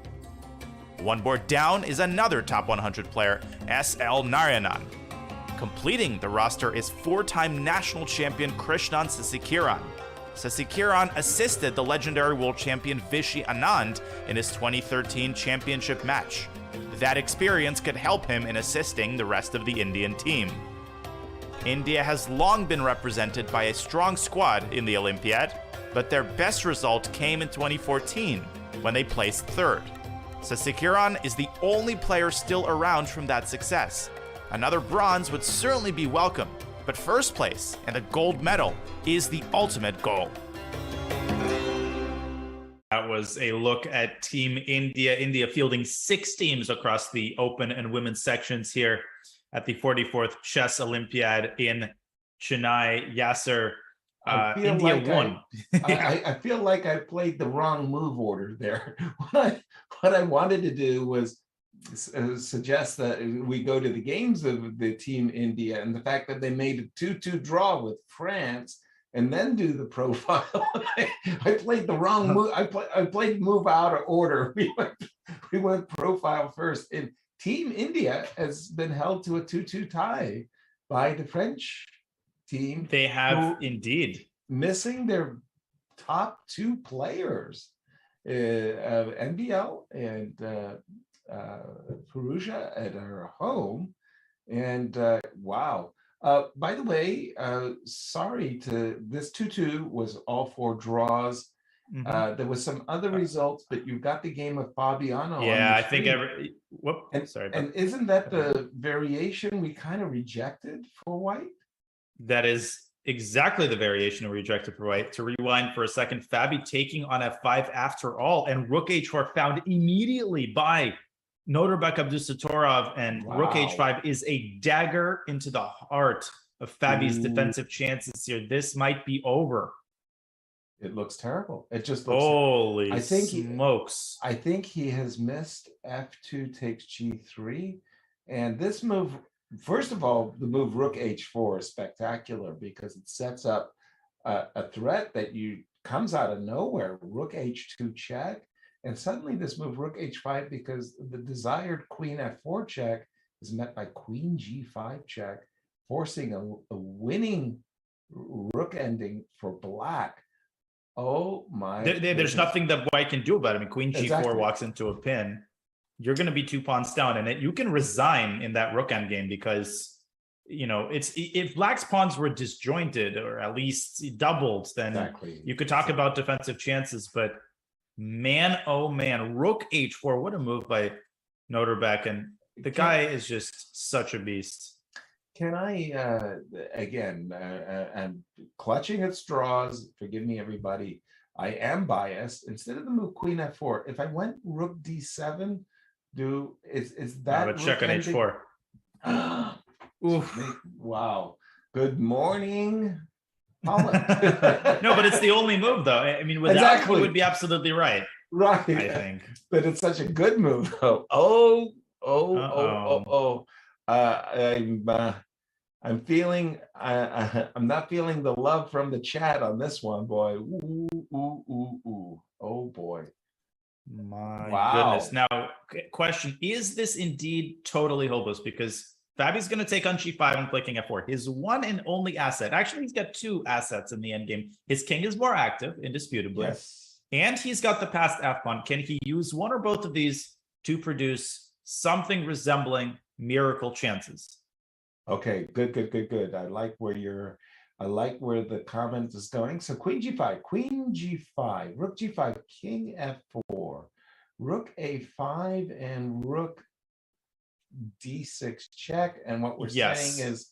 One board down is another top 100 player, S.L. Narayanan. Completing the roster is 4-time national champion Krishnan Sasikiran. Sasikiran assisted the legendary world champion Vishy Anand in his 2013 championship match. That experience could help him in assisting the rest of the Indian team. India has long been represented by a strong squad in the Olympiad, but their best result came in 2014, when they placed 3rd. Sasikiran is the only player still around from that success. Another bronze would certainly be welcome, but first place and a gold medal is the ultimate goal. That was a look at Team India. India fielding 6 teams across the open and women's sections here at the 44th Chess Olympiad in Chennai. Yasser, India won. I feel like I played the wrong move order there. What I wanted to do was suggest that we go to the games of the Team India and the fact that they made a 2-2 draw with France and then do the profile. I played the wrong move. I played move out of order. We went profile first. And Team India has been held to a 2-2 tie by the French team. They have indeed. Missing their top 2 players, NBL and Perugia at our home. And wow. By the way, sorry to this 2-2 was all 4 draws. There was some other results, but you got the game of Fabiano. Yeah, I think sorry. And isn't that the variation we kind of rejected for white? That is exactly the variation we rejected for white. To rewind for a second, Fabi taking on F5 after all, and Rook H4 found immediately by Norbek Abdusatorov, and Rook H5 is a dagger into the heart of Fabi's defensive chances here. This might be over. It looks terrible. It just looks. Holy smokes. I think he has missed F2 takes G3. And this move, first of all, the move Rook H4 is spectacular because it sets up a threat that comes out of nowhere. Rook H2 check. And suddenly this move Rook H5, because the desired Queen F4 check is met by Queen G5 check, forcing a winning rook ending for black. Oh my! There's nothing that white can do about it. I mean, Queen G4 walks into a pin. You're going to be 2 pawns down, and you can resign in that rook end game because it's if black's pawns were disjointed or at least doubled, then you could talk about defensive chances. But man, oh man, Rook H4, what a move by Norbek, and the guy is just such a beast. Can I, again, I'm clutching at straws, forgive me everybody, I am biased. Instead of the move Queen F4, if I went Rook D7, is that but check on H4. Oof. Wow. Good morning, Holland. No, but it's the only move though. I mean, without it would be absolutely right. Right. I think. But it's such a good move though. I'm I'm feeling, I'm not feeling the love from the chat on this one, boy. Ooh, ooh, ooh, ooh. Oh boy. My goodness. Now, question, is this indeed totally hopeless? Because Fabi's going to take on g5 and play king f4. His one and only asset. Actually, he's got two assets in the endgame. His king is more active, indisputably. Yes. And he's got the passed f-pawn. Can he use one or both of these to produce something resembling miracle chances? Okay, good. I like where the comment is going. So queen g5, rook g5, king f4, rook a5, and rook d6 check. And what we're saying is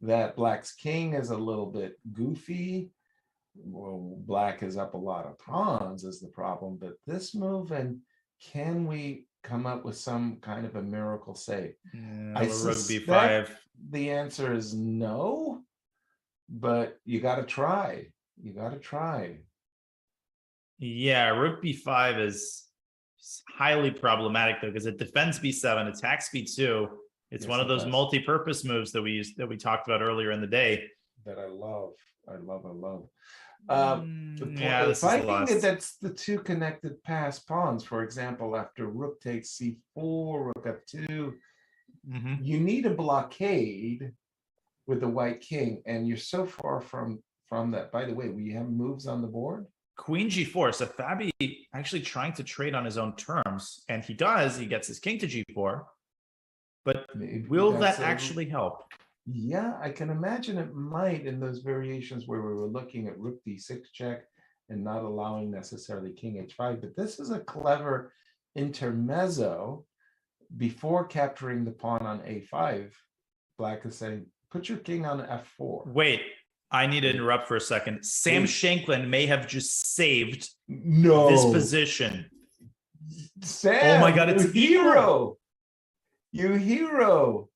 that black's king is a little bit goofy. Well, black is up a lot of pawns is the problem, but this move, and can we come up with some kind of a miracle save? I suspect b5. The answer is no, but you got to try. Yeah, rook b5 is highly problematic though, because it defends b7, attacks b2. It's one of those multi-purpose moves that we talked about earlier in the day. That I love. Yeah, Finding that that's the two connected passed pawns. For example, after rook takes c4, rook f2, you need a blockade with the white king, and you're so far from that. By the way, we have moves on the board. Queen g4. So Fabi actually trying to trade on his own terms, and he does. He gets his king to g4, but will that actually help? Yeah, I can imagine it might in those variations where we were looking at rook d6 check and not allowing necessarily king h5. But this is a clever intermezzo. Before capturing the pawn on a5, black is saying, put your king on f4. Wait, I need to interrupt for a second. Sam Shanklin may have just saved this position. Sam, oh my God, it's hero. You hero.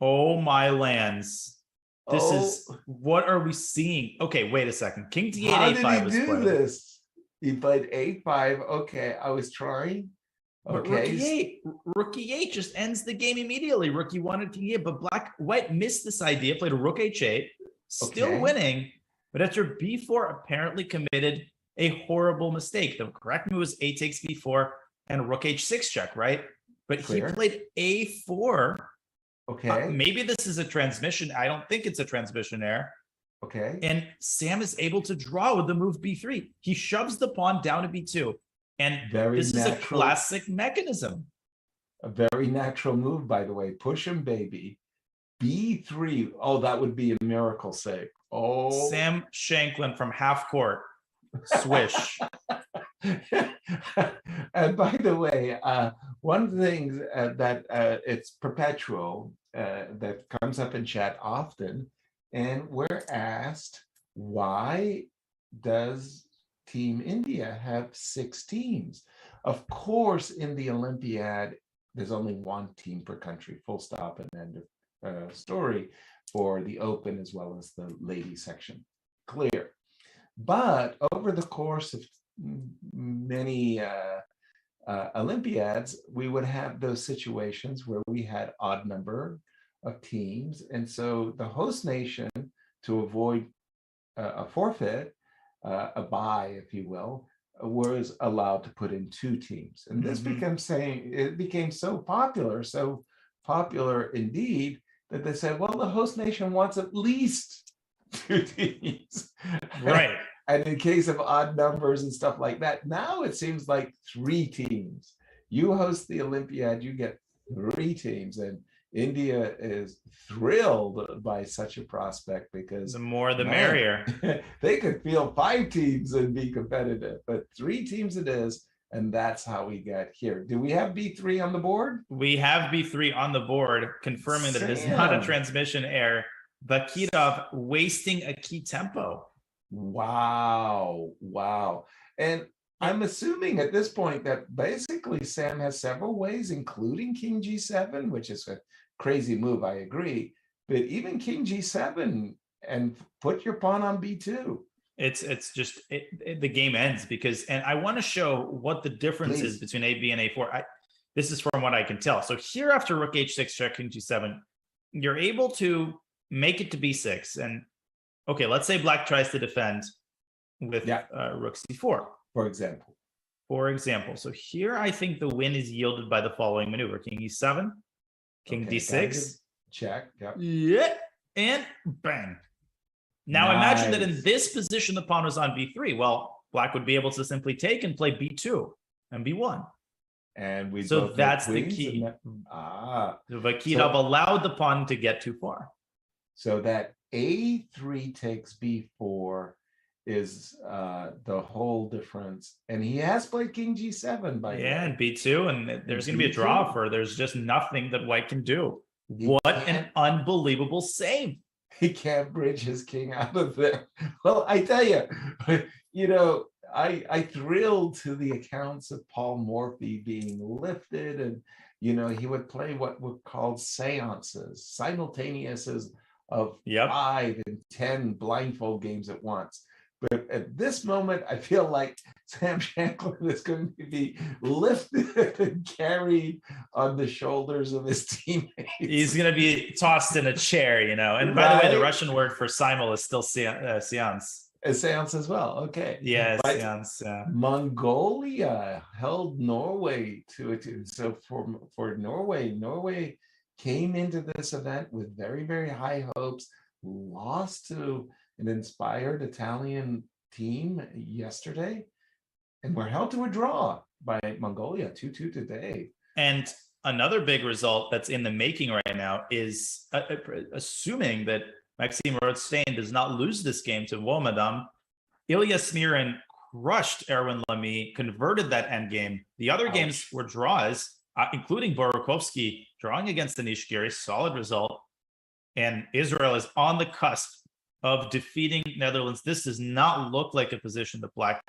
Oh my lands. This is, what are we seeing? Okay, wait a second. King d8, How a5 did he do this? He played a5. Okay, I was trying. Okay. Rook e8 just ends the game immediately. Rook e1 and king e8, but white missed this idea, played a rook h8, still winning, but after b4 apparently committed a horrible mistake. The correct move was a takes b4 and rook h6 check, right? But he played a4. Okay. Maybe this is a transmission. I don't think it's a transmission error. Okay. And Sam is able to draw with the move b3. He shoves the pawn down to b2. And this is a classic mechanism. A very natural move, by the way. Push him, baby. b3. Oh, that would be a miracle save. Oh. Sam Shanklin from half court. Swish. And by the way, one of the things that it's perpetual that comes up in chat often, and we're asked, why does Team India have 6 teams? Of course, in the Olympiad, there's only one team per country, full stop and end of story, for the open as well as the ladies section. Clear. But over the course of many Olympiads, we would have those situations where we had odd number of teams. And so the host nation, to avoid a forfeit, a bye, if you will, was allowed to put in 2 teams. And this became so popular indeed, that they said, well, the host nation wants at least 2 teams. Right. And in case of odd numbers and stuff like that, now it seems like 3 teams. You host the Olympiad, you get 3 teams. And India is thrilled by such a prospect, because the more the merrier. They could field 5 teams and be competitive, but 3 teams it is. And that's how we got here. Do we have B3 on the board? We have B3 on the board, confirming that it is not a transmission error. Vakitov wasting a key tempo. Wow. And I'm assuming at this point that basically Sam has several ways, including King G7, which is a crazy move, I agree. But even King G7 and put your pawn on B2. It's just the game ends, because, and I want to show what the difference is between AB and A4. This is from what I can tell. So here, after rook h6 check, King G7, you're able to make it to b6. And okay, let's say black tries to defend with rook c4. For example. So here I think the win is yielded by the following maneuver. King e7, king d6. Check. Yep. Yeah. And bang. Now imagine that in this position, the pawn was on b3. Well, black would be able to simply take and play b2 and b1. And we so that's the key. The Vakitov allowed the pawn to get too far. So that a3 takes b4 is the whole difference. And he has played king g7 by and b2, and there's going to be a draw for there's just nothing that white can do. What an unbelievable save. He can't bridge his king out of there. Well, I tell you, I thrilled to the accounts of Paul Morphy being lifted, and he would play what were called seances, simultaneouses of 5 and 10 blindfold games at once. But at this moment, I feel like Sam Shanklin is going to be lifted and carried on the shoulders of his teammates. He's going to be tossed in a chair, And by the way, the Russian word for simul is still seance. A seance as well. Okay. Yeah, seance. Yeah. Mongolia held Norway to it. So for Norway came into this event with very, very high hopes, lost to an inspired Italian team yesterday, and we're held to a draw by Mongolia 2-2 today. And another big result that's in the making right now is assuming that Maxime Rothstein does not lose this game to Womadam. Ilya Smirin crushed Erwin Lamy, converted that endgame. The other games were draws, including Borukovsky drawing against Anish Giri, solid result. And Israel is on the cusp of defeating Netherlands. This does not look like a position that black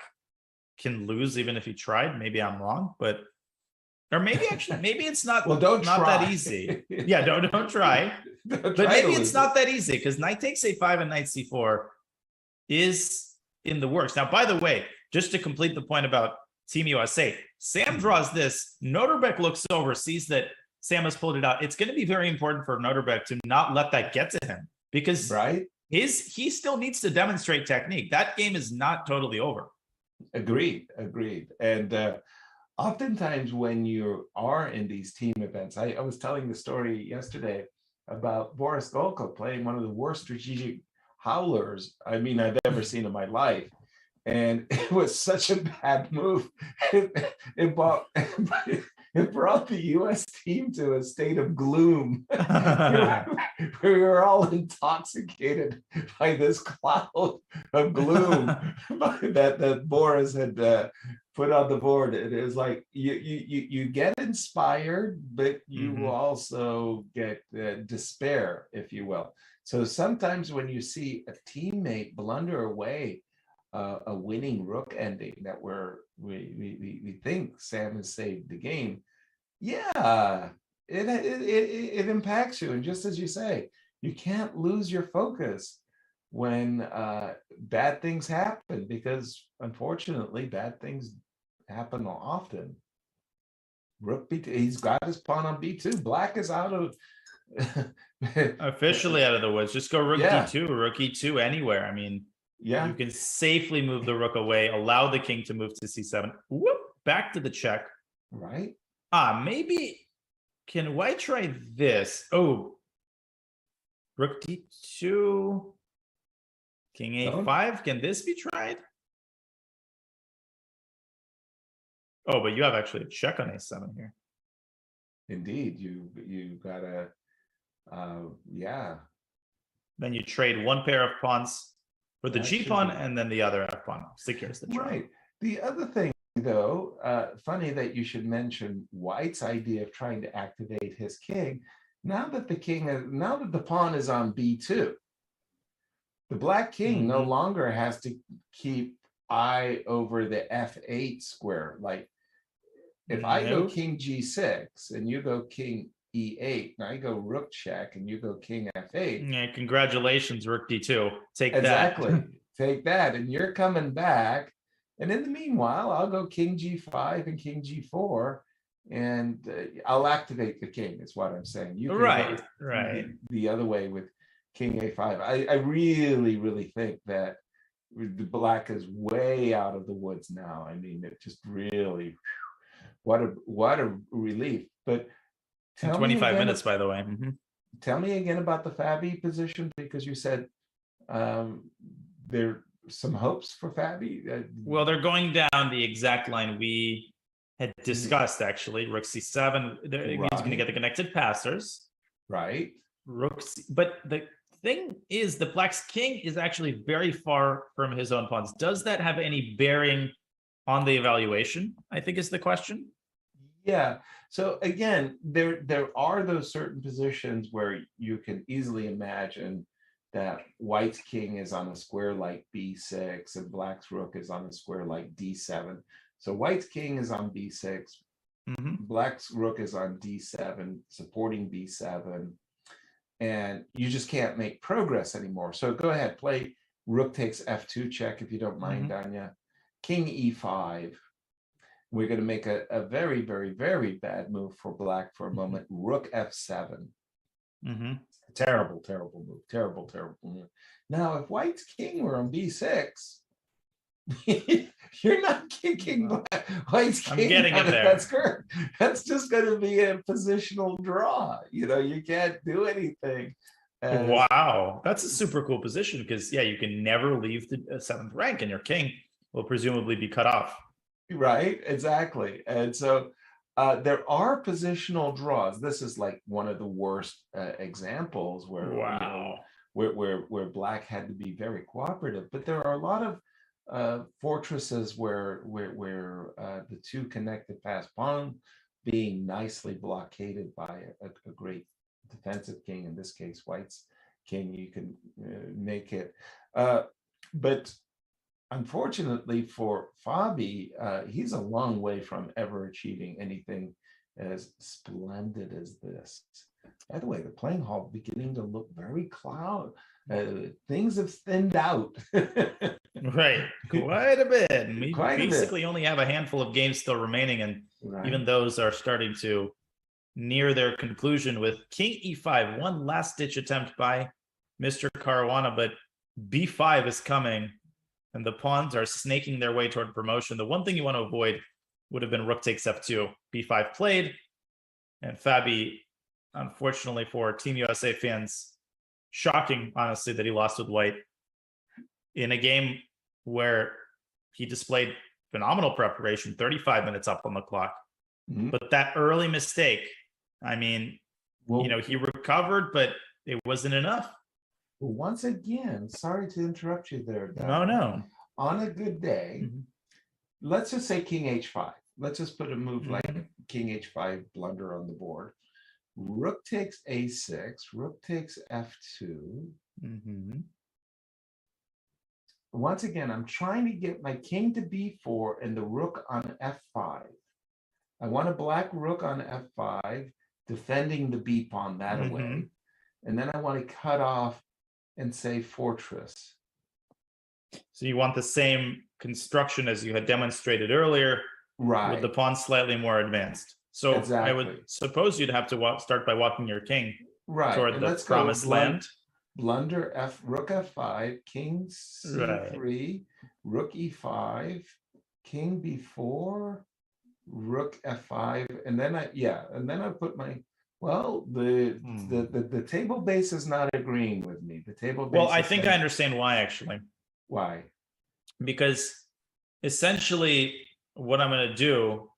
can lose, even if he tried. Maybe I'm wrong, or maybe it's not, not that easy. Yeah, don't try. But maybe it's not that easy, because knight takes a5 and knight c4 is in the works. Now, by the way, just to complete the point about Team USA, Sam draws this. Noterbeck looks over, sees that Sam has pulled it out. It's going to be very important for Noterbeck to not let that get to him, because he still needs to demonstrate technique. That game is not totally over. Agreed. And oftentimes when you are in these team events, I was telling the story yesterday about Boris Golko playing one of the worst strategic howlers I've ever seen in my life. And it was such a bad move. It brought the U.S. team to a state of gloom. We were all intoxicated by this cloud of gloom that Boris had put on the board. It is like you get inspired, but you also get despair, if you will. So sometimes when you see a teammate blunder away a winning rook ending that we think Sam has saved the game, it impacts you. And just as you say, you can't lose your focus when bad things happen, because unfortunately bad things happen often. Rook b2, he's got his pawn on b2. Black is out of officially out of the woods. Just go rook d2, rook e2 anywhere. You can safely move the rook away, allow the king to move to c7. Whoop, back to the check. Right. Maybe can white try this? Oh, rook d2, king a5. Can this be tried? Oh, but you have actually a check on a7 here. Indeed, you gotta, Then you trade one pair of pawns for the G pawn and then the other F pawn secures the trade. Right. The other thing, though, funny that you should mention White's idea of trying to activate his king. Now that the pawn is on b2, the black king no longer has to keep eye over the f8 square. Like if I go king g6 and you go king e8, and I go rook check and you go king f8. Yeah, congratulations, rook d2. Take that. Take that, and you're coming back. And in the meanwhile, I'll go king g5 and king g4, and I'll activate the king. Is what I'm saying. You can right. the other way with King A5. I really, really think that the black is way out of the woods now. I mean, it just really, what a relief. But tell 25 me again, minutes, by the way. Tell me again about the Fabi position, because you said there are some hopes for Fabi. Well, they're going down the exact line we had discussed, actually. Rook C7, he's going to get the connected passers. Right. Rook C, but the thing is, the black's king is actually very far from his own pawns. Does that have any bearing on the evaluation, I think is the question? Yeah. So again, there are those certain positions where you can easily imagine that white's king is on a square like B6 and black's rook is on a square like D7. So white's king is on B6, black's rook is on D7, supporting B7, and you just can't make progress anymore. So go ahead, play rook takes F2 check if you don't mind, Danya. King E5. We're going to make a very, very, very bad move for black for a moment. Rook F7. Terrible, terrible move. Terrible, terrible move. Now, if white's king were on B6, you're not kicking black. White's king. I'm getting it there. That's good. That's just going to be a positional draw. You know, you can't do anything. Wow, that's a super cool position because, yeah, you can never leave the seventh rank and your king will presumably be cut off. Right, exactly. And so there are positional draws. This is like one of the worst examples where, wow, where black had to be very cooperative. But there are a lot of fortresses where the two connected pass pawn being nicely blockaded by a great defensive king. In this case, white's king. You can make it, but unfortunately for Fabi, he's a long way from ever achieving anything as splendid as this. By the way, the playing hall beginning to look very cloud. Things have thinned out. Right, quite a bit. And we basically bit. Only have a handful of games still remaining, and even those are starting to near their conclusion with King E5. One last-ditch attempt by Mr. Caruana, but B5 is coming. And the pawns are snaking their way toward promotion. The one thing you want to avoid would have been rook takes F2. B5 played. And Fabi, unfortunately for Team USA fans, shocking, honestly, that he lost with white in a game where he displayed phenomenal preparation, 35 minutes up on the clock. But that early mistake, I mean, he recovered, but it wasn't enough. Once again, sorry to interrupt you there, Doug. No. On a good day, let's just say King H5. Let's just put a move like King H5 blunder on the board. Rook takes A6, rook takes F2. Once again, I'm trying to get my king to B4 and the rook on F5. I want a black rook on F5, defending the B pawn that away. And then I want to cut off and say fortress. So you want the same construction as you had demonstrated earlier, right? With the pawn slightly more advanced. So exactly. I would suppose you'd have to start by walking your king toward the promised land. Blunder rook F5, king C3, rook E5, king B4, rook F5, and then I put my. Well, the table base is not agreeing with me. The table base. Well, I think I understand why, actually. Why? Because essentially what I'm going to do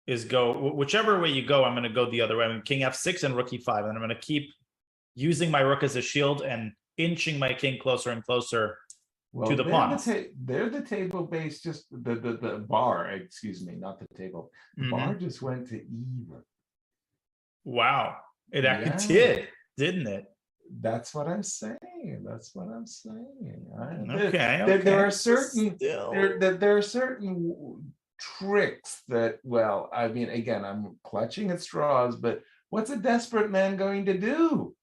is go, whichever way you go, I'm going to go the other way. I'm king F6 and rook E5, and I'm going to keep using my rook as a shield and inching my king closer and closer to the pawn. They're the table base, just the bar, excuse me, not the table. The bar just went to even. Wow, it actually did, didn't it? That's what I'm saying. That's what I'm saying. Okay. There are certain there are certain tricks that, well, I mean, again, I'm clutching at straws, but what's a desperate man going to do?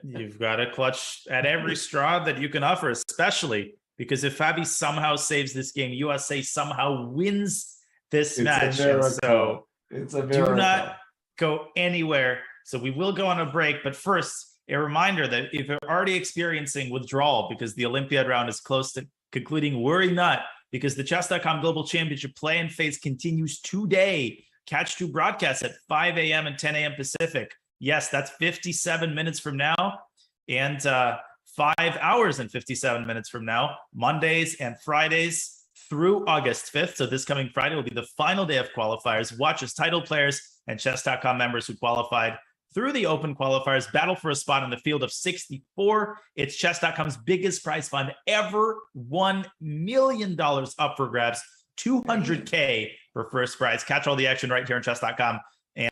You've got to clutch at every straw that you can offer, especially because if Fabi somehow saves this game, USA somehow wins this match. And so it's a miracle. Do not go anywhere. So we will go on a break, but first, A reminder that if you're already experiencing withdrawal because the Olympiad round is close to concluding, worry not, because the Chess.com Global Championship play and phase continues today. Catch 2 broadcasts at 5 a.m. and 10 a.m. Pacific. Yes, that's 57 minutes from now, and 5 hours and 57 minutes from now, Mondays and Fridays through August 5th. So this coming Friday will be the final day of qualifiers. Watch as title players and Chess.com members who qualified through the open qualifiers battle for a spot in the field of 64. It's Chess.com's biggest prize fund ever, $1 million up for grabs, $200K for first prize. Catch all the action right here on Chess.com.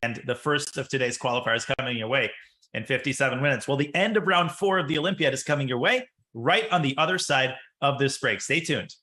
And the first of today's qualifiers coming your way in 57 minutes. Well, the end of round 4 of the Olympiad is coming your way right on the other side of this break. Stay tuned.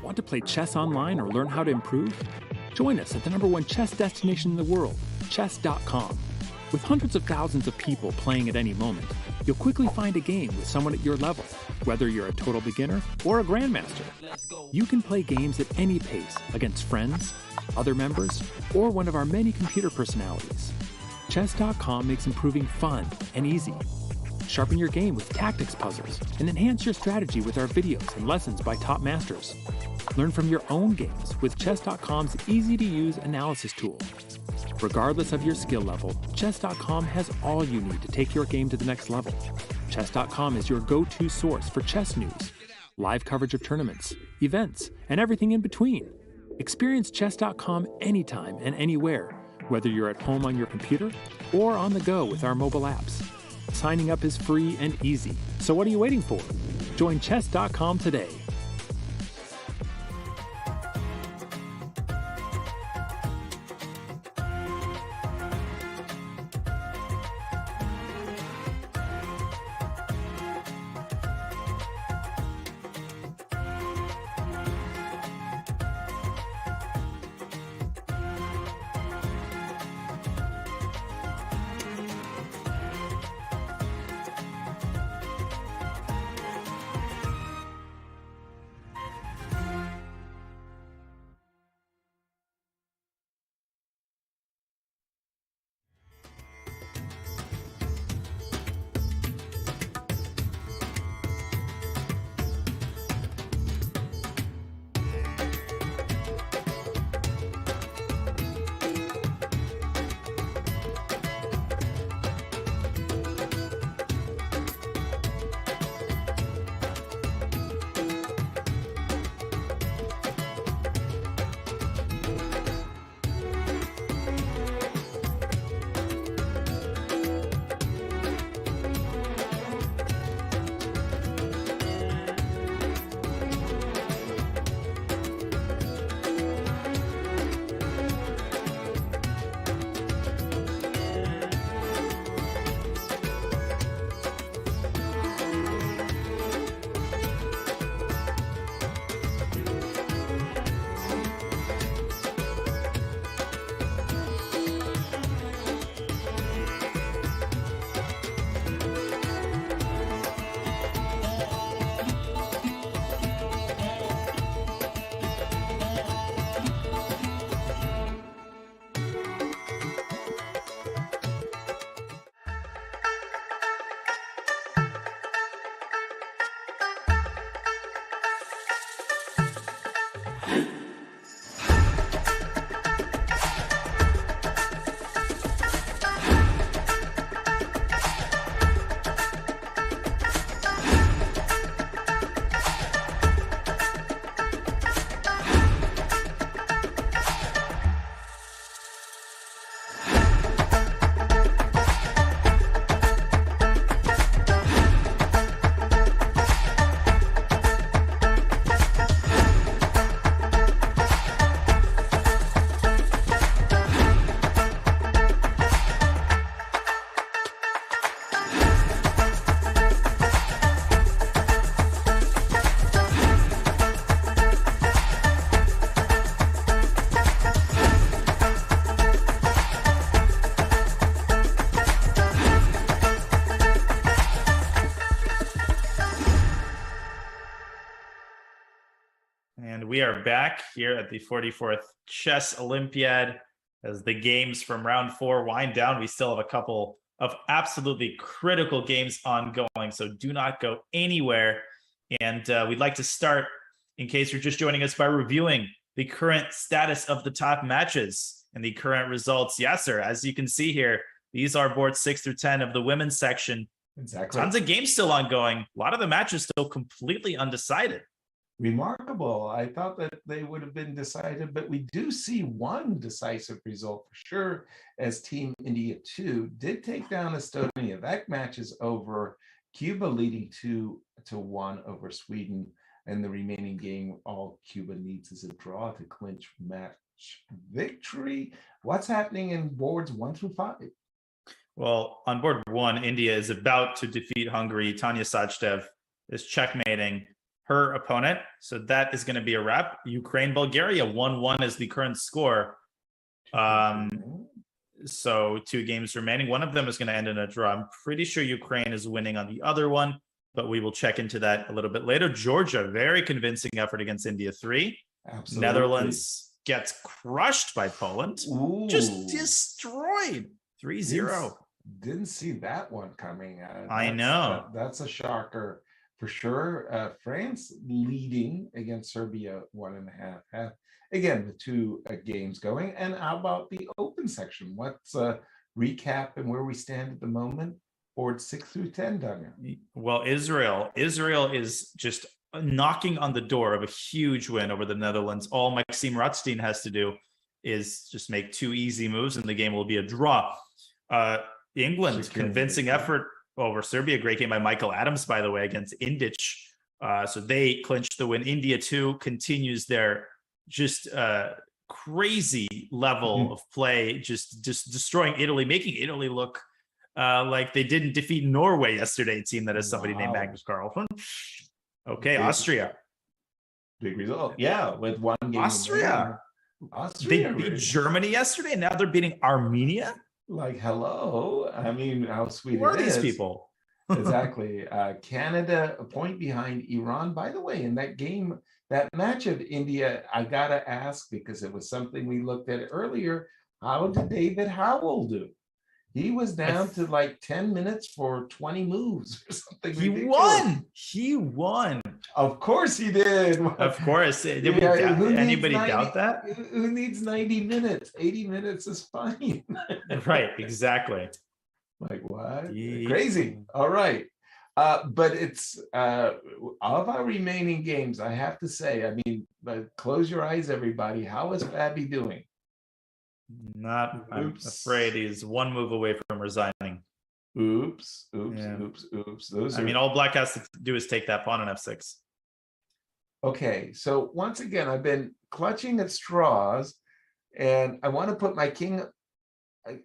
Want to play chess online or learn how to improve? Join us at the #1 chess destination in the world, chess.com. With hundreds of thousands of people playing at any moment, you'll quickly find a game with someone at your level, whether you're a total beginner or a grandmaster. You can play games at any pace against friends, other members, or one of our many computer personalities. Chess.com makes improving fun and easy. Sharpen your game with tactics puzzles and enhance your strategy with our videos and lessons by top masters. Learn from your own games with Chess.com's easy-to-use analysis tool. Regardless of your skill level, Chess.com has all you need to take your game to the next level. Chess.com is your go-to source for chess news, live coverage of tournaments, events, and everything in between. Experience Chess.com anytime and anywhere, whether you're at home on your computer or on the go with our mobile apps. Signing up is free and easy, so what are you waiting for? Join Chess.com today. We are back here at the 44th Chess Olympiad as the games from round 4 wind down. We still have a couple of absolutely critical games ongoing, so do not go anywhere. And we'd like to start, in case you're just joining us, by reviewing the current status of the top matches and the current results. Yes, sir. As you can see here, these are boards 6 through 10 of the women's section. Exactly. Tons of games still ongoing. A lot of the matches still completely undecided. Remarkable. I thought that they would have been decided, but we do see one decisive result for sure, as Team India 2 did take down Estonia. That match is over. Cuba leading 2-1 over Sweden, and the remaining game, all Cuba needs is a draw to clinch match victory. What's happening in boards 1 through 5? Well, on board 1, India is about to defeat Hungary. Tanya Sajdev is checkmating her opponent. So that is going to be a wrap. Ukraine, Bulgaria, 1-1 is the current score. So 2 games remaining. One of them is going to end in a draw. I'm pretty sure Ukraine is winning on the other one, but we will check into that a little bit later. Georgia, very convincing effort against India 3. Absolutely. Netherlands gets crushed by Poland. Ooh. Just destroyed. 3-0. Didn't see that one coming. I know. That's a shocker. For sure, France leading against Serbia 1.5. Again, with 2 games going. And how about the open section? What's a recap and where we stand at the moment? Board 6 through 10, Daniel. Well, Israel is just knocking on the door of a huge win over the Netherlands. All Maxime Rotstein has to do is just make 2 easy moves, and the game will be a draw. England, convincing effort over Serbia. Great game by Michael Adams, by the way, against Indic. So they clinched the win. India 2 continues their just crazy level of play, just destroying Italy, making Italy look like they didn't defeat Norway yesterday, a team that has somebody named Magnus Carlsen. Okay, Austria. Big result. Yeah, with 1 game. Austria. They beat Germany yesterday, and now they're beating Armenia. Like, hello. I mean, how sweet Who are it is. these people? Exactly. Canada a point behind Iran. By the way, in that game, that match of India, I gotta ask, because it was something we looked at earlier. How did David Howell do? He was down to like 10 minutes for 20 moves or something. He won. Of course he did. Of course. Did anybody doubt that? Who needs 90 minutes? 80 minutes is fine. Right, exactly. Like, what? Crazy. All right. But it's of our remaining games, I have to say, I mean, close your eyes, everybody. How is Fabi doing? I'm afraid he's 1 move away from resigning. Oops. All Black has to do is take that pawn on F6. Okay, so once again, I've been clutching at straws, and I want to put my king. And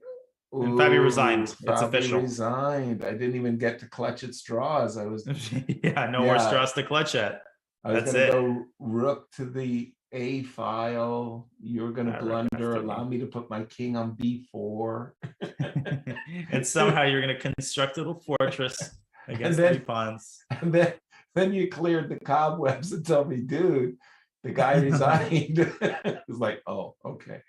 Fabi resigned. It's official. Resigned. I didn't even get to clutch at straws. I was. No more straws to clutch at. That's it. Go rook to the A file. You're going to blunder. Allow me to put my king on B4. And somehow you're going to construct a little fortress against 3 pawns. And then you cleared the cobwebs and told me, dude, the guy resigned. It's like, oh, okay.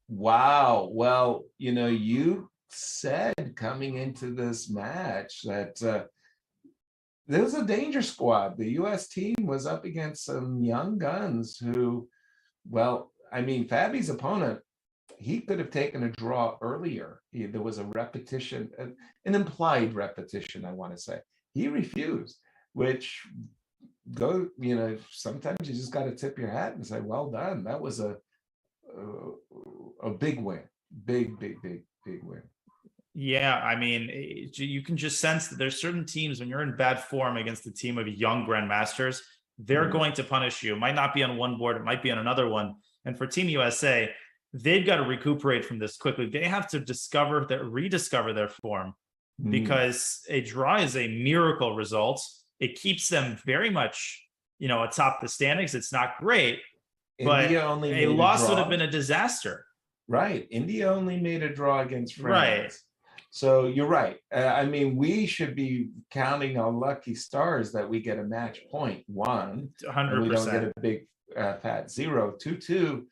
Wow. Well, you said coming into this match that there was a danger squad. The U.S. team was up against some young guns who, well, I mean, Fabi's opponent, he could have taken a draw earlier. There was a repetition, an implied repetition, I want to say. He refused, which sometimes you just got to tip your hat and say, well done. That was a big win, big win. Yeah, I mean, you can just sense that there's certain teams when you're in bad form against a team of young grandmasters, they're going to punish you. It might not be on one board, it might be on another one. And for Team USA, they've got to recuperate from this quickly. They have to rediscover their form, because a draw is a miracle result. It keeps them very much, atop the standings. It's not great, but a loss would have been a disaster. Right. India only made a draw against France. Right. So you're right. I mean, we should be counting on lucky stars that we get a match point 1. 100%. And we don't get a big fat 0. 2-2.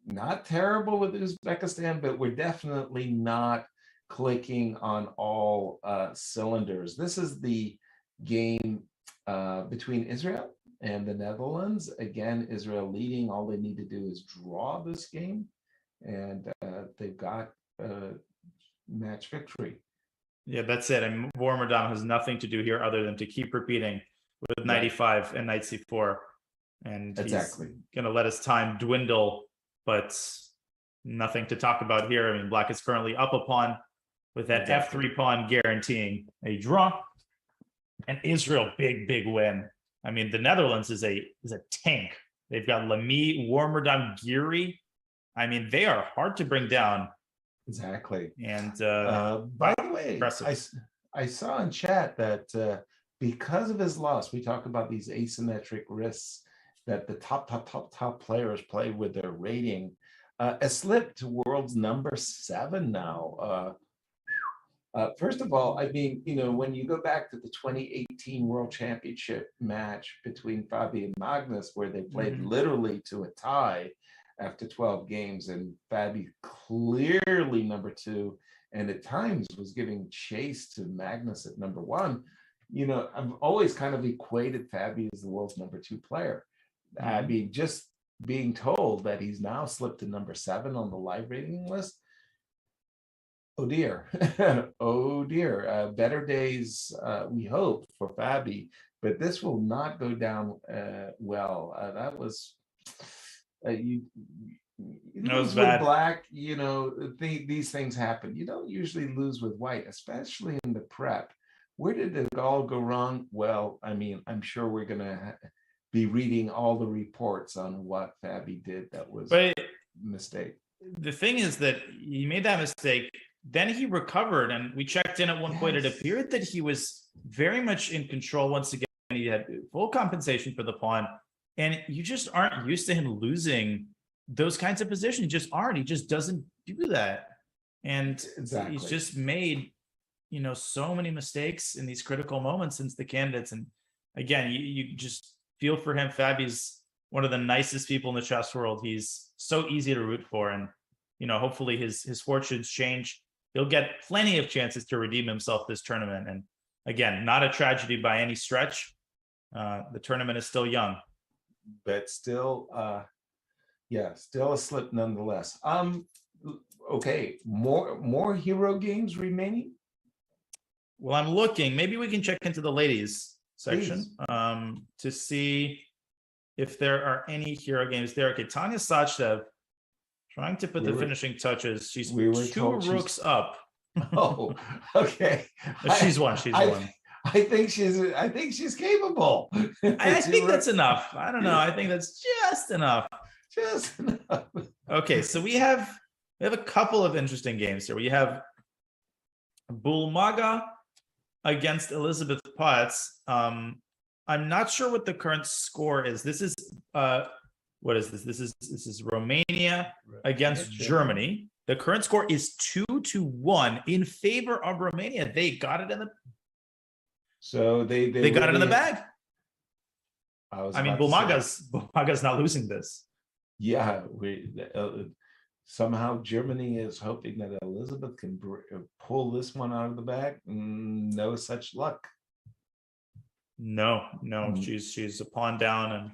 Not terrible with Uzbekistan, but we're definitely not clicking on all cylinders. This is the game between Israel and the Netherlands. Again, Israel leading. All they need to do is draw this game, and they've got match victory. Yeah, that's it. And Warmerdam has nothing to do here other than to keep repeating with knight e5 and knight c4. And exactly, he's going to let his time dwindle, but nothing to talk about here. I mean, black is currently up a pawn with that f3 pawn guaranteeing a draw. And Israel, big win. I mean, the Netherlands is a tank. They've got Lamy, Warmerdam, Giri. I mean, they are hard to bring down. Exactly. And by the way, I saw in chat that because of his loss, we talk about these asymmetric risks that the top players play with their rating, has slipped to world's number 7 now. First of all, I mean, when you go back to the 2018 World Championship match between Fabi and Magnus, where they played literally to a tie after 12 games, and Fabi clearly number 2, and at times was giving chase to Magnus at number 1. I've always kind of equated Fabi as the world's number 2 player. I mean, just being told that he's now slipped to number 7 on the live rating list. Oh dear. Oh dear. Better days, we hope, for Fabi, but this will not go down well. That was you lose with black. These things happen. You don't usually lose with white, especially in the prep. Where did it all go wrong? Well, I mean, I'm sure we're gonna be reading all the reports on what Fabi did that was a mistake. The thing is that he made that mistake, then he recovered, and we checked in at one point. It appeared that he was very much in control once again. He had full compensation for the pawn, and you just aren't used to him losing those kinds of positions. You just aren't. He just doesn't do that, and he's just made so many mistakes in these critical moments since the candidates. And again, you just feel for him. Fabi's one of the nicest people in the chess world. He's so easy to root for, and hopefully his fortunes change. He'll get plenty of chances to redeem himself this tournament. And again, not a tragedy by any stretch. The tournament is still young, but still, still a slip nonetheless. Okay, more hero games remaining. Well, I'm looking. Maybe we can check into the ladies section to see if there are any hero games there. Okay, Tanya Sachdev trying to put the finishing touches. She's 2 rooks up. Oh, okay. She's won. I think she's capable. I think that's enough. I don't know. I think that's just enough. Just enough. Okay, so we have a couple of interesting games here. We have Bulmaga against Elizabeth Potts. I'm not sure what the current score is. This is what is this? This is Romania against Germany. The current score is 2-1 in favor of Romania. They got it in the they got it in the bag. I mean, Bulmaga's not losing this. Yeah, somehow Germany is hoping that Elizabeth can pull this one out of the bag. No such luck. No, she's a pawn down, and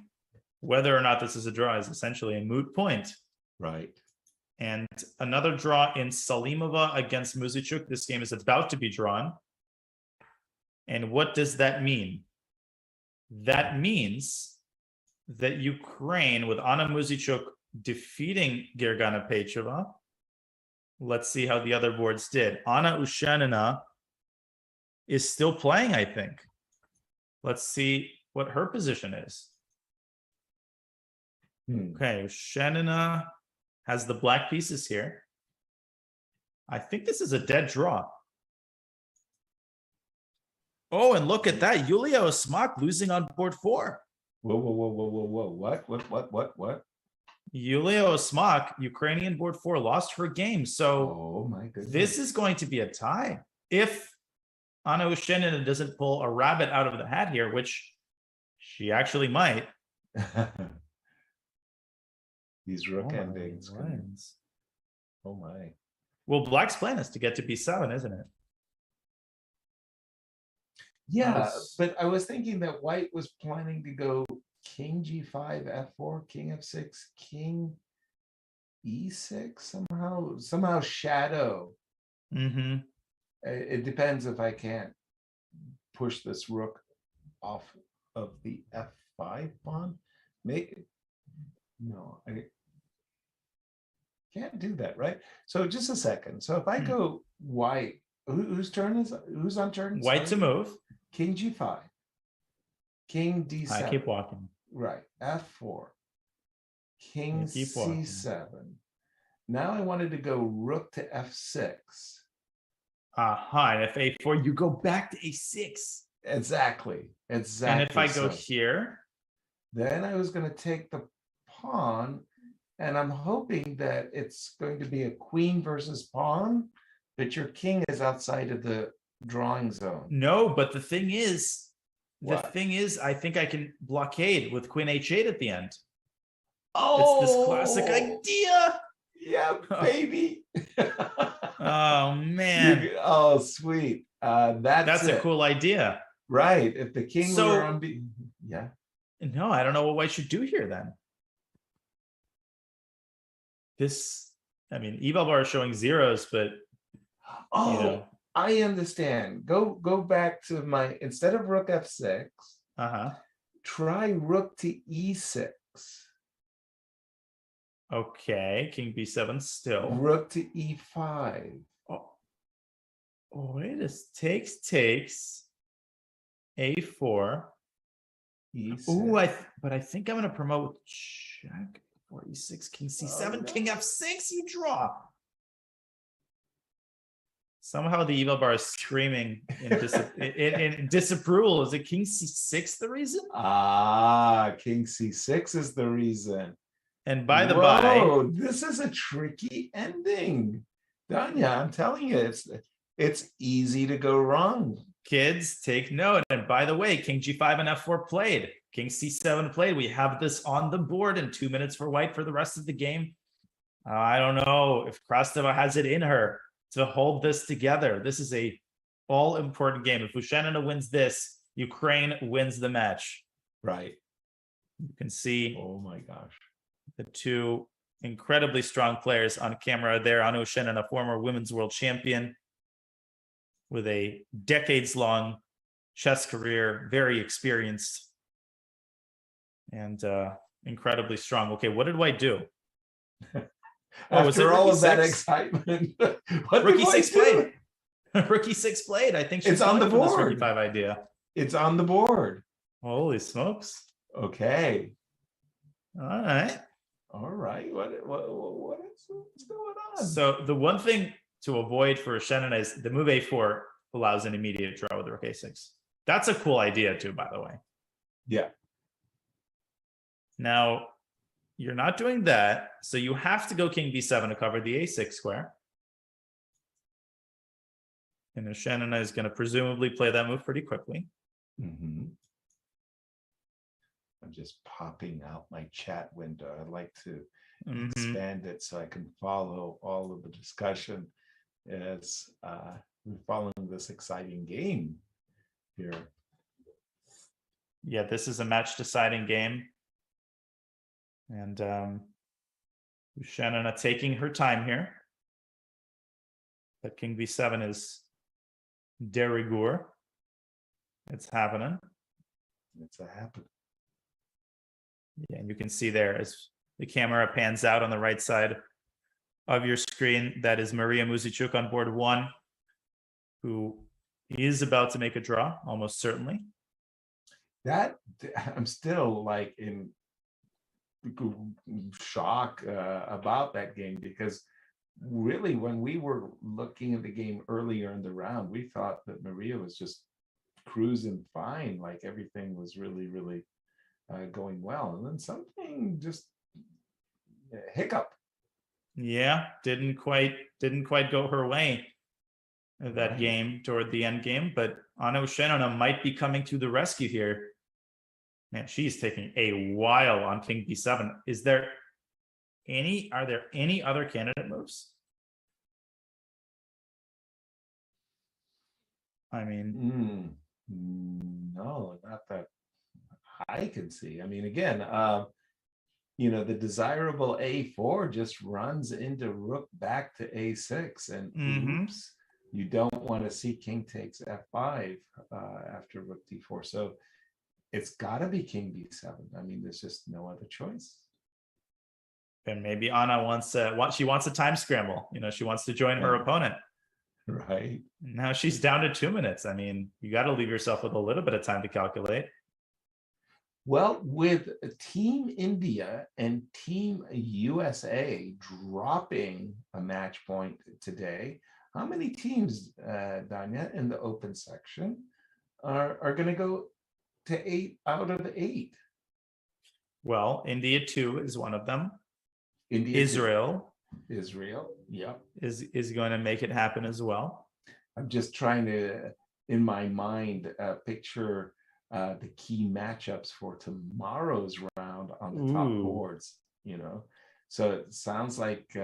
whether or not this is a draw is essentially a moot point. Right. And another draw in Salimova against Muzichuk. This game is about to be drawn. And what does that mean? That means that Ukraine, with Anna Muzichuk defeating Gergana Pechova. Let's see how the other boards did. Anna Ushanina is still playing, I think. Let's see what her position is. Okay, Ushanina has the black pieces here. I think this is a dead draw. Oh, and look at that. Yulia Osmak losing on board 4. Whoa. What? Yulia Osmak, Ukrainian board 4, lost her game. So oh my goodness. This is going to be a tie. If Anna Ushanina doesn't pull a rabbit out of the hat here, which she actually might. These rook endings. Oh my. Well, Black's plan is to get to B7, isn't it? Yeah, but I was thinking that White was planning to go King G5, F4, King F6, King E6 somehow shadow. It depends if I can't push this rook off of the F5 pawn. No, I can't do that, right? So just a second. So if I go White, whose on turn? White to move. King G5. King D7. I keep walking. Right. F4. King C7. Now I wanted to go rook to F6. And if A4, you go back to A6. Exactly. And if I go here, then I was going to take the pawn, and I'm hoping that it's going to be a queen versus pawn, but your king is outside of the drawing zone. No, but the thing is, I think I can blockade with queen H8 at the end. Oh, it's this classic idea. Yeah, baby. Oh man. Oh, sweet. That's a cool idea. Right. If the king were on B, yeah. No, I don't know what White should do here then. Eval bar is showing zeros, but I understand. Go back to my, instead of rook F6, try rook to E6. Okay, King B7 still. Rook to E5. Oh wait, this takes. A4. E6. Oh, but I think I'm going to promote check. 4E6, King C7, King F6, you draw. Somehow the evil bar is screaming in disapproval. Is it King C6 the reason? King C6 is the reason. And by the by, this is a tricky ending. Danya, I'm telling you, it's easy to go wrong. Kids, take note. And by the way, King G5 and F4 played. King C7 played. We have this on the board in 2 minutes for White for the rest of the game. I don't know if Krasteva has it in her to hold this together. This is a all-important game. If Ushanina wins this, Ukraine wins the match. Right. You can see oh my gosh, the two incredibly strong players on camera there. Anna Ushanina, former women's world champion with a decades-long chess career, very experienced and incredibly strong. Okay, what did White do? After all of that excitement, Rookie 6 played. Rookie 6 played. I think it's on the board. This Rookie 5 idea. It's on the board. Holy smokes! Okay. All right. What's going on? So the one thing to avoid for Ushanina is the move A4 allows an immediate draw with Rook A6. That's a cool idea too, by the way. Yeah. Now, you're not doing that, so you have to go King B7 to cover the A6 square. And Ushanina is going to presumably play that move pretty quickly. I'm just popping out my chat window. I'd like to expand it so I can follow all of the discussion as we're following this exciting game here. Yeah, this is a match-deciding game. And Shannon taking her time here. But king b7 is de rigueur. It's happening. It's a happen. Yeah, and you can see there as the camera pans out on the right side of your screen, that is Maria Muzichuk on board 1, who is about to make a draw, almost certainly. That I'm still like in shock about that game, because really when we were looking at the game earlier in the round, we thought that Maria was just cruising fine, like everything was really going well, and then something just hiccup. Yeah, didn't quite go her way that game toward the end game, but Anna Oshchenina might be coming to the rescue here. Man, she's taking a while on king b7. Are there any other candidate moves? I mean, no, not that I can see. I mean, again, the desirable a4 just runs into rook back to a6, and oops, you don't want to see king takes f5 after rook d4. So it's got to be king b7. I mean, there's just no other choice. And maybe Anna wants a time scramble. She wants to join her opponent. Right. Now she's down to 2 minutes. I mean, you got to leave yourself with a little bit of time to calculate. Well, with Team India and Team USA dropping a match point today, how many teams, Danya, in the open section are going to go to 8 out of 8? Well, India 2 is one of them. Israel, yep, is going to make it happen as well. I'm just trying to, in my mind, picture the key matchups for tomorrow's round on the top boards. So it sounds like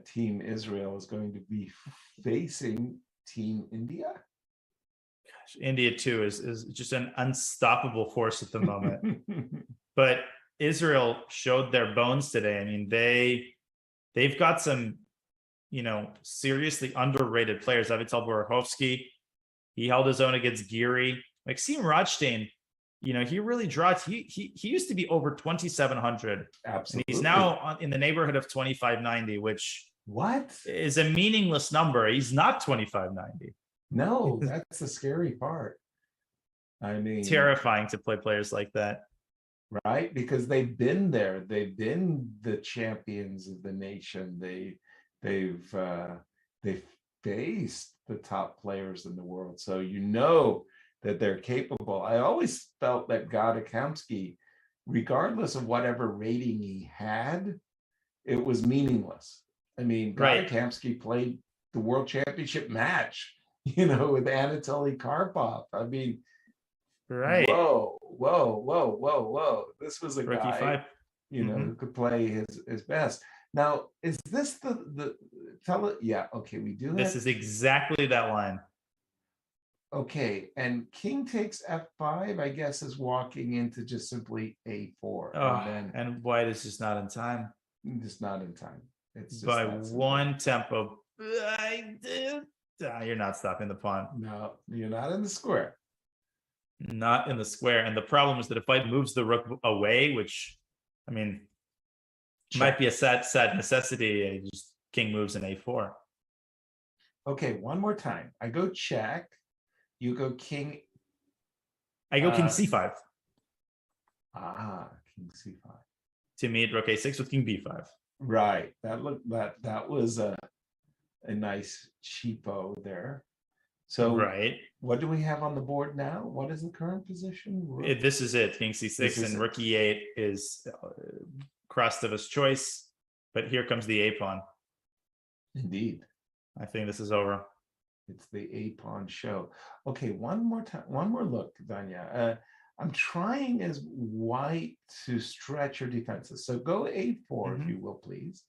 Team Israel is going to be facing Team India. Gosh, India 2 is just an unstoppable force at the moment. But Israel showed their bones today. I mean, they've got some, seriously underrated players. Avital Borachovsky, he held his own against Giri. Maxim Radstein, he really dropped. He used to be over 2,700. Absolutely. And he's now in the neighborhood of 2,590, which is a meaningless number. He's not 2,590. No, that's the scary part. I mean, terrifying to play players like that. Right, because they've been there. They've been the champions of the nation. They've faced the top players in the world. So that they're capable. I always felt that Gadakamsky, regardless of whatever rating he had, it was meaningless. I mean, Gadakamsky played the world championship match, with Anatoly Karpov. I mean, whoa. This was a Rookie guy, 5. who could play his best. Now, is this the tell it? Yeah, okay, we do. This is exactly that line. Okay, and king takes f5, I guess, is walking into just simply a4. And white is just not in time. Just not in time. It's just by one tempo. You're not stopping the pawn. No, you're not in the square. Not in the square. And the problem is that if white moves the rook away, which, I mean, might be a sad necessity, just king moves in a4. Okay, one more time. I go check. You go king. I go king c5. King c5. To meet rook a6 with king b5. Right. That was a nice cheapo there. So what do we have on the board now? What is the current position? This is it. King c6 and rook e8 is Krastova's choice. But here comes the a pawn. Indeed. I think this is over. It's the a pawn show. Okay, one more time, one more look, Danya. I'm trying as white to stretch your defenses. So go a4, if you will, please.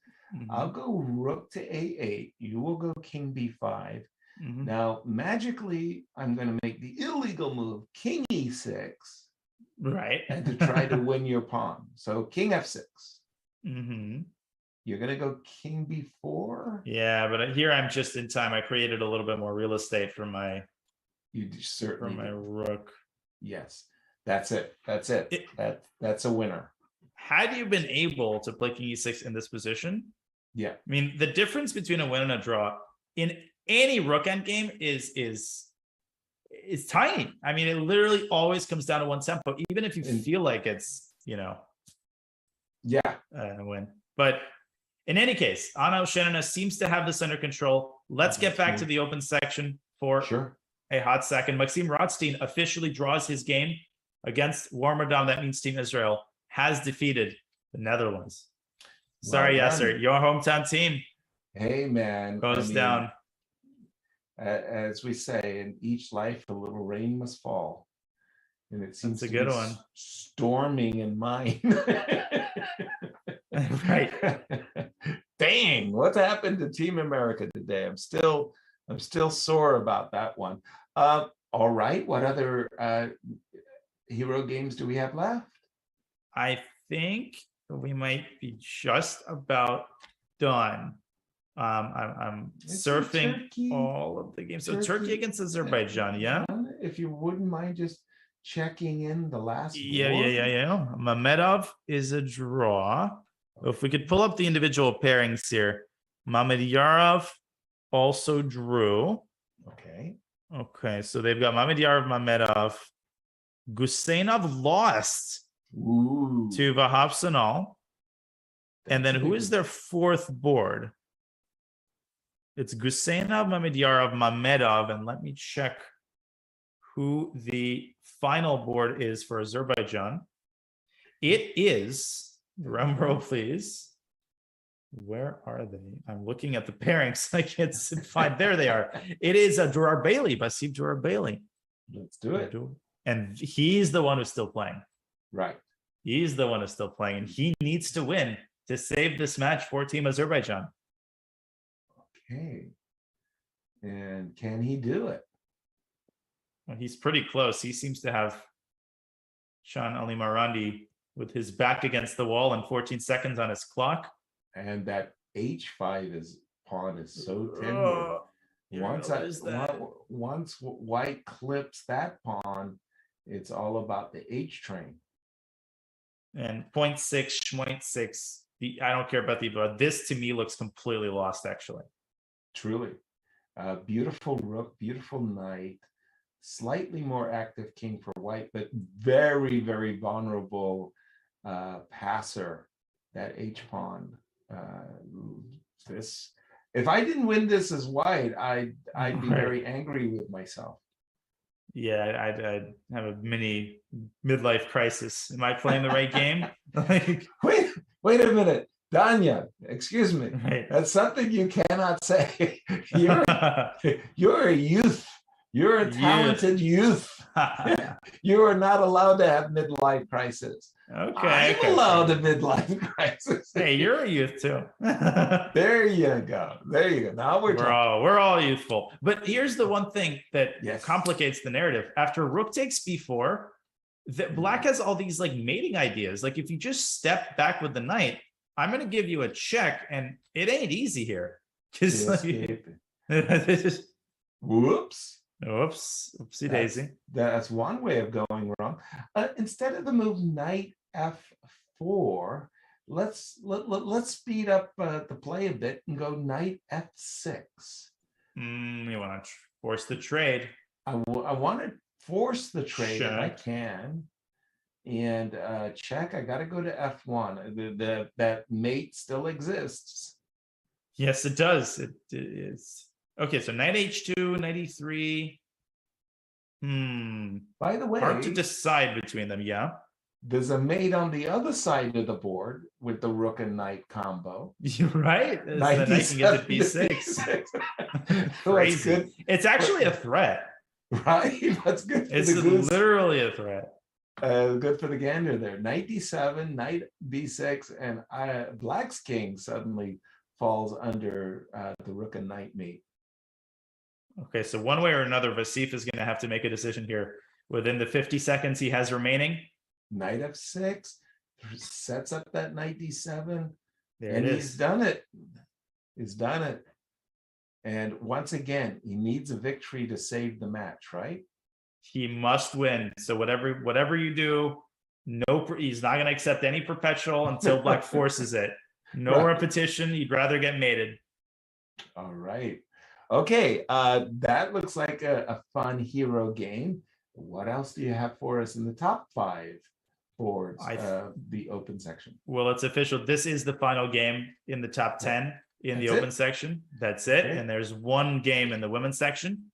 I'll go rook to a8. You will go king b5. Now, magically, I'm going to make the illegal move, king e6. Right. And to try to win your pawn. So king f6. Mm-hmm. You're going to go king b4? Yeah, but here I'm just in time. I created a little bit more real estate for my rook. Yes, that's it. That's it. That's a winner. Had you been able to play king e6 in this position? Yeah. I mean, the difference between a win and a draw in any rook endgame is tiny. I mean, it literally always comes down to one tempo, even if you feel like it's, a win. But in any case, Anna Oceanina seems to have this under control. Let's get back to the open section for a hot second. Maxim Rodstein officially draws his game against Warmerdam. That means Team Israel has defeated the Netherlands. Sorry, Yasser, your hometown team. Hey, man. Goes down. As we say, in each life, a little rain must fall. And it seems a good one. Storming in mine. Right. Dang, what's happened to Team America today? I'm still sore about that one. All right, what other hero games do we have left? I think we might be just about done. I'm surfing all of the games. So Turkey against Azerbaijan, yeah. If you wouldn't mind just checking in the last. Yeah. Mamedov is a draw. If we could pull up the individual pairings here, Mamedyarov also drew. Okay, so they've got Mamedyarov, Mamedov. Gusenov lost to Vahapsanal. And then who is their fourth board? It's Gusenov, Mamedyarov, Mamedov, and let me check who the final board is for Azerbaijan. It is, drum roll please. Where are they? I'm looking at the pairings. I can't find. There they are. It is Durarbeli, Basim Durarbeli. Let's do it. And he's the one who's still playing. Right. He's the one who's still playing, and he needs to win to save this match for Team Azerbaijan. Okay. And can he do it? Well, he's pretty close. He seems to have Sean Ali Marandi with his back against the wall and 14 seconds on his clock. And that h5 pawn is so tender. Once white clips that pawn, it's all about the H train. And 0.6, I don't care about but this to me looks completely lost, actually. Truly. Beautiful rook, beautiful knight, slightly more active king for white, but very, very vulnerable passer, that H pawn. If I didn't win this as white, I'd be very angry with myself. Yeah, I'd have a mini midlife crisis. Am I playing the right game? Wait a minute, Danya. Excuse me. Right. That's something you cannot say. You're a youth. You're a talented youth. You are not allowed to have midlife crisis. Okay. I'm allowed a midlife crisis. Hey, you're a youth too. There you go. Now we're all youthful. But here's the one thing that complicates the narrative. After rook takes b4, black has all these like mating ideas. Like if you just step back with the knight, I'm going to give you a check, and it ain't easy here. Whoops. Oopsie daisy. That's one way of going wrong. Instead of the move knight f4, let's speed up the play a bit and go knight f6. You want to force the trade. I want to force the trade if I can. And check, I got to go to f1. That mate still exists. Yes, it does. It is. Okay, so knight h2, knight e3. By the way, hard to decide between them, yeah. There's a mate on the other side of the board with the rook and knight combo. You're right. The knight can get to b6. Crazy. Good. It's actually a threat. Right? That's good. It's literally a threat. Good for the gander there. Knight d7, knight b6, and black's king suddenly falls under the rook and knight mate. Okay, so one way or another, Vasif is going to have to make a decision here within the 50 seconds he has remaining. Knight f6 sets up that knight d7. There and it he's is. done it. He's done it. And once again, he needs a victory to save the match, right? He must win. So whatever you do, he's not going to accept any perpetual until Black forces it. No Right. repetition. He'd rather get mated. All right. Okay, that looks like a fun hero game. What else do you have for us in the top 5 boards, the open section? Well, it's official. This is the final game in the top 10 in the open section. That's it. Okay. And there's one game in the women's section.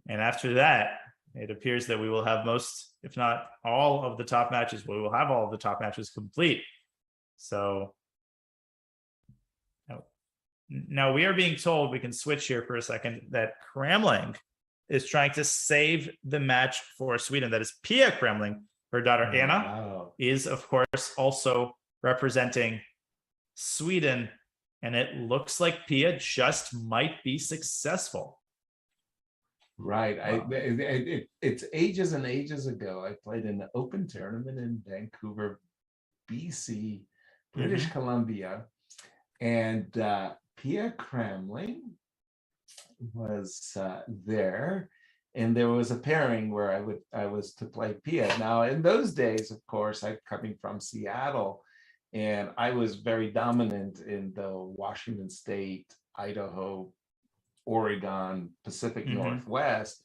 And after that, it appears that we will have most, if not all of the top matches. We will have all of the top matches complete. So now we are being told, we can switch here for a second, that Kramling is trying to save the match for Sweden. That is Pia Kramling. Her daughter Anna is, of course, also representing Sweden. And it looks like Pia just might be successful. Right. It's ages and ages ago. I played in the open tournament in Vancouver, BC, British Columbia. And Pia Kramling was there, and there was a pairing where I was to play Pia. Now, in those days, of course, I'm coming from Seattle, and I was very dominant in the Washington State, Idaho, Oregon, Pacific Northwest,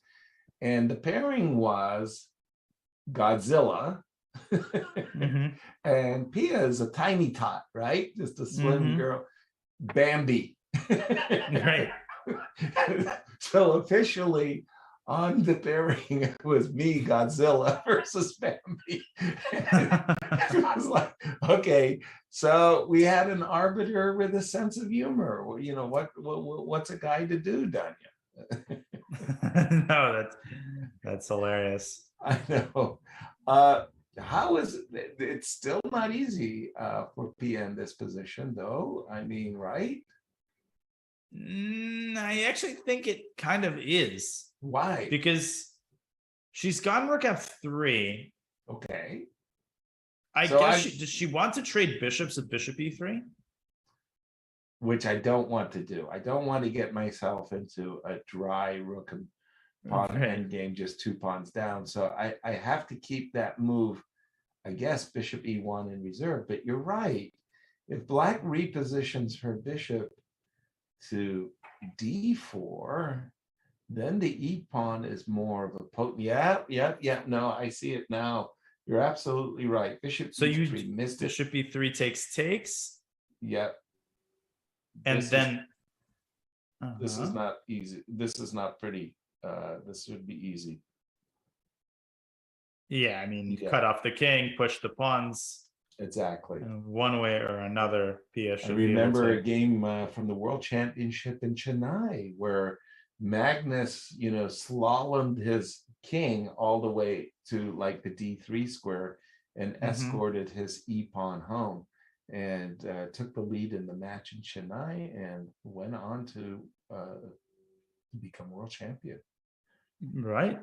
and the pairing was Godzilla. And Pia is a tiny tot, right? Just a slim girl. Bambi. Right. So officially on the pairing it was me, Godzilla, versus Bambi. It was like, okay, so we had an arbiter with a sense of humor. Well, you know, what's a guy to do, Danya? No, that's hilarious. I know. How is it? It's still not easy for Pia in this position, though. I mean, right? I actually think it kind of is. Why? Because she's gone rook f3. Okay. I guess does she want to trade bishops at bishop e3? Which I don't want to do. I don't want to get myself into a dry rook and pawn endgame, just 2 pawns down. So I have to keep that move, I guess, bishop e1 in reserve. But you're right. If Black repositions her bishop to d4, then the e pawn is more of a potent. Yeah. No, I see it now. You're absolutely right. Bishop e3 missed it. Bishop e3 takes. Yep. And then this is not easy. This is not pretty. This would be easy. Yeah, I mean, cut off the king, push the pawns. Exactly. One way or another, Pia should I remember a game from the World Championship in Chennai where Magnus, slalomed his king all the way to like the d3 square and escorted his e pawn home, and took the lead in the match in Chennai and went on to become world champion. Right.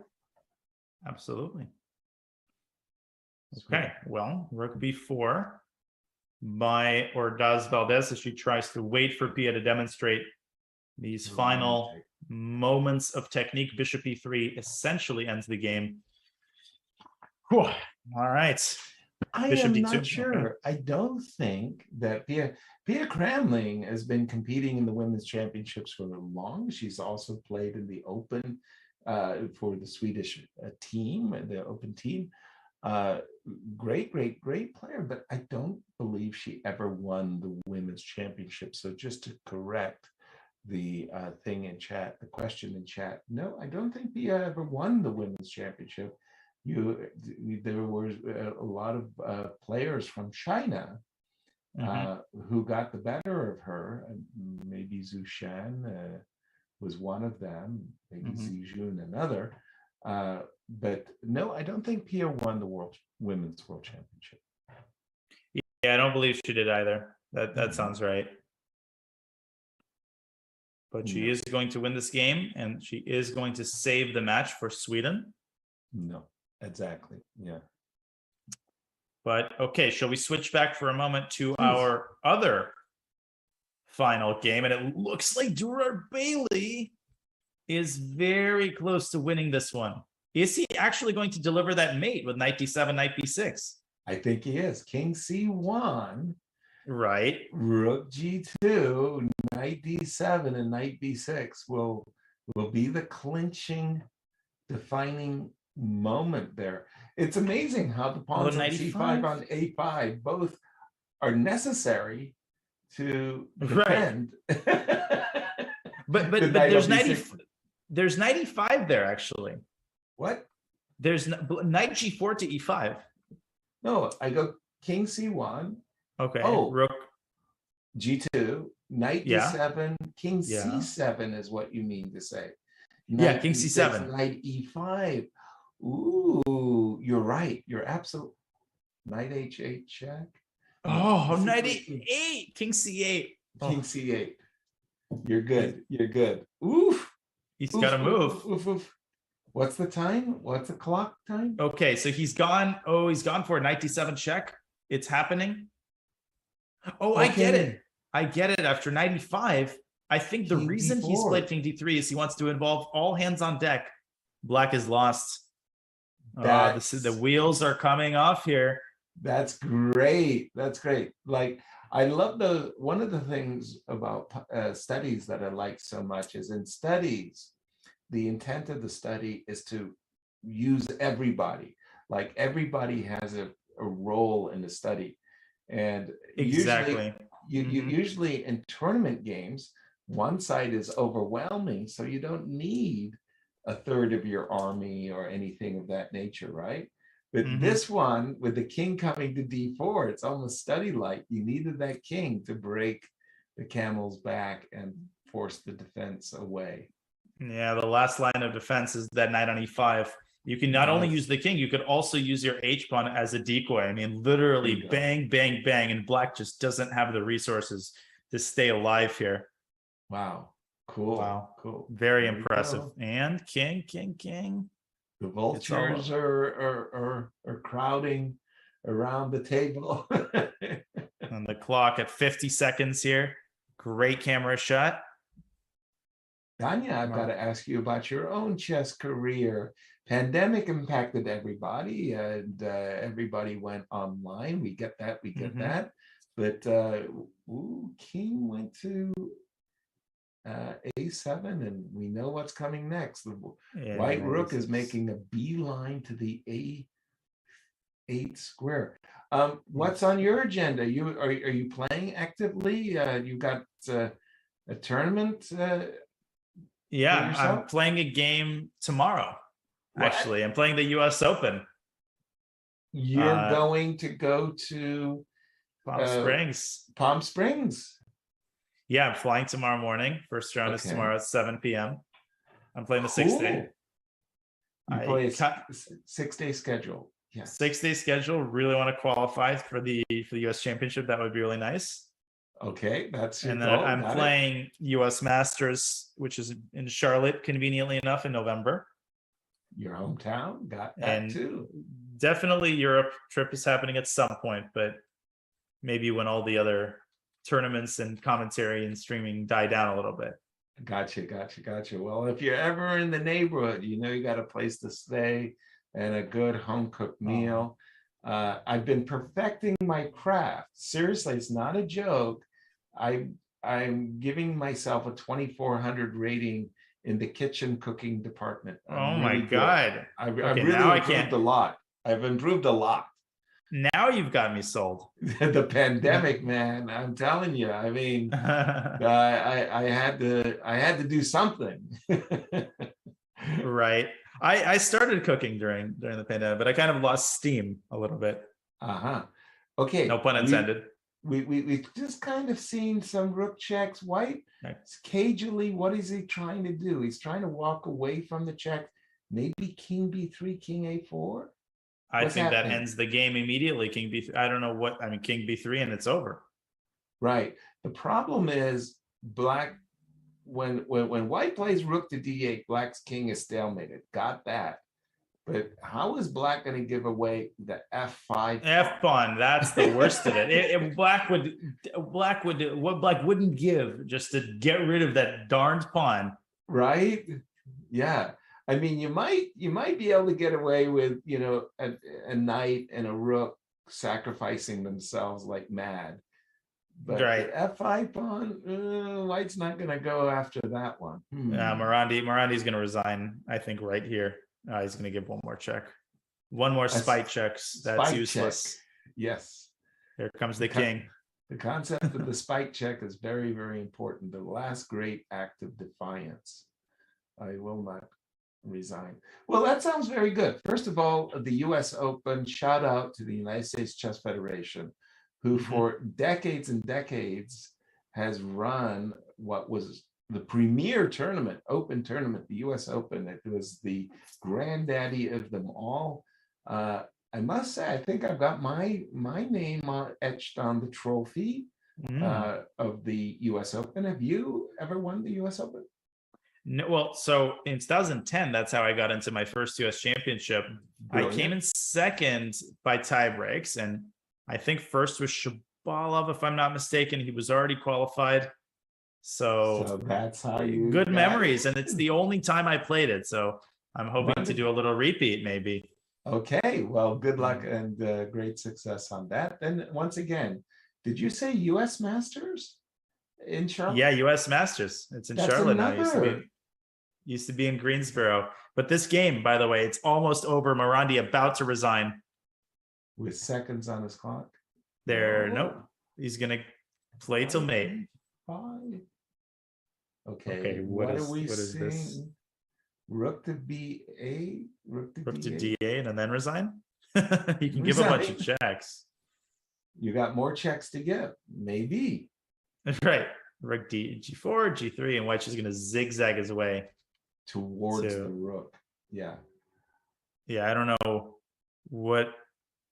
Absolutely. Okay, well, rook b4 by Ordaz Valdez as she tries to wait for Pia to demonstrate these final moments of technique. Bishop e3 essentially ends the game. Whew. All right. I am not sure. I don't think that Pia Kramling has been competing in the women's championships for long. She's also played in the Open for the Swedish team, the Open team. Great player, but I don't believe she ever won the women's championship. So just to correct the thing in chat, the question in chat, no, I don't think Pia ever won the women's championship. There were a lot of players from China who got the better of her. Maybe Zhu Shan was one of them, maybe Zijun another. But no, I don't think Pia won the women's world championship. Yeah, I don't believe she did either. That sounds right. But she is going to win this game, and she is going to save the match for Sweden. No, exactly. Yeah. But okay, shall we switch back for a moment to our other final game? And it looks like Gerard Bailey is very close to winning this one. Is he actually going to deliver that mate with knight d7, knight b6? I think he is. King c1. Right. Rook g2, knight d7, and knight b6 will be the clinching, defining moment there. It's amazing how the pawns on c5 on a5 both are necessary to defend. but there's knight e5 there actually. What? There's knight g4 to e5. No, I go king c1. Okay. Oh, rook g2, knight d7, king c7 is what you mean to say. Knight king d6, c7. Knight e5. Ooh, you're right. You're absolutely. Knight h8 check. Oh, knight e8, king c8. King c8. You're good. You're good. Oof. He's got to move. Oof. What's the time? What's the clock time? Okay, so he's gone. Oh, he's gone for a knight d7 check. It's happening. Oh, okay. I get it. After knight e5, I think the reason he's played king d3 is he wants to involve all hands on deck. Black is lost. The wheels are coming off here. That's great. That's great. Like, I love one of the things about studies that I like so much is in studies, the intent of the study is to use everybody. Like everybody has a role in the study. And exactly. Usually in tournament games, one side is overwhelming, so you don't need a third of your army or anything of that nature, right? But this one, with the king coming to d4, it's almost study-like. You needed that king to break the camel's back and force the defense away. Yeah, the last line of defense is that knight on e5. You can not only use the king, you could also use your h-pawn as a decoy. I mean, literally bang, bang, bang, and black just doesn't have the resources to stay alive here. Wow. Cool. Wow. Cool. Very impressive. And king. The vultures are crowding around the table. On the clock at 50 seconds here. Great camera shot. Danya, I've got to ask you about your own chess career. Pandemic impacted everybody, and everybody went online. We get that. But king went to a7, and we know what's coming next. The white rook is making a beeline to the a8 square. What's on your agenda? Are you playing actively? You got a tournament? Yeah, I'm playing a game tomorrow. What? Actually, I'm playing the U.S. Open. You're going to go to Palm Springs. Yeah, I'm flying tomorrow morning. First round is tomorrow at 7 p.m. I'm playing the 6th day. You play a 6-day schedule. Yeah, 6-day schedule. Really want to qualify for the U.S. Championship. That would be really nice. Okay, that's your and then goal. I'm playing U.S. Masters, which is in Charlotte, conveniently enough, in November. Your hometown, got that too. Definitely Europe trip is happening at some point, but maybe when all the other tournaments and commentary and streaming die down a little bit. Gotcha. Well, if you're ever in the neighborhood, you know you got a place to stay and a good home-cooked meal. I've been perfecting my craft. Seriously, it's not a joke. I'm giving myself a 2,400 rating in the kitchen cooking department. Oh my God. I've really improved a lot. I've improved a lot. Now you've got me sold. The pandemic, man, I'm telling you. I mean, I had to do something. Right. I started cooking during the pandemic, but I kind of lost steam a little bit. Okay. No pun intended. We've just kind of seen some rook checks. White, cagily, what is he trying to do? He's trying to walk away from the check. Maybe king b3, king a4. I think that ends the game immediately. King b3. I don't know what. I mean, king b3, and it's over. Right. The problem is black when white plays rook to d8, black's king is stalemated. Got that. But how is black going to give away the f5 F pawn? That's the worst of it. Black wouldn't give just to get rid of that darned pawn, right? Yeah, I mean, you might be able to get away with, you know, a knight and a rook sacrificing themselves like mad, but right? The f5 pawn, white's not going to go after that one. Morandi's going to resign, I think, right here. He's going to give one more check. One more spike checks. That's useless. Check. Yes. Here comes the king. The concept of the spike check is very, very important. The last great act of defiance. I will not resign. Well, that sounds very good. First of all, the US Open, shout out to the United States Chess Federation, who for decades and decades has run what was the premier tournament, open tournament, the US Open. It was the granddaddy of them all. I must say, I think I've got my name etched on the trophy of the US Open. Have you ever won the US Open? No, well, so in 2010, that's how I got into my first US championship. Brilliant. I came in second by tie breaks, and I think first was Shabalov, if I'm not mistaken. He was already qualified. So that's how you good memories, and it's the only time I played it. So I'm hoping to do a little repeat, maybe. Okay, well, good luck and great success on that. Then once again, did you say U.S. Masters in Charlotte? Yeah, U.S. Masters. It's in Charlotte now. Used to be in Greensboro. But this game, by the way, it's almost over. Morandi about to resign with seconds on his clock. Nope. He's gonna play till mate. Okay, what are we seeing? Rook to B8, rook to D8, and then resign. You can give a bunch of checks. You got more checks to give, maybe. Right, rook G4, G3, and white's just going to zigzag his way towards the rook. Yeah. I don't know what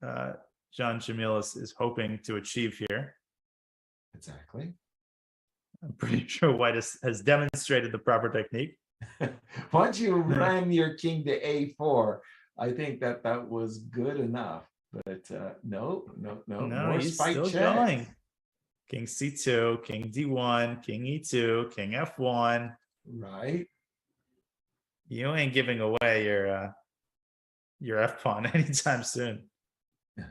John Jamil is hoping to achieve here. Exactly. I'm pretty sure white has demonstrated the proper technique. Once you ram your king to A4, I think that was good enough. But no, more he's spike still checks. Going. King C2, King D1, King E2, King F1. Right. You ain't giving away your F pawn anytime soon. Look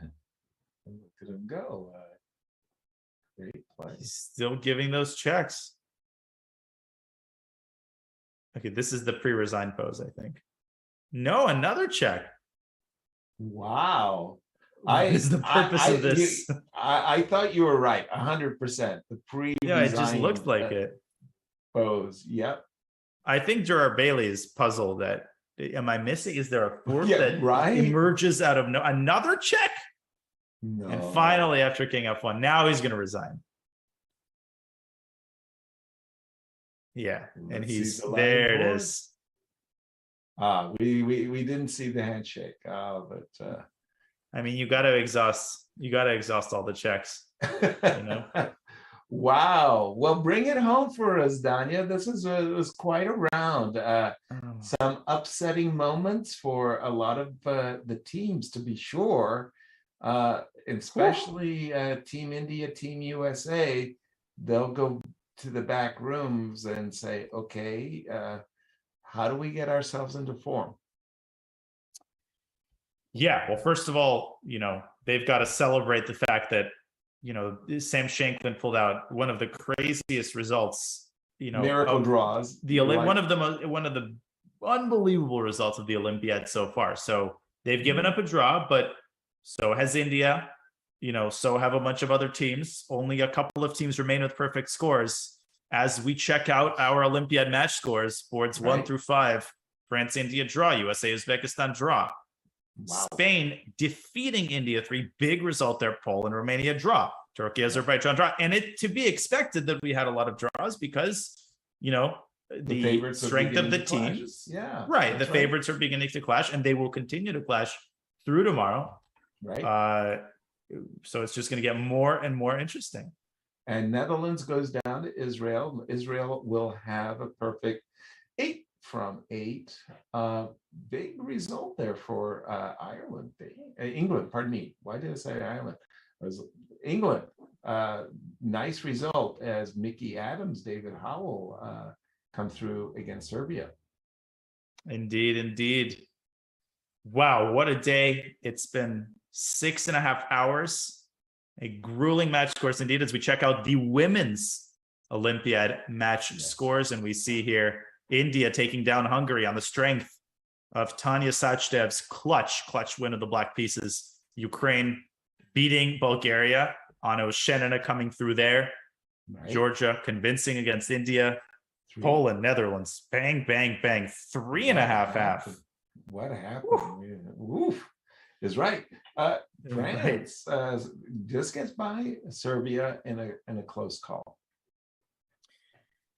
at him go. Great play. He's still giving those checks. Okay, this is the pre-resign pose, I think. No, another check. Wow. What is the purpose of this? I thought you were right, 100%. The pre-resign. Yeah, it just looked like it. Pose, yep. I think Gerard Bailey is puzzled that, am I missing? Is there a fourth that emerges out of another check? No. And finally, after King F1, now he's going to resign. Yeah, and he's there. It is. We didn't see the handshake. But I mean, you got to exhaust all the checks. You know? Wow. Well, bring it home for us, Danya. This was quite a round. Some upsetting moments for a lot of the teams, to be sure. Especially Team India, Team USA. They'll go to the back rooms and say, okay, how do we get ourselves into form? Yeah, well, first of all, they've got to celebrate the fact that, Sam Shanklin pulled out one of the craziest results, miracle draws. One of the unbelievable results of the Olympiad so far. So they've given up a draw, but so has India. So have a bunch of other teams. Only a couple of teams remain with perfect scores. As we check out our Olympiad match scores, boards 1 through 5, France, India draw, USA, Uzbekistan draw. Wow. Spain defeating India 3, big result there. Poland, Romania draw. Turkey, Azerbaijan draw. And it to be expected that we had a lot of draws because, the strength of the teams. Yeah. Right. The favorites are beginning to clash, and they will continue to clash through tomorrow. Right. So it's just going to get more and more interesting. And Netherlands goes down to Israel. Israel will have a perfect 8 from 8. Big result there for Ireland. England, pardon me. Why did I say Ireland? It was England. Nice result as Mickey Adams, David Howell come through against Serbia. Indeed, indeed. Wow, what a day. It's been 6.5 hours. A grueling match course indeed as we check out the women's Olympiad match scores. And we see here India taking down Hungary on the strength of Tanya Sachdev's clutch win of the Black Pieces. Ukraine beating Bulgaria. Ano Shenina coming through there. Right. Georgia convincing against India. Poland, Netherlands, bang, bang, bang. 3.5 half. What happened? Oof, is right. France just gets by Serbia in a close call.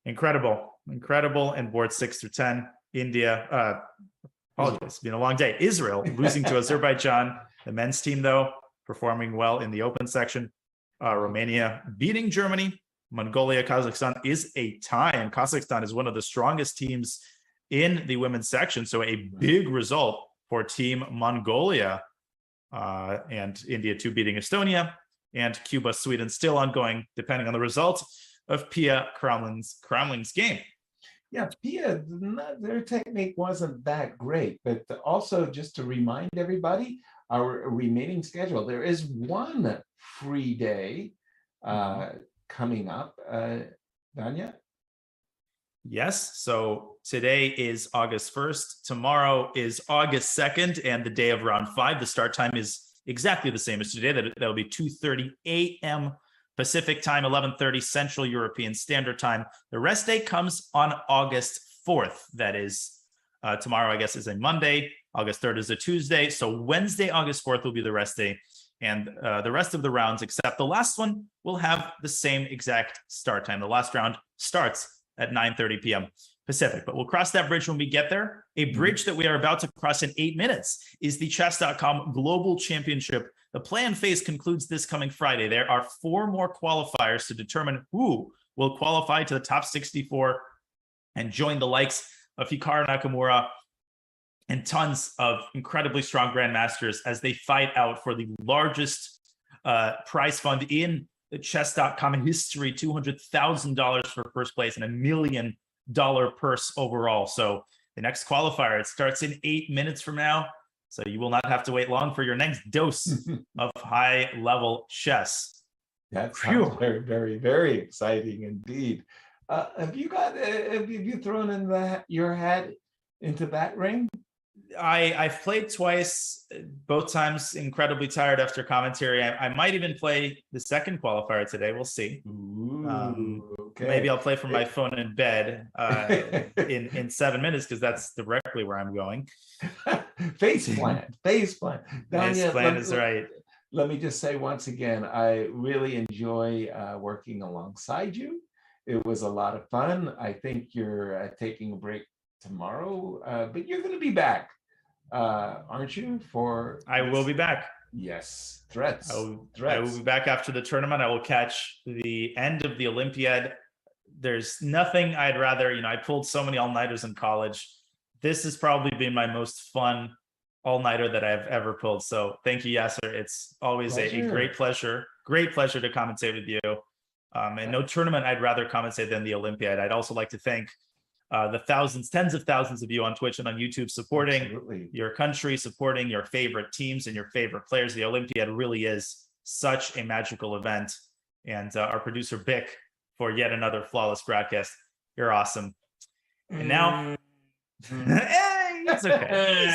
Incredible and board 6 through 10. India, apologies, it's been a long day. Israel losing to Azerbaijan. The men's team though performing well in the open section. Romania beating Germany. Mongolia, Kazakhstan is a tie, and Kazakhstan is one of the strongest teams in the women's section. So a big result for Team Mongolia, and India too beating Estonia, and Cuba, Sweden still ongoing, depending on the result of Pia Kramling's game. Yeah, Pia, their technique wasn't that great, but also just to remind everybody, our remaining schedule, there is one free day coming up. Danya? Yes, so today is August 1st. Tomorrow is August 2nd, and the day of round 5. The start time is exactly the same as today. That'll be 2:30 a.m. Pacific time, 11:30 Central European Standard Time. The rest day comes on August 4th. That is tomorrow, I guess, is a Monday. August 3rd is a Tuesday. So Wednesday, August 4th will be the rest day. And the rest of the rounds, except the last one, will have the same exact start time. The last round starts at 9:30 p.m. Pacific, but we'll cross that bridge when we get there. A bridge that we are about to cross in 8 minutes is the Chess.com Global Championship. The play-in phase concludes this coming Friday. There are 4 more qualifiers to determine who will qualify to the top 64 and join the likes of Hikaru Nakamura and tons of incredibly strong grandmasters as they fight out for the largest prize fund in the Chess.com history, $200,000 for first place and $1 million purse overall. So the next qualifier, it starts in 8 minutes from now. So you will not have to wait long for your next dose of high level chess. That sounds very, very, very exciting indeed. Have you thrown in your hat into that ring? I've played twice, both times incredibly tired after commentary. I might even play the second qualifier today. We'll see. Okay. Maybe I'll play from my phone in bed in 7 minutes, because that's directly where I'm going. Face plant. Face plant is right. Let me just say once again, I really enjoy working alongside you. It was a lot of fun. I think you're taking a break tomorrow, but you're going to be back, aren't you? I will be back. Yes, threats. I will be back after the tournament. I will catch the end of the Olympiad. There's nothing I'd rather, I pulled so many all-nighters in college. This has probably been my most fun all-nighter that I've ever pulled. So thank you, Yasser. It's always a great pleasure to commentate with you. And no tournament I'd rather commentate than the Olympiad. I'd also like to thank the tens of thousands of you on Twitch and on YouTube supporting your country, supporting your favorite teams and your favorite players. The Olympiad really is such a magical event. And our producer, Bick, for yet another flawless broadcast. You're awesome. And now, hey, it's okay.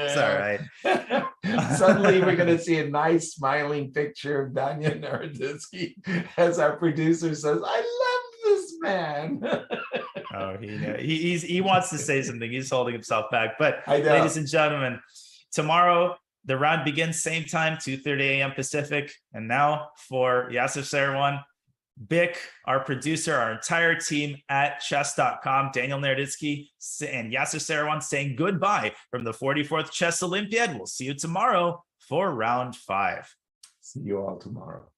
It's all right. Suddenly we're going to see a nice smiling picture of Danya Naroditsky as our producer says, I love this man. Oh, he wants to say something. He's holding himself back. But ladies and gentlemen, tomorrow the round begins same time, 2:30 a.m. Pacific. And now for Yasser Seirawan, Bick, our producer, our entire team at chess.com, Daniel Naroditsky and Yasser Seirawan saying goodbye from the 44th Chess Olympiad. We'll see you tomorrow for round 5. See you all tomorrow.